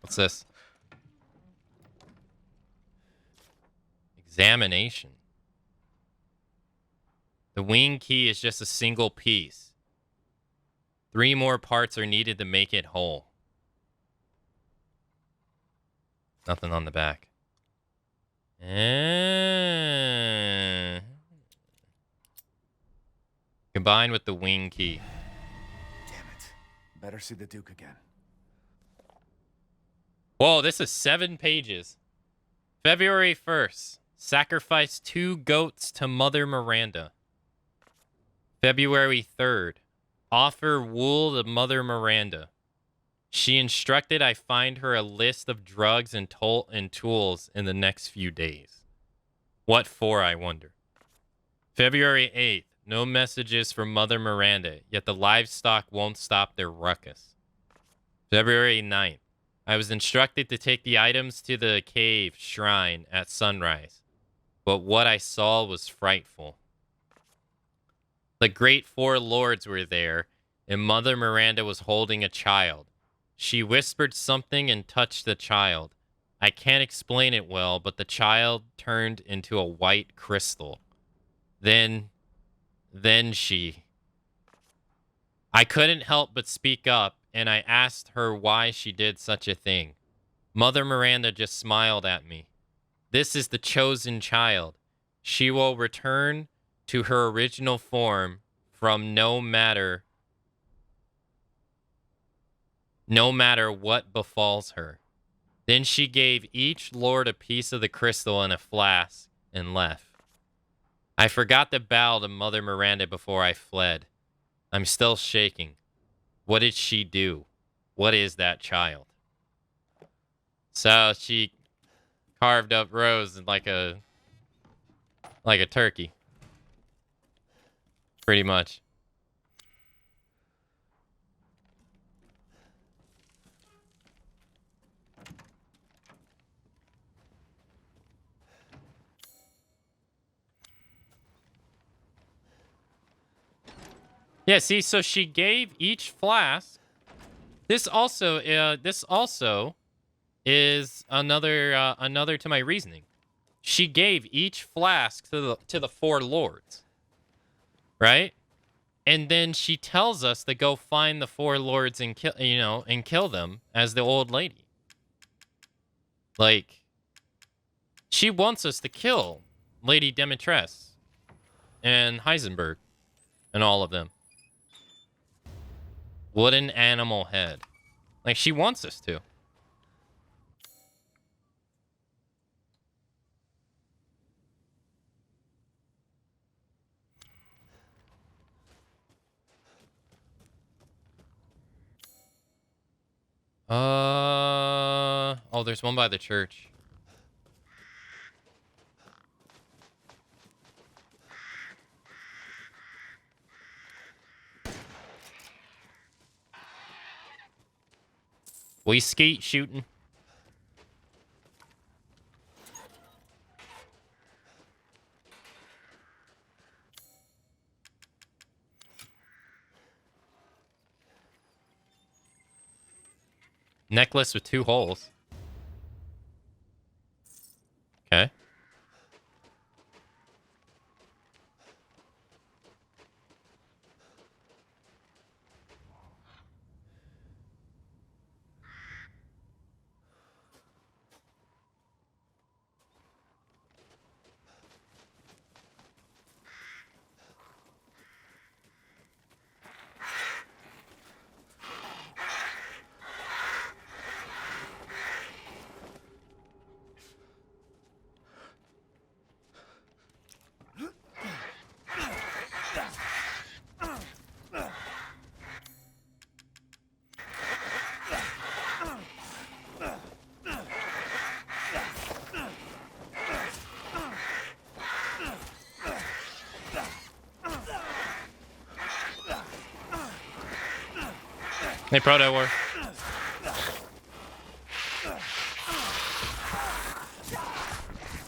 What's this? Examination. The wing key is just a single piece. 3 more parts are needed to make it whole. Nothing on the back. Combined with the wing key. Damn it. Better see the Duke again. Whoa, this is 7 pages. February 1st. Sacrifice 2 goats to Mother Miranda. February 3rd. Offer wool to Mother Miranda. She instructed I find her a list of drugs and tools in the next few days. What for, I wonder? February 8th. No messages from Mother Miranda, yet the livestock won't stop their ruckus. February 9th. I was instructed to take the items to the cave shrine at sunrise, but what I saw was frightful. The great 4 lords were there, and Mother Miranda was holding a child. She whispered something and touched the child. I can't explain it well, but the child turned into a white crystal. Then I couldn't help but speak up, and I asked her why she did such a thing. Mother Miranda just smiled at me. This is the chosen child. She will return to her original form from no matter what befalls her. Then she gave each lord a piece of the crystal in a flask and left. I forgot to bow to Mother Miranda before I fled. I'm still shaking. What did she do? What is that child? So she carved up Rose like a turkey. Pretty much. Yeah, see, so she gave each flask. This also is another to my reasoning. She gave each flask to the four lords, right? And then she tells us to go find the four lords and kill them as the old lady. Like, she wants us to kill Lady Demetress and Heisenberg and all of them. Wooden animal head. Like, she wants us to. Oh, there's one by the church. We skeet shooting. Necklace with 2 holes. Okay. Hey, Proto War.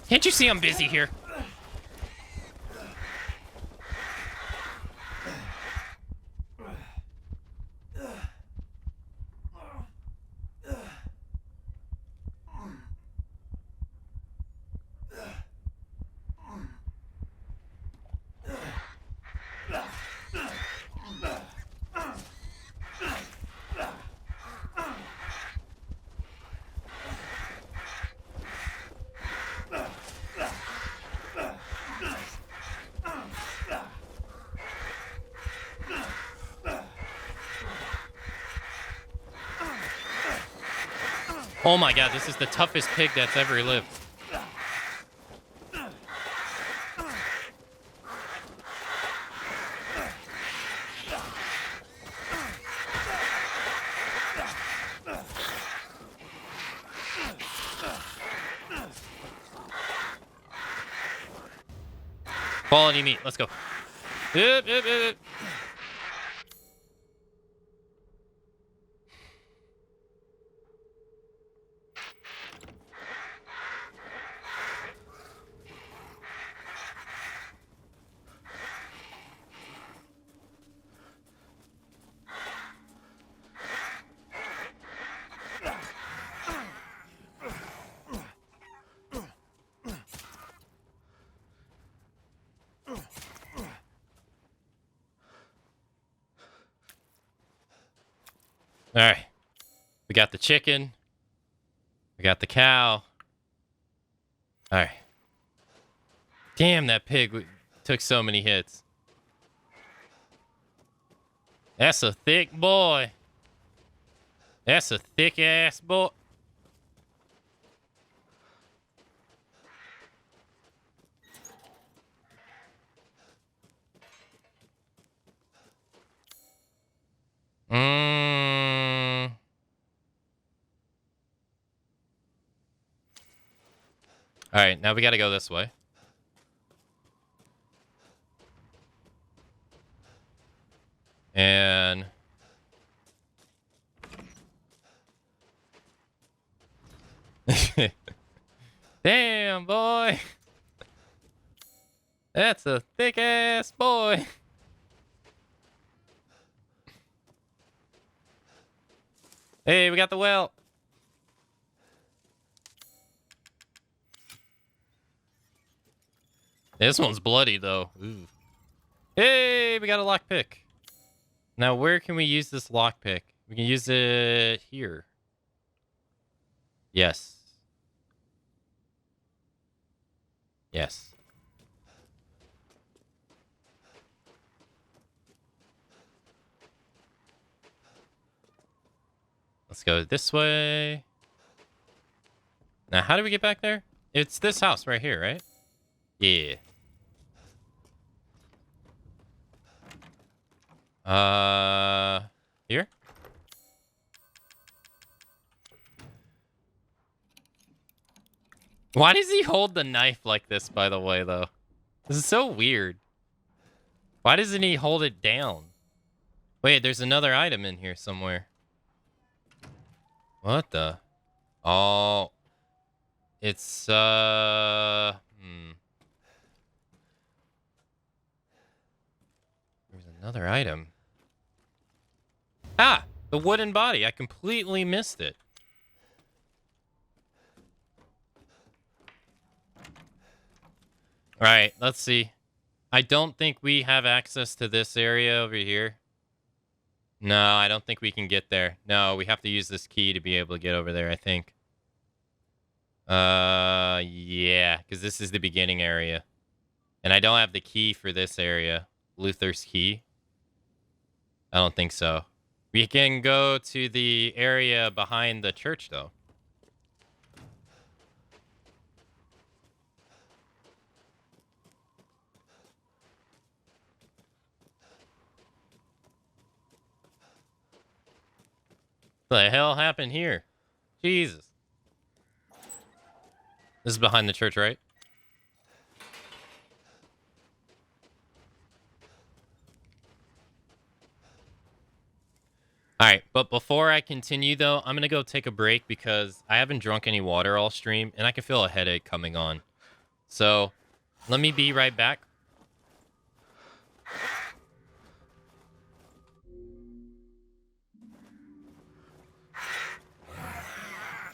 Can't you see I'm busy here? Oh my god, this is the toughest pig that's ever lived. Quality meat, let's go. Yep, yep, yep, yep. All right. We got the chicken. We got the cow. All right. Damn, that pig took so many hits. That's a thick boy. That's a thick ass boy. All right, now we got to go this way. And damn, boy. That's a thick ass boy. Hey, we got the well. This one's bloody, though. Ooh. Hey, we got a lockpick. Now, where can we use this lockpick? We can use it here. Yes. Yes. Let's go this way. Now, how do we get back there? It's this house right here, right? Yeah. Here? Why does he hold the knife like this, by the way, though? This is so weird. Why doesn't he hold it down? Wait, there's another item in here somewhere. What the? Oh. It's, There's another item. Ah! The wooden body. I completely missed it. Alright, let's see. I don't think we have access to this area over here. No, I don't think we can get there. No, we have to use this key to be able to get over there, I think. Yeah, because this is the beginning area. And I don't have the key for this area. Luther's key. I don't think so. We can go to the area behind the church, though. What the hell happened here? Jesus. This is behind the church, right? Alright, but before I continue, though, I'm going to go take a break because I haven't drunk any water all stream, and I can feel a headache coming on. So, let me be right back.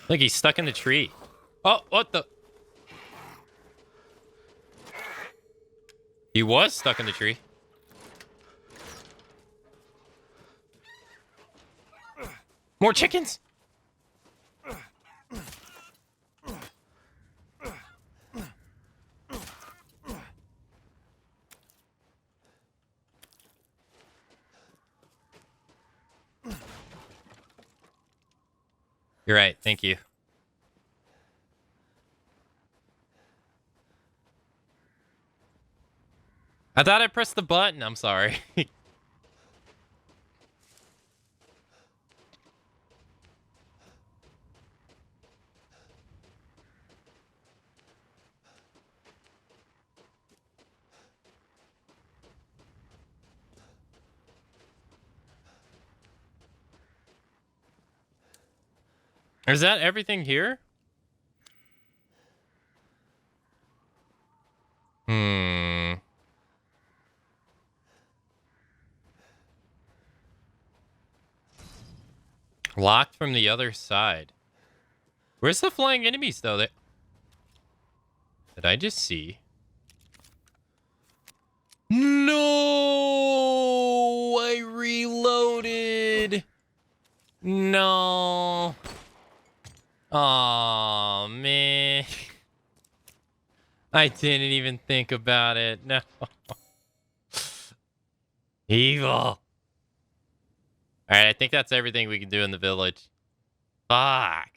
Look, he's stuck in the tree. Oh, what the? He was stuck in the tree. More chickens! You're right, thank you. I thought I pressed the button, I'm sorry. Is that everything here? Locked from the other side. Where's the flying enemies, though? Did I just see? No! I reloaded! No! Aw, man. I didn't even think about it. No. Evil. Alright, I think that's everything we can do in the village. Fuck.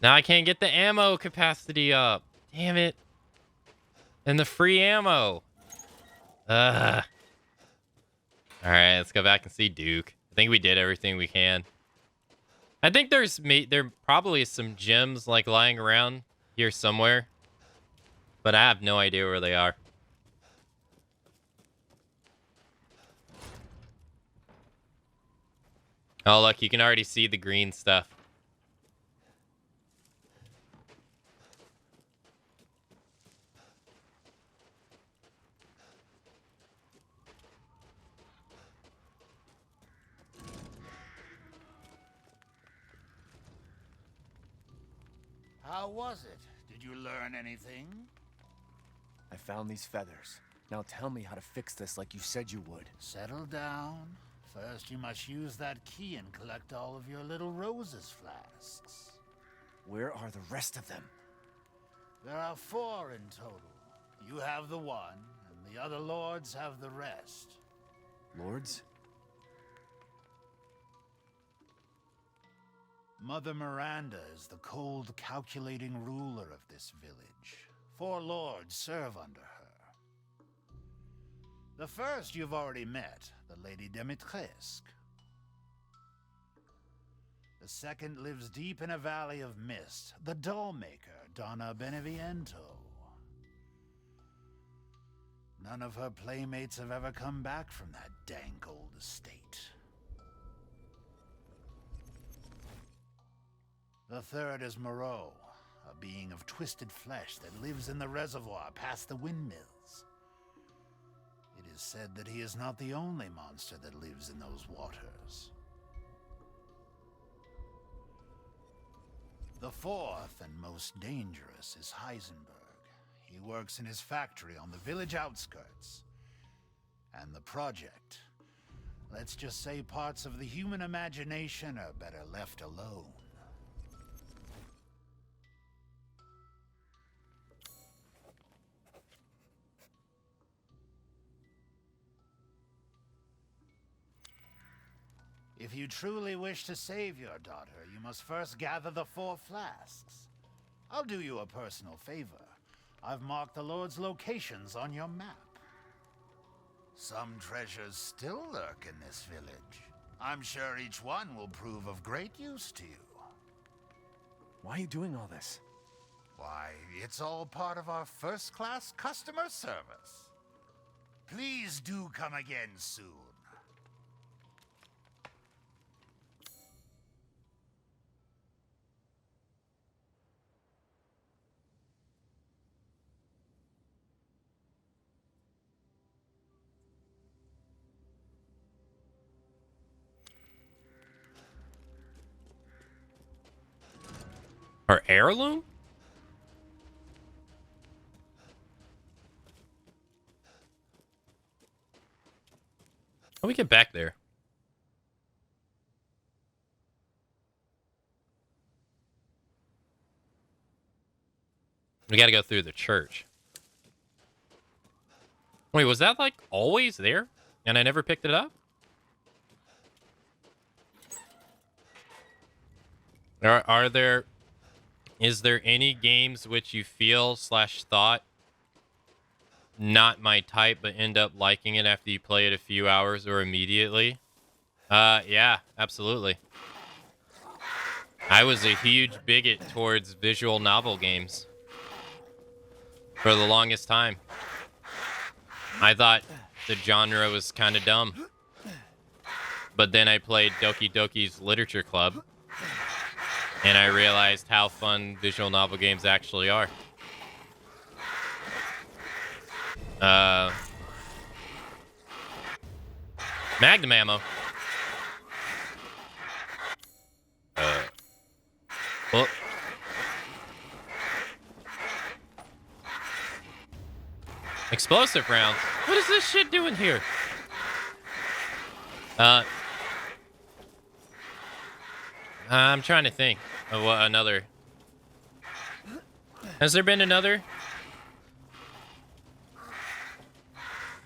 Now I can't get the ammo capacity up. Damn it. And the free ammo. Ugh. Alright, let's go back and see Duke. I think we did everything we can. I think there probably is some gems like lying around here somewhere. But I have no idea where they are. Oh, look, you can already see the green stuff. How was it? Did you learn anything? I found these feathers. Now tell me how to fix this like you said you would. Settle down. First, you must use that key and collect all of your little roses flasks. Where are the rest of them? There are 4 in total. You have the one, and the other lords have the rest. Lords? Mother Miranda is the cold, calculating ruler of this village. 4 lords serve under her. The first you've already met, the Lady Dimitrescu. The second lives deep in a valley of mist, the doll-maker, Donna Beneviento. None of her playmates have ever come back from that dank old estate. The third is Moreau, a being of twisted flesh that lives in the reservoir past the windmills. It is said that he is not the only monster that lives in those waters. The fourth and most dangerous is Heisenberg. He works in his factory on the village outskirts. And the project. Let's just say parts of the human imagination are better left alone. If you truly wish to save your daughter, you must first gather the 4 flasks. I'll do you a personal favor. I've marked the Lord's locations on your map. Some treasures still lurk in this village. I'm sure each one will prove of great use to you. Why are you doing all this? Why, it's all part of our first-class customer service. Please do come again soon. Her heirloom? How do we get back there? We gotta go through the church. Wait, was that like always there? And I never picked it up? Is there any games which you feel / thought not my type, but end up liking it after you play it a few hours or immediately? Yeah, absolutely. I was a huge bigot towards visual novel games for the longest time. I thought the genre was kind of dumb. But then I played Doki Doki's Literature Club, and I realized how fun visual novel games actually are. Magnum ammo. Well, explosive rounds. What is this shit doing here? I'm trying to think of what another. Has there been another?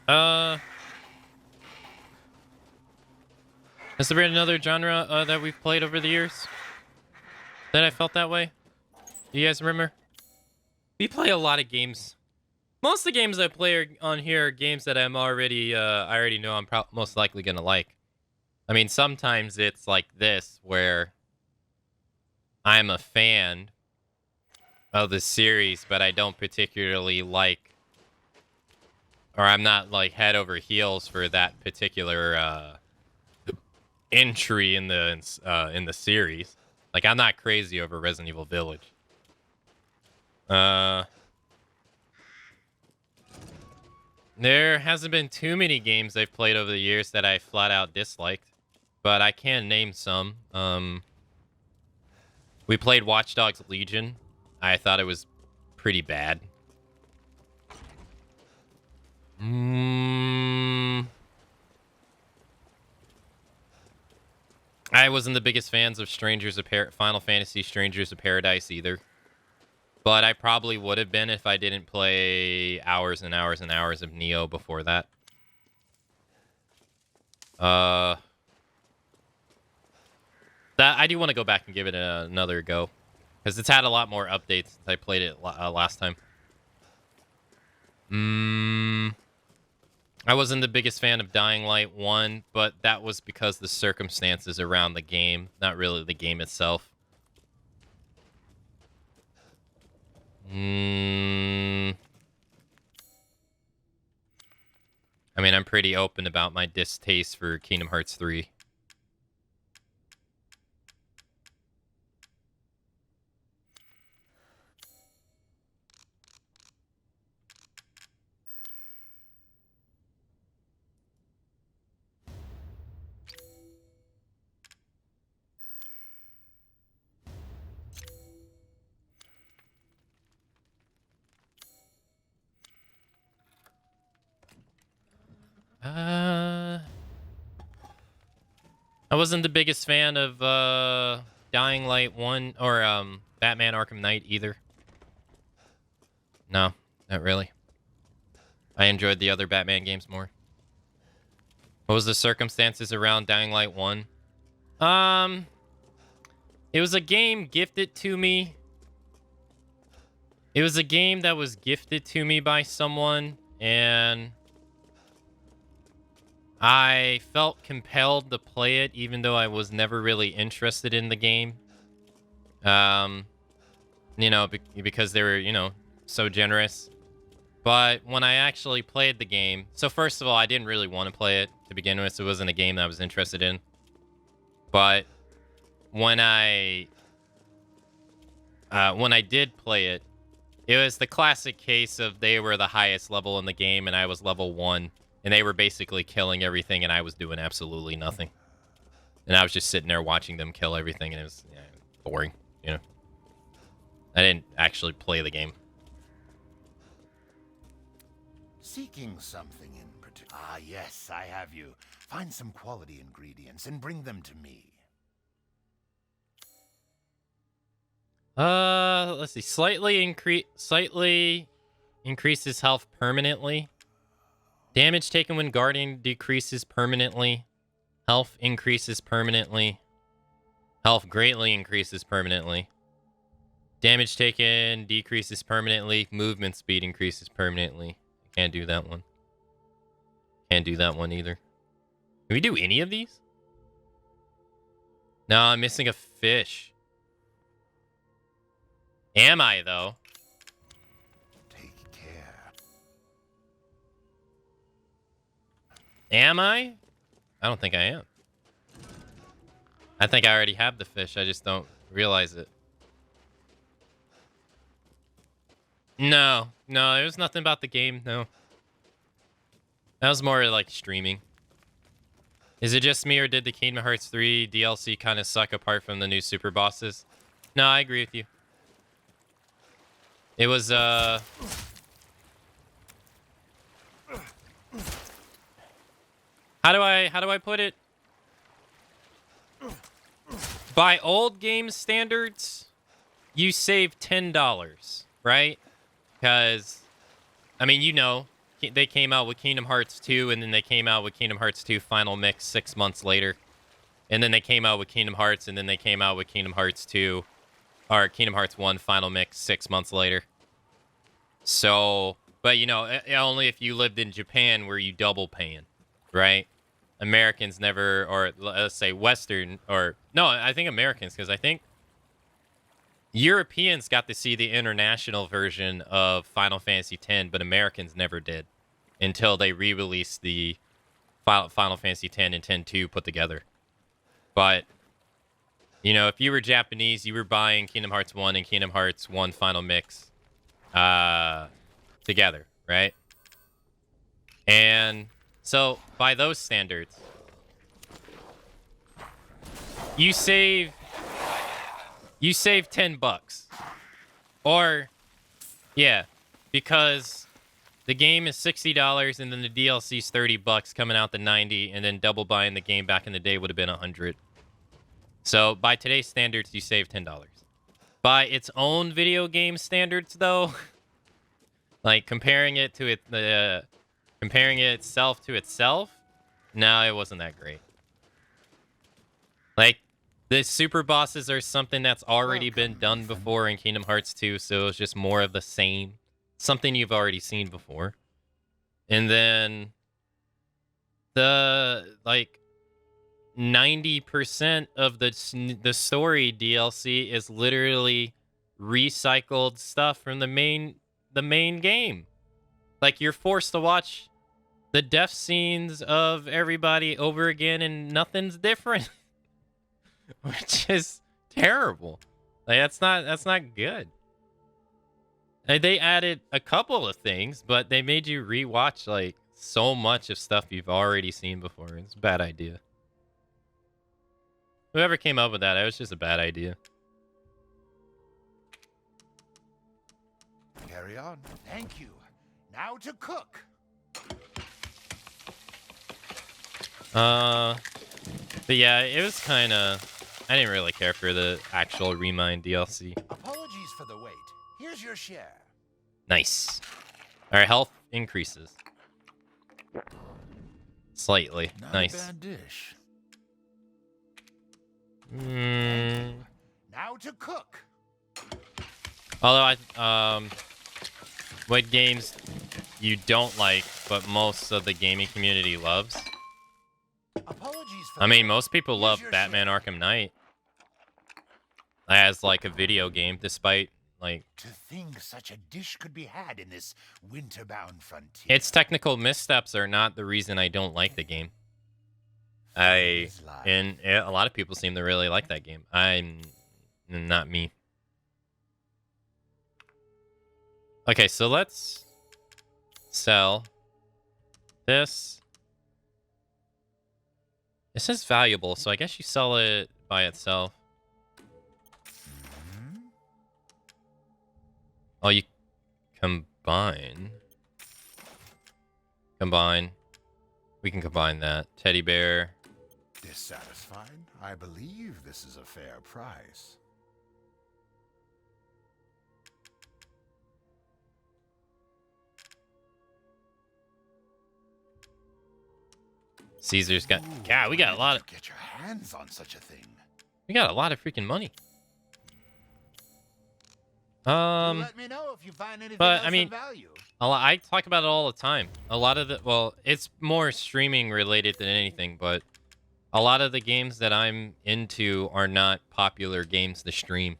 Has there been another genre that we've played over the years that I felt that way? Do you guys remember? We play a lot of games. Most of the games I play on here are games that I already know I'm most likely gonna like. I mean, sometimes it's like this, where I'm a fan of the series, but I don't particularly like, or I'm not like head over heels for that particular entry in the series. Like, I'm not crazy over Resident Evil Village. There hasn't been too many games I've played over the years that I flat out disliked, but I can name some. We played Watch Dogs Legion I thought it was pretty bad. I wasn't the biggest fans of Final Fantasy Strangers of Paradise either. But I probably would have been if I didn't play hours and hours and hours of Neo before that. That I do want to go back and give it another go. Because it's had a lot more updates since I played it last time. I wasn't the biggest fan of Dying Light 1, but that was because the circumstances around the game, not really the game itself. I mean, I'm pretty open about my distaste for Kingdom Hearts 3. I wasn't the biggest fan of Dying Light 1 or Batman Arkham Knight either. No, not really. I enjoyed the other Batman games more. What was the circumstances around Dying Light 1? It was a game gifted to me. It was a game that was gifted to me by someone, and I felt compelled to play it, even though I was never really interested in the game. You know, because they were, you know, so generous. But when I actually played the game, so first of all, I didn't really want to play it to begin with. So it wasn't a game that I was interested in. But when I did play it, it was the classic case of they were the highest level in the game and I was level 1. And they were basically killing everything and I was doing absolutely nothing. And I was just sitting there watching them kill everything and it was boring, you know. I didn't actually play the game. Seeking something in particular. Ah, yes, I have you. Find some quality ingredients and bring them to me. Let's see. Slightly increases health permanently. Damage taken when guarding decreases permanently. Health increases permanently. Health greatly increases permanently. Damage taken decreases permanently. Movement speed increases permanently. Can't do that one. Can't do that one either. Can we do any of these? No, I'm missing a fish. Am I, though? Take care. Am I? I don't think I am. I think I already have the fish. I just don't realize it. No, it was nothing about the game, no. That was more like streaming. Is it just me or did the Kingdom Hearts 3 DLC kind of suck apart from the new super bosses? No, I agree with you. It was, how do I put it? By old game standards, you save $10, right? Because, I mean, you know, they came out with Kingdom Hearts 2, and then they came out with Kingdom Hearts 2 Final Mix 6 months later. And then they came out with Kingdom Hearts, and then they came out with Kingdom Hearts 2, or Kingdom Hearts 1 Final Mix 6 months later. So, but, you know, only if you lived in Japan were you double paying, right? Americans never, or let's say Western, or, no, I think Americans, because I think Europeans got to see the international version of Final Fantasy X, but Americans never did until they re-released the Final Fantasy X and X-2 put together. But, you know, if you were Japanese, you were buying Kingdom Hearts 1 and Kingdom Hearts 1 Final Mix together, right? And so, by those standards, you save $10. Or, yeah, because the game is $60 and then the DLC's $30 coming out the 90, and then double buying the game back in the day would have been 100. So by today's standards, you save $10. By its own video game standards, though, like comparing it itself to itself, no, it wasn't that great. Like, the super bosses are something that's already been done before in Kingdom Hearts 2, so it's just more of the same. Something you've already seen before. And then the, like, 90% of the story DLC is literally recycled stuff from the main game. Like, you're forced to watch the death scenes of everybody over again and nothing's different. Which is terrible. Like, that's not good. And they added a couple of things, but they made you rewatch like so much of stuff you've already seen before. It's a bad idea. Whoever came up with that, it was just a bad idea. Carry on. Thank you. Now to cook. But yeah, it was kind of... I didn't really care for the actual Remind DLC. Apologies for the wait. Here's your share. Nice. Our health increases. Slightly. Not nice. a bad dish. Now to cook. Although what games you don't like, but most of the gaming community loves? Apologies for I mean, most people love Batman Arkham Knight as like a video game, despite like... To think such a dish could be had in this winter-bound frontier. Its technical missteps are not the reason I don't like the game. And a lot of people seem to really like that game. I'm not me. Okay, so let's sell this. This is valuable, so I guess you sell it by itself. Oh, you combine. Combine. We can combine that. Teddy bear. Dissatisfied? I believe this is a fair price. Caesar's got... God, we got a lot of... Get your hands on such a thing. We got a lot of freaking money. Let me know if you find anything but else I mean, of value. I talk about it all the time. A lot of the... Well, it's more streaming related than anything, but a lot of the games that I'm into are not popular games to stream.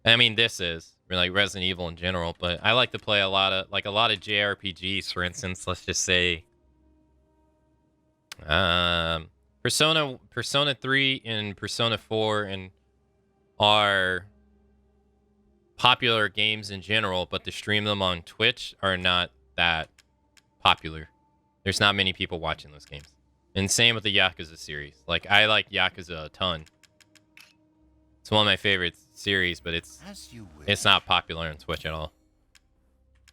I mean, this is like Resident Evil in general, but I like to play a lot of JRPGs, for instance. Let's just say Persona 3 and Persona 4 and are popular games in general, but to stream them on Twitch are not that popular. There's not many people watching those games. And same with the Yakuza series. Like, I like Yakuza a ton. It's one of my favorite series, but it's not popular on Twitch at all.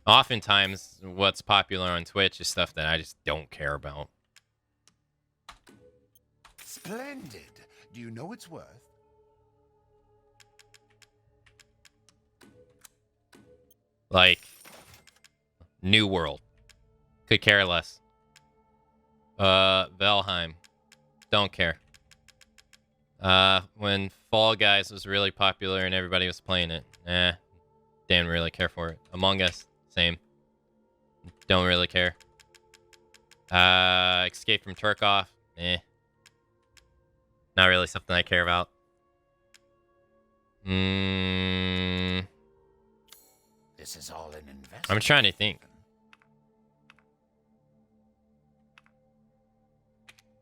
Oftentimes, what's popular on Twitch is stuff that I just don't care about. Splendid. Do you know its worth? Like, New World. Could care less. Valheim. Don't care. When Fall Guys was really popular and everybody was playing it, didn't really care for it. Among Us, same. Don't really care. Escape from Tarkov, not really something I care about. This is all an investment. I'm trying to think.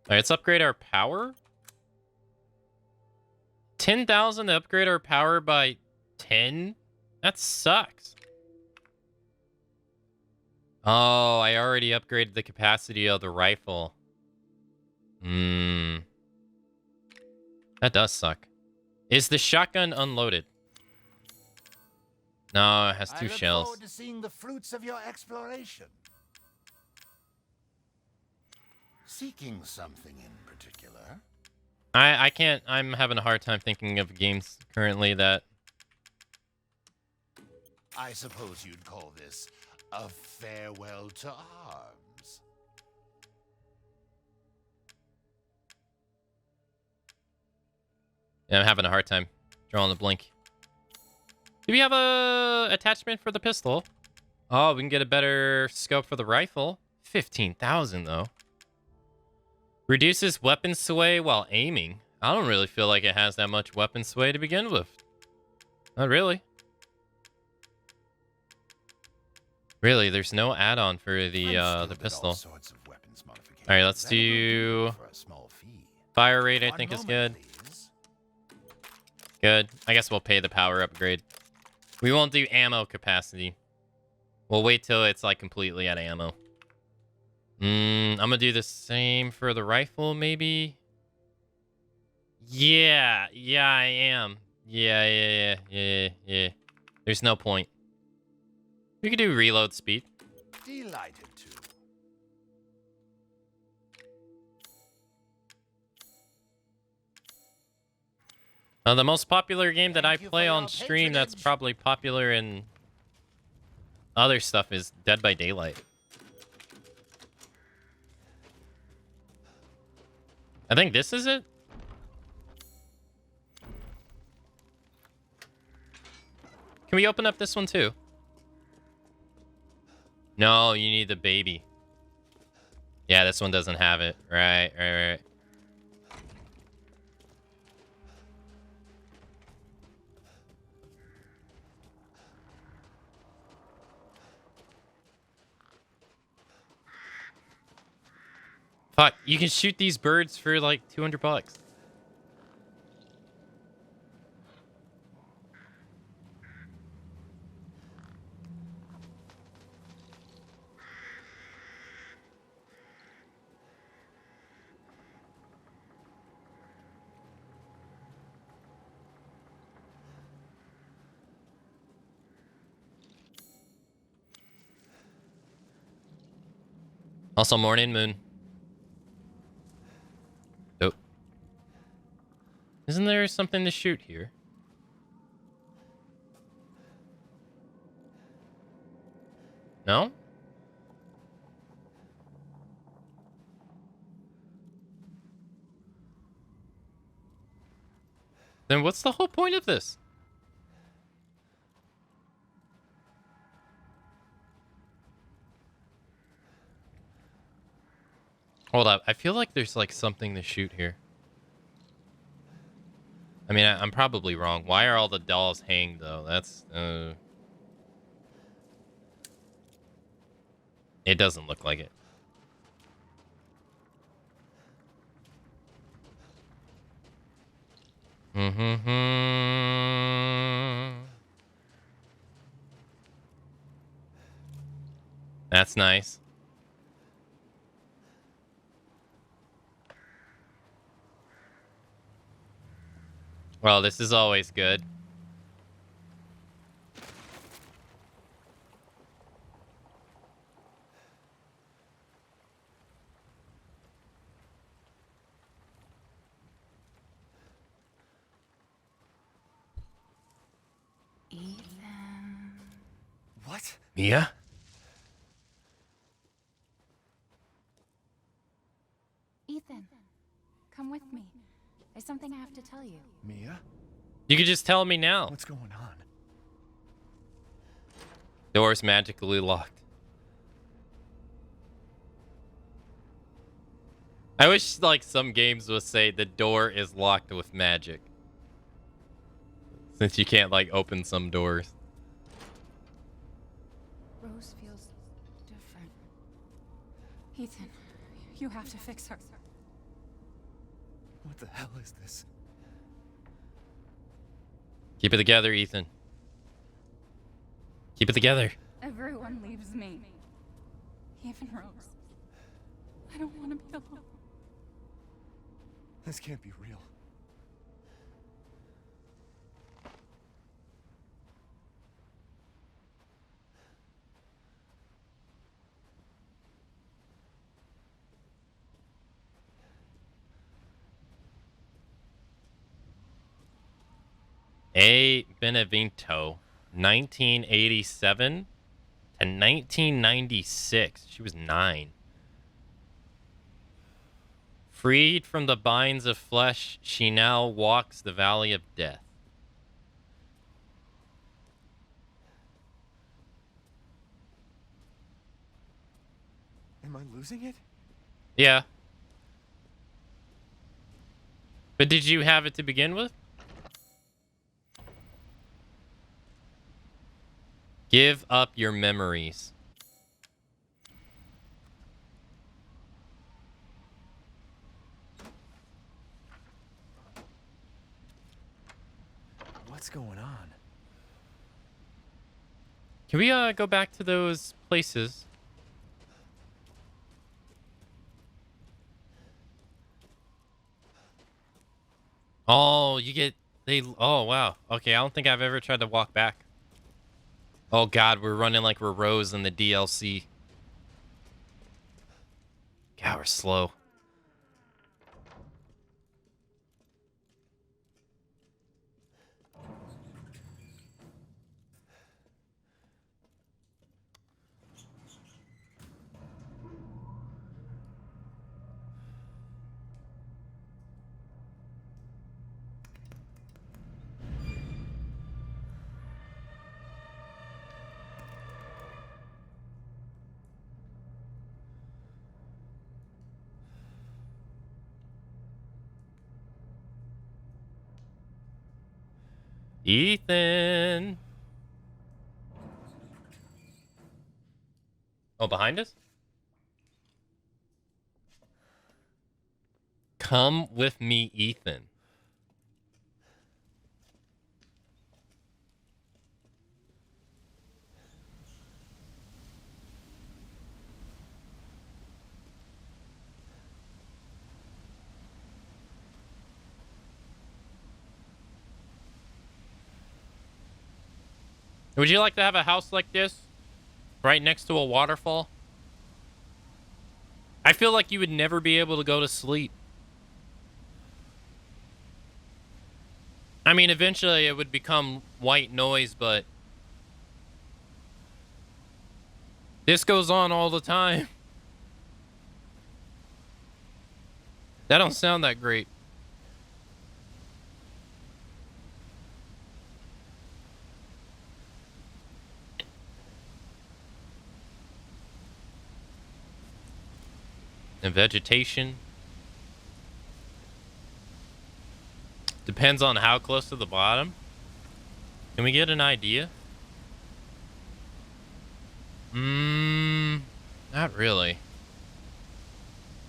All right, let's upgrade our power. 10,000 to upgrade our power by 10? That sucks. Oh, I already upgraded the capacity of the rifle. That does suck. Is the shotgun unloaded? No, it has I two look shells. forward to seeing the fruits of your exploration. Seeking something in particular? I can't. I'm having a hard time thinking of games currently that. I suppose you'd call this a farewell to arms. Yeah, I'm having a hard time drawing the blink. Do we have a attachment for the pistol? Oh, we can get a better scope for the rifle. 15,000 though. Reduces weapon sway while aiming. I don't really feel like it has that much weapon sway to begin with. Not really. Really, there's no add-on for the pistol. All right, let's do fire rate. I think is good. Good. I guess we'll pay the power upgrade. We won't do ammo capacity. We'll wait till it's like completely out of ammo. I'm gonna do the same for the rifle, maybe. Yeah, I am. Yeah. There's no point. We could do reload speed. Delighted to. The most popular game that I play on stream that's probably popular in other stuff is Dead by Daylight. I think this is it. Can we open up this one too? No, you need the baby. Yeah, this one doesn't have it. Right. Fuck, you can shoot these birds for like $200. Also, morning moon. Oh. Isn't there something to shoot here? No? Then what's the whole point of this? Hold up. I feel like there's like something to shoot here. I mean, I'm probably wrong. Why are all the dolls hanged though? That's it doesn't look like it. That's nice. Well, this is always good. Ethan. What? Mia? Ethan, come with me. There's something I have to tell you. Mia? You could just tell me now. What's going on? Door's magically locked. I wish like some games would say the door is locked with magic. Since you can't like open some doors. Rose feels different. Ethan, you have to fix her. What the hell is this? Keep it together, Ethan. Keep it together. Everyone leaves me. Even Rose. I don't want to be alone. This can't be real. A. Benevento, 1987 to 1996. She was 9. Freed from the binds of flesh, she now walks the valley of death. Am I losing it? Yeah. But did you have it to begin with? Give up your memories. What's going on? Can we go back to those places? Oh, you get oh wow. Okay, I don't think I've ever tried to walk back. Oh god, we're running like we're Rose in the DLC. God, we're slow. Ethan. Oh, behind us? Come with me, Ethan. Would you like to have a house like this? Right next to a waterfall? I feel like you would never be able to go to sleep. I mean, eventually it would become white noise, but this goes on all the time. That don't sound that great. And vegetation. Depends on how close to the bottom. Can we get an idea? Not really.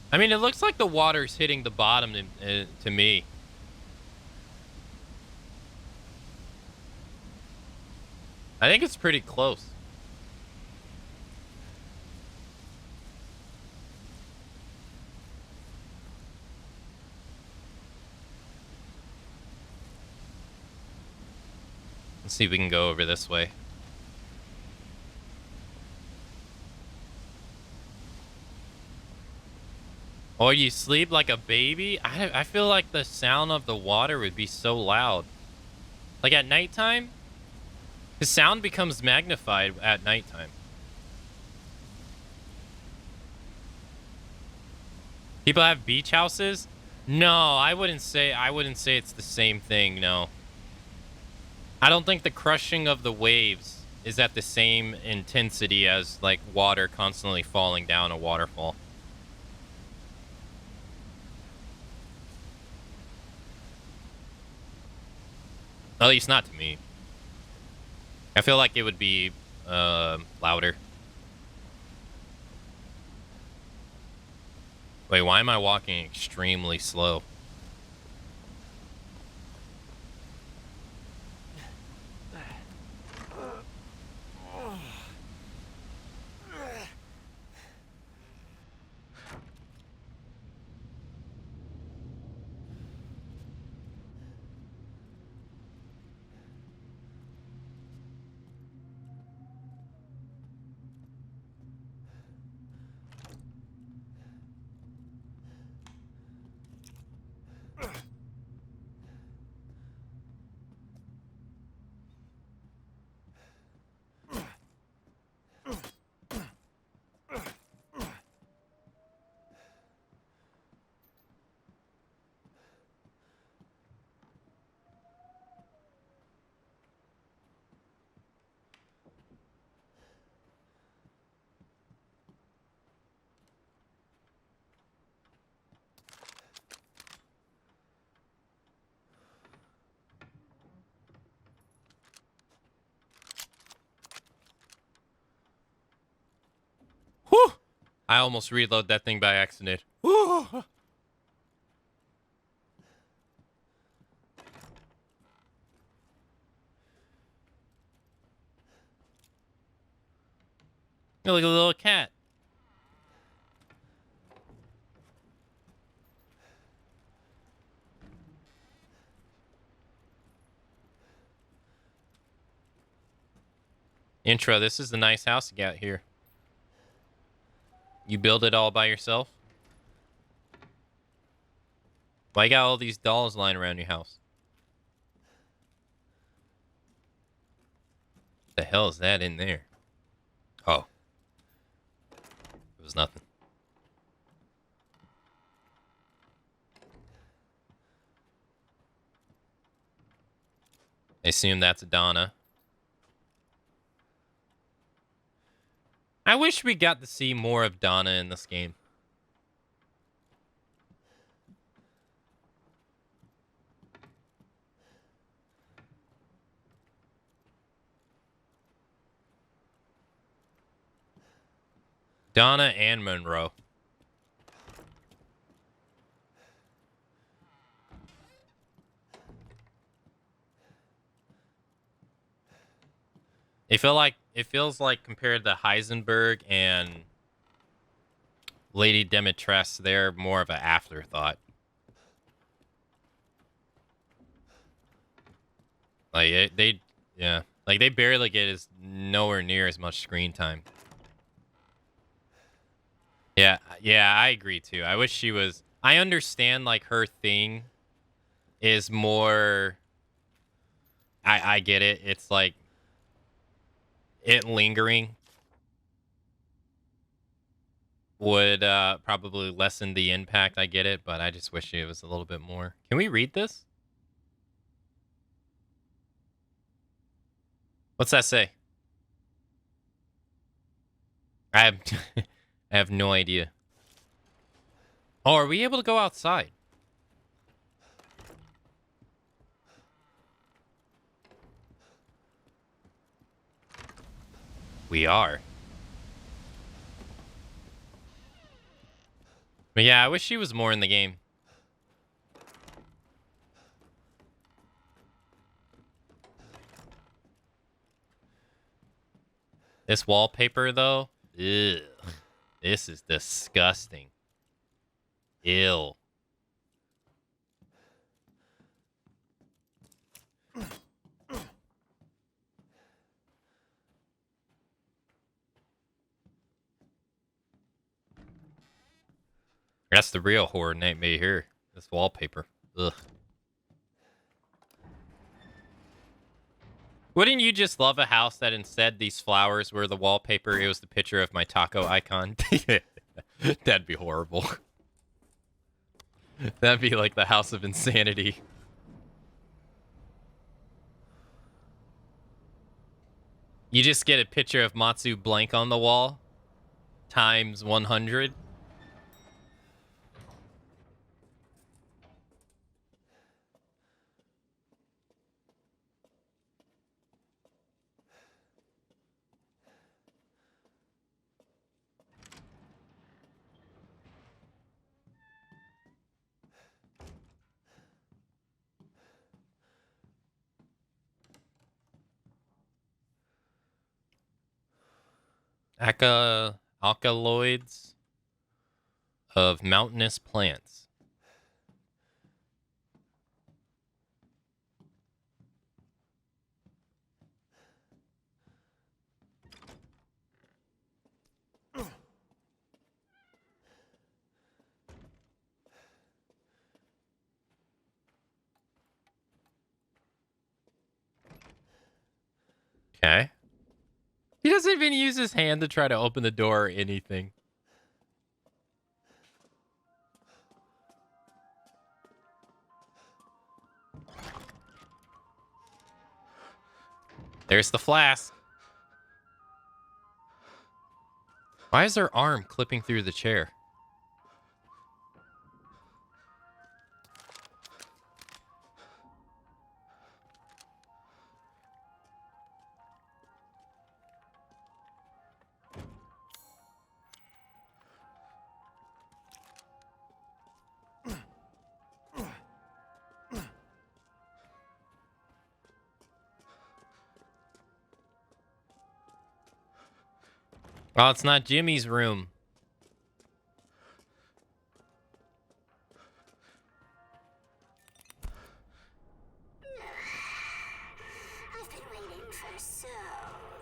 I mean, it looks like the water's hitting the bottom to me. I think it's pretty close. Let's see if we can go over this way. Or you sleep like a baby? I feel like the sound of the water would be so loud. Like at nighttime? The sound becomes magnified at nighttime. People have beach houses? No, I wouldn't say it's the same thing, no. I don't think the crushing of the waves is at the same intensity as like water constantly falling down a waterfall. At least not to me. I feel like it would be louder. Wait, why am I walking extremely slow? I almost reload that thing by accident. Woo! You're like a little cat. Intro, this is the nice house you got here. You build it all by yourself? Why you got all these dolls lying around your house? The hell is that in there? Oh. It was nothing. I assume that's Donna. I wish we got to see more of Donna in this game. Donna and Monroe. It feels like compared to Heisenberg and Lady Demetress, they're more of an afterthought. Like yeah, like they barely get nowhere near as much screen time. Yeah, I agree too. I wish she was. I understand like her thing is more. I get it. It's like it lingering would probably lessen the impact. I get it, but I just wish it was a little bit more. Can we read this? What's that say? I have I have no idea. Oh, are we able to go outside? We are. But yeah, I wish she was more in the game. This wallpaper, though, ugh, this is disgusting. Ew. That's the real horror nightmare here. This wallpaper. Ugh. Wouldn't you just love a house that instead these flowers were the wallpaper? It was the picture of my taco icon. That'd be horrible. That'd be like the house of insanity. You just get a picture of Matsu blank on the wall times 100. Alkaloids of mountainous plants. Okay. He doesn't even use his hand to try to open the door or anything. There's the flask. Why is her arm clipping through the chair? Oh, it's not Jimmy's room. I've been waiting for so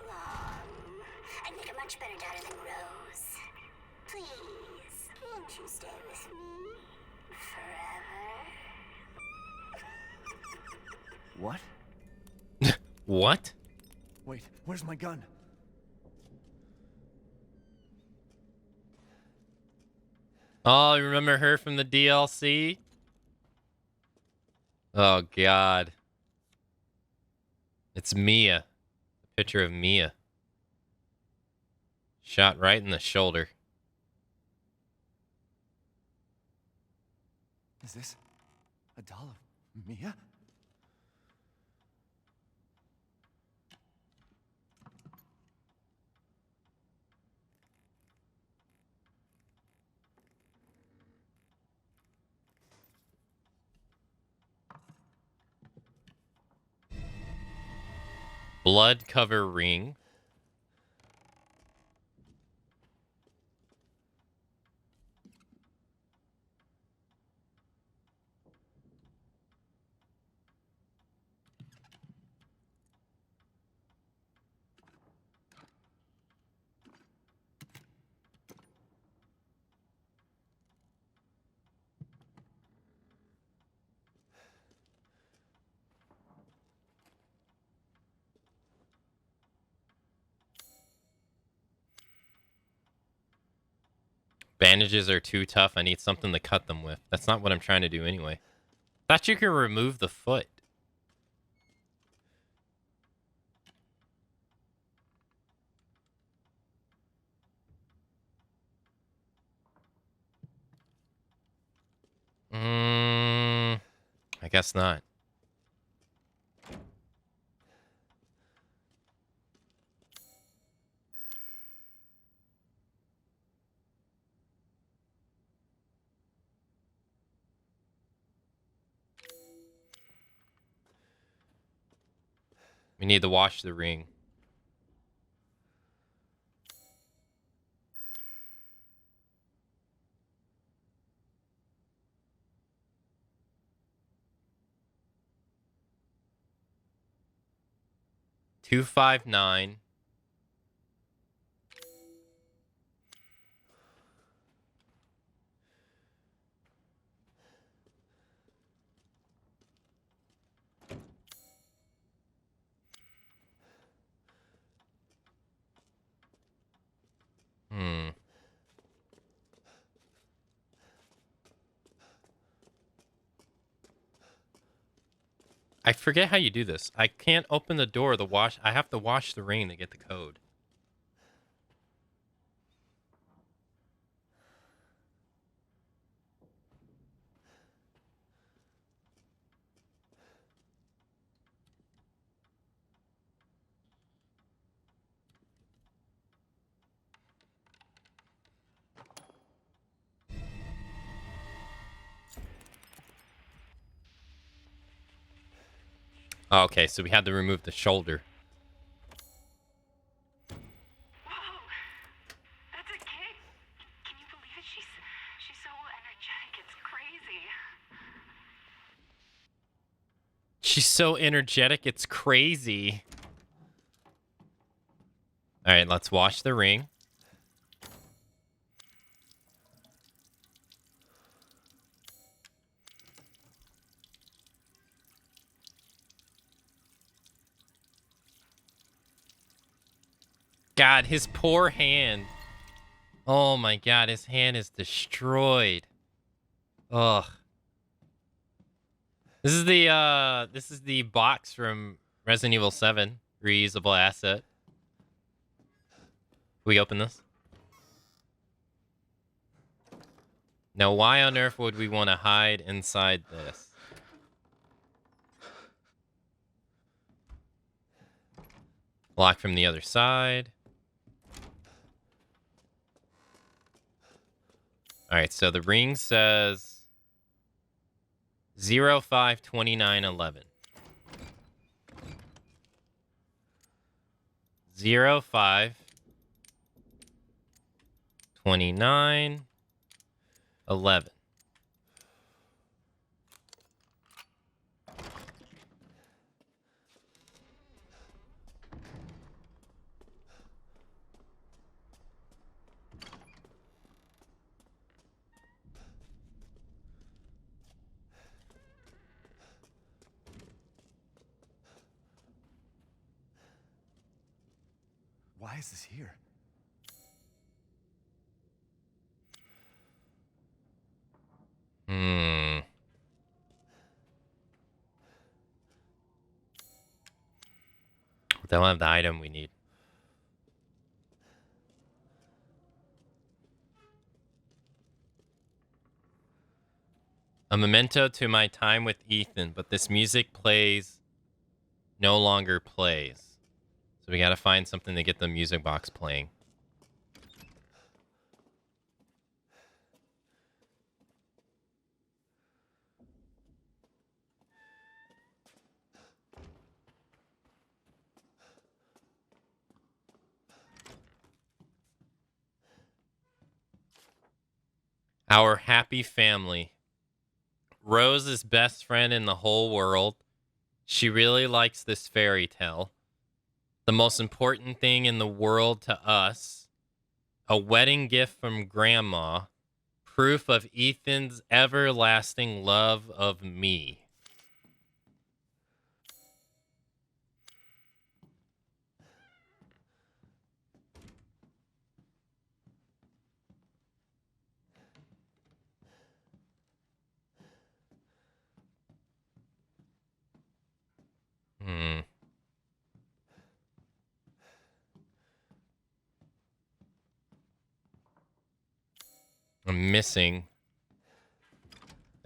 long. I'd make a much better daughter than Rose. Please, won't you stay with me forever? What? What? Wait, where's my gun? Oh, you remember her from the DLC? Oh, God. It's Mia. A picture of Mia. Shot right in the shoulder. Is this a doll of Mia? Blood cover ring. Bandages are too tough. I need something to cut them with. That's not what I'm trying to do anyway. Thought you could remove the foot. I guess not. We need to wash the ring. $259. I forget how you do this. I can't open the door. I have to wash the ring to get the code. Oh, okay, so we had to remove the shoulder. That's a kid. Can you believe it? She's so energetic. It's crazy. She's so energetic, it's crazy. All right, let's wash the ring. God, his poor hand. Oh my God, his hand is destroyed. Ugh. This is the box from Resident Evil 7, reusable asset. We open this? Now, why on earth would we want to hide inside this? Lock from the other side. All right, so the ring says 052911. 05 29. 11. Why is this here? Hmm. Don't have the item we need. A memento to my time with Ethan, but this music no longer plays. So we gotta find something to get the music box playing. Our happy family. Rose is best friend in the whole world. She really likes this fairy tale. The most important thing in the world to us. A wedding gift from Grandma. Proof of Ethan's everlasting love of me. Hmm. I'm missing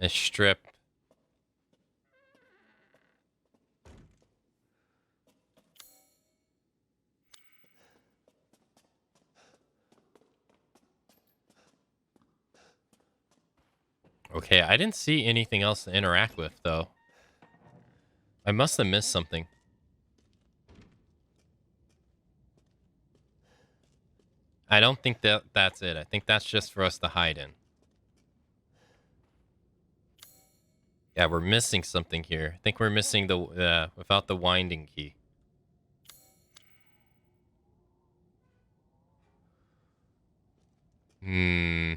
a strip. Okay, I didn't see anything else to interact with, though. I must have missed something. I don't think that's it. I think that's just for us to hide in. Yeah, we're missing something here. I think we're missing the without the winding key. Hmm.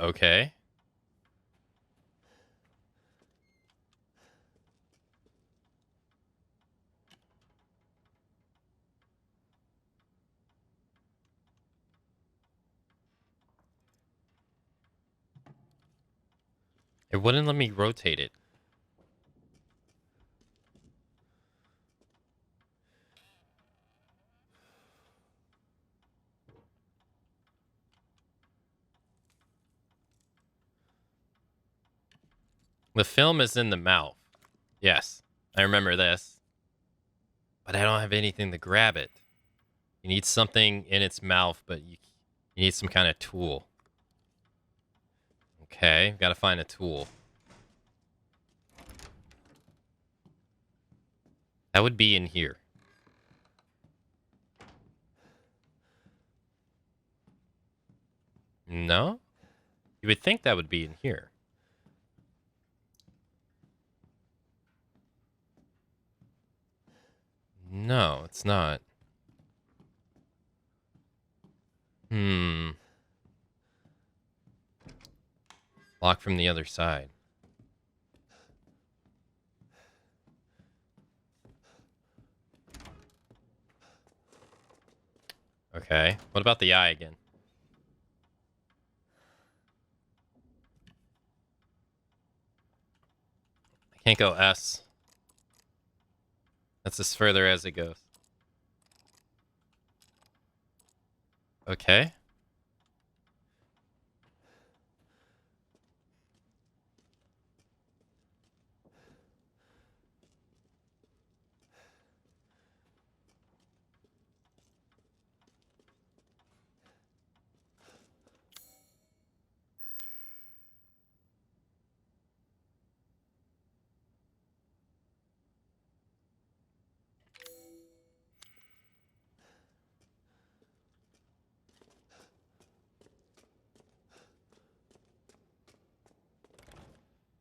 Okay. It wouldn't let me rotate it. The film is in the mouth. Yes, I remember this. But I don't have anything to grab it. You need something in its mouth, but you need some kind of tool. Okay, gotta find a tool. That would be in here. No? You would think that would be in here. No, it's not. Hmm. Lock from the other side. Okay. What about the eye again? I can't go S. That's as further as it goes. Okay.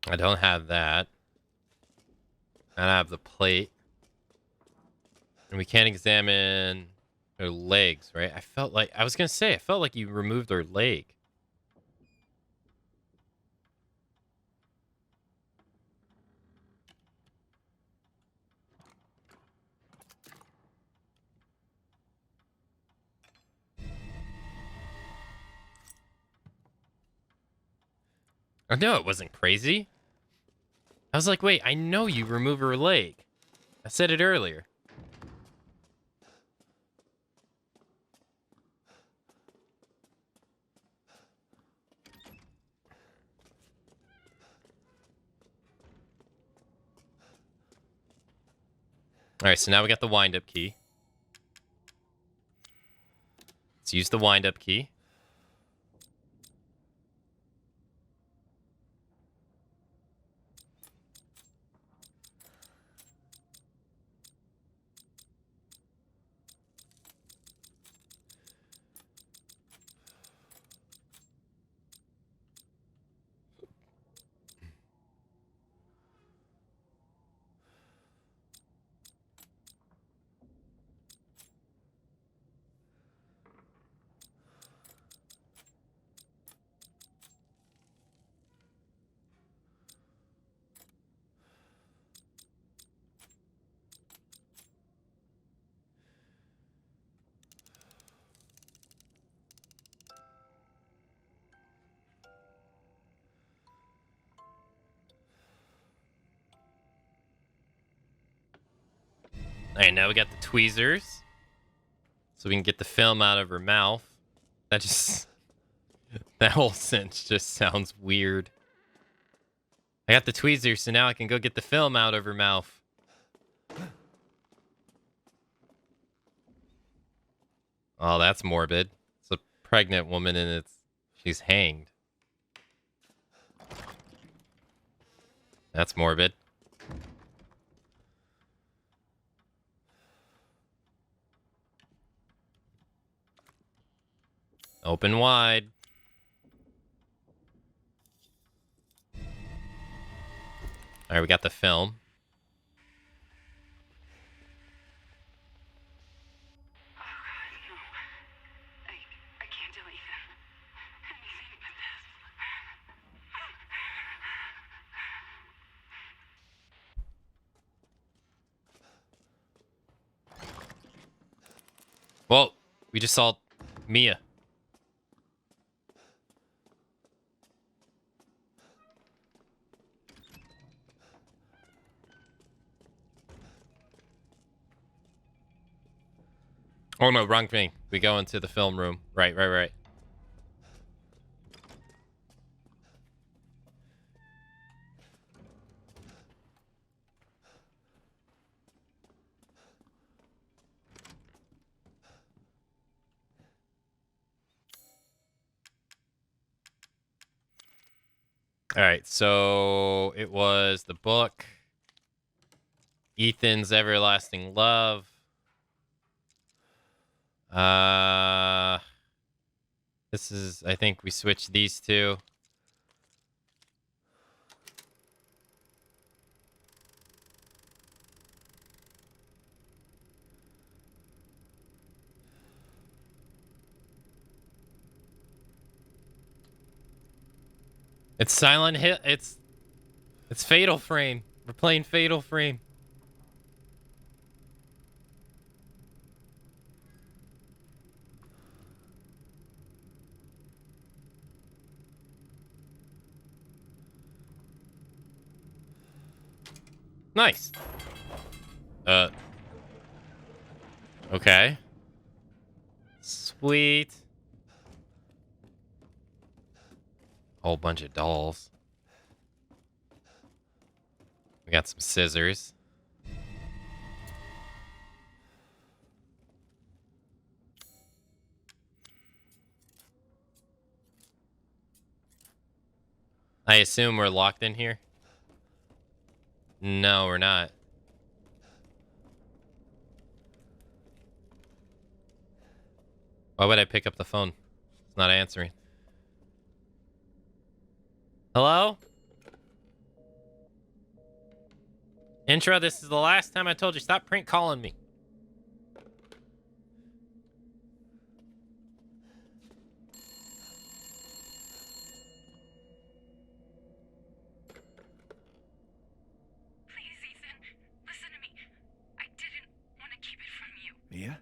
I don't have that. I don't have the plate. And we can't examine her legs, right? I was going to say, I felt like you removed her leg. Oh, no, it wasn't crazy. I was like, wait, I know you remove her leg. I said it earlier. All right, so now we got the wind-up key. Let's use the wind-up key. All right, now we got the tweezers. So we can get the film out of her mouth. That just... that whole sentence just sounds weird. I got the tweezers, so now I can go get the film out of her mouth. Oh, that's morbid. It's a pregnant woman and she's hanged. That's morbid. Open wide. All right, we got the film. I can't do anything. Anything but Well, we just saw Mia. Oh no, wrong thing. We go into the film room. Right. All right, so it was the book, Ethan's Everlasting Love. This is, I think we switched these two. It's Silent Hill. It's Fatal Frame. We're playing Fatal Frame. Nice. Okay. Sweet. Whole bunch of dolls. We got some scissors. I assume we're locked in here? No, we're not. Why would I pick up the phone? It's not answering. Hello? Intro, this is the last time I told you stop prank calling me. Please, Ethan, listen to me. I didn't want to keep it from you. Mia?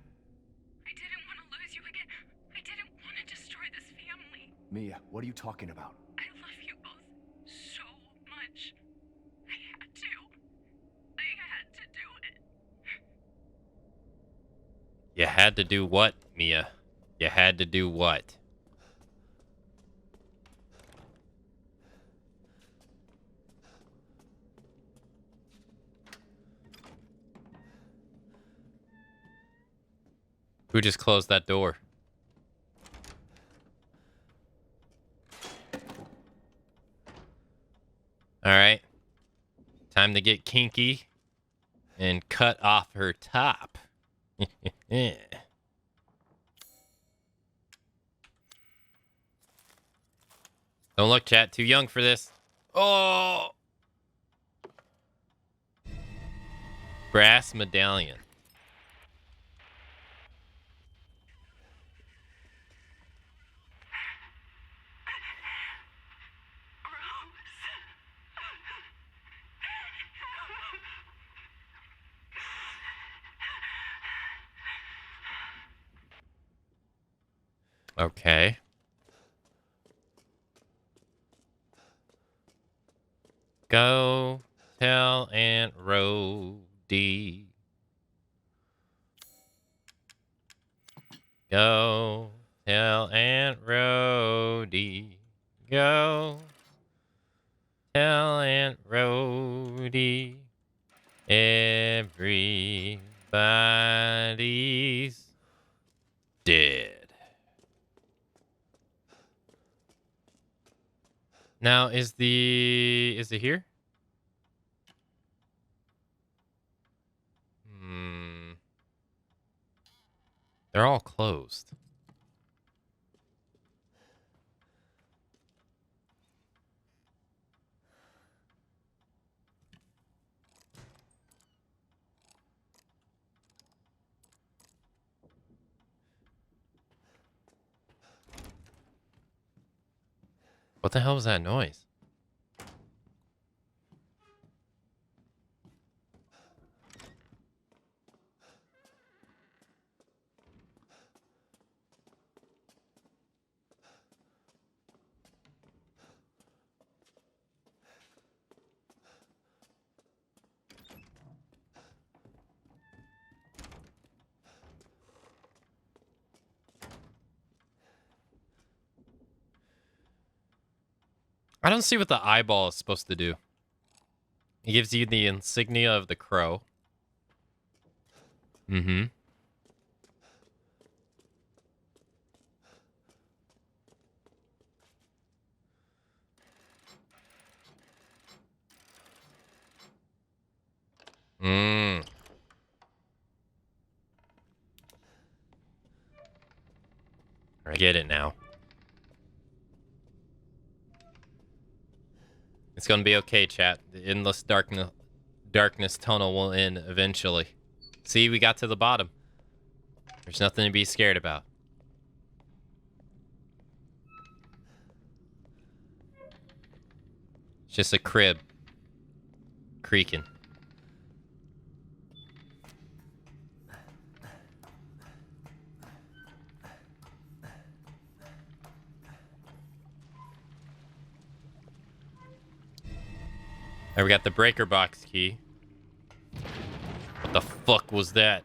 I didn't want to lose you again. I didn't want to destroy this family. Mia, what are you talking about? I love you both so much. I had to. I had to do it. You had to do what, Mia? You had to do what? Who just closed that door? All right. Time to get kinky and cut off her top. Don't look, chat. Too young for this. Oh! Brass medallion. Okay. Go tell Aunt Rhodey. Go tell Aunt Rhodey. Go tell Aunt Rhodey. Everybody's dead. Now, is it here? They're all closed. What the hell was that noise? I don't see what the eyeball is supposed to do. It gives you the insignia of the crow. Mm-hmm. Mm. I get it now. It's gonna be okay, chat. The endless darkness tunnel will end eventually. See, we got to the bottom. There's nothing to be scared about. It's just a crib. Creaking. There, we got the breaker box key. What the fuck was that?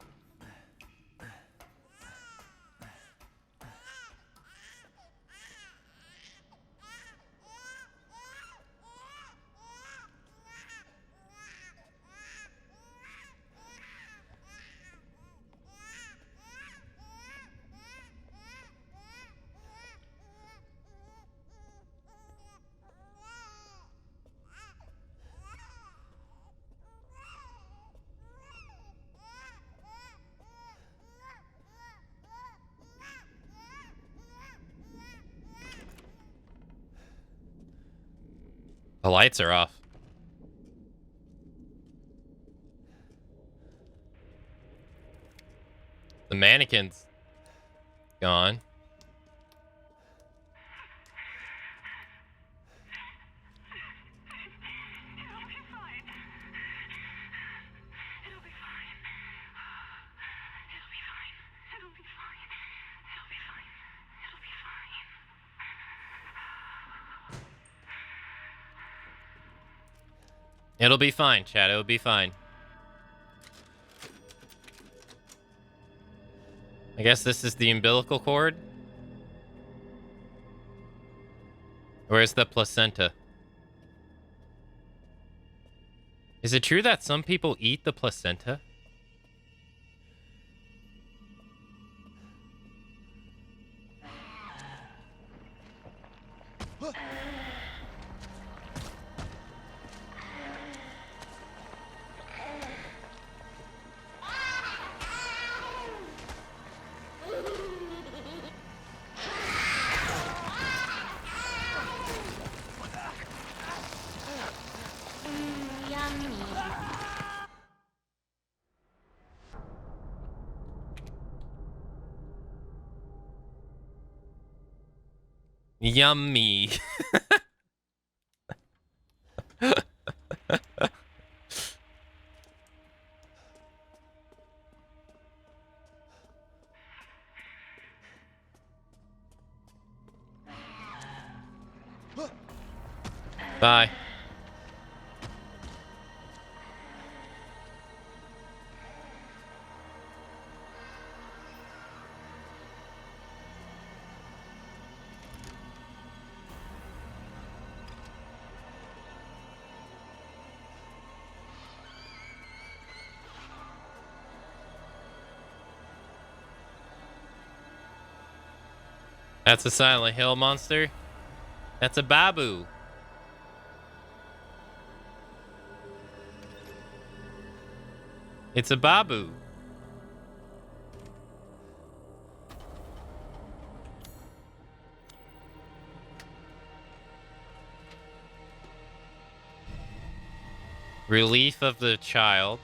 The lights are off. The mannequin's gone. It'll be fine, chat. It'll be fine. I guess this is the umbilical cord. Where's the placenta? Is it true that some people eat the placenta? Yummy. Bye. That's a Silent Hill monster. That's a babu. It's a babu. Relief of the child.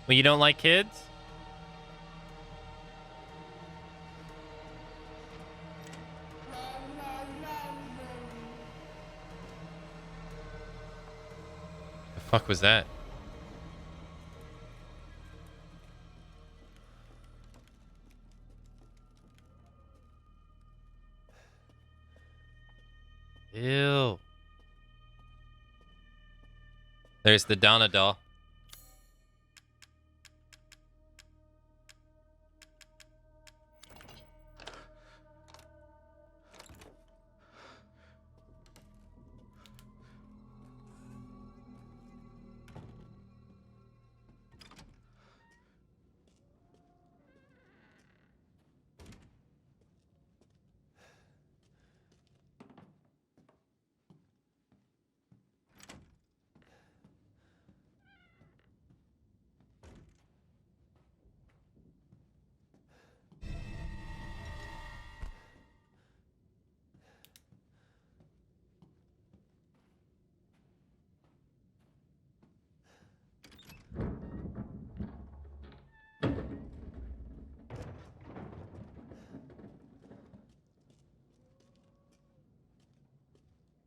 Well, you don't like kids? The fuck was that? Ew. There's the Donna doll.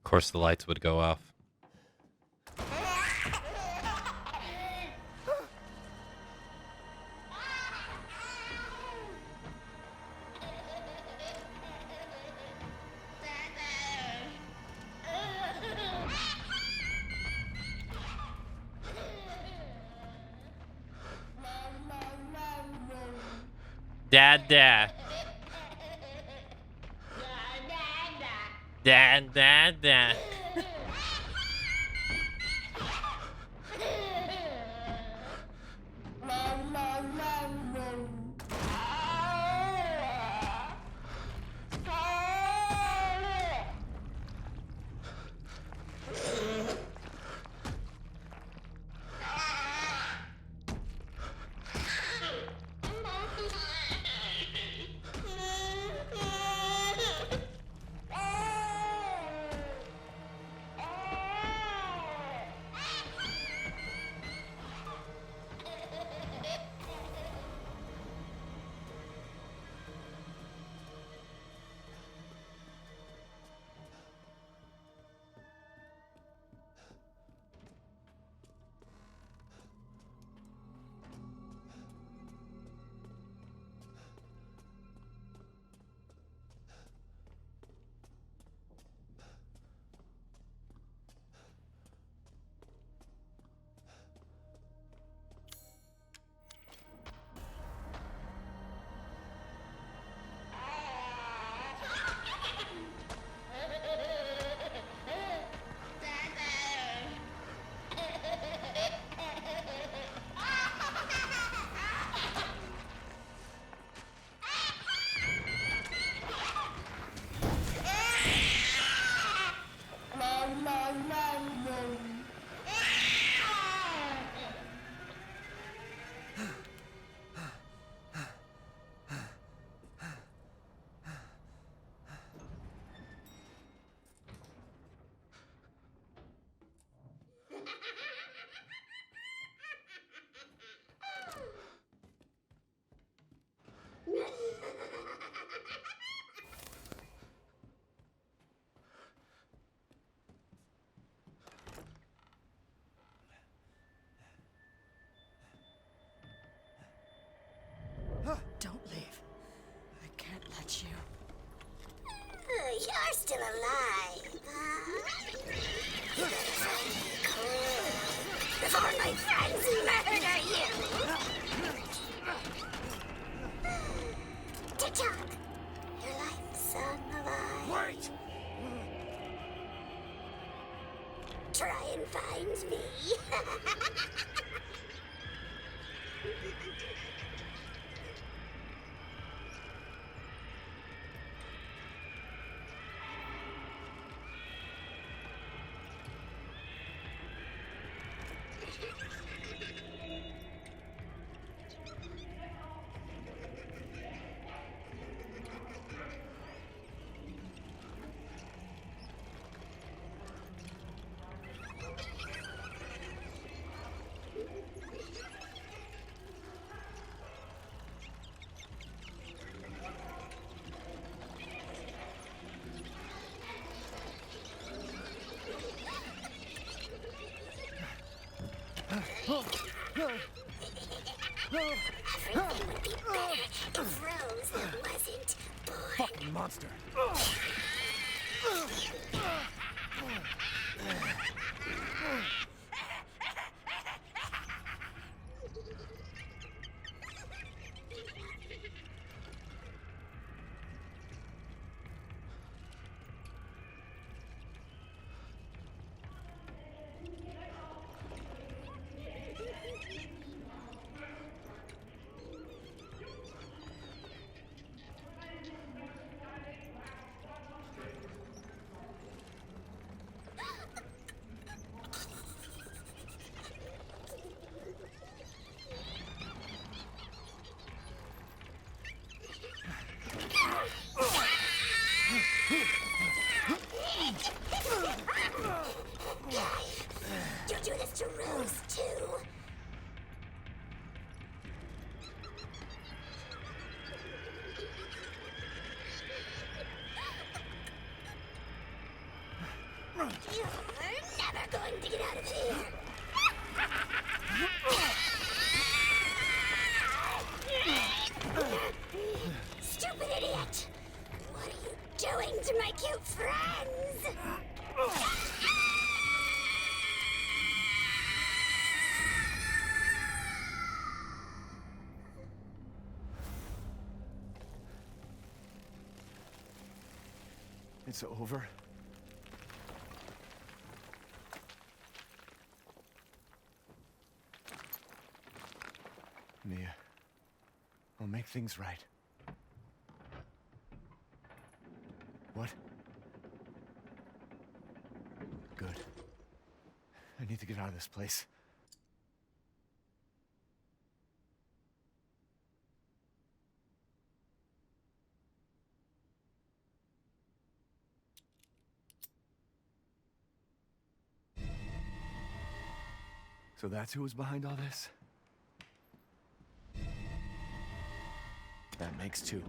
Of course, the lights would go off. Dad, dad. Dad, dad, dad. Don't leave. I can't let you. You're still alive, huh? Cool. Before my friends murder you! TikTok! Your life's on the line. Wait! Try and find me. Everything would be better if Rose wasn't born. Fucking monster. You do this to Rose, too? You're never going to get out of here. Stupid idiot! What are you doing to my cute friends? It's over. Mia, I'll make things right. What? Good. I need to get out of this place. So that's who was behind all this? That makes two.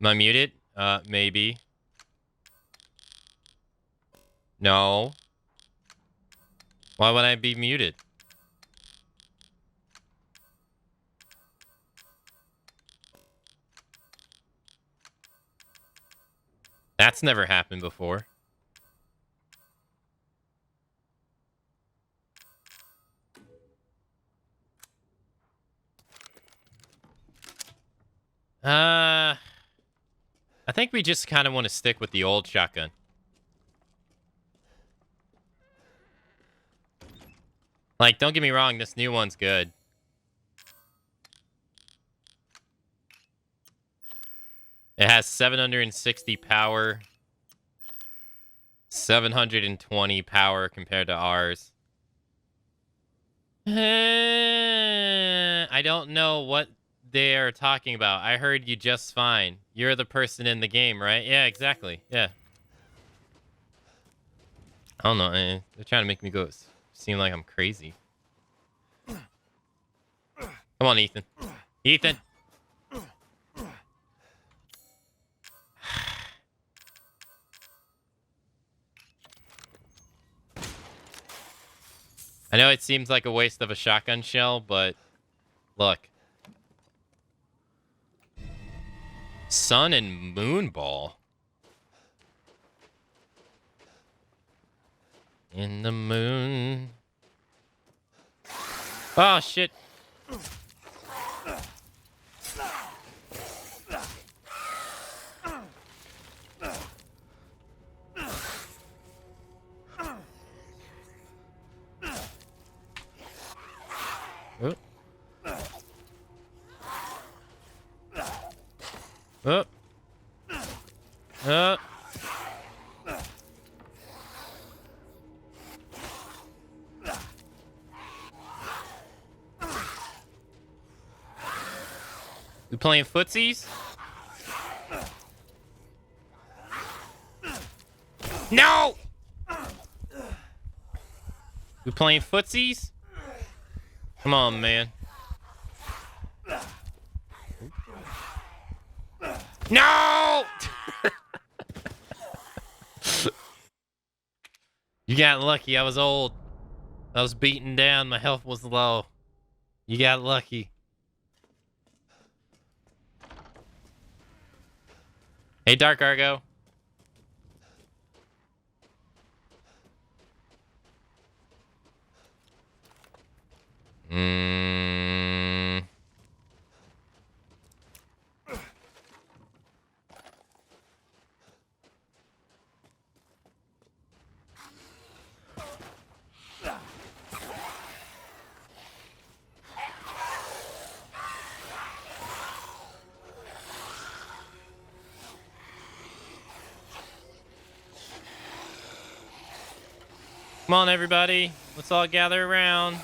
Am I muted? Maybe. No. Why would I be muted? That's never happened before. I think we just kind of want to stick with the old shotgun. Like, don't get me wrong, this new one's good. It has 760 power. 720 power compared to ours. I don't know what they are talking about. I heard you just fine. You're the person in the game, right? Yeah, exactly. Yeah. I don't know. They're trying to make me seem like I'm crazy. Come on, Ethan. Ethan. I know it seems like a waste of a shotgun shell, but look. Sun and moon ball. In the moon. Oh, shit. Oh. Oh. We playing footsies? No! We playing footsies? Come on, man. No! You got lucky. I was old. I was beaten down. My health was low. You got lucky. Hey, Dark Argo. Come on, everybody. Let's all gather around.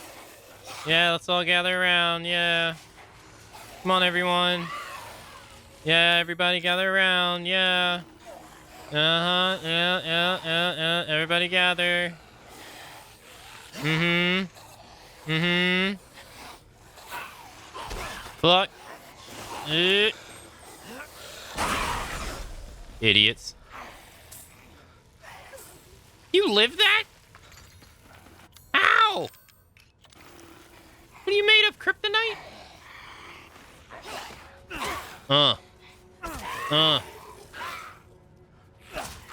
Yeah, let's all gather around. Yeah. Come on, everyone. Yeah, everybody gather around. Yeah. Uh-huh. Yeah. Everybody gather. Mm-hmm. Fuck. Idiots. You live that? Ow! What are you made of, kryptonite?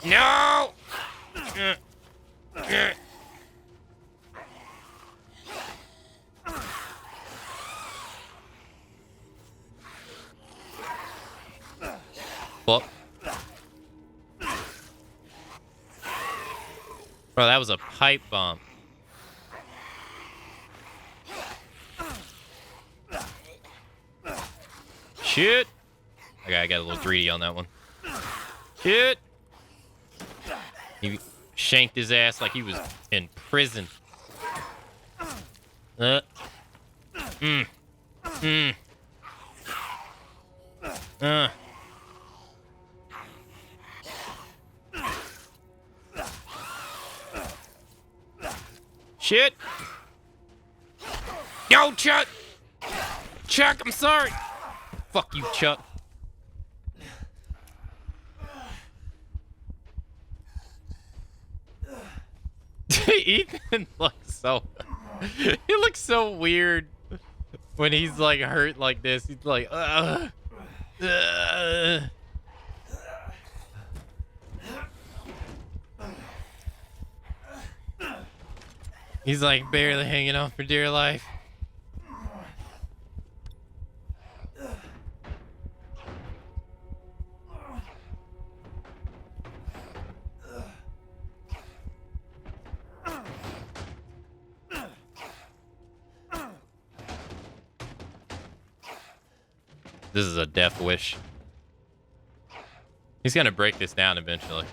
No! Fuck. Bro, that was a pipe bomb. Shit. Okay, I got a little greedy on that one. Shit. He shanked his ass like he was in prison. Shit. Yo, Chuck. Chuck, I'm sorry. Fuck you, Chuck. Ethan looks so... he looks so weird when he's like hurt like this. He's like, he's like barely hanging on for dear life. This is a death wish. He's gonna break this down eventually.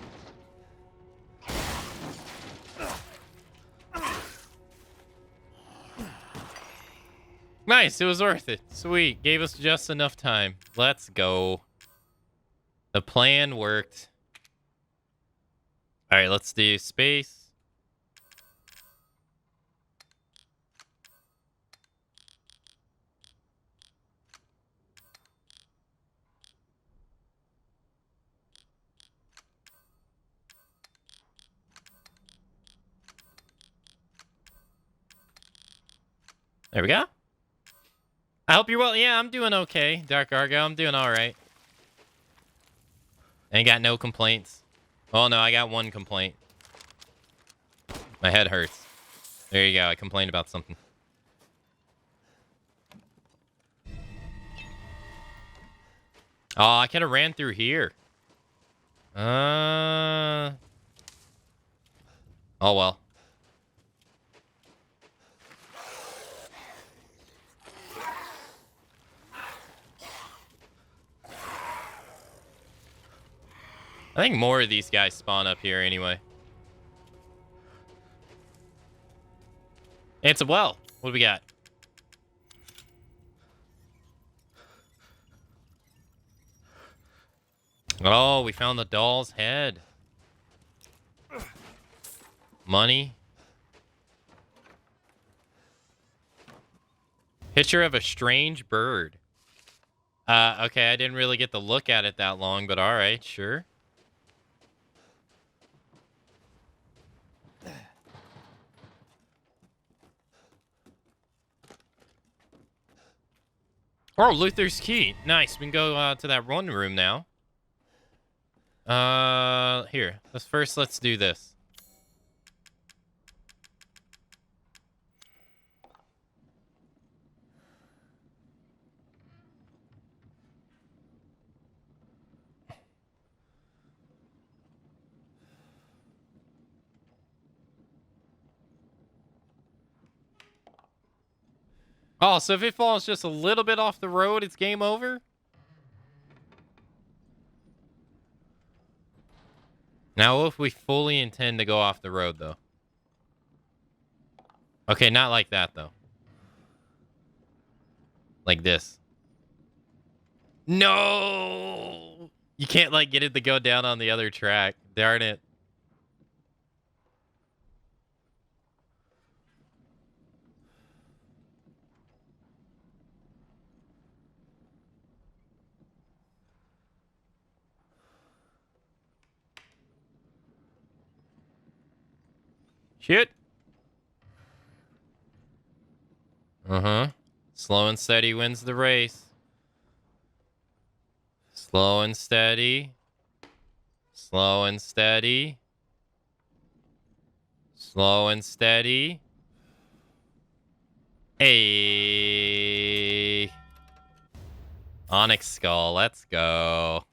Nice, it was worth it. Sweet, gave us just enough time. Let's go. The plan worked. All right, let's do space. There we go. I hope you're well. Yeah, I'm doing okay, Dark Argo. I'm doing all right. Ain't got no complaints. Oh, no, I got one complaint. My head hurts. There you go. I complained about something. Oh, I could have ran through here. Oh, well. I think more of these guys spawn up here anyway. It's a well. What do we got? Oh, we found the doll's head. Money. Picture of a strange bird. Okay, I didn't really get to look at it that long, but all right, sure. Oh, Luther's key. Nice. We can go to that one room now. Here. Let's do this. Oh, so if it falls just a little bit off the road, it's game over? Now, if we fully intend to go off the road, though? Okay, not like that, though. Like this. No! You can't, like, get it to go down on the other track. Darn it. Shit. Uh-huh. Slow and steady wins the race. Slow and steady. Slow and steady. Slow and steady. Hey. Onyx Skull, let's go.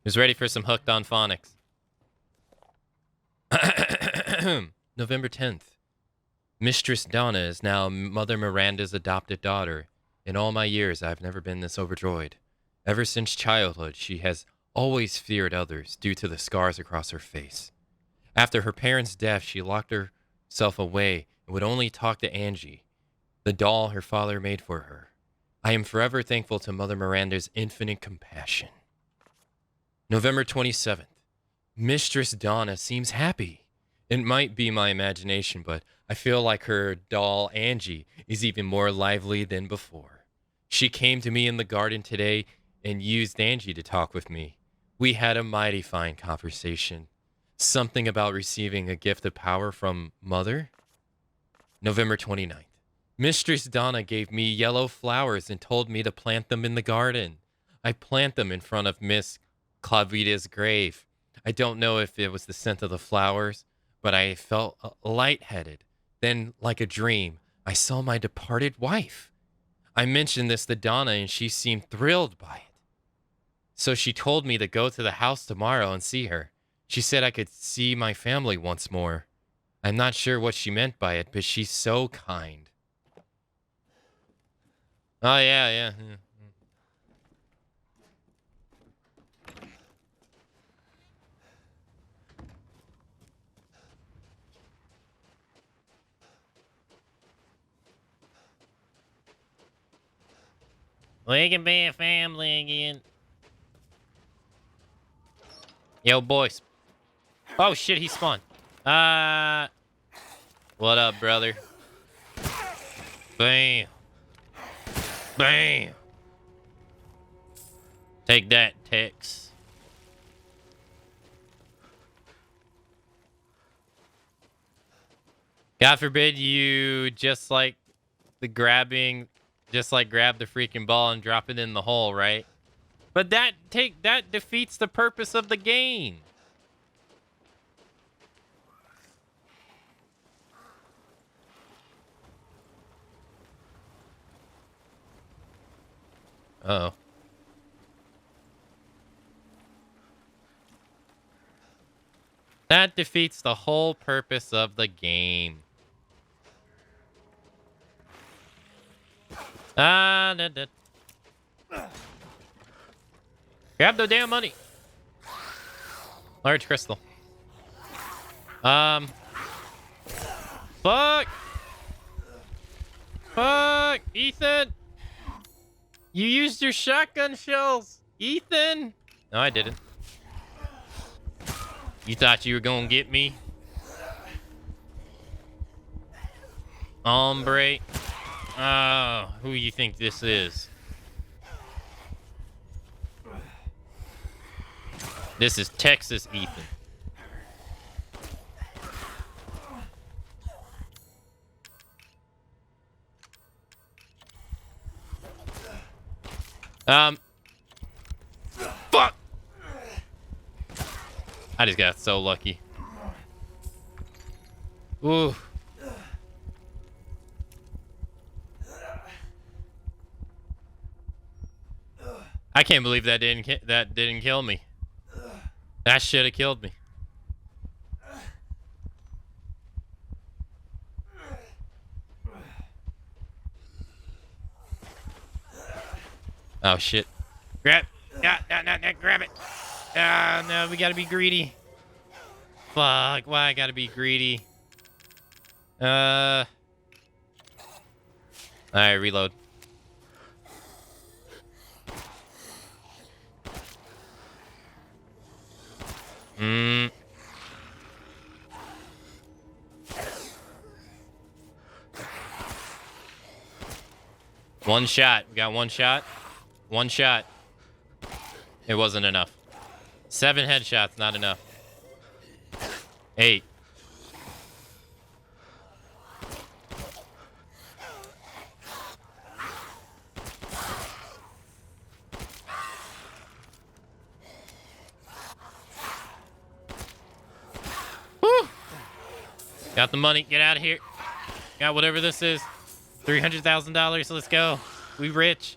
Who's ready for some Hooked on Phonics? November 10th. Mistress Donna is now Mother Miranda's adopted daughter. In all my years, I've never been this overjoyed. Ever since childhood, she has always feared others due to the scars across her face. After her parents' death, she locked herself away and would only talk to Angie, the doll her father made for her. I am forever thankful to Mother Miranda's infinite compassion. November 27th. Mistress Donna seems happy. It might be my imagination, but I feel like her doll, Angie, is even more lively than before. She came to me in the garden today and used Angie to talk with me. We had a mighty fine conversation. Something about receiving a gift of power from Mother. November 29th. Mistress Donna gave me yellow flowers and told me to plant them in the garden. I plant them in front of Miss Clavita's grave. I don't know if it was the scent of the flowers, but I felt lightheaded. Then, like a dream, I saw my departed wife. I mentioned this to Donna, and she seemed thrilled by it. So she told me to go to the house tomorrow and see her. She said I could see my family once more. I'm not sure what she meant by it, but she's so kind. Oh, yeah. We can be a family again. Yo, boys. Oh, shit, he spawned. What up, brother? Bam. Bam. Take that, Tex. God forbid you just like grab the freaking ball and drop it in the hole, right? But that defeats the purpose of the game. Uh-oh. That defeats the whole purpose of the game. Grab the damn money. Large crystal. Fuck. Fuck, Ethan. You used your shotgun shells, Ethan. No, I didn't. You thought you were gonna get me? Hombre. Oh, who you think this is? This is Texas Ethan. Fuck! I just got so lucky. Ooh. I can't believe that didn't kill me. That should have killed me. Oh shit! Grab! Grab it! Ah, no, we gotta be greedy. Fuck! Why I gotta be greedy? All right, reload. One shot. We got one shot. One shot. It wasn't enough. 7 headshots, not enough. 8. Woo! Got the money. Get out of here. Got whatever this is. $300,000. Let's go. We rich.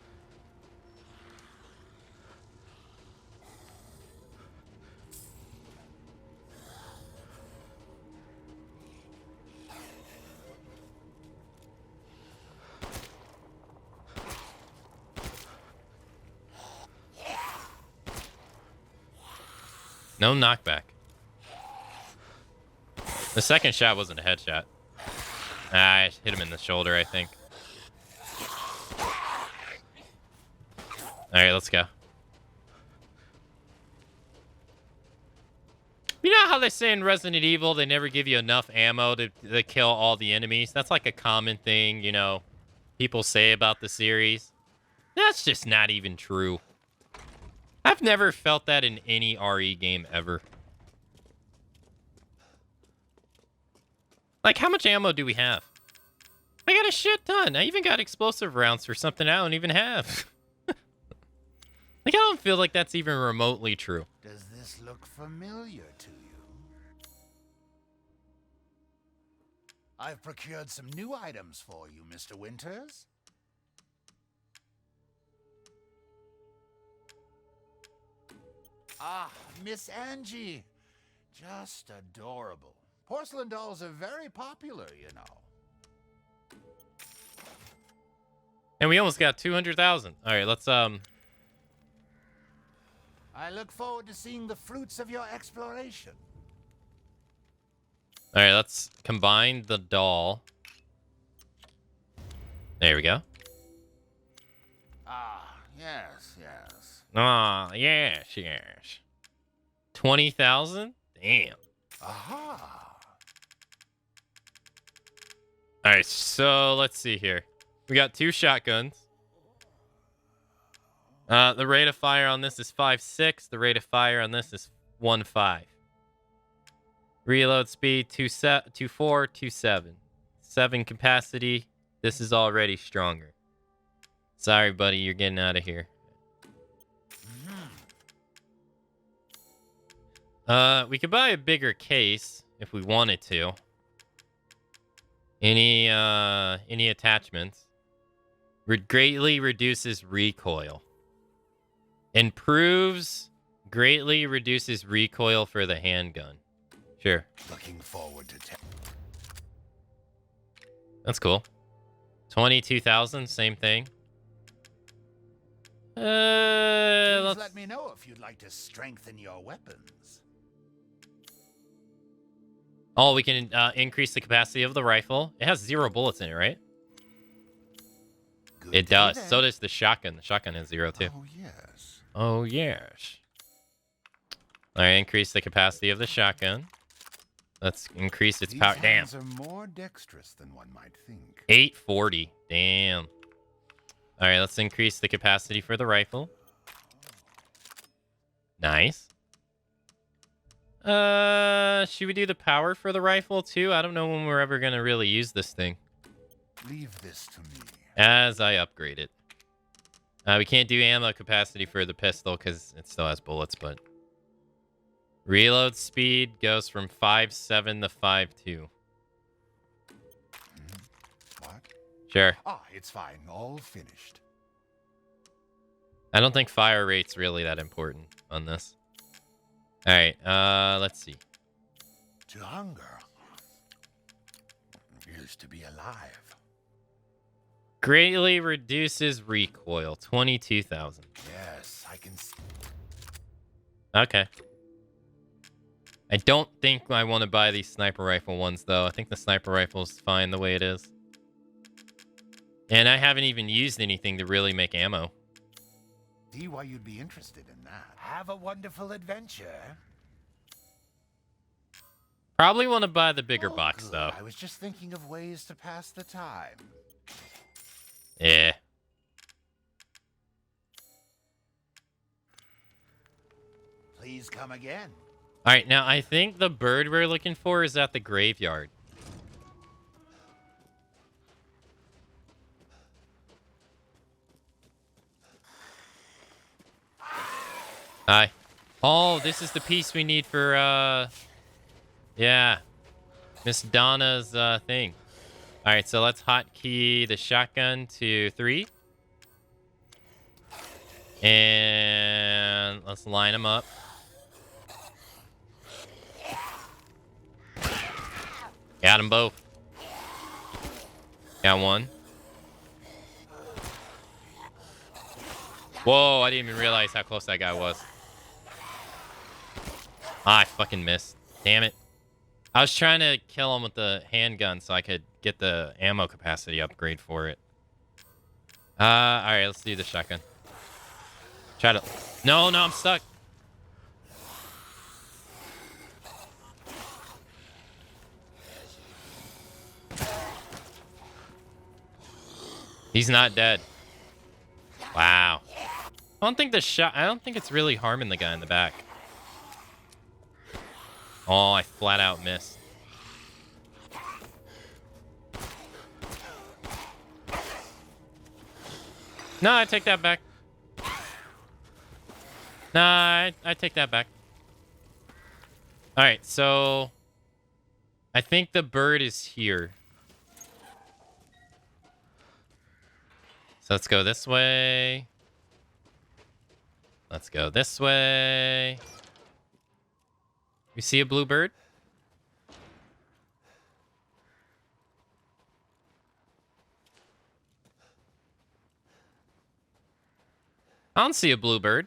No knockback. The second shot wasn't a headshot. I hit him in the shoulder, I think. All right, let's go. You know how they say in Resident Evil they never give you enough ammo to kill all the enemies? That's like a common thing, you know, people say about the series. That's just not even true. I've never felt that in any RE game ever. Like, how much ammo do we have? I got a shit ton. I even got explosive rounds for something I don't even have. Like, I don't feel like that's even remotely true. Does this look familiar to you? I've procured some new items for you, Mr. Winters. Ah, Miss Angie. Just adorable. Porcelain dolls are very popular, you know. And we almost got 200,000. All right, let's I look forward to seeing the fruits of your exploration. All right, let's combine the doll. There we go. Ah, yes, yes. Ah, yes. 20,000? Damn. Aha. All right, so let's see here. We got 2 shotguns. The rate of fire on this is 5.6. The rate of fire on this is 1.5. Reload speed 2.4, 2.7. 7 capacity. This is already stronger. Sorry, buddy, you're getting out of here. We could buy a bigger case if we wanted to. Any attachments? Greatly reduces recoil. Improves. Greatly reduces recoil for the handgun. Sure. Looking forward to That's cool. 22,000, same thing. Please let me know if you'd like to strengthen your weapons. Oh, we can increase the capacity of the rifle. It has 0 bullets in it, right? Good it does. then. So does the shotgun. The shotgun has 0 too. Oh, yes. Oh, yes. All right, increase the capacity of the shotgun. Let's increase its power. These Damn. hands are more dexterous than one might think. 840. Damn. All right, let's increase the capacity for the rifle. Nice. Should we do the power for the rifle too? I don't know when we're ever going to really use this thing. Leave this to me. As I upgrade it. We can't do ammo capacity for the pistol because it still has bullets, but... Reload speed goes from 5.7 to 5.2. What? Sure. Ah, it's fine. All finished. I don't think fire rate's really that important on this. All right, let's see. To hunger is to be alive. Greatly reduces recoil. 22,000. Yes, I can see. Okay. I don't think I want to buy these sniper rifle ones, though. I think the sniper rifle's fine the way it is. And I haven't even used anything to really make ammo. See why you'd be interested in that. Have a wonderful adventure. Probably want to buy the bigger box, good. though. I was just thinking of ways to pass the time. Yeah. Please come again. All right, now I think the bird we're looking for is at the graveyard. Hi. Oh, this is the piece we need for, yeah, Miss Donna's, thing. All right, so let's hotkey the shotgun to 3. And let's line them up. Got them both. Got one. Whoa, I didn't even realize how close that guy was. Ah, I fucking missed. Damn it. I was trying to kill him with the handgun so I could get the ammo capacity upgrade for it. Alright, let's do the shotgun. Try to... No, I'm stuck. He's not dead. Wow. I don't think it's really harming the guy in the back. Oh, I flat out missed. No, I take that back. Nah, I take that back. All right, so I think the bird is here. So let's go this way. Let's go this way. We see a blue bird? I don't see a blue bird.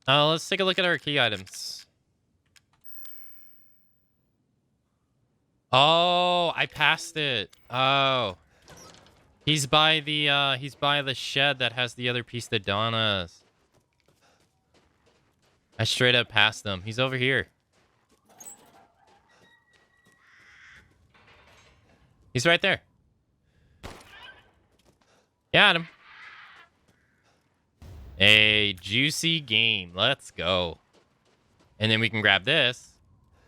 Let's take a look at our key items. Oh, I passed it. Oh. He's by the shed that has the other piece that Donna's. I straight up passed him. He's over here. He's right there. Got him. A juicy game. Let's go. And then we can grab this.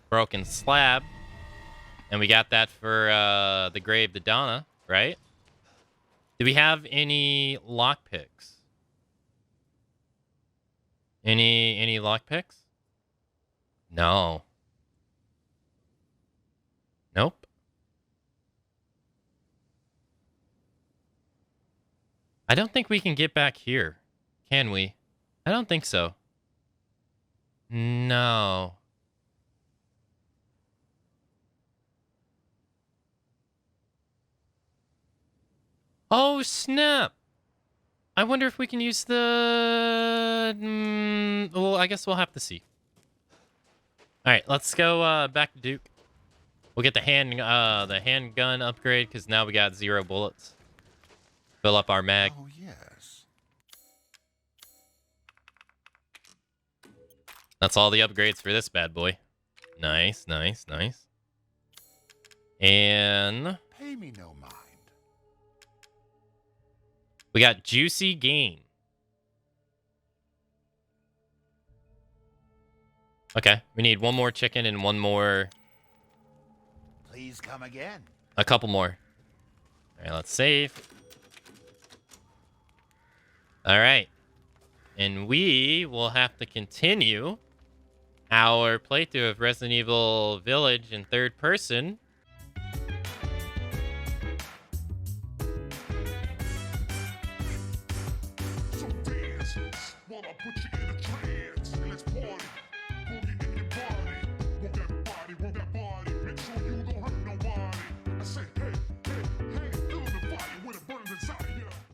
Broken slab. And we got that for the grave to Donna, right? Do we have any lockpicks? Any lockpicks? No. Nope. I don't think we can get back here. Can we? I don't think so. No. Oh, snap. I wonder if we can use the... well, I guess we'll have to see. All right, let's go back to Duke. We'll get the handgun upgrade because now we got 0 bullets. Fill up our mag. Oh, yes. That's all the upgrades for this bad boy. Nice, nice, nice. And Pay me no mind. we got juicy game. Okay, we need one more chicken and one more. Please come again. A couple more. All right, let's save. All right. And we will have to continue our playthrough of Resident Evil Village in third person